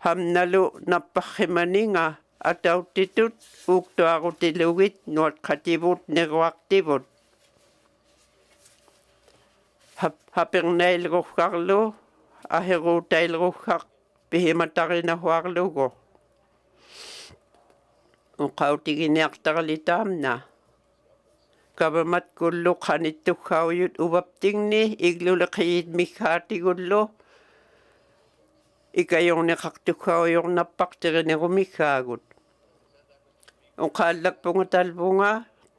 hamnalu napparrimaninga atautitut uuktuarutilugit nuatqativut neruaqtivut hapernailruqqarlu ahiruutailruqqaq pihimatarinahuarlugu uqautiginiartaralitaamna kavamat kullu qanittukkauyut uvaptingni igluleqiyit mikhaatigullu ikayorneqartukkauyornappaqtirinerumikkhaagut uqaallakpungatalvunga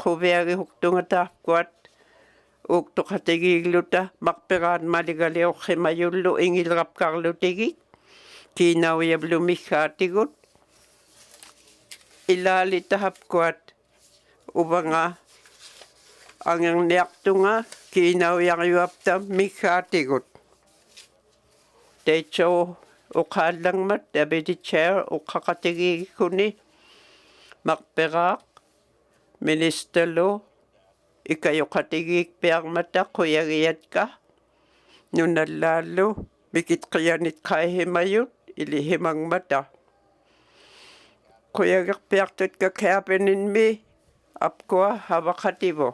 quviagihuktungataaqqut uuktoqatigiigluta maqperaat maligaliorrimayullu ingilrapkarlutigik kiinauyavlumikhaatigut ilalitahapkuat uvanga angerniaqtunga kiinauyariuaptam mikhaatigut Techo uqaallangmat deputy chair uqaqatigikuni maqperaaq ministerlu ikayoqatigikpiarmata quyagiatka nunallaallu mikitqianit qaihimayut ilihimangmata quyagerpiartut kakaapininmi apkua havaqativu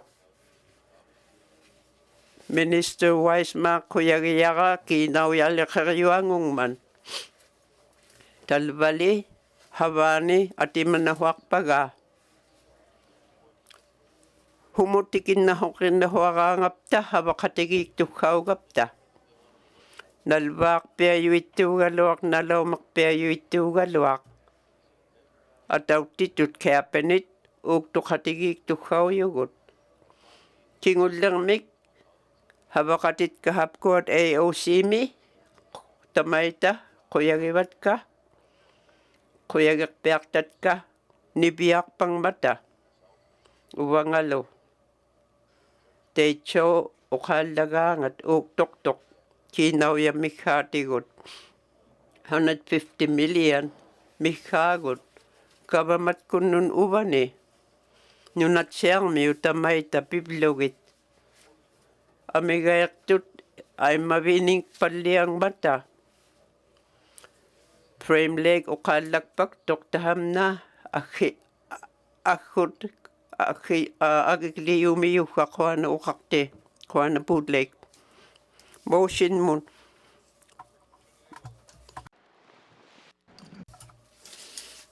Minister Wiseman quyagiara kiinauyalleqeriuangungman talvali havani atimanahuarpaga humutikinnahuqinnahuaraangapta havaqatigiiktukkaugapta nalvaaqpiayuittuugaluaq nalaumarpiayuittuugaluaq atautitut kiapanit uuktuqatigiiktukkauyugut kingullermik havaqatit kahapkuat AOC-mi tamaita quyagivatka quyagerpiartatka nipiarpangmata uvangalu Techo uqaallagaangat uuktoqtoq kiinauyamikhaatigut $150 million mikhaagut kavamatkunnun uvani nunatsiarmi utamaita pivlugit amigaertut aimavining palliangmata frame leg uqaallakpak toqtahamna aggut agikliumiyuqqaqquana uqaqti quana bootleg motion mun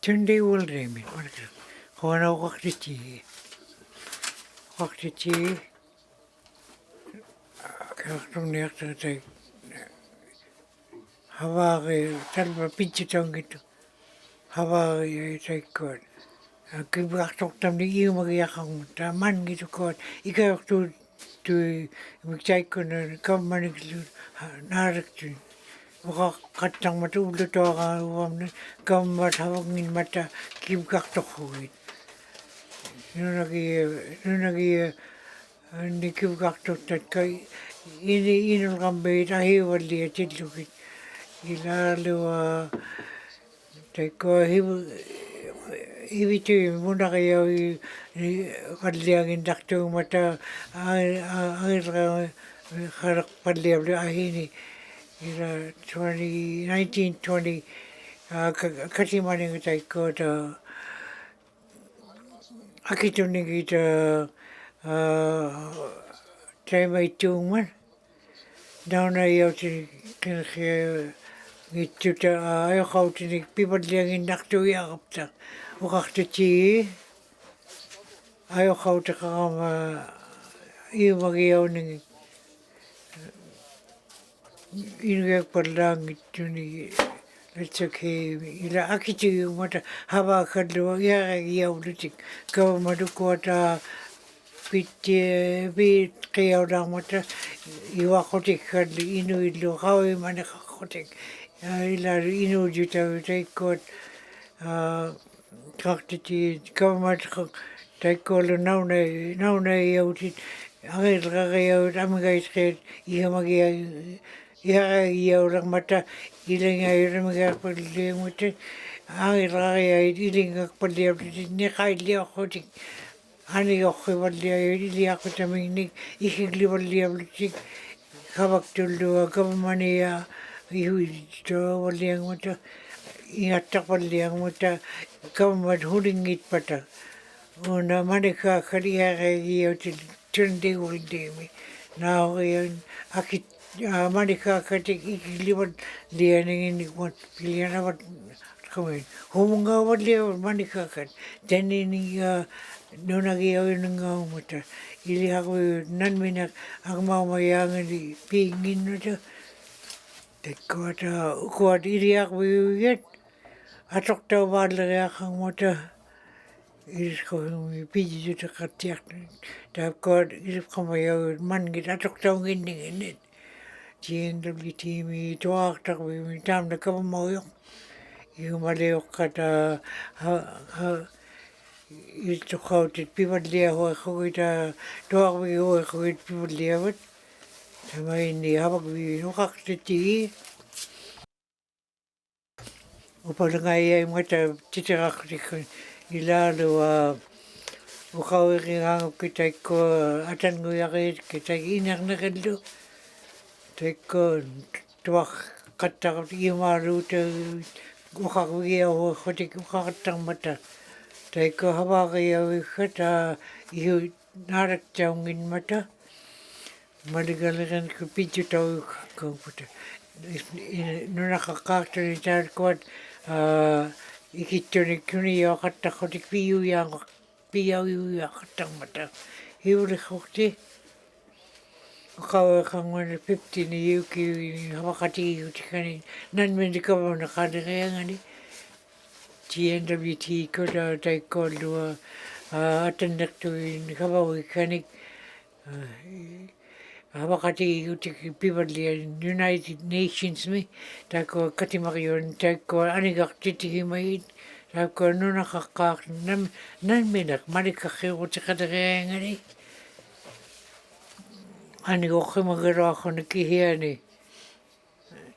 Tundi ulremi marka hona waqtiti kartunniartatai havari talva pinchitongit havari taikkuat kibaqtortamni iumagiaqarmut manngitukuat ikayortu tui miktaikkunna kammaniklu naaraktun qattangmata ullutoaqaaruamna kammat havangilmata kibqartorrugit nunagi nikibqartortatka inulqammait ahiuvallia tillugit ilaalua taikkoa iwitu munakio I Inuinnaqtun mata aira harak palliavli ahini ira 1920 katimaninga taiko ta akituningi ta taimai tungman nauna iauti kinakhe ngituta ayo kautinik pipatliangin naktu iaqapta uqaqtuti ayo kauta kama iumagiauningi inuyak parlangit tuni It's okay. Ila akitu yung mata haba kadlo ya yaulutik kaw madukwata bit kaya lang mata iwakotik kadli inuidlo kawi manakakotik ila inujuta taikot kaktiti kaw mata taikolo nauna yautit angil kakayaut amigait kaya ihamagia orang mata ilinga iramiga palle mute ya ilinga palle ni kaili akotik ani okhe palle ili akotamini ikigli palle ablik kabak tuldu kabamani ya ihu to palle mata ingatta palle mata kabamad hudingit pata una manika kaliya ya tundi uldemi now akit manika katik ikiliwan lianing ini kuat pilihan apa kawin humunga wadlia manika kat teni ni nona gaya nunga mata ili aku nan minak aku mau mayang di pingin aja tekota kuat ili aku yet atok tau badla ya kang mata iris ko piji juta katiak tak kuat iris kamaya man kita atok tau ngin GNWT mi tuak mi tam na kama moyo male kata ito kautit pipatlia ho kuita tuak mi ho kuit pipatlia wat sama ini habak mi nukak titi upalangai ay mata titirak tikun ilalo ukawi kingang kita ko atan nguyakit kita inak na kalo Teko tuak katak imaru te ukakia ho khotik ukatang mata. Teko hawakia wikata iu narak chaungin mata. Maligalagan ko piju tau komputer. Nuna kakakta ni tar kuat ikituni kuni ya katak khotik piu ya katang mata. Hiu khokti. Kawa kangwana 50 ni yuki hawakati yutikani nan mendikawa na kadangani GNWT koda taiko lua atanaktu in kawa wikanik hawakati yutiki pipatlia United Nations mi taiko katimakiyon taiko anigak titihimait taiko nuna kakak nan menak malikaki utikadangani ani okhe magero ako nakihiani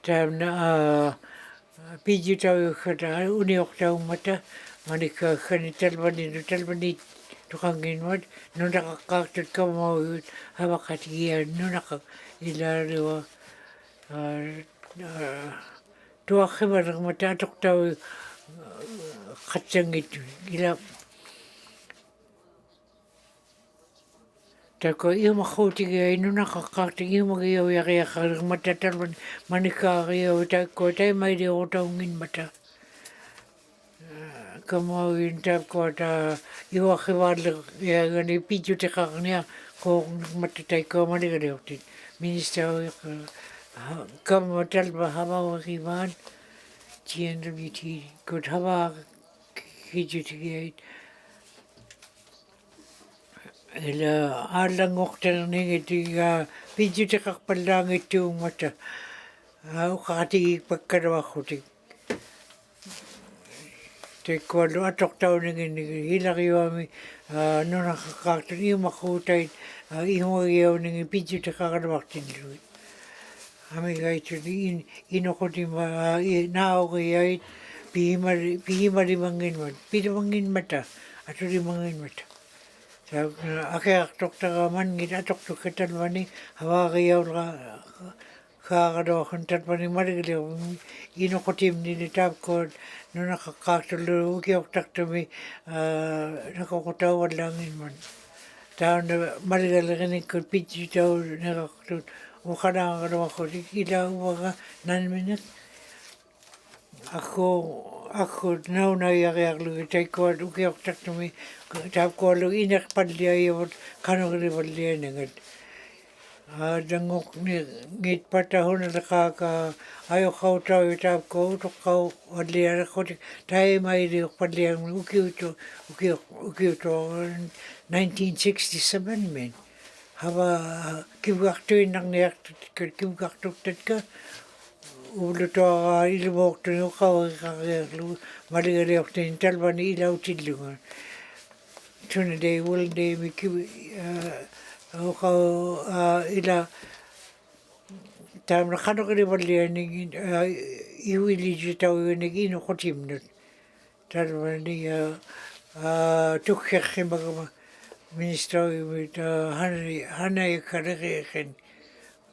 tam na piji tau kata uni ok tau mata manika kani talbani tukangin wad nuna kakaktot ka mau hawakati iya nuna ka ilariwa tua khibar mata tok tau katsangit ila Tako iyo makhuti kaya inuna kakakti iyo magiyo yaki yakari matatalban manika kiyo tako tayo may di utangin mata. Kamo yung tako ta iyo akiwala kaya gani pidyo te kakanya kung matatay ko manika di utin. Minister kamo talba hawa wakiwan GNWT good hawa kidyo te kaya ila alang oktan ningi tiga piju te kakpalangi tu mata ukati pakkarawa khuti te kualu atok tau ningi hilaki wami nuna kakaktan iyo makhutai iyo ningi piju te kakarawa tinluit ami gaitu inokoti nao kaya pihimari mangin mat, pida mangin mata, aturi mangin mata. Sa akeaktok man ngit atok ketalwani hawariyaw kaagado kantatwani marigiliw inokotim ni tabko no nakakatulu ukiok taktami nakakotawad langin man. Taon na marigaliw ko pitsi taw nakakatut ukana ako ila uwaga nanminat. Ako nauna yaglu taiko ukiok taktami tabko lu inak padliya yawat kanogri padliya nangat. Dangok ngit patahon na kaka ayo kau tau itap ko to kau padliya ko tay mai ri padliya ukiuto 1967 men. Hava kibaktu nang nek kibaktu tetka ulo to ilmok to kau kaklu maligari oktin talbani ilaw tidlungan. Tuna day will day mi kau ila tam na kanogri padliya ni iwili jitau ni inokotim na talbani tukhekhi magama minister with hanay karikhen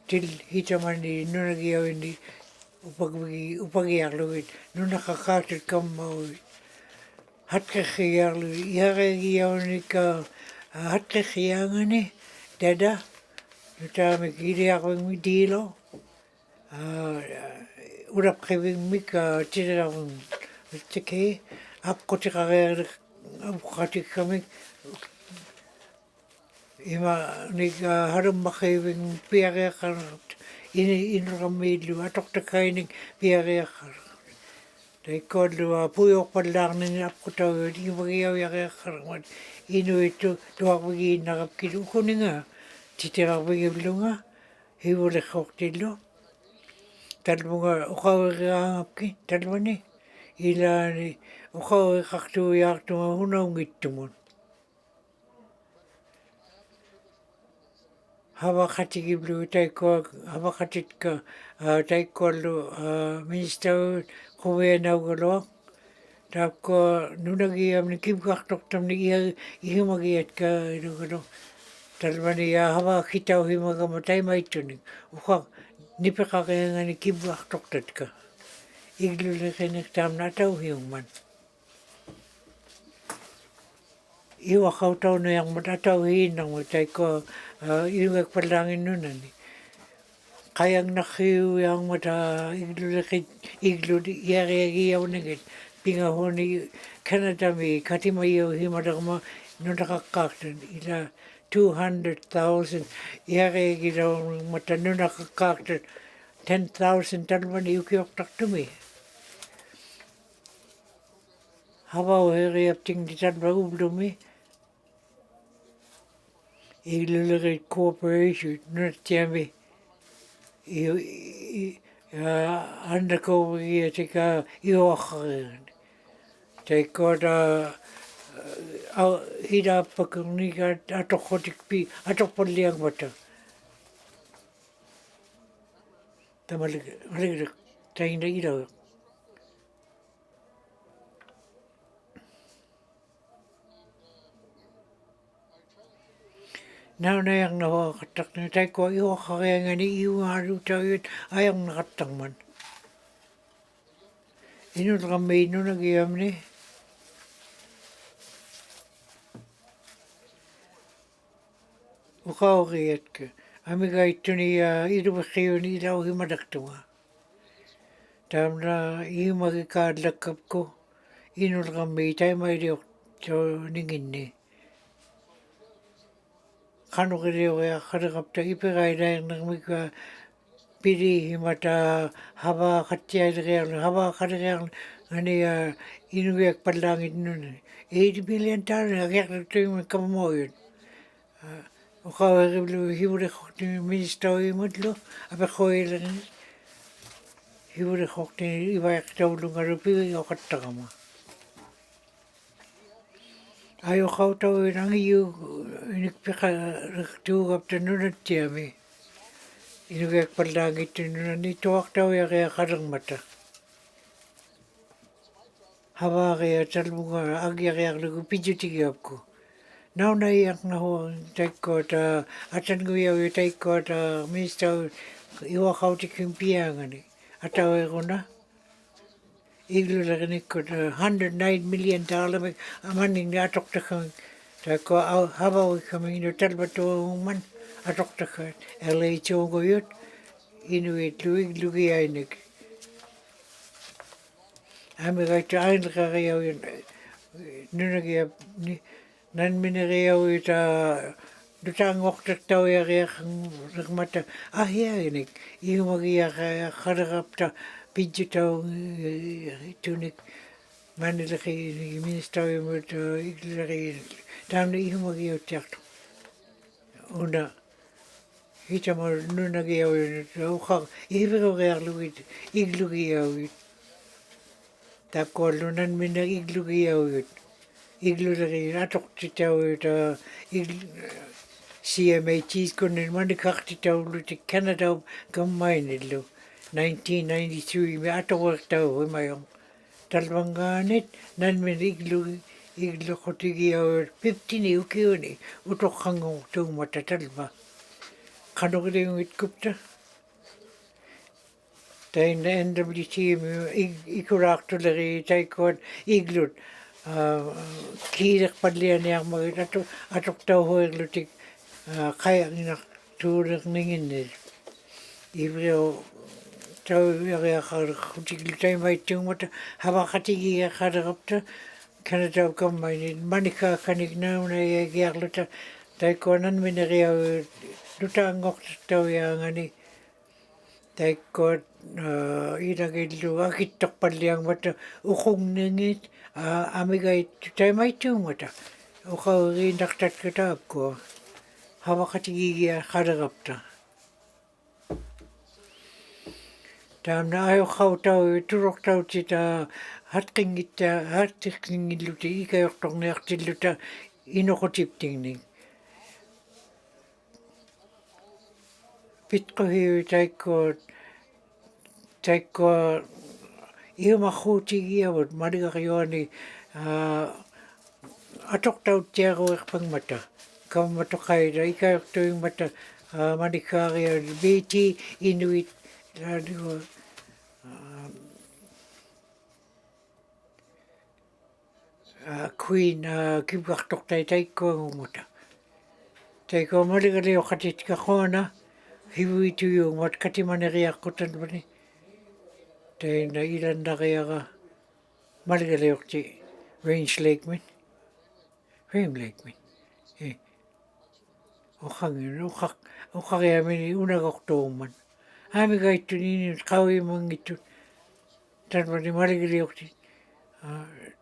til hitamani nunagiyaw ni upagiyakluwit nunakakatit kamawit hatkekiyaklu yagagiyaw ni ka hatkekiyangani dada nutami kiriyakwing mi dilo urap kewing mi ka tirakwing tike apkotikagayar apkotikami ima nika harum makewing piyagayakar inramidlu atoktakaining piyagayakar taikodlu puyok padlangnin apkotaw iwagiyaw yagayakar Inuinnaqtun tuwagwagi nakapkilu kuninga titirawagiblu hiwale koktilu talmunga ukawagangapki talmani ilani ukawagaktu yaktu hunawngittumun hawakatigiblu taiko hawakatitka taikolu minister kuwenawgalo tapko nunagiyam ni kibkaktok tam ni ihimagiyat ka inugano talmani hawa kitaw himagamatay maitunig ukak nipakakaya ni kibkaktok tatka iglulikinik tam nataw hiyungman iwakaw taw na yang matataw hinang matay ko iwag palangin nunani kayang nakiw yang mata iglulikit yariyagiyaw nagit pingahoni Canada mi katimayo himadagma nunakakaktan ila 200,000 yare gidaw mata nunakakaktan 10,000 talmani ukiok taktumi hawa heri apting di talba ublumi ilulagay corporation nunatiami andako tika iwakagan taikoda hida pakuniga atokotik pi atokpaliang mata tamalig tainda ilaw na yang nakakatak na taiko iwakagaya ni iwaru tawit ayang nakatang man inul kami inu nagiyam ni ukawagayat ka amiga ito ni irubakiyo ni ilaw himadaktunga tam na imagikadlakap ko inul kami tayo may riyok so ningin ni kano kiriyo kaya kadakapta ipigay na yung nagmika pili himata haba katya kaya haba kaya ani inuyak palangit nun 80 million taro kaya ito yung kamamoyod ukawagiblu hiwari kokti minister imutlo abe koy lang hiwari kokti ibayak tawlong arupi yung katakama ayo kau tahu nang iyo inikpika tugap tanunat tiyami inugak palangit tanunan ito ak tahu ya kaya karang mata Hawarea talmunga agiariarlugu pijutigiapku. Nauna iak na ho taiko ta atanguia ui taiko ta minister iwa kauti kimpiangani. Atau e rona. Iglu lagani ko $109 million me amani ni atok takang. Taiko hawa ui kaming no talbato man atok takang. LA chongo yut. Inuit luig lugi ainik. Ame gaita ainlaka ria ui nunagia nan minaria ui ta dutang waktak tau ya ria mata ahia inik. Ihumagi ya kharagapta pidju tau tunik manilaki minister ui mut iglari tamna ihumagi ya tiakto. Una hita mo nunagi ya ui ukak ihiviro ria luit iglugi ya ui. Tako lunan mina iglugi ya ui. Iglulari atok titau ta CMHs kunin mani kaktitau luti Canada kamainillu 1993 me atok tau mayong talbanganit nan min iglu kotigi ya 15 ukiuni utok hangong tu mata talba kanogri ngit kupta tain NWT ikurak tulari taikon iglut kiirak padlian yang mga atok tau ho iglutik kaya nginak turak ningin ibrio tau ya kutik lutai mai tung mata hawa katigi ya kadarapta kana tau kamay manika kanik na ya giyak luta taikonan minaria luta ngok tau ya ngani taikot ilagillu akitok paliang mata ukong ningit amigay tay may tung mata ukaw rinaktat kita ko hawa katigiya kadarapta tam na ayaw kaw tau turok tau tita hatkingilluti ikayok tong niyaktilluta inokotiptingning pitko hiyo taiko iumakuti iawat marigarioni atok tau tiago ikpang mata kam matokai da ikayok tuing mata marikaria BT Inuit Queen kibaktok taiko ngumuta taiko marigari o katit kakona hiwi tuyo mat katimaneria kotan bani tay na ilan na kaya ka marigari o ti Range Lake min Range Lake min o hangin o kaya min unagok man ami gaitu ni kawi mangitu tan bani marigari o ti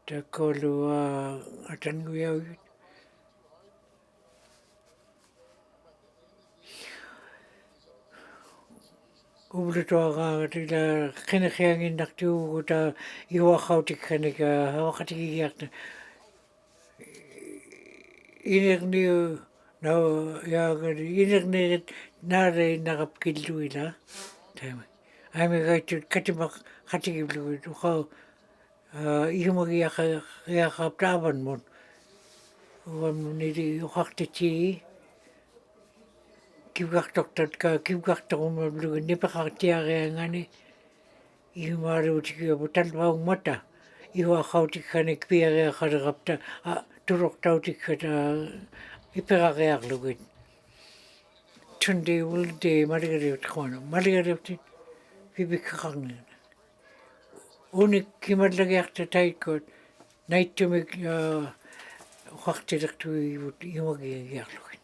takolu atan guya ublutoaga tila kinakiangin naktu uta iwakautik kanika hawakatigiyak inirni na inirni nare nakapkiluila tama ame gaitu katimak katigiblu ukaw ihumagi yakaptaban mon nidi ukaktiti kibgaktok ka kibgaktok mablu nipakaktiarengani ihumaru tiki butalbang mata iwa kautik kanik piare kadarapta turok tautik kata iperareak lugit tunde ulde marigariot kono marigariot pibikakang unik kimadlagiak taikot naitumik waktidak tu imagi yak lugit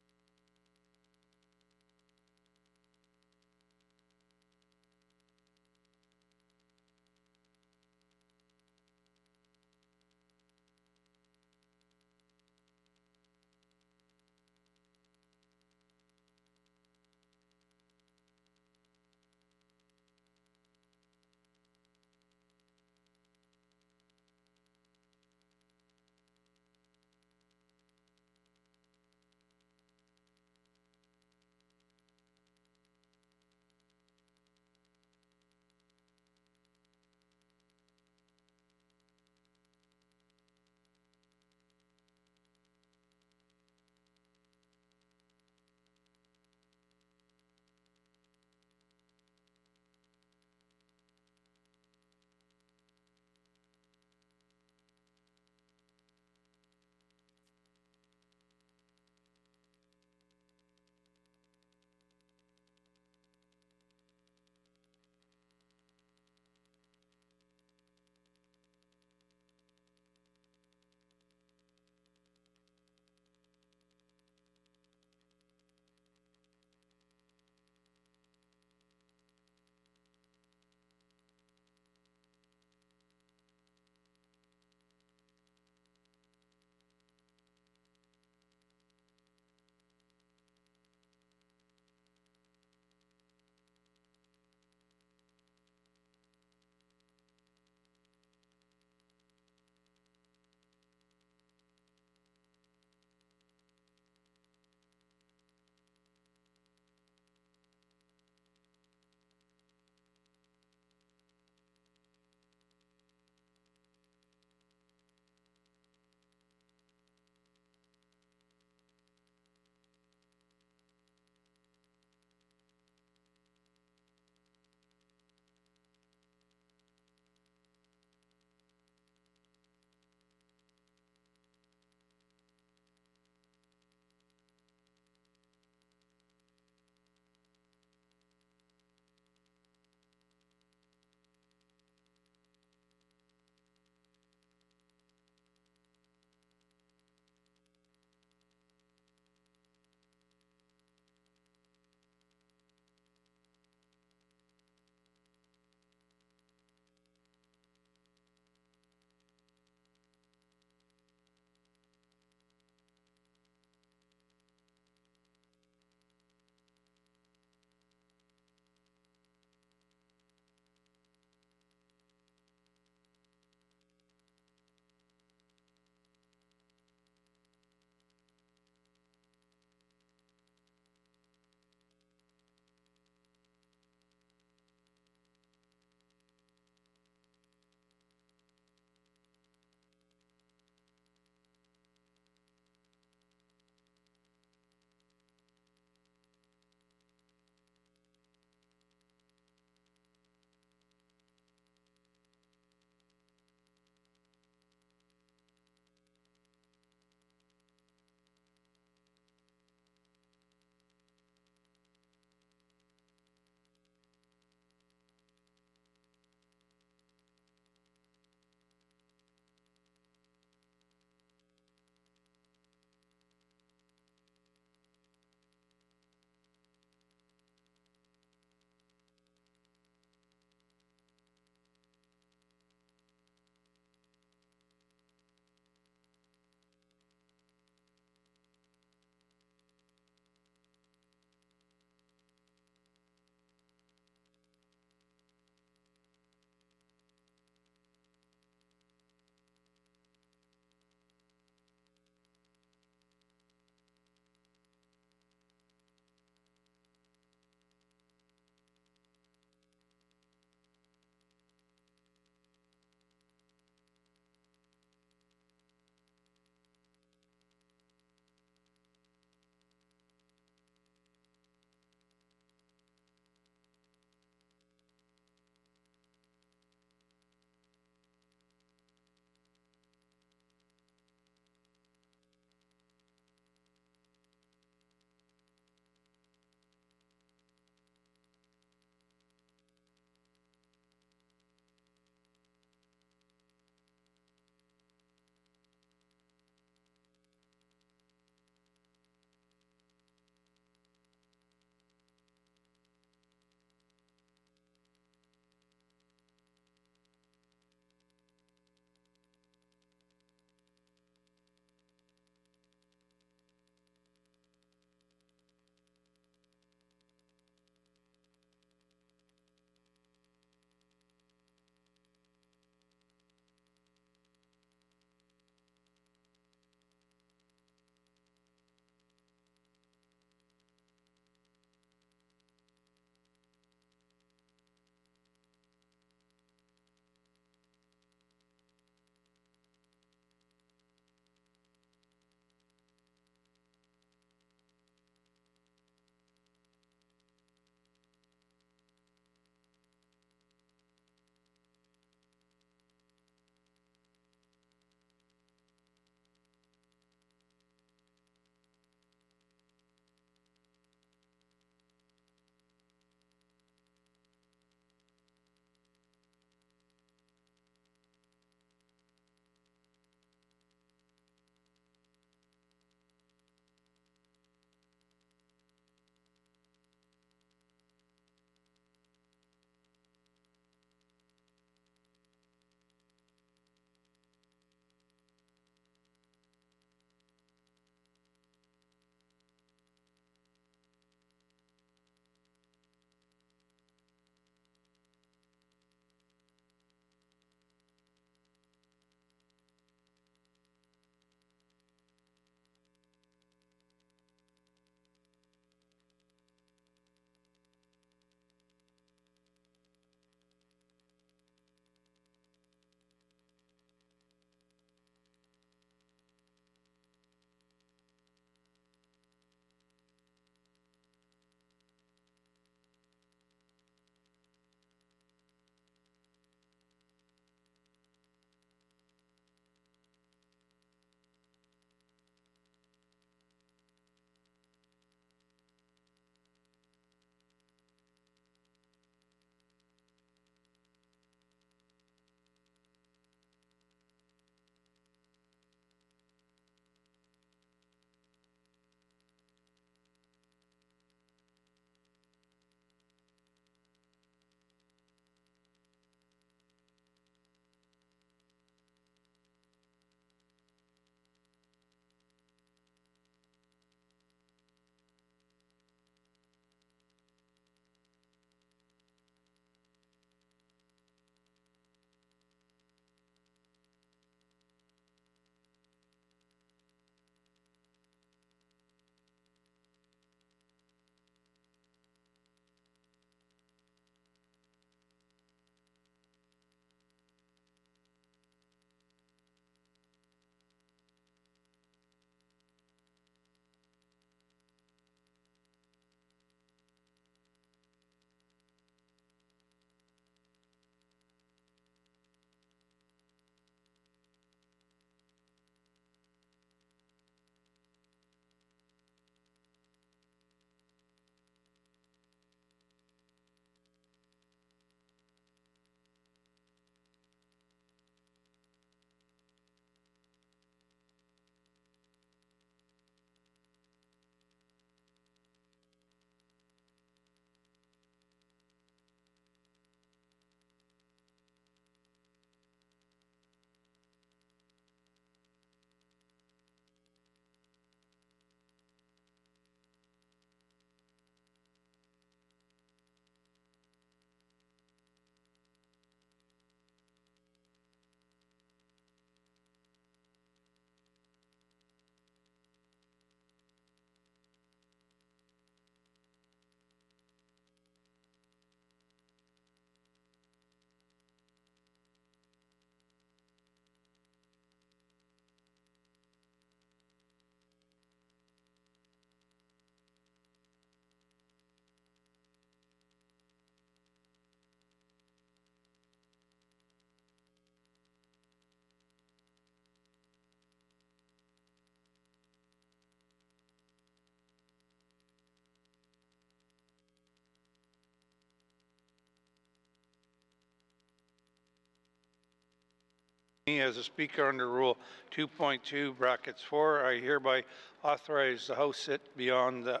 Me as a speaker under Rule 2.2 brackets 4, I hereby authorize the House sit beyond the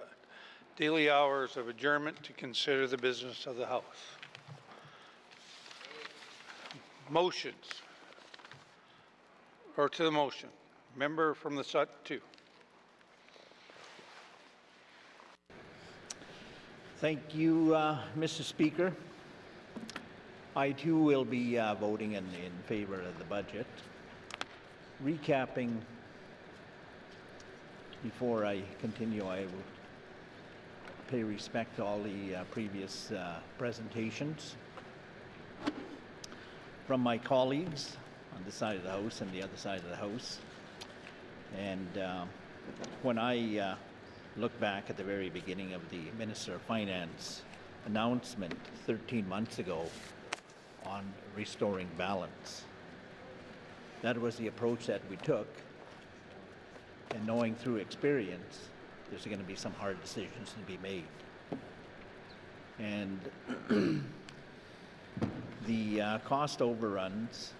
daily hours of adjournment to consider the business of the House. Motions. Or to the motion. Member from the Sut 2. Thank you, Mr. Speaker. I too will be voting in favor of the budget. Recapping, before I continue, I will pay respect to all the previous presentations from my colleagues on this side of the House and the other side of the House. And when I look back at the very beginning of the Minister of Finance announcement 13 months ago on restoring balance, that was the approach that we took. And knowing through experience, there's going to be some hard decisions to be made. And the cost overruns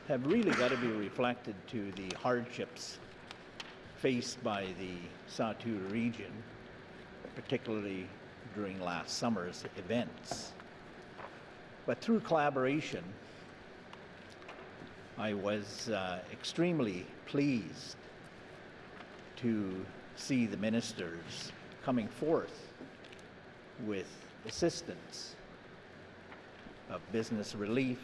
have really got to be reflected to the hardships faced by the Satu region, particularly during last summer's events. But through collaboration, I was extremely pleased to see the ministers coming forth with assistance of business relief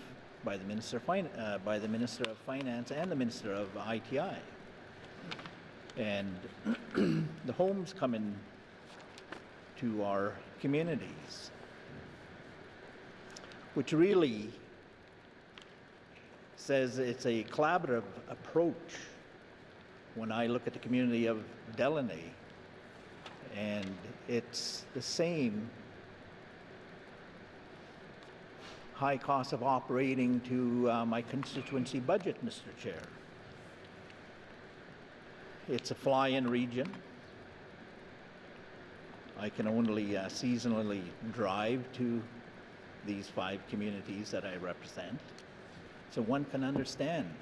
by the Minister of Finance and the Minister of ITI. And the homes come in to our communities, which really says it's a collaborative approach. When I look at the community of Delaney, and it's the same high cost of operating to my constituency budget, Mr. Chair. It's a fly-in region. I can only seasonally drive to these 5 communities that I represent. So one can understand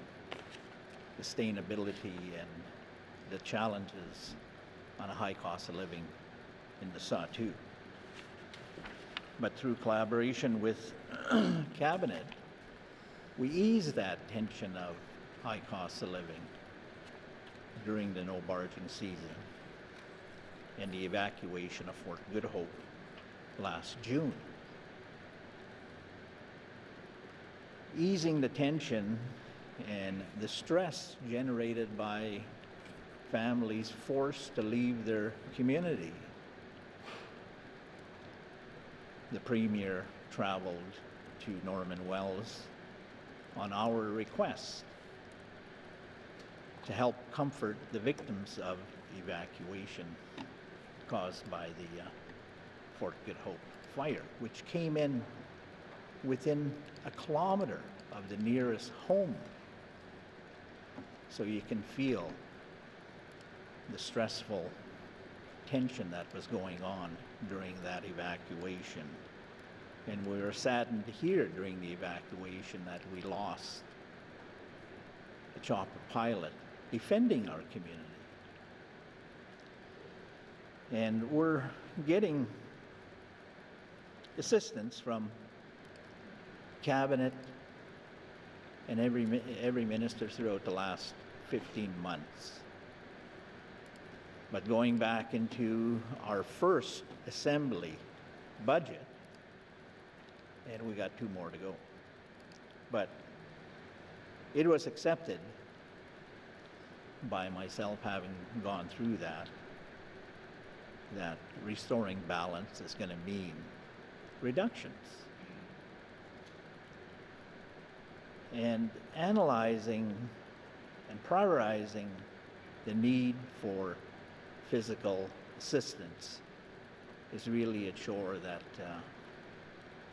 sustainability and the challenges on a high cost of living in the Satu. But through collaboration with Cabinet, we ease that tension of high cost of living during the no barging season and the evacuation of Fort Good Hope last June. Easing the tension and the stress generated by families forced to leave their community. The Premier traveled to Norman Wells on our request to help comfort the victims of evacuation caused by the Fort Good Hope fire, which came in within a kilometer of the nearest home. So you can feel the stressful tension that was going on during that evacuation. And we were saddened to hear during the evacuation that we lost a chopper pilot defending our community. And we're getting assistance from Cabinet and every minister throughout the last 15 months. But going back into our first assembly budget, and we got 2 more to go. But it was accepted by myself, having gone through that restoring balance is going to mean reductions. And analyzing and prioritizing the need for physical assistance is really a chore that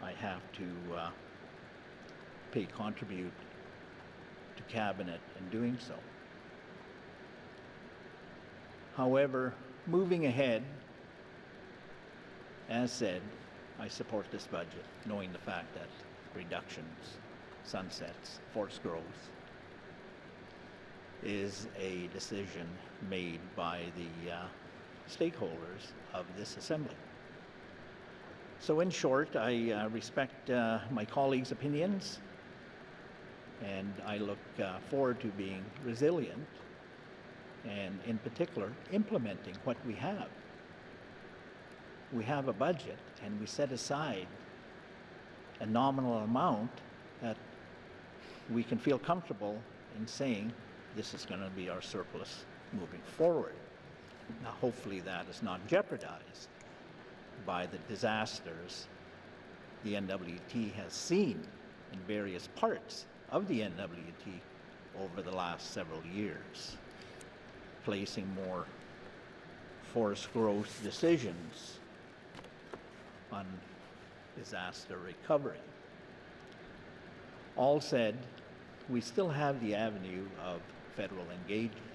I have to contribute to Cabinet in doing so. However, moving ahead, as said, I support this budget, knowing the fact that reductions sunsets, forest growth, is a decision made by the stakeholders of this assembly. So in short, I respect my colleagues' opinions, and I look forward to being resilient and in particular implementing what we have. We have a budget and we set aside a nominal amount that we can feel comfortable in saying this is going to be our surplus moving forward. Now hopefully that is not jeopardized by the disasters the NWT has seen in various parts of the NWT over the last several years, placing more forest growth decisions on disaster recovery. All said, we still have the avenue of federal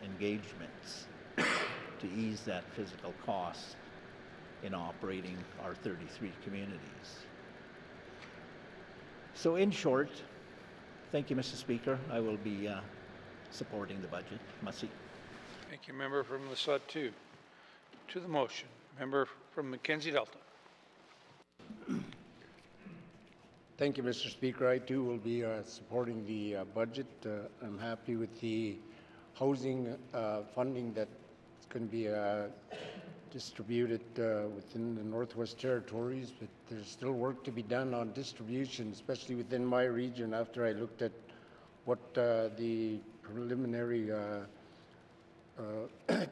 engagements to ease that physical cost in operating our 33 communities. So in short, thank you, Mr. Speaker. I will be supporting the budget. Merci. Thank you, member from Lasud 2. To the motion, member from Mackenzie Delta. Thank you, Mr. Speaker. I too will be supporting the budget. I'm happy with the housing funding that's going to be distributed within the Northwest Territories, but there's still work to be done on distribution, especially within my region. After I looked at what the preliminary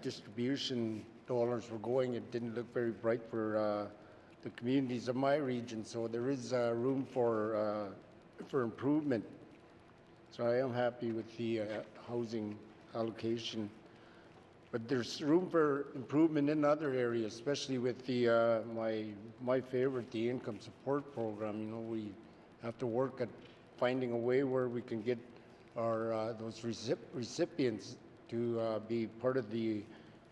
distribution dollars were going, it didn't look very bright for the communities of my region. So there is room for improvement. So I am happy with the housing allocation. But there's room for improvement in other areas, especially with the my favorite, the income support program. You know, we have to work at finding a way where we can get our those recipients to be part of the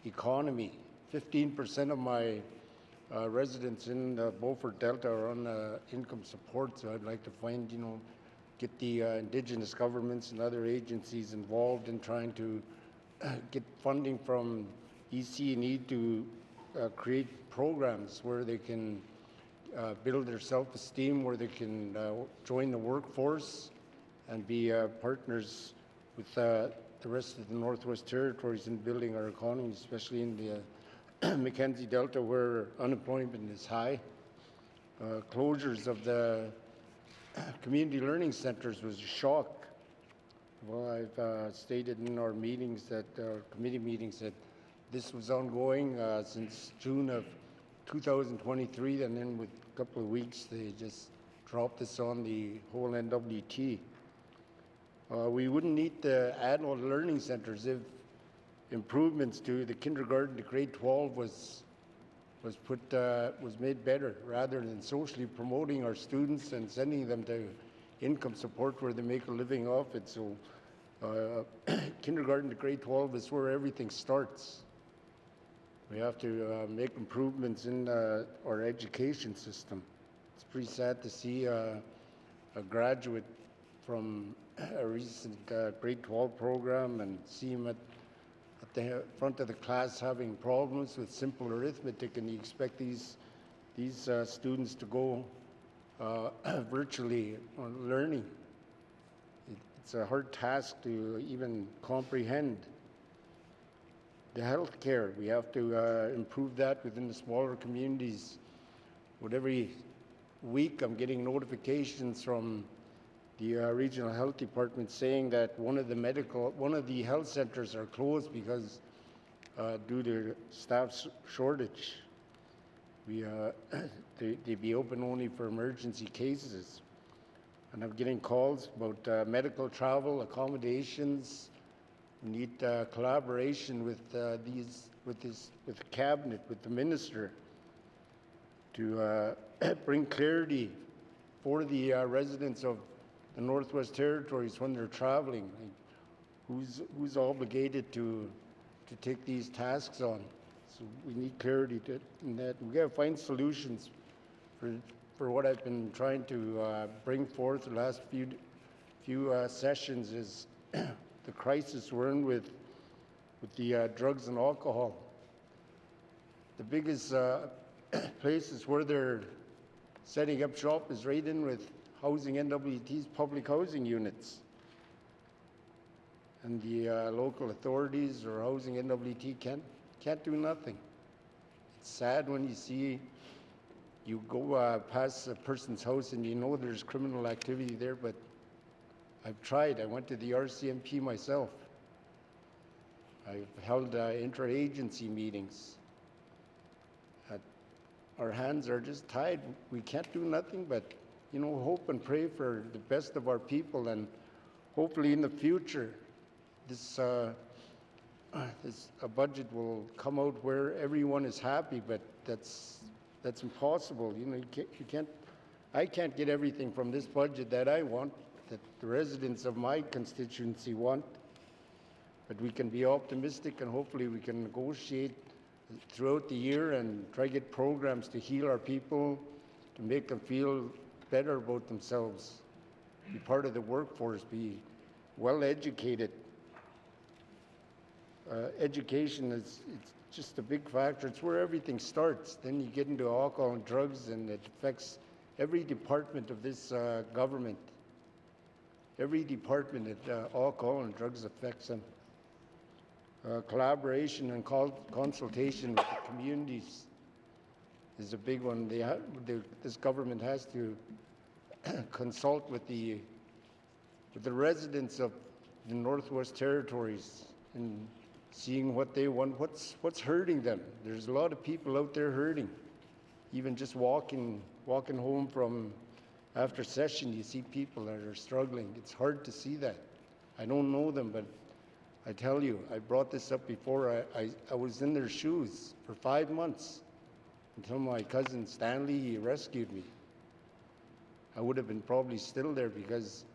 economy. 15% of my residents in the Beaufort Delta are on income support, so I'd like to find, get the Indigenous governments and other agencies involved in trying to get funding from EC&E to create programs where they can build their self-esteem, where they can join the workforce and be partners with the rest of the Northwest Territories in building our economy, especially in the Mackenzie Delta where unemployment is high. Closures of the community learning centers was a shock. Well, I've stated in our meetings that, committee meetings, that this was ongoing since June of 2023, and then with a couple of weeks, they just dropped this on the whole NWT. We wouldn't need the adult learning centers if improvements to the kindergarten to grade 12 was made better, rather than socially promoting our students and sending them to income support where they make a living off it. So kindergarten to grade 12 is where everything starts. We have to make improvements in our education system. It's pretty sad to see a graduate from a recent grade 12 program and see him at the front of the class having problems with simple arithmetic, and you expect these students to go virtually on learning. It's a hard task to even comprehend. The health care, we have to improve that within the smaller communities. With every week I'm getting notifications from the regional health department saying that one of the health centers are closed because due to staff shortage. They be open only for emergency cases. And I'm getting calls about medical travel, accommodations. We need collaboration with the cabinet, with the minister, to bring clarity for the residents of the Northwest Territories when they're traveling. Like, who's obligated to take these tasks on? So we need clarity in that. We got to find solutions for what I've been trying to bring forth the last few sessions is the crisis we're in with the drugs and alcohol. The biggest places where they're setting up shop is right in with housing NWT's public housing units. And the local authorities or housing NWT can't do nothing. It's sad when you see, you go past a person's house and you know there's criminal activity there, but I've tried. I went to the RCMP myself. I've held intra-agency meetings. Our hands are just tied. We can't do nothing but, you know, hope and pray for the best of our people, and hopefully in the future, this a budget will come out where everyone is happy. But that's impossible. You know, I can't get everything from this budget that I want, that the residents of my constituency want. But we can be optimistic, and hopefully we can negotiate throughout the year and try to get programs to heal our people, to make them feel better about themselves, be part of the workforce, be well educated. Education is just a big factor. It's where everything starts. Then you get into alcohol and drugs, and it affects every department of this government. Every department that alcohol and drugs affects them. Collaboration and consultation with the communities is a big one. This government has to consult with the residents of the Northwest Territories and seeing what they want, what's hurting them. There's a lot of people out there hurting. Even just walking home from after session, you see people that are struggling. It's hard to see that. I don't know them, but I tell you, I brought this up before. I was in their shoes for 5 months until my cousin Stanley rescued me. I would have been probably still there because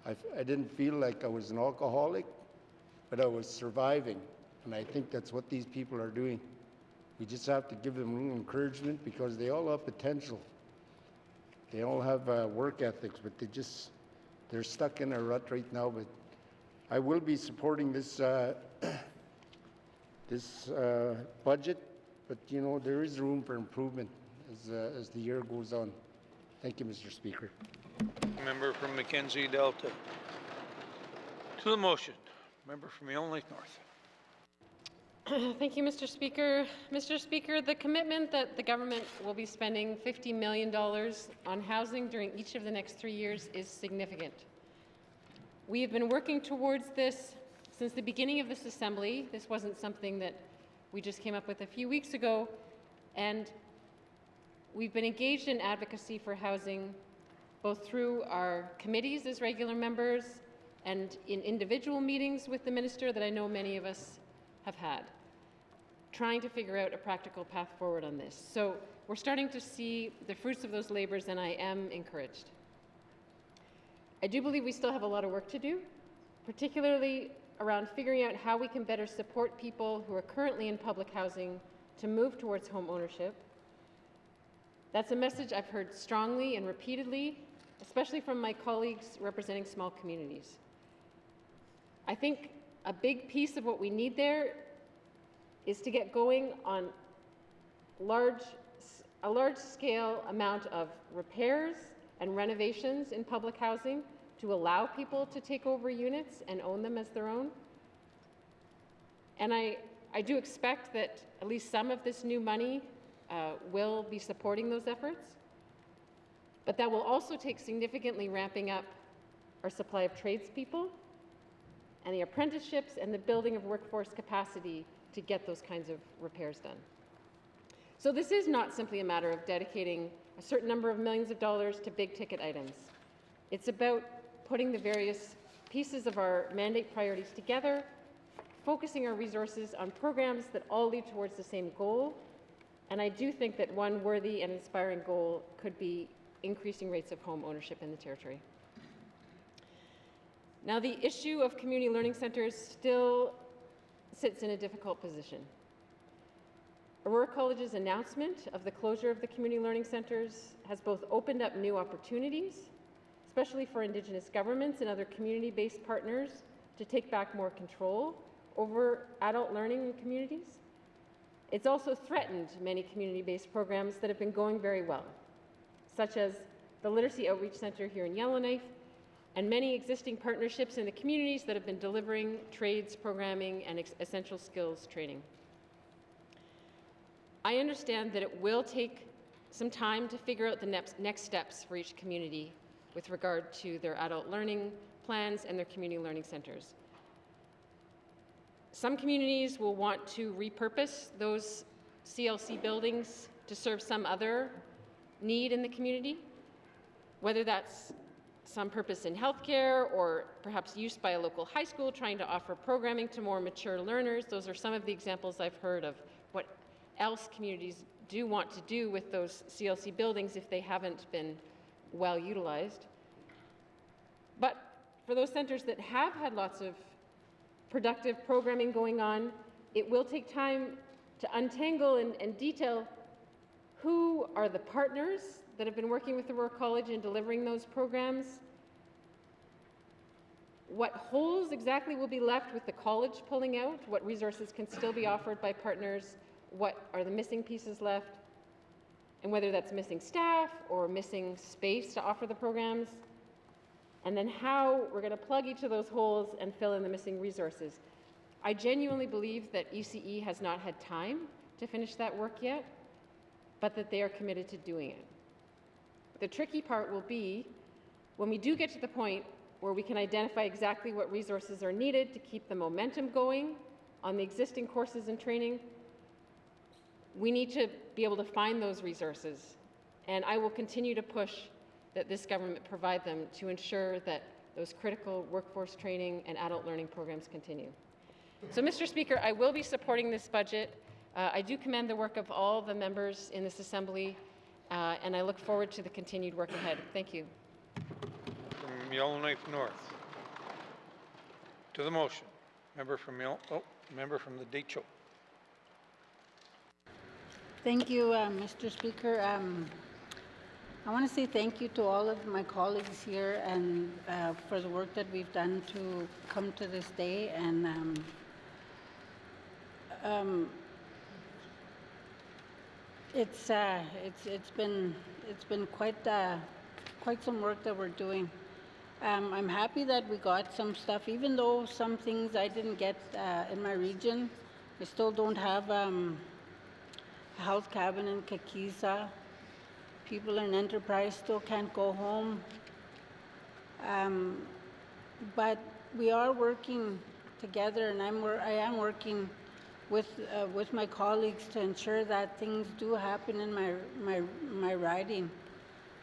I didn't feel like I was an alcoholic, but I was surviving. And I think that's what these people are doing. We just have to give them a little encouragement because they all have potential. They all have work ethics, but they're stuck in a rut right now. But I will be supporting this budget, but you know, there is room for improvement as the year goes on. Thank you, Mr. Speaker. Member from Mackenzie Delta. To the motion, member from Inuinnaqtun Lake North. Thank you, Mr. Speaker. Mr. Speaker, the commitment that the government will be spending $50 million on housing during each of the next 3 years is significant. We have been working towards this since the beginning of this Assembly. This wasn't something that we just came up with a few weeks ago, and we've been engaged in advocacy for housing both through our committees as regular members and in individual meetings with the Minister that I know many of us have had, trying to figure out a practical path forward on this. So we're starting to see the fruits of those labors, and I am encouraged. I do believe we still have a lot of work to do, particularly around figuring out how we can better support people who are currently in public housing to move towards home ownership. That's a message I've heard strongly and repeatedly, especially from my colleagues representing small communities. I think a big piece of what we need there is to get going on a large-scale amount of repairs and renovations in public housing to allow people to take over units and own them as their own. And I do expect that at least some of this new money will be supporting those efforts, but that will also take significantly ramping up our supply of tradespeople and the apprenticeships and the building of workforce capacity to get those kinds of repairs done. So this is not simply a matter of dedicating a certain number of millions of dollars to big ticket items. It's about putting the various pieces of our mandate priorities together, focusing our resources on programs that all lead towards the same goal. And I do think that one worthy and inspiring goal could be increasing rates of home ownership in the territory. Now, the issue of community learning centres still sits in a difficult position. Aurora College's announcement of the closure of the community learning centres has both opened up new opportunities, especially for Indigenous governments and other community-based partners to take back more control over adult learning in communities. It's also threatened many community-based programs that have been going very well, such as the Literacy Outreach Centre here in Yellowknife, and many existing partnerships in the communities that have been delivering trades programming and essential skills training. I understand that it will take some time to figure out the next steps for each community with regard to their adult learning plans and their community learning centres. Some communities will want to repurpose those CLC buildings to serve some other need in the community, whether that's some purpose in healthcare or perhaps use by a local high school trying to offer programming to more mature learners. Those are some of the examples I've heard of what else communities do want to do with those CLC buildings if they haven't been well utilized. But for those centers that have had lots of productive programming going on, it will take time to untangle and detail who are the partners that have been working with the Royal College in delivering those programs, what holes exactly will be left with the college pulling out, what resources can still be offered by partners, what are the missing pieces left, and whether that's missing staff or missing space to offer the programs, and then how we're going to plug each of those holes and fill in the missing resources. I genuinely believe that UCE has not had time to finish that work yet, but that they are committed to doing it. The tricky part will be when we do get to the point where we can identify exactly what resources are needed to keep the momentum going on the existing courses and training. We need to be able to find those resources, and I will continue to push that this government provide them to ensure that those critical workforce training and adult learning programs continue. So, Mr. Speaker, I will be supporting this budget. I do commend the work of all the members in this Assembly, and I look forward to the continued work ahead. Thank you. From Yellowknife North. To the motion. Member from member from the Decho. Thank you, Mr. Speaker. I want to say thank you to all of my colleagues here and for the work that we've done to come to this day. And it's been quite some work that we're doing. I'm happy that we got some stuff, even though some things I didn't get in my region. I still don't have a health cabin in Kakisa. People in Enterprise still can't go home. But we are working together, and I am working with my colleagues to ensure that things do happen in my riding.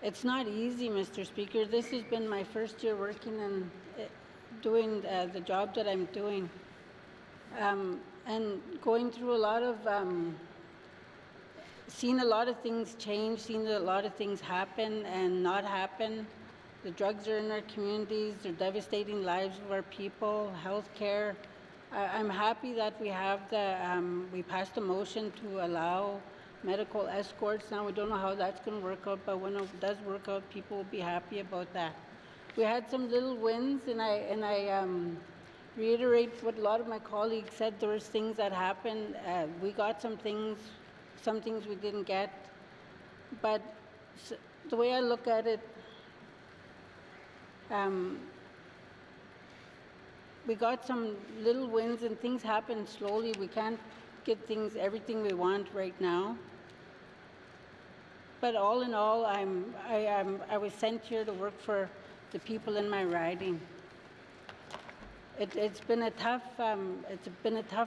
It's not easy, Mr. Speaker. This has been my first year working and doing the job that I'm doing, and going through a lot of seen a lot of things change, seen a lot of things happen and not happen. The drugs are in our communities, they're devastating lives of our people, health care. I'm happy that we have we passed a motion to allow medical escorts. Now we don't know how that's going to work out, but when it does work out, people will be happy about that. We had some little wins, and I reiterate what a lot of my colleagues said. There was things that happened. We got some things we didn't get, but the way I look at it, we got some little wins and things happen slowly. We can't get everything we want right now. But all in all, I was sent here to work for the people in my riding. It's been a tough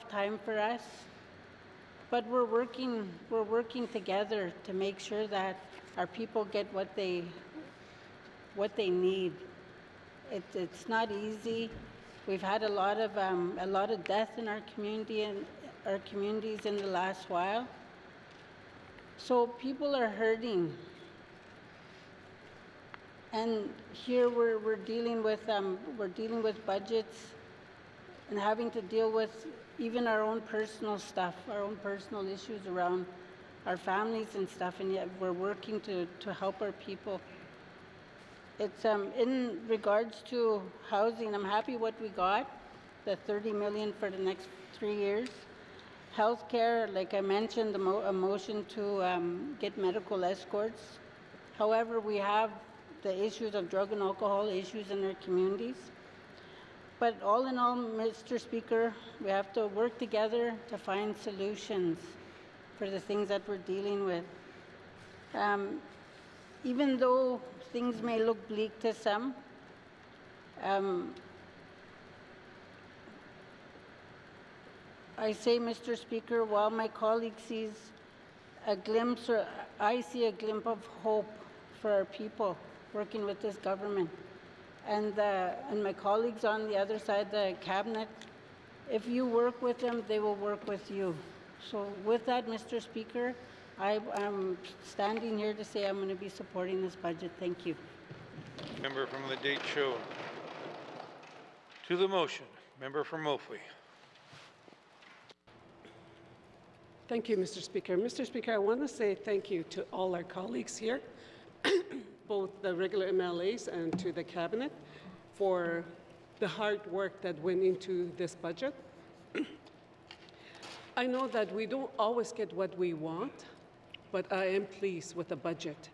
time for us. But we're working together to make sure that our people get what they need. It's not easy. We've had a lot of death in our community and our communities in the last while. So people are hurting. And here we're dealing with budgets and having to deal with even our own personal stuff, our own personal issues around our families and stuff, and yet we're working to help our people. It's in regards to housing, I'm happy what we got, the 30 million for the next 3 years. Healthcare, like I mentioned, a motion to get medical escorts. However, we have the issues of drug and alcohol issues in our communities. But all in all, Mr. Speaker, we have to work together to find solutions for the things that we're dealing with. Even though things may look bleak to some, I say, Mr. Speaker, while my colleague sees a glimpse, or I see a glimpse of hope for our people working with this government. And my colleagues on the other side, the cabinet, if you work with them, they will work with you. So with that, Mr. Speaker, I'm standing here to say I'm going to be supporting this budget. Thank you. Member from the date shown. To the motion, member from Mofway. Thank you, Mr. Speaker. Mr. Speaker, I want to say thank you to all our colleagues here, both the regular MLAs and to the cabinet, for the hard work that went into this budget. I know that we don't always get what we want, but I am pleased with the budget.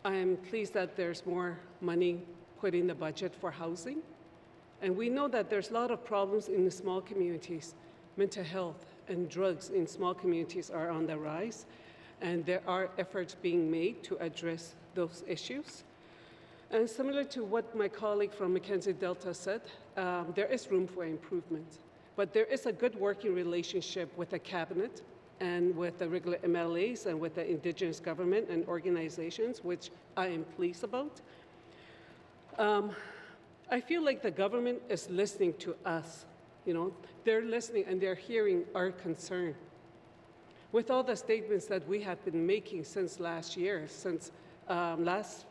I am pleased that there's more money put in the budget for housing. And we know that there's a lot of problems in the small communities. Mental health and drugs in small communities are on the rise, and there are efforts being made to address those issues. And similar to what my colleague from Mackenzie Delta said, there is room for improvement. But there is a good working relationship with the cabinet and with the regular MLAs and with the Indigenous government and organizations, which I am pleased about. I feel like the government is listening to us. You know, they're listening and they're hearing our concern. With all the statements that we have been making since last year, since last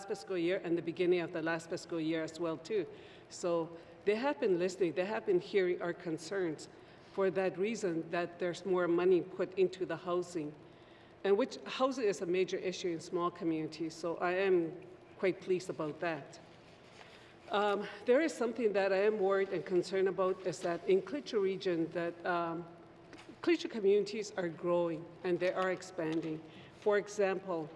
fiscal year and the beginning of the last fiscal year as well too. So they have been listening, they have been hearing our concerns for that reason that there's more money put into the housing. And which housing is a major issue in small communities, so I am quite pleased about that. There is something that I am worried and concerned about is that in Klitschko region that Klitschko communities are growing and they are expanding. For example,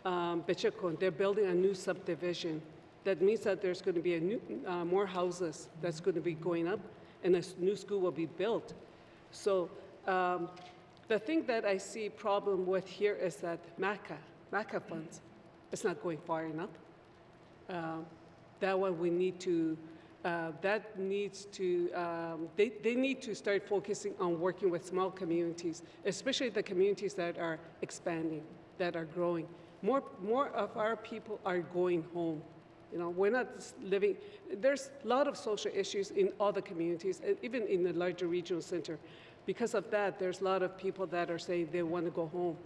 Bichakon, they're building a new subdivision. That means that there's going to be a new, more houses that's going to be going up and a new school will be built. So the thing that I see problem with here is that MACA funds, it's not going far enough. That one we need to, that needs to, they need to start focusing on working with small communities, especially the communities that are expanding, that are growing. More of our people are going home. You know, we're not living, there's a lot of social issues in all the communities, even in the larger regional center. Because of that, there's a lot of people that are saying they want to go home.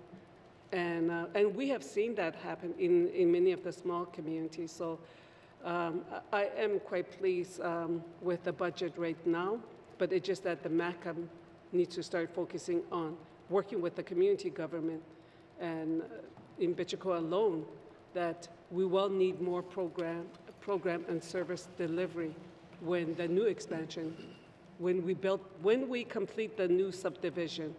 And we have seen that happen in many of the small communities. So I am quite pleased with the budget right now, but it's just that the MACA needs to start focusing on working with the community government and in Bichako alone, that we will need more program and service delivery when the new expansion, when we complete the new subdivision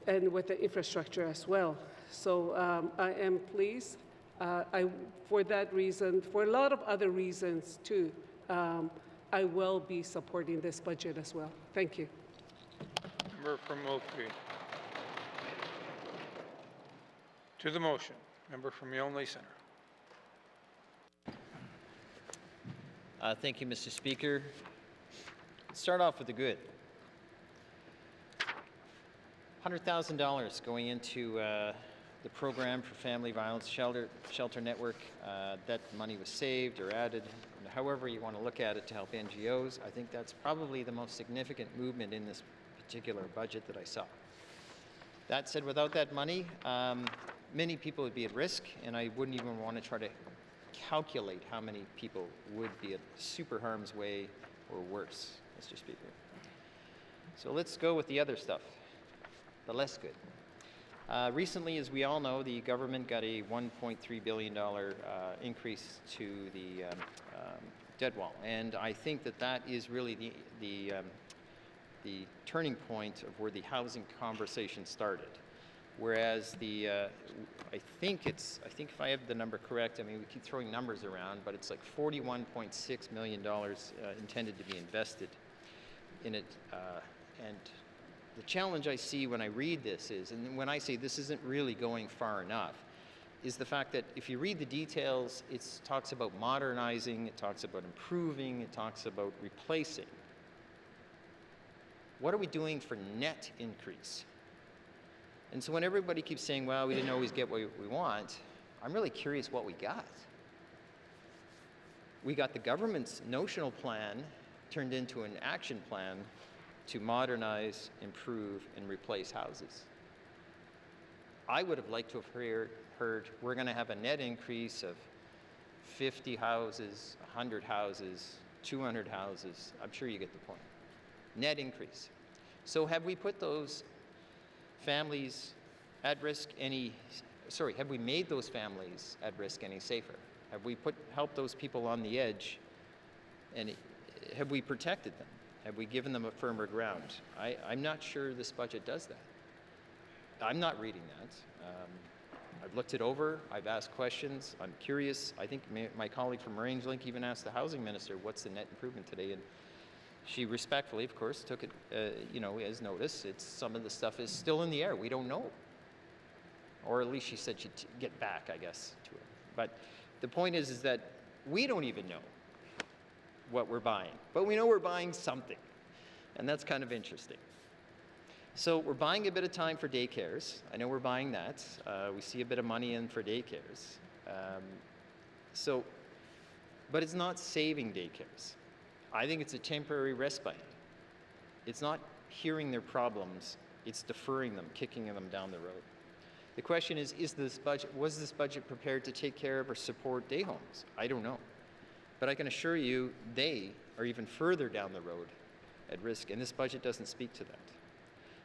and with the infrastructure as well. So I am pleased. For that reason, for a lot of other reasons too, I will be supporting this budget as well. Thank you. Member from Mofway. To the motion, member from Yonley Centre. Thank you, Mr. Speaker. Let's start off with the good. $100,000 going into the program for family violence shelter network. That money was saved or added, however you want to look at it, to help NGOs. I think that's probably the most significant movement in this particular budget that I saw. That said, without that money, many people would be at risk, and I wouldn't even want to try to calculate how many people would be at super harm's way or worse, Mr. Speaker. So let's go with the other stuff, the less good. Recently, as we all know, the government got a $1.3 billion increase to the debt wall, and I think that that is really the turning point of where the housing conversation started. Whereas I think if I have the number correct, I mean, we keep throwing numbers around, but it's like $41.6 million intended to be invested in it. And the challenge I see when I read this is, and when I say this isn't really going far enough, is the fact that if you read the details, it talks about modernizing, it talks about improving, it talks about replacing. What are we doing for net increase? And so when everybody keeps saying, well, we didn't always get what we want, I'm really curious what we got. We got the government's notional plan turned into an action plan to modernize, improve, and replace houses. I would have liked to have heard we're going to have a net increase of 50 houses, 100 houses, 200 houses. I'm sure you get the point. Net increase. So have we put those families at risk have we made those families at risk any safer? Have we helped those people on the edge, and have we protected them? Have we given them a firmer ground? I'm not sure this budget does that. I'm not reading that. I've looked it over, I've asked questions, I'm curious. I think my colleague from Rangelink even asked the housing minister, what's the net improvement today? And she respectfully, of course, took it, as notice. Some of the stuff is still in the air. We don't know. Or at least she said she'd get back, I guess, to it. But the point is that we don't even know what we're buying. But we know we're buying something. And that's kind of interesting. So we're buying a bit of time for daycares. I know we're buying that. We see a bit of money in for daycares. But it's not saving daycares. I think it's a temporary respite. It's not hearing their problems, it's deferring them, kicking them down the road. The question is was this budget prepared to take care of or support day homes? I don't know. But I can assure you they are even further down the road at risk, and this budget doesn't speak to that.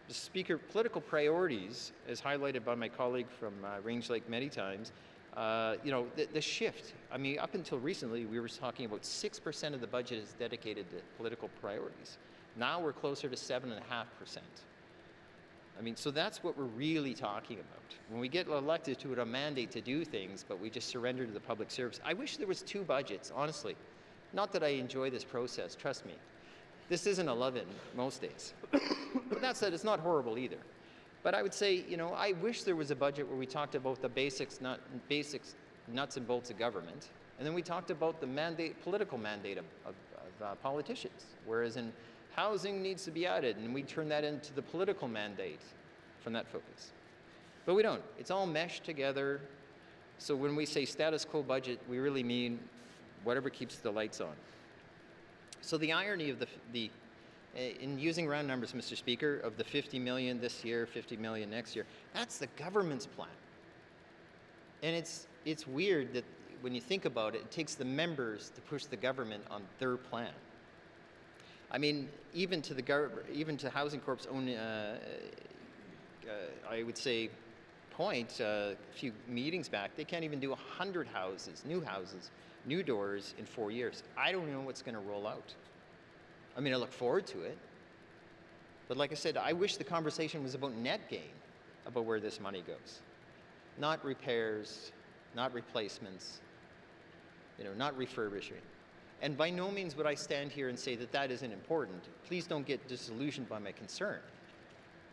Mr. Speaker, political priorities, as highlighted by my colleague from Range Lake many times, the shift. I mean, up until recently, we were talking about 6% of the budget is dedicated to political priorities. Now we're closer to 7.5%. I mean, so that's what we're really talking about. When we get elected to a mandate to do things, but we just surrender to the public service. I wish there was two budgets, honestly. Not that I enjoy this process, trust me. This isn't a love-in most days. But that said, it's not horrible either. But I would say, I wish there was a budget where we talked about the basics, nuts and bolts of government, and then we talked about the political mandate of politicians. Whereas in housing needs to be added, and we turn that into the political mandate from that focus. But we don't. It's all meshed together. So when we say status quo budget, we really mean whatever keeps the lights on. So the irony of in using round numbers, Mr. Speaker, of the 50 million this year, 50 million next year, that's the government's plan. And it's weird that when you think about it, it takes the members to push the government on their plan. I mean, even to Housing Corp's own, I would say, point, a few meetings back, they can't even do 100 houses, new doors in 4 years. I don't know what's going to roll out. I mean, I look forward to it. But like I said, I wish the conversation was about net gain, about where this money goes. Not repairs, not replacements, not refurbishing. And by no means would I stand here and say that that isn't important. Please don't get disillusioned by my concern.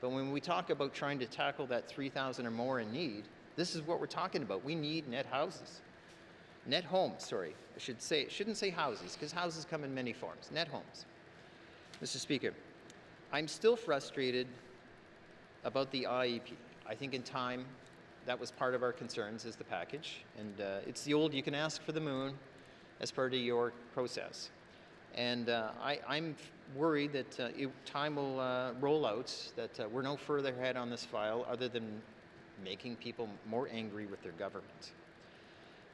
But when we talk about trying to tackle that 3,000 or more in need, this is what we're talking about. We need net houses. Net homes, sorry. Shouldn't say houses, because houses come in many forms. Net homes. Mr. Speaker, I'm still frustrated about the IEP. I think in time, that was part of our concerns as the package. And it's the old, you can ask for the moon as part of your process. And I'm worried that time will roll out, that we're no further ahead on this file other than making people more angry with their government.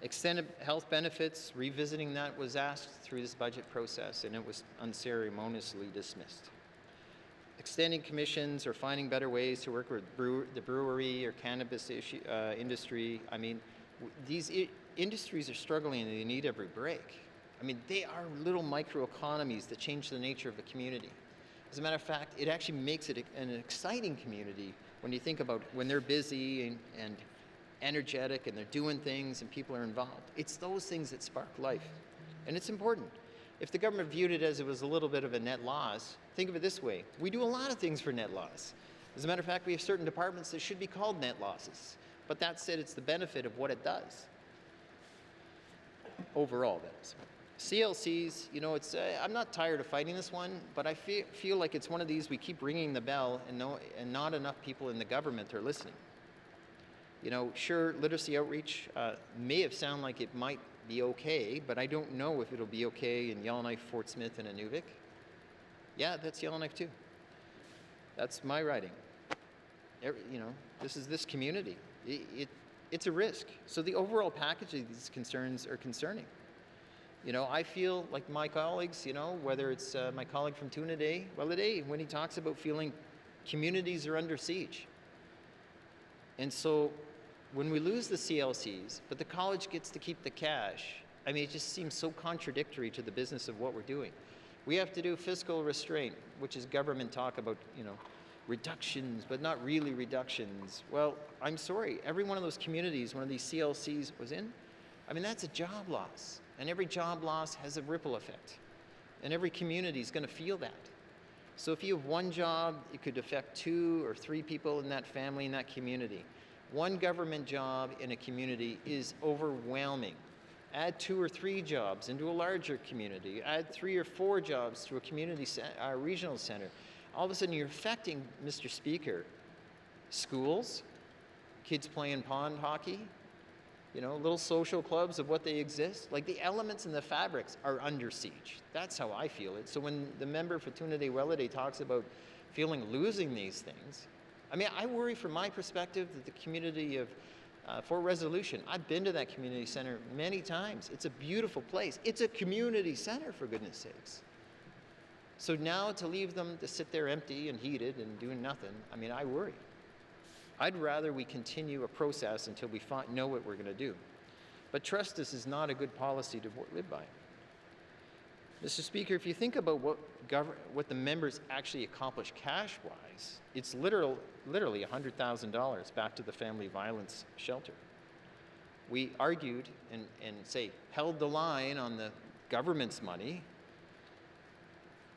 Extended health benefits, revisiting that was asked through this budget process, and it was unceremoniously dismissed. extending commissions or finding better ways to work with the brewery or cannabis industry. I mean, these industries are struggling and they need every break. I mean, they are little microeconomies that change the nature of a community. As a matter of fact, it actually makes it an exciting community when you think about when they're busy and energetic and they're doing things and people are involved. It's those things that spark life. And it's important. If the government viewed it as it was a little bit of a net loss, think of it this way. We do a lot of things for net loss. As a matter of fact, we have certain departments that should be called net losses. But that said, it's the benefit of what it does. Overall, that is. CLCs, you know, I'm not tired of fighting this one, but I feel like it's one of these we keep ringing the bell and not enough people in the government are listening. You know, sure, literacy outreach may have sounded like it might be okay, but I don't know if it'll be okay in Yellowknife, Fort Smith, and Inuvik. Yeah, that's Yellowknife too. That's my writing. You know, this is this community. It's a risk. So the overall package of these concerns are concerning. You know, I feel like my colleagues, you know, whether it's my colleague from Tuna Day, when he talks about feeling communities are under siege. And so when we lose the CLCs, but the college gets to keep the cash, I mean, it just seems so contradictory to the business of what we're doing. We have to do fiscal restraint, which is government talk about, you know, reductions, but not really reductions. Well, I'm sorry, every one of those communities, one of these CLCs was in, I mean, that's a job loss. And every job loss has a ripple effect. And every community is going to feel that. So if you have one job, it could affect 2 or 3 people in that family, in that community. One government job in a community is overwhelming. Add 2 or 3 jobs into a larger community. Add 3 or 4 jobs to a community regional center. All of a sudden you're affecting, Mr. Speaker, schools, kids playing pond hockey, you know, little social clubs of what they exist. Like the elements and the fabrics are under siege. That's how I feel it. So when the member for Tuna Day Welladay talks about losing these things, I mean, I worry from my perspective that the community of Fort Resolution, I've been to that community center many times. It's a beautiful place. It's a community center, for goodness sakes. So now to leave them to sit there empty and heated and doing nothing, I mean, I worry. I'd rather we continue a process until we know what we're going to do. But trust us is not a good policy to live by. Mr. Speaker, if you think about what the members actually accomplish cash-wise, it's literally $100,000 back to the family violence shelter. We argued and held the line on the government's money.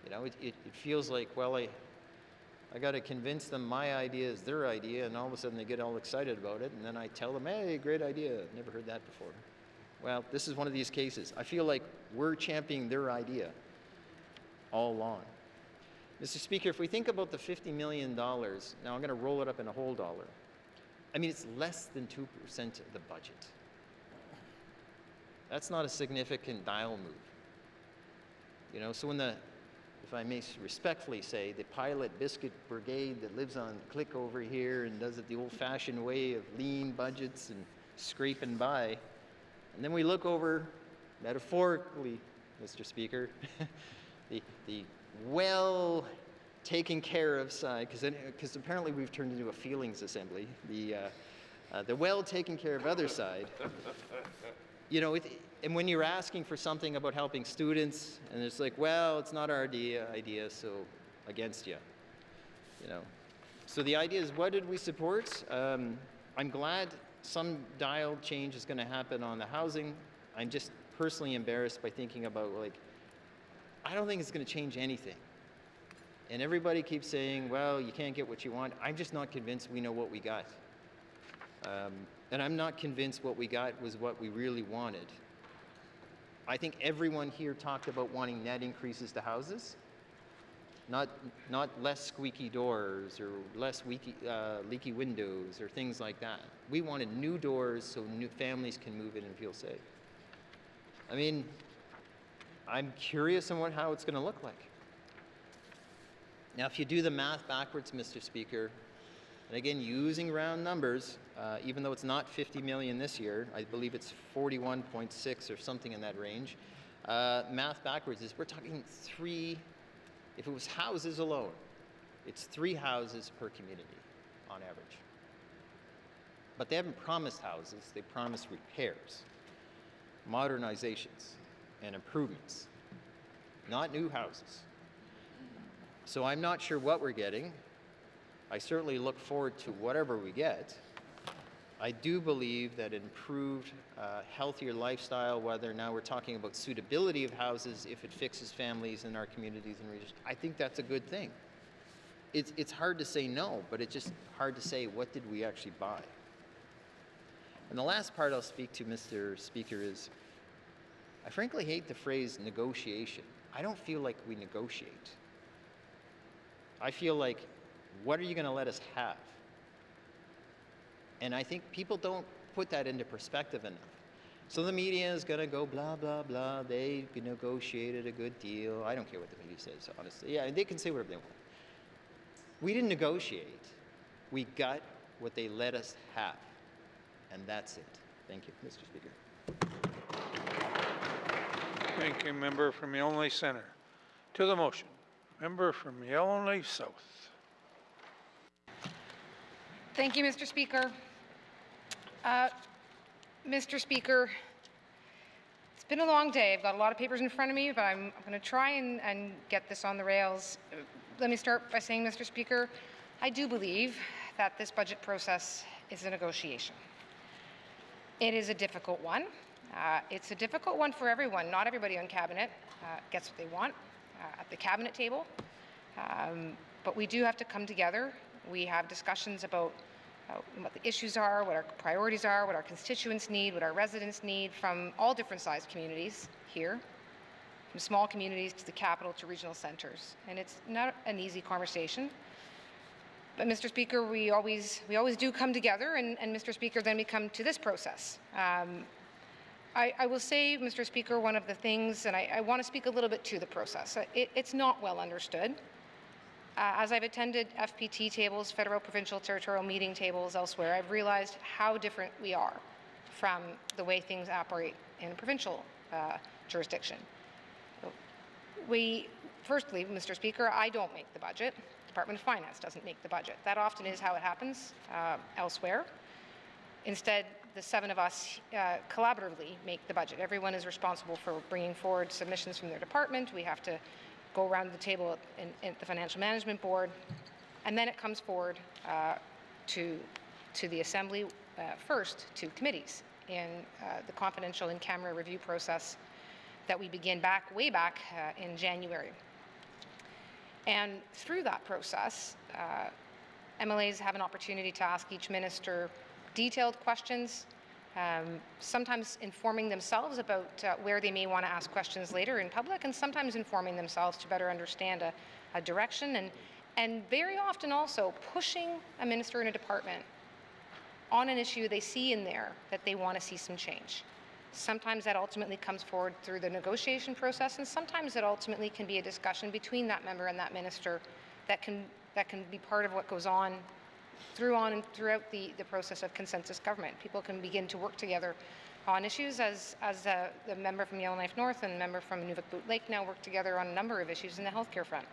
You know, it feels like, well, I got to convince them my idea is their idea, and all of a sudden they get all excited about it, and then I tell them, hey, great idea, never heard that before. Well, this is one of these cases. I feel like we're championing their idea all along. Mr. Speaker, if we think about the $50 million, now I'm going to roll it up in a whole dollar. I mean, it's less than 2% of the budget. That's not a significant dial move. You know, so when if I may respectfully say, the pilot biscuit brigade that lives on click over here and does it the old-fashioned way of lean budgets and scraping by, and then we look over, metaphorically, Mr. Speaker, the well taken care of side, because apparently we've turned into a feelings assembly, the well taken care of other side. You know, and when you're asking for something about helping students, and it's like, well, it's not our idea, so against you. You know, so the idea is, what did we support? I'm glad some dial change is going to happen on the housing. I'm just personally embarrassed by thinking about, like, I don't think it's going to change anything. And everybody keeps saying, well, you can't get what you want. I'm just not convinced we know what we got. And I'm not convinced what we got was what we really wanted. I think everyone here talked about wanting net increases to houses, not less squeaky doors or less leaky windows or things like that. We wanted new doors so new families can move in and feel safe. I mean, I'm curious on how it's going to look like. Now, if you do the math backwards, Mr. Speaker, and again, using round numbers, even though it's not 50 million this year, I believe it's 41.6 or something in that range. Math backwards is we're talking if it was houses alone, It's 3 houses per community on average. But they haven't promised houses, they promised repairs, modernizations, and improvements, not new houses. So I'm not sure what we're getting. I certainly look forward to whatever we get. I do believe that improved, healthier lifestyle, whether now we're talking about suitability of houses, if it fixes families in our communities and regions, I think that's a good thing. It's hard to say no, but it's just hard to say what did we actually buy. And the last part I'll speak to, Mr. Speaker, is I frankly hate the phrase negotiation. I don't feel like we negotiate. I feel like, what are you going to let us have? And I think people don't put that into perspective enough. So the media is going to go blah, blah, blah. They negotiated a good deal. I don't care what the media says, honestly. Yeah, they can say whatever they want. We didn't negotiate. We got what they let us have. And that's it. Thank you, Mr. Speaker. Thank you, member from Yellowknife Centre. To the motion, member from Yellowknife South. Thank you, Mr. Speaker. Mr. Speaker, it's been a long day. I've got a lot of papers in front of me, but I'm going to try and get this on the rails. Let me start by saying, Mr. Speaker, I do believe that this budget process is a negotiation. It is a difficult one. It's a difficult one for everyone. Not everybody on Cabinet gets what they want at the Cabinet table, but we do have to come together. We have discussions about what the issues are, what our priorities are, what our constituents need, what our residents need from all different sized communities here, from small communities to the capital to regional centres. And it's not an easy conversation. But Mr. Speaker, we always do come together, and Mr. Speaker, then we come to this process. I will say, Mr. Speaker, one of the things, and I want to speak a little bit to the process, it's not well understood. As I've attended FPT tables, federal, provincial, territorial meeting tables elsewhere, I've realized how different we are from the way things operate in a provincial jurisdiction. Firstly, Mr. Speaker, I don't make the budget. The Department of Finance doesn't make the budget. That often is how it happens elsewhere. Instead, the 7 of us collaboratively make the budget. Everyone is responsible for bringing forward submissions from their department. We have to go around the table at the Financial Management Board, and then it comes forward to the Assembly, first to committees in the confidential in-camera review process that we begin way back in January. And through that process, MLAs have an opportunity to ask each minister detailed questions, sometimes informing themselves about where they may want to ask questions later in public, and sometimes informing themselves to better understand a direction, and very often also pushing a minister in a department on an issue they see in there that they want to see some change. Sometimes that ultimately comes forward through the negotiation process, and sometimes it ultimately can be a discussion between that member and that minister that can be part of what goes on throughout the process of consensus government. People can begin to work together on issues as the member from Yellowknife North and the member from Inuinnaqtun Lake now work together on a number of issues in the healthcare front.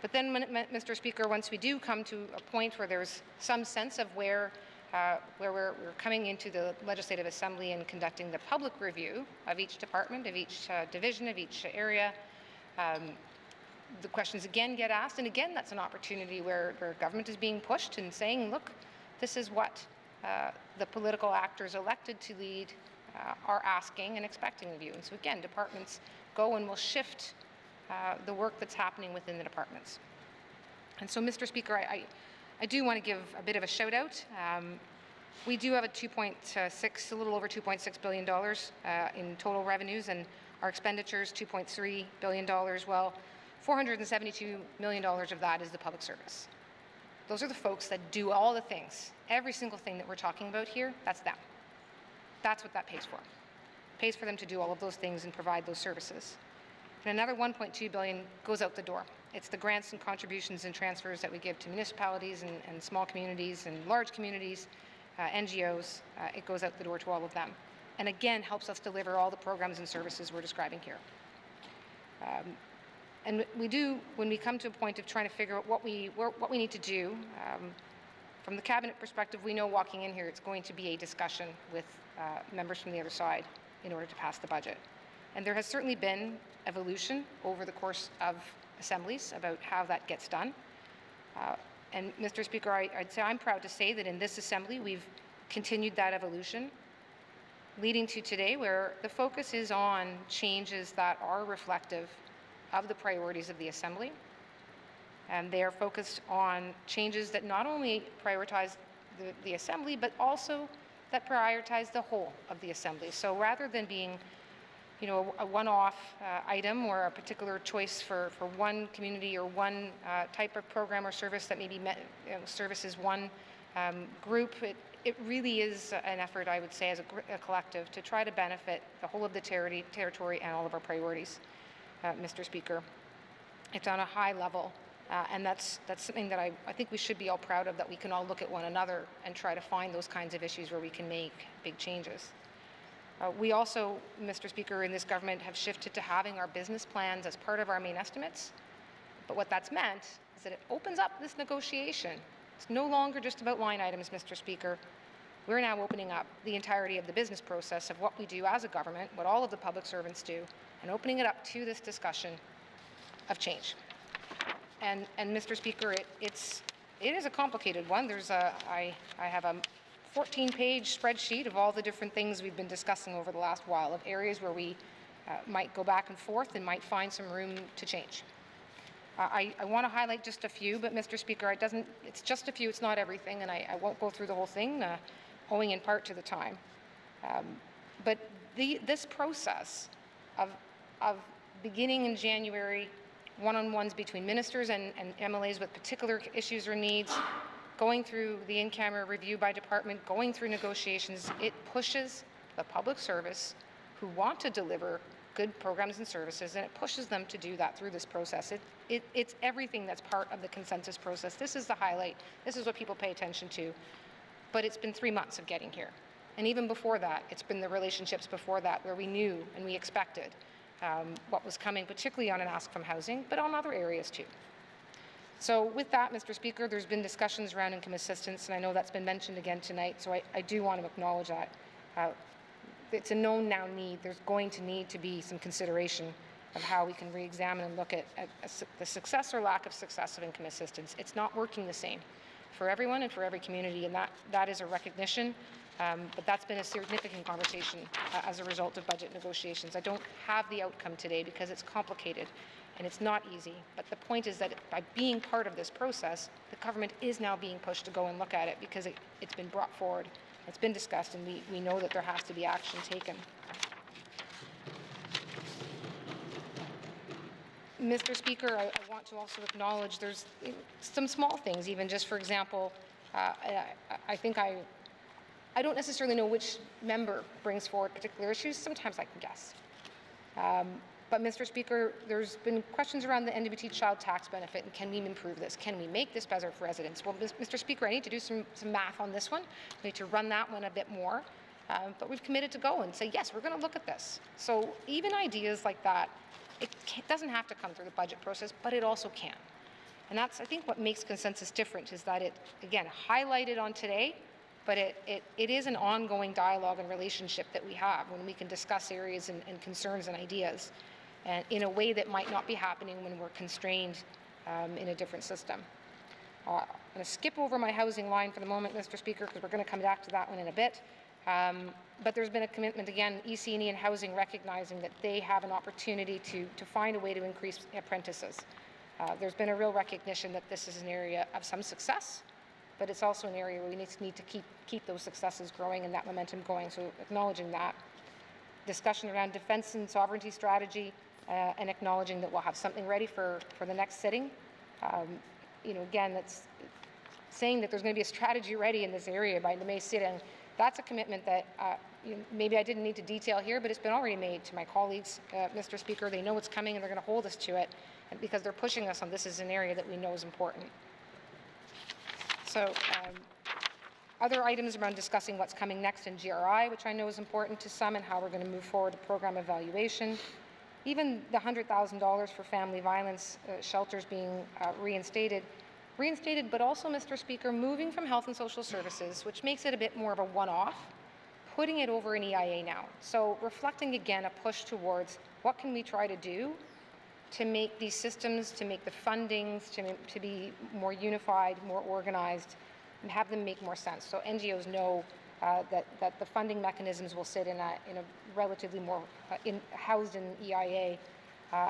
But then, Mr. Speaker, once we do come to a point where there's some sense of where we're coming into the Legislative Assembly and conducting the public review of each department, of each division, of each area, the questions again get asked, and again that's an opportunity where government is being pushed and saying, look, this is what the political actors elected to lead are asking and expecting of you. And so again, departments go and will shift the work that's happening within the departments. And so, Mr. Speaker, I do want to give a bit of a shout out. We do have a little over $2.6 billion in total revenues, and our expenditures $2.3 billion. Well, $472 million of that is the public service. Those are the folks that do all the things. Every single thing that we're talking about here, that's them. That's what that pays for. It pays for them to do all of those things and provide those services. And another $1.2 billion goes out the door. It's the grants and contributions and transfers that we give to municipalities and small communities and large communities, NGOs. It goes out the door to all of them. And again, helps us deliver all the programs and services we're describing here. And we do, when we come to a point of trying to figure out what we need to do, from the cabinet perspective, we know walking in here it's going to be a discussion with members from the other side in order to pass the budget. And there has certainly been evolution over the course of assemblies about how that gets done. And Mr. Speaker, I'd say I'm proud to say that in this assembly we've continued that evolution, leading to today where the focus is on changes that are reflective of the priorities of the Assembly. And they are focused on changes that not only prioritize the Assembly, but also that prioritize the whole of the Assembly. So rather than being, you know, a one-off item or a particular choice for one community or one type of program or service that maybe services one group, it really is an effort, I would say, as a collective to try to benefit the whole of the territory and all of our priorities, Mr. Speaker. It's on a high level, and that's something that I think we should be all proud of, that we can all look at one another and try to find those kinds of issues where we can make big changes. We also, Mr. Speaker, in this government have shifted to having our business plans as part of our main estimates. But what that's meant is that it opens up this negotiation. It's no longer just about line items, Mr. Speaker. We're now opening up the entirety of the business process of what we do as a government, what all of the public servants do, and opening it up to this discussion of change. And Mr. Speaker, it is a complicated one. I have a 14-page spreadsheet of all the different things we've been discussing over the last while, of areas where we might go back and forth and might find some room to change. I want to highlight just a few, but Mr. Speaker, it's just a few, it's not everything, and I won't go through the whole thing, owing in part to the time. But this process of beginning in January, one-on-ones between ministers and MLAs with particular issues or needs, going through the in-camera review by department, going through negotiations, it pushes the public service who want to deliver good programs and services, and it pushes them to do that through this process. It's everything that's part of the consensus process. This is the highlight. This is what people pay attention to. But it's been 3 months of getting here. And even before that, it's been the relationships before that where we knew and we expected what was coming, particularly on an ask from housing, but on other areas too. So with that, Mr. Speaker, there's been discussions around income assistance, and I know that's been mentioned again tonight, so I do want to acknowledge that. It's a known now need. There's going to need to be some consideration of how we can re-examine and look at the success or lack of success of income assistance. It's not working the same for everyone and for every community, and that is a recognition, but that's been a significant conversation as a result of budget negotiations. I don't have the outcome today because it's complicated and it's not easy, but the point is that by being part of this process, the government is now being pushed to go and look at it because it's been brought forward. It's been discussed, and we know that there has to be action taken. Mr. Speaker, I want to also acknowledge there's some small things, even just for example, I think I don't necessarily know which member brings forward particular issues. Sometimes I can guess. But Mr. Speaker, there's been questions around the NWT child tax benefit, and can we improve this? Can we make this better for residents? Well, Mr. Speaker, I need to do some math on this one. We need to run that one a bit more. But we've committed to go and say, yes, we're going to look at this. So even ideas like that, it doesn't have to come through the budget process, but it also can. And that's, I think, what makes consensus different, is that it, again, highlighted on today, but it is an ongoing dialogue and relationship that we have when we can discuss areas and concerns and ideas, and in a way that might not be happening when we're constrained in a different system. I'm going to skip over my housing line for the moment, Mr. Speaker, because we're going to come back to that one in a bit. But there's been a commitment, again, EC&E and housing recognizing that they have an opportunity to find a way to increase apprentices. There's been a real recognition that this is an area of some success, but it's also an area where we need to keep those successes growing and that momentum going, so acknowledging that. Discussion around defence and sovereignty strategy, and acknowledging that we'll have something ready for the next sitting. You know, again, that's saying that there's going to be a strategy ready in this area by the May sitting. That's a commitment that maybe I didn't need to detail here, but it's been already made to my colleagues, Mr. Speaker. They know it's coming and they're going to hold us to it, and because they're pushing us on this is an area that we know is important. So other items around discussing what's coming next in GRI, which I know is important to some, and how we're going to move forward the program evaluation. even the $100,000 for family violence shelters being reinstated, but also, Mr. Speaker, moving from Health and Social Services, which makes it a bit more of a one-off, putting it over in EIA now. So reflecting again a push towards what can we try to do to make these systems, to make the fundings, to be more unified, more organized, and have them make more sense. So NGOs know that the funding mechanisms will sit in a relatively more housed in EIA,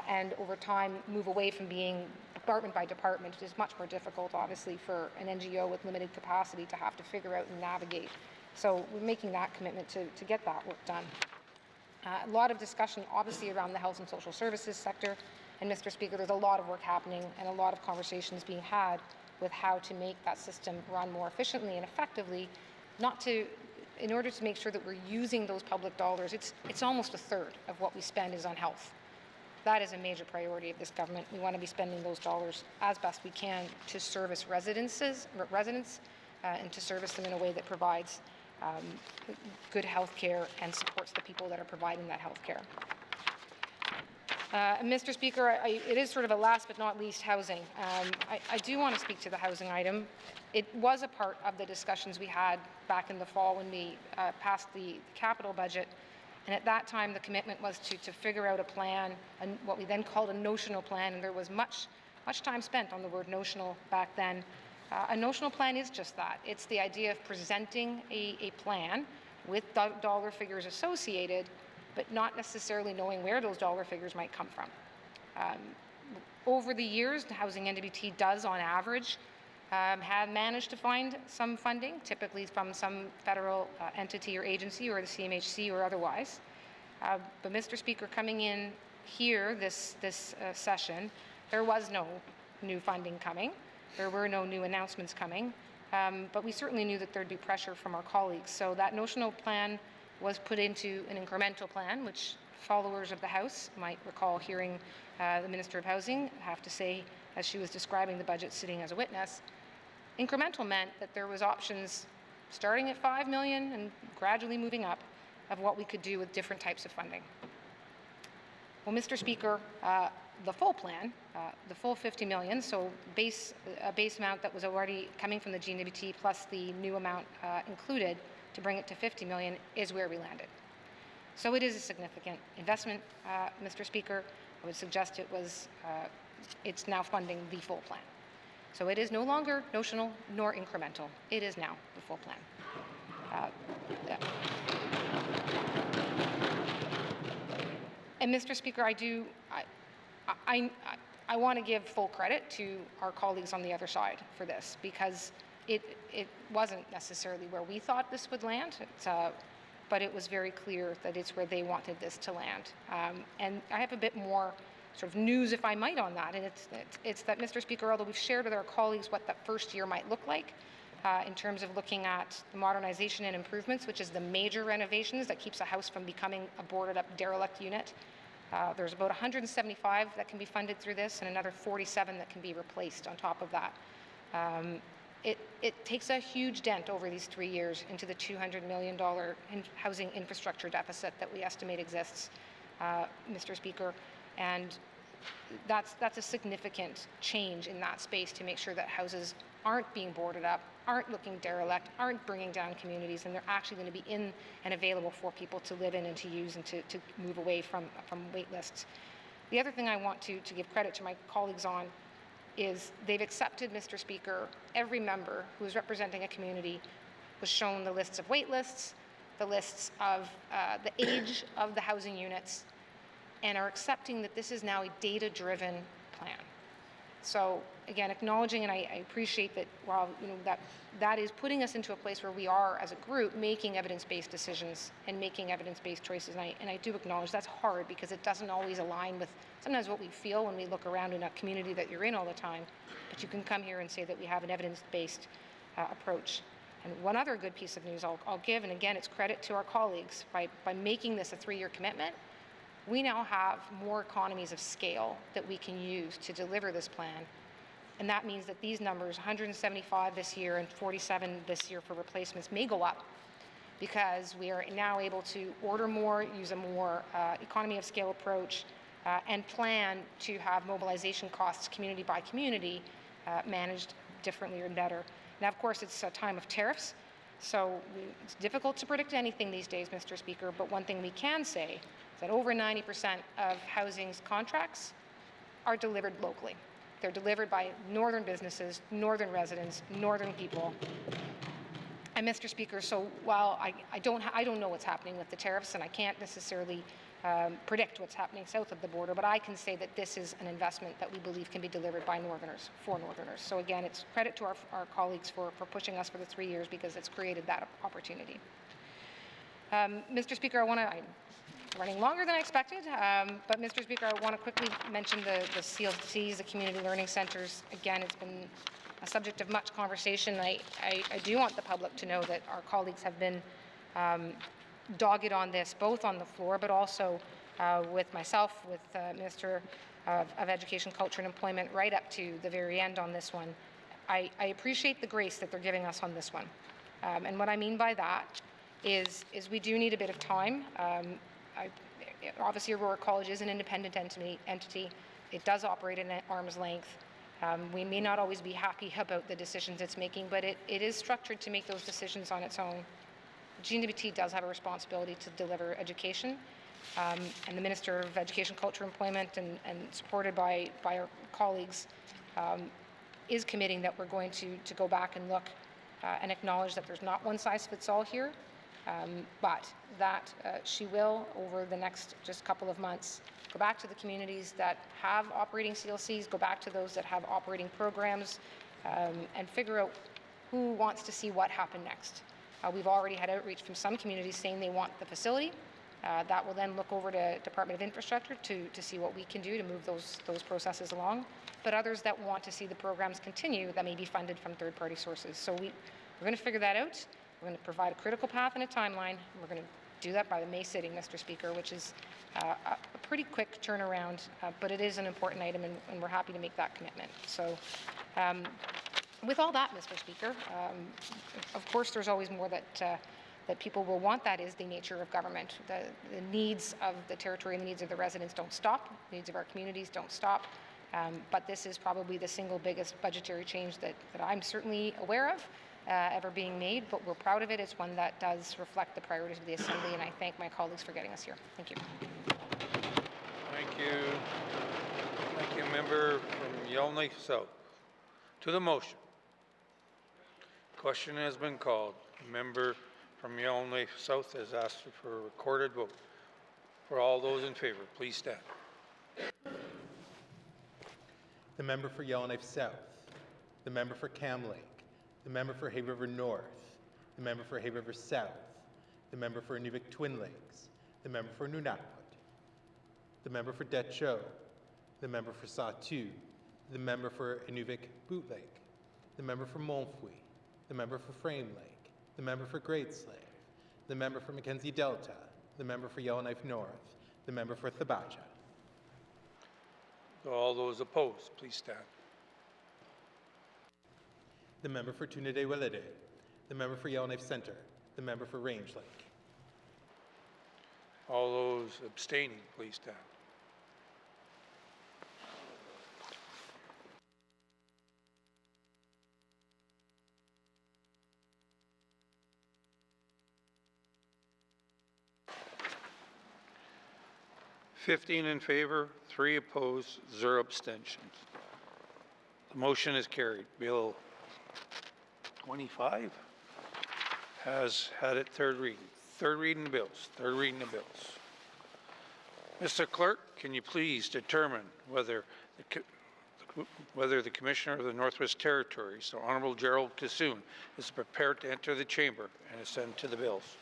and over time move away from being department by department, which is much more difficult, obviously, for an NGO with limited capacity to have to figure out and navigate. So we're making that commitment to get that work done. A lot of discussion, obviously, around the health and social services sector. And Mr. Speaker, there's a lot of work happening and a lot of conversations being had with how to make that system run more efficiently and effectively, in order to make sure that we're using those public dollars. It's almost a third of what we spend is on health. That is a major priority of this government. We want to be spending those dollars as best we can to service residents and to service them in a way that provides good health care and supports the people that are providing that health care. Mr. Speaker, it is sort of a last but not least housing. I do want to speak to the housing item. It was a part of the discussions we had back in the fall when we passed the capital budget. And at that time, the commitment was to figure out a plan, and what we then called a notional plan, and there was much time spent on the word notional back then. A notional plan is just that. It's the idea of presenting a plan with dollar figures associated, but not necessarily knowing where those dollar figures might come from. Over the years, the Housing NWT does, on average, have managed to find some funding, typically from some federal entity or agency or the CMHC or otherwise. But Mr. Speaker, coming in here this session, there was no new funding coming. There were no new announcements coming, but we certainly knew that there'd be pressure from our colleagues. So that notional plan was put into an incremental plan, which followers of the House might recall hearing the Minister of Housing have to say, as she was describing the budget sitting as a witness. Incremental meant that there was options starting at $5 million and gradually moving up of what we could do with different types of funding. Well, Mr. Speaker, the full plan, the full $50 million, so a base amount that was already coming from the GNWT plus the new amount included to bring it to $50 million, is where we landed. So it is a significant investment, Mr. Speaker. I would suggest it's now funding the full plan. So it is no longer notional nor incremental. It is now the full plan. And Mr. Speaker, I want to give full credit to our colleagues on the other side for this, because it wasn't necessarily where we thought this would land, but it was very clear that it's where they wanted this to land. And I have a bit more sort of news, if I might, on that, and it's that, Mr. Speaker, although we've shared with our colleagues what that first year might look like, in terms of looking at the modernization and improvements, which is the major renovations that keeps a house from becoming a boarded-up derelict unit. There's about 175 that can be funded through this, and another 47 that can be replaced on top of that. It takes a huge dent over these 3 years into the $200 million housing infrastructure deficit that we estimate exists, Mr. Speaker, and that's a significant change in that space to make sure that houses aren't being boarded up, aren't looking derelict, aren't bringing down communities, and they're actually going to be in and available for people to live in and to use and to move away from wait lists. The other thing I want to give credit to my colleagues on is they've accepted, Mr. Speaker, every member who is representing a community was shown the lists of wait lists, the lists of the age of the housing units, and are accepting that this is now a data-driven plan. So again, acknowledging, and I appreciate that while that is putting us into a place where we are as a group making evidence-based decisions and making evidence-based choices, and I do acknowledge that's hard because it doesn't always align with sometimes what we feel when we look around in a community that you're in all the time, but you can come here and say that we have an evidence-based approach. And one other good piece of news I'll give, and again, it's credit to our colleagues, by making this a 3-year commitment, we now have more economies of scale that we can use to deliver this plan. And that means that these numbers, 175 this year and 47 this year for replacements, may go up because we are now able to order more, use a more economy of scale approach, and plan to have mobilization costs community by community managed differently or better. Now, of course, it's a time of tariffs, so it's difficult to predict anything these days, Mr. Speaker, but one thing we can say is that over 90% of housing's contracts are delivered locally. They're delivered by northern businesses, northern residents, northern people. And Mr. Speaker, so while I don't know what's happening with the tariffs, and I can't necessarily predict what's happening south of the border, but I can say that this is an investment that we believe can be delivered by Northerners, for Northerners. So again, it's credit to our colleagues for pushing us for the 3 years, because it's created that opportunity. Mr. Speaker, I'm running longer than I expected, but Mr. Speaker, I want to quickly mention the CLCs, the Community Learning Centres. Again, it's been a subject of much conversation. I do want the public to know that our colleagues have been dogged on this, both on the floor, but also with myself, with Minister of Education, Culture and Employment, right up to the very end on this one. I appreciate the grace that they're giving us on this one. And what I mean by that is we do need a bit of time. Obviously, Aurora College is an independent entity. It does operate at arm's length. We may not always be happy about the decisions it's making, but it is structured to make those decisions on its own. GNWT does have a responsibility to deliver education, and the Minister of Education, Culture, Employment, and supported by our colleagues, is committing that we're going to go back and look and acknowledge that there's not one size fits all here, but that she will, over the next just couple of months, go back to the communities that have operating CLCs, go back to those that have operating programs, and figure out who wants to see what happen next. We've already had outreach from some communities saying they want the facility. That will then look over to Department of Infrastructure to see what we can do to move those processes along. But others that want to see the programs continue that may be funded from third-party sources. So we're going to figure that out. We're going to provide a critical path and a timeline. We're going to do that by the May sitting, Mr. Speaker, which is a pretty quick turnaround, but it is an important item, and we're happy to make that commitment. So. With all that, Mr. Speaker, of course there's always more that people will want. That is the nature of government. The needs of the territory and the needs of the residents don't stop. The needs of our communities don't stop. But this is probably the single biggest budgetary change that I'm certainly aware of ever being made, but we're proud of it. It's one that does reflect the priorities of the Assembly, and I thank my colleagues for getting us here. Thank you. Thank you. Thank you, member from Yellowknife South. To the motion. Question has been called. The member from Yellowknife South has asked for a recorded vote. For all those in favor, please stand. The member for Yellowknife South, the member for Cam Lake, the member for Hay River North, the member for Hay River South, the member for Inuvik Twin Lakes, the member for Inuinnaqtun, the member for Det Cho, the member for Sahtu, the member for Inuvik Boot Lake, the member for Montfouille, the member for Frame Lake, the member for Great Slave, the member for Mackenzie Delta, the member for Yellowknife North, the member for Thabacha. All those opposed, please stand. The member for Tunade Welede, the member for Yellowknife Center, the member for Range Lake. All those abstaining, please stand. (15 in favor, 3 opposed, 0 abstentions). The motion is carried. Bill 25 has had its third reading. Third reading of bills. Third reading of bills. Mr. Clerk, can you please determine whether the Commissioner of the Northwest Territories, the Honourable Gerald Kissoon, is prepared to enter the chamber and assent to the bills?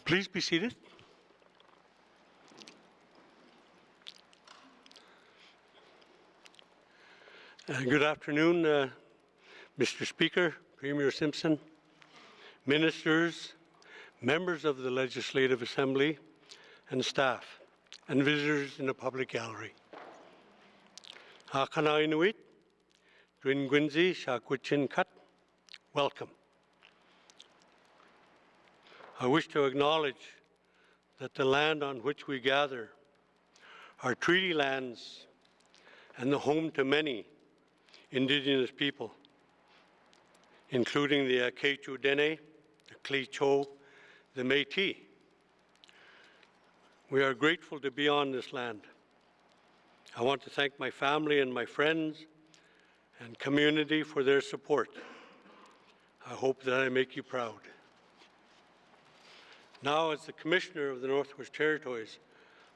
Please be seated. Good afternoon, Mr. Speaker, Premier Simpson, ministers, members of the Legislative Assembly, and staff, and visitors in the public gallery. Hakana Inuit, Dwin Gwinzi, Shakwichin Kat, welcome. I wish to acknowledge that the land on which we gather are treaty lands and the home to many Indigenous people, including the Quechua Dene, the Clecho, the Métis. We are grateful to be on this land. I want to thank my family and my friends and community for their support. I hope that I make you proud. Now, as the Commissioner of the Northwest Territories,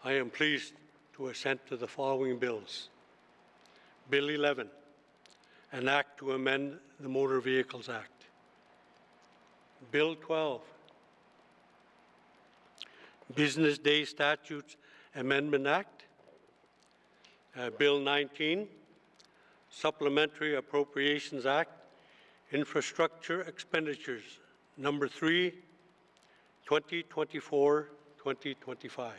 I am pleased to assent to the following bills. Bill 11, an act to amend the Motor Vehicles Act. Bill 12, Business Day Statutes Amendment Act. Bill 19, Supplementary Appropriations Act, Infrastructure Expenditures, number 3, 2024-2025.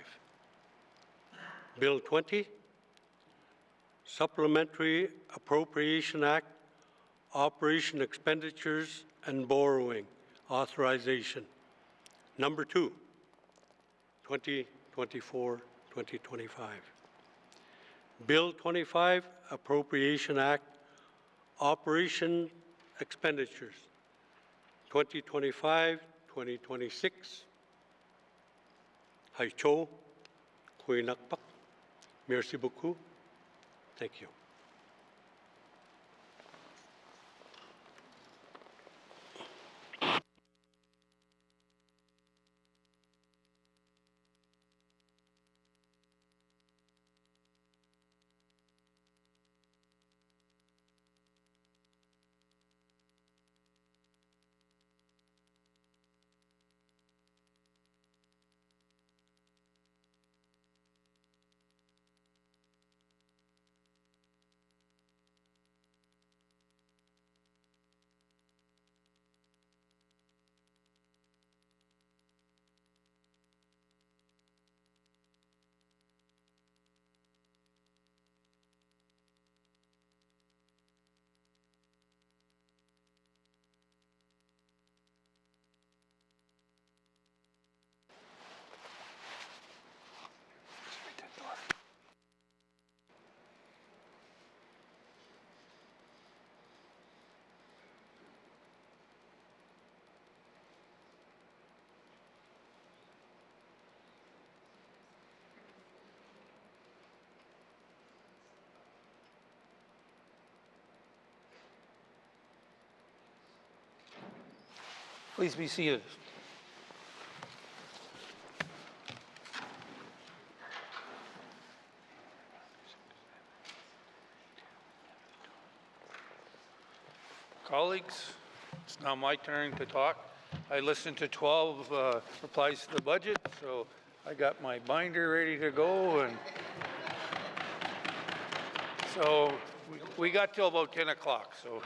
Bill 20, Supplementary Appropriation Act, Operation Expenditures and Borrowing Authorization, number 2, 2024-2025. Bill 25, Appropriation Act, Operation Expenditures, 2025-2026. Haicho, Inuinnaqtun. Merci beaucoup. Thank you. Please be seated. Colleagues, it's now my turn to talk. I listened to 12 replies to the budget, so I got my binder ready to go, and so we got till about 10 o'clock. So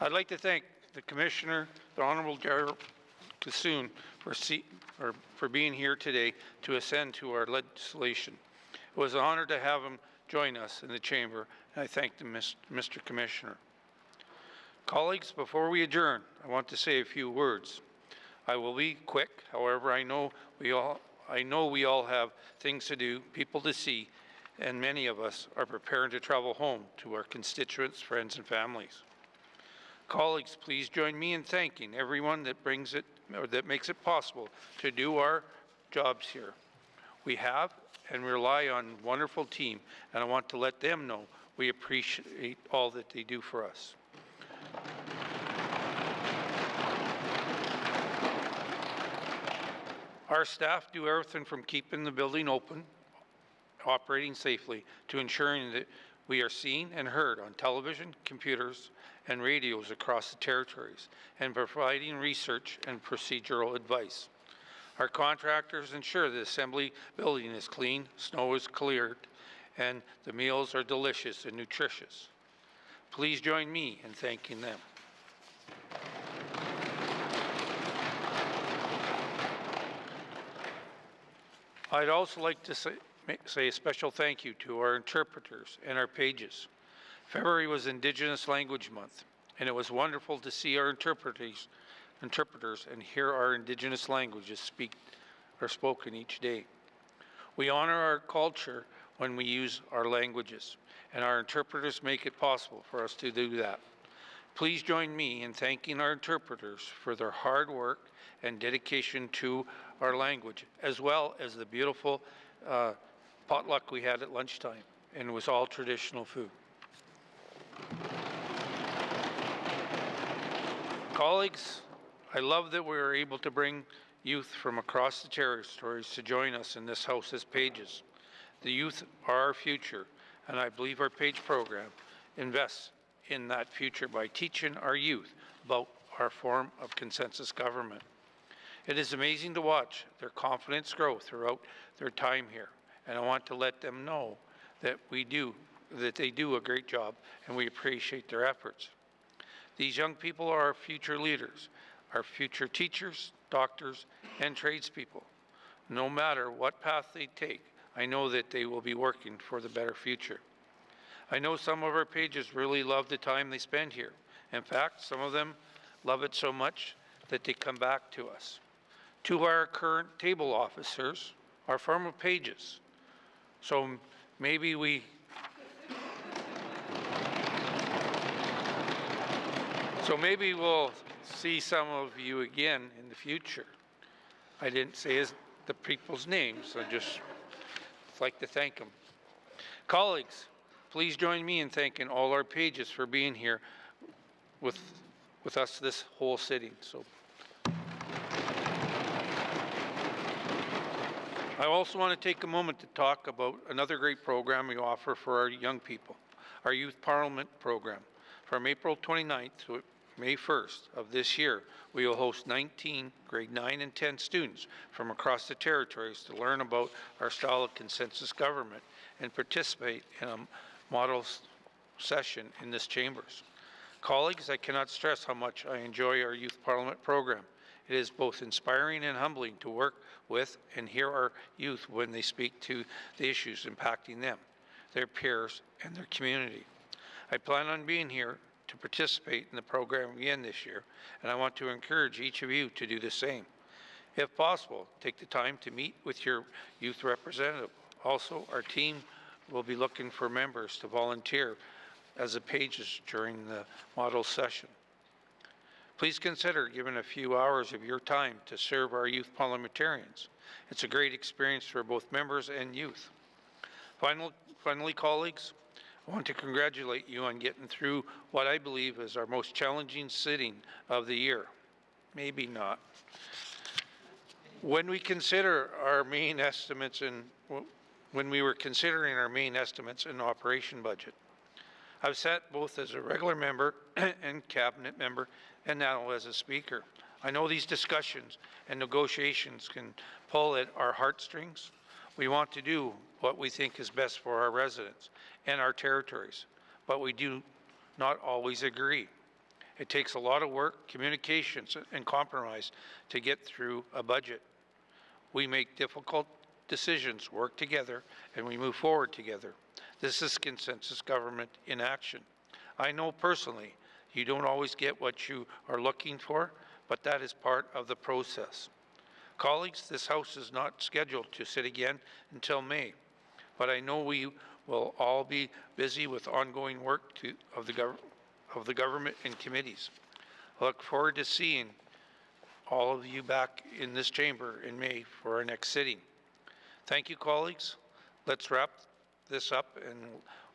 I'd like to thank the Commissioner, the Honourable Gerald Kassoon, for being here today to assent to our legislation. It was an honour to have him join us in the Chamber, and I thank the Mr. Commissioner. Colleagues, before we adjourn, I want to say a few words. I will be quick. However, I know we all have things to do, people to see, and many of us are preparing to travel home to our constituents, friends, and families. Colleagues, please join me in thanking everyone that makes it possible to do our jobs here. We have and rely on a wonderful team, and I want to let them know we appreciate all that they do for us. Our staff do everything from keeping the building open, operating safely, to ensuring that We are seen and heard on television, computers, and radios across the territories, and providing research and procedural advice. Our contractors ensure the Assembly building is clean, snow is cleared, and the meals are delicious and nutritious. Please join me in thanking them. I'd also like to say a special thank you to our interpreters and our pages. February was Indigenous Language Month, and it was wonderful to see our interpreters and hear our Indigenous languages spoken each day. We honor our culture when we use our languages, and our interpreters make it possible for us to do that. Please join me in thanking our interpreters for their hard work and dedication to our language, as well as the beautiful potluck we had at lunchtime, and it was all traditional food. Colleagues, I love that we were able to bring youth from across the territories to join us in this House as pages. The youth are our future, and I believe our PAGE program invests in that future by teaching our youth about our form of consensus government. It is amazing to watch their confidence grow throughout their time here, and I want to let them know that they do a great job, and we appreciate their efforts. These young people are our future leaders, our future teachers, doctors, and tradespeople. No matter what path they take, I know that they will be working for the better future. I know some of our pages really love the time they spend here. In fact, some of them love it so much that they come back to us. Two of our current table officers are former pages, so maybe we'll see some of you again in the future. I didn't say the people's names, I just like to thank them. Colleagues, please join me in thanking all our pages for being here with us this whole sitting. So, I also want to take a moment to talk about another great program we offer for our young people, our Youth Parliament program. From April 29th to May 1st of this year, we will host 19 grade 9 and 10 students from across the territories to learn about our style of consensus government and participate in a model session in this chambers. Colleagues, I cannot stress how much I enjoy our Youth Parliament program. It is both inspiring and humbling to work with and hear our youth when they speak to the issues impacting them, their peers, and their community. I plan on being here to participate in the program again this year, and I want to encourage each of you to do the same. If possible, take the time to meet with your youth representative. Also, our team will be looking for members to volunteer as the pages during the model session. Please consider giving a few hours of your time to serve our youth parliamentarians. It's a great experience for both members and youth. Finally, colleagues, I want to congratulate you on getting through what I believe is our most challenging sitting of the year. Maybe not. When we were considering our main estimates and operation budget, I've sat both as a regular member and cabinet member and now as a speaker. I know these discussions and negotiations can pull at our heartstrings. We want to do what we think is best for our residents and our territories, but we do not always agree. It takes a lot of work, communications, and compromise to get through a budget. We make difficult decisions, work together, and we move forward together. This is consensus government in action. I know personally you don't always get what you are looking for, but that is part of the process. Colleagues, this House is not scheduled to sit again until May, but I know we will all be busy with ongoing work of the government and committees. I look forward to seeing all of you back in this chamber in May for our next sitting. Thank you, colleagues. Let's wrap this up and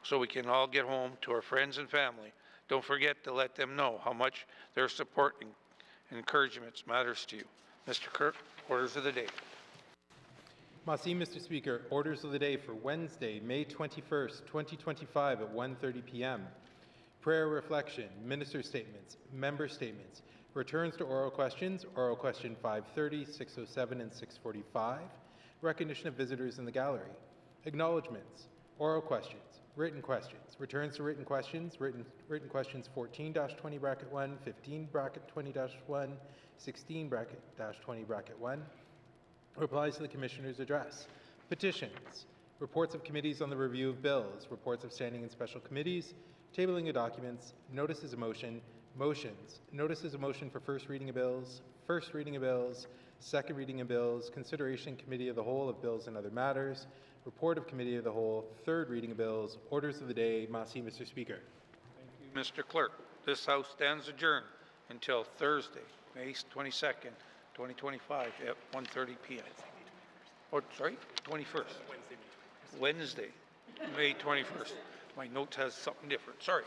so we can all get home to our friends and family. Don't forget to let them know how much their support and encouragement matters to you. Mr. Kirk, orders of the day. Merci, Mr. Speaker. Orders of the day for Wednesday, May 21st, 2025 at 1:30 p.m. Prayer reflection, minister statements, member statements, returns to oral questions, oral question 530, 607, and 645, recognition of visitors in the gallery, acknowledgements, oral questions, returns to written questions, written questions 14-20 bracket 1, 15 bracket 20-1, 16 bracket -20 bracket 1, replies to the Commissioner's address, petitions, reports of committees on the review of bills, reports of standing and special committees, tabling of documents, notices of motion, motions, notices of motion for first reading of bills, second reading of bills, consideration committee of the whole of bills and other matters, report of committee of the whole, third reading of bills, orders of the day. Merci, Mr. Speaker. Thank you, Mr. Clerk. This House stands adjourned until Thursday, May 22nd, 2025 at 1:30 p.m. Oh, sorry, 21st. Wednesday, May 21st. My notes has something different. Sorry.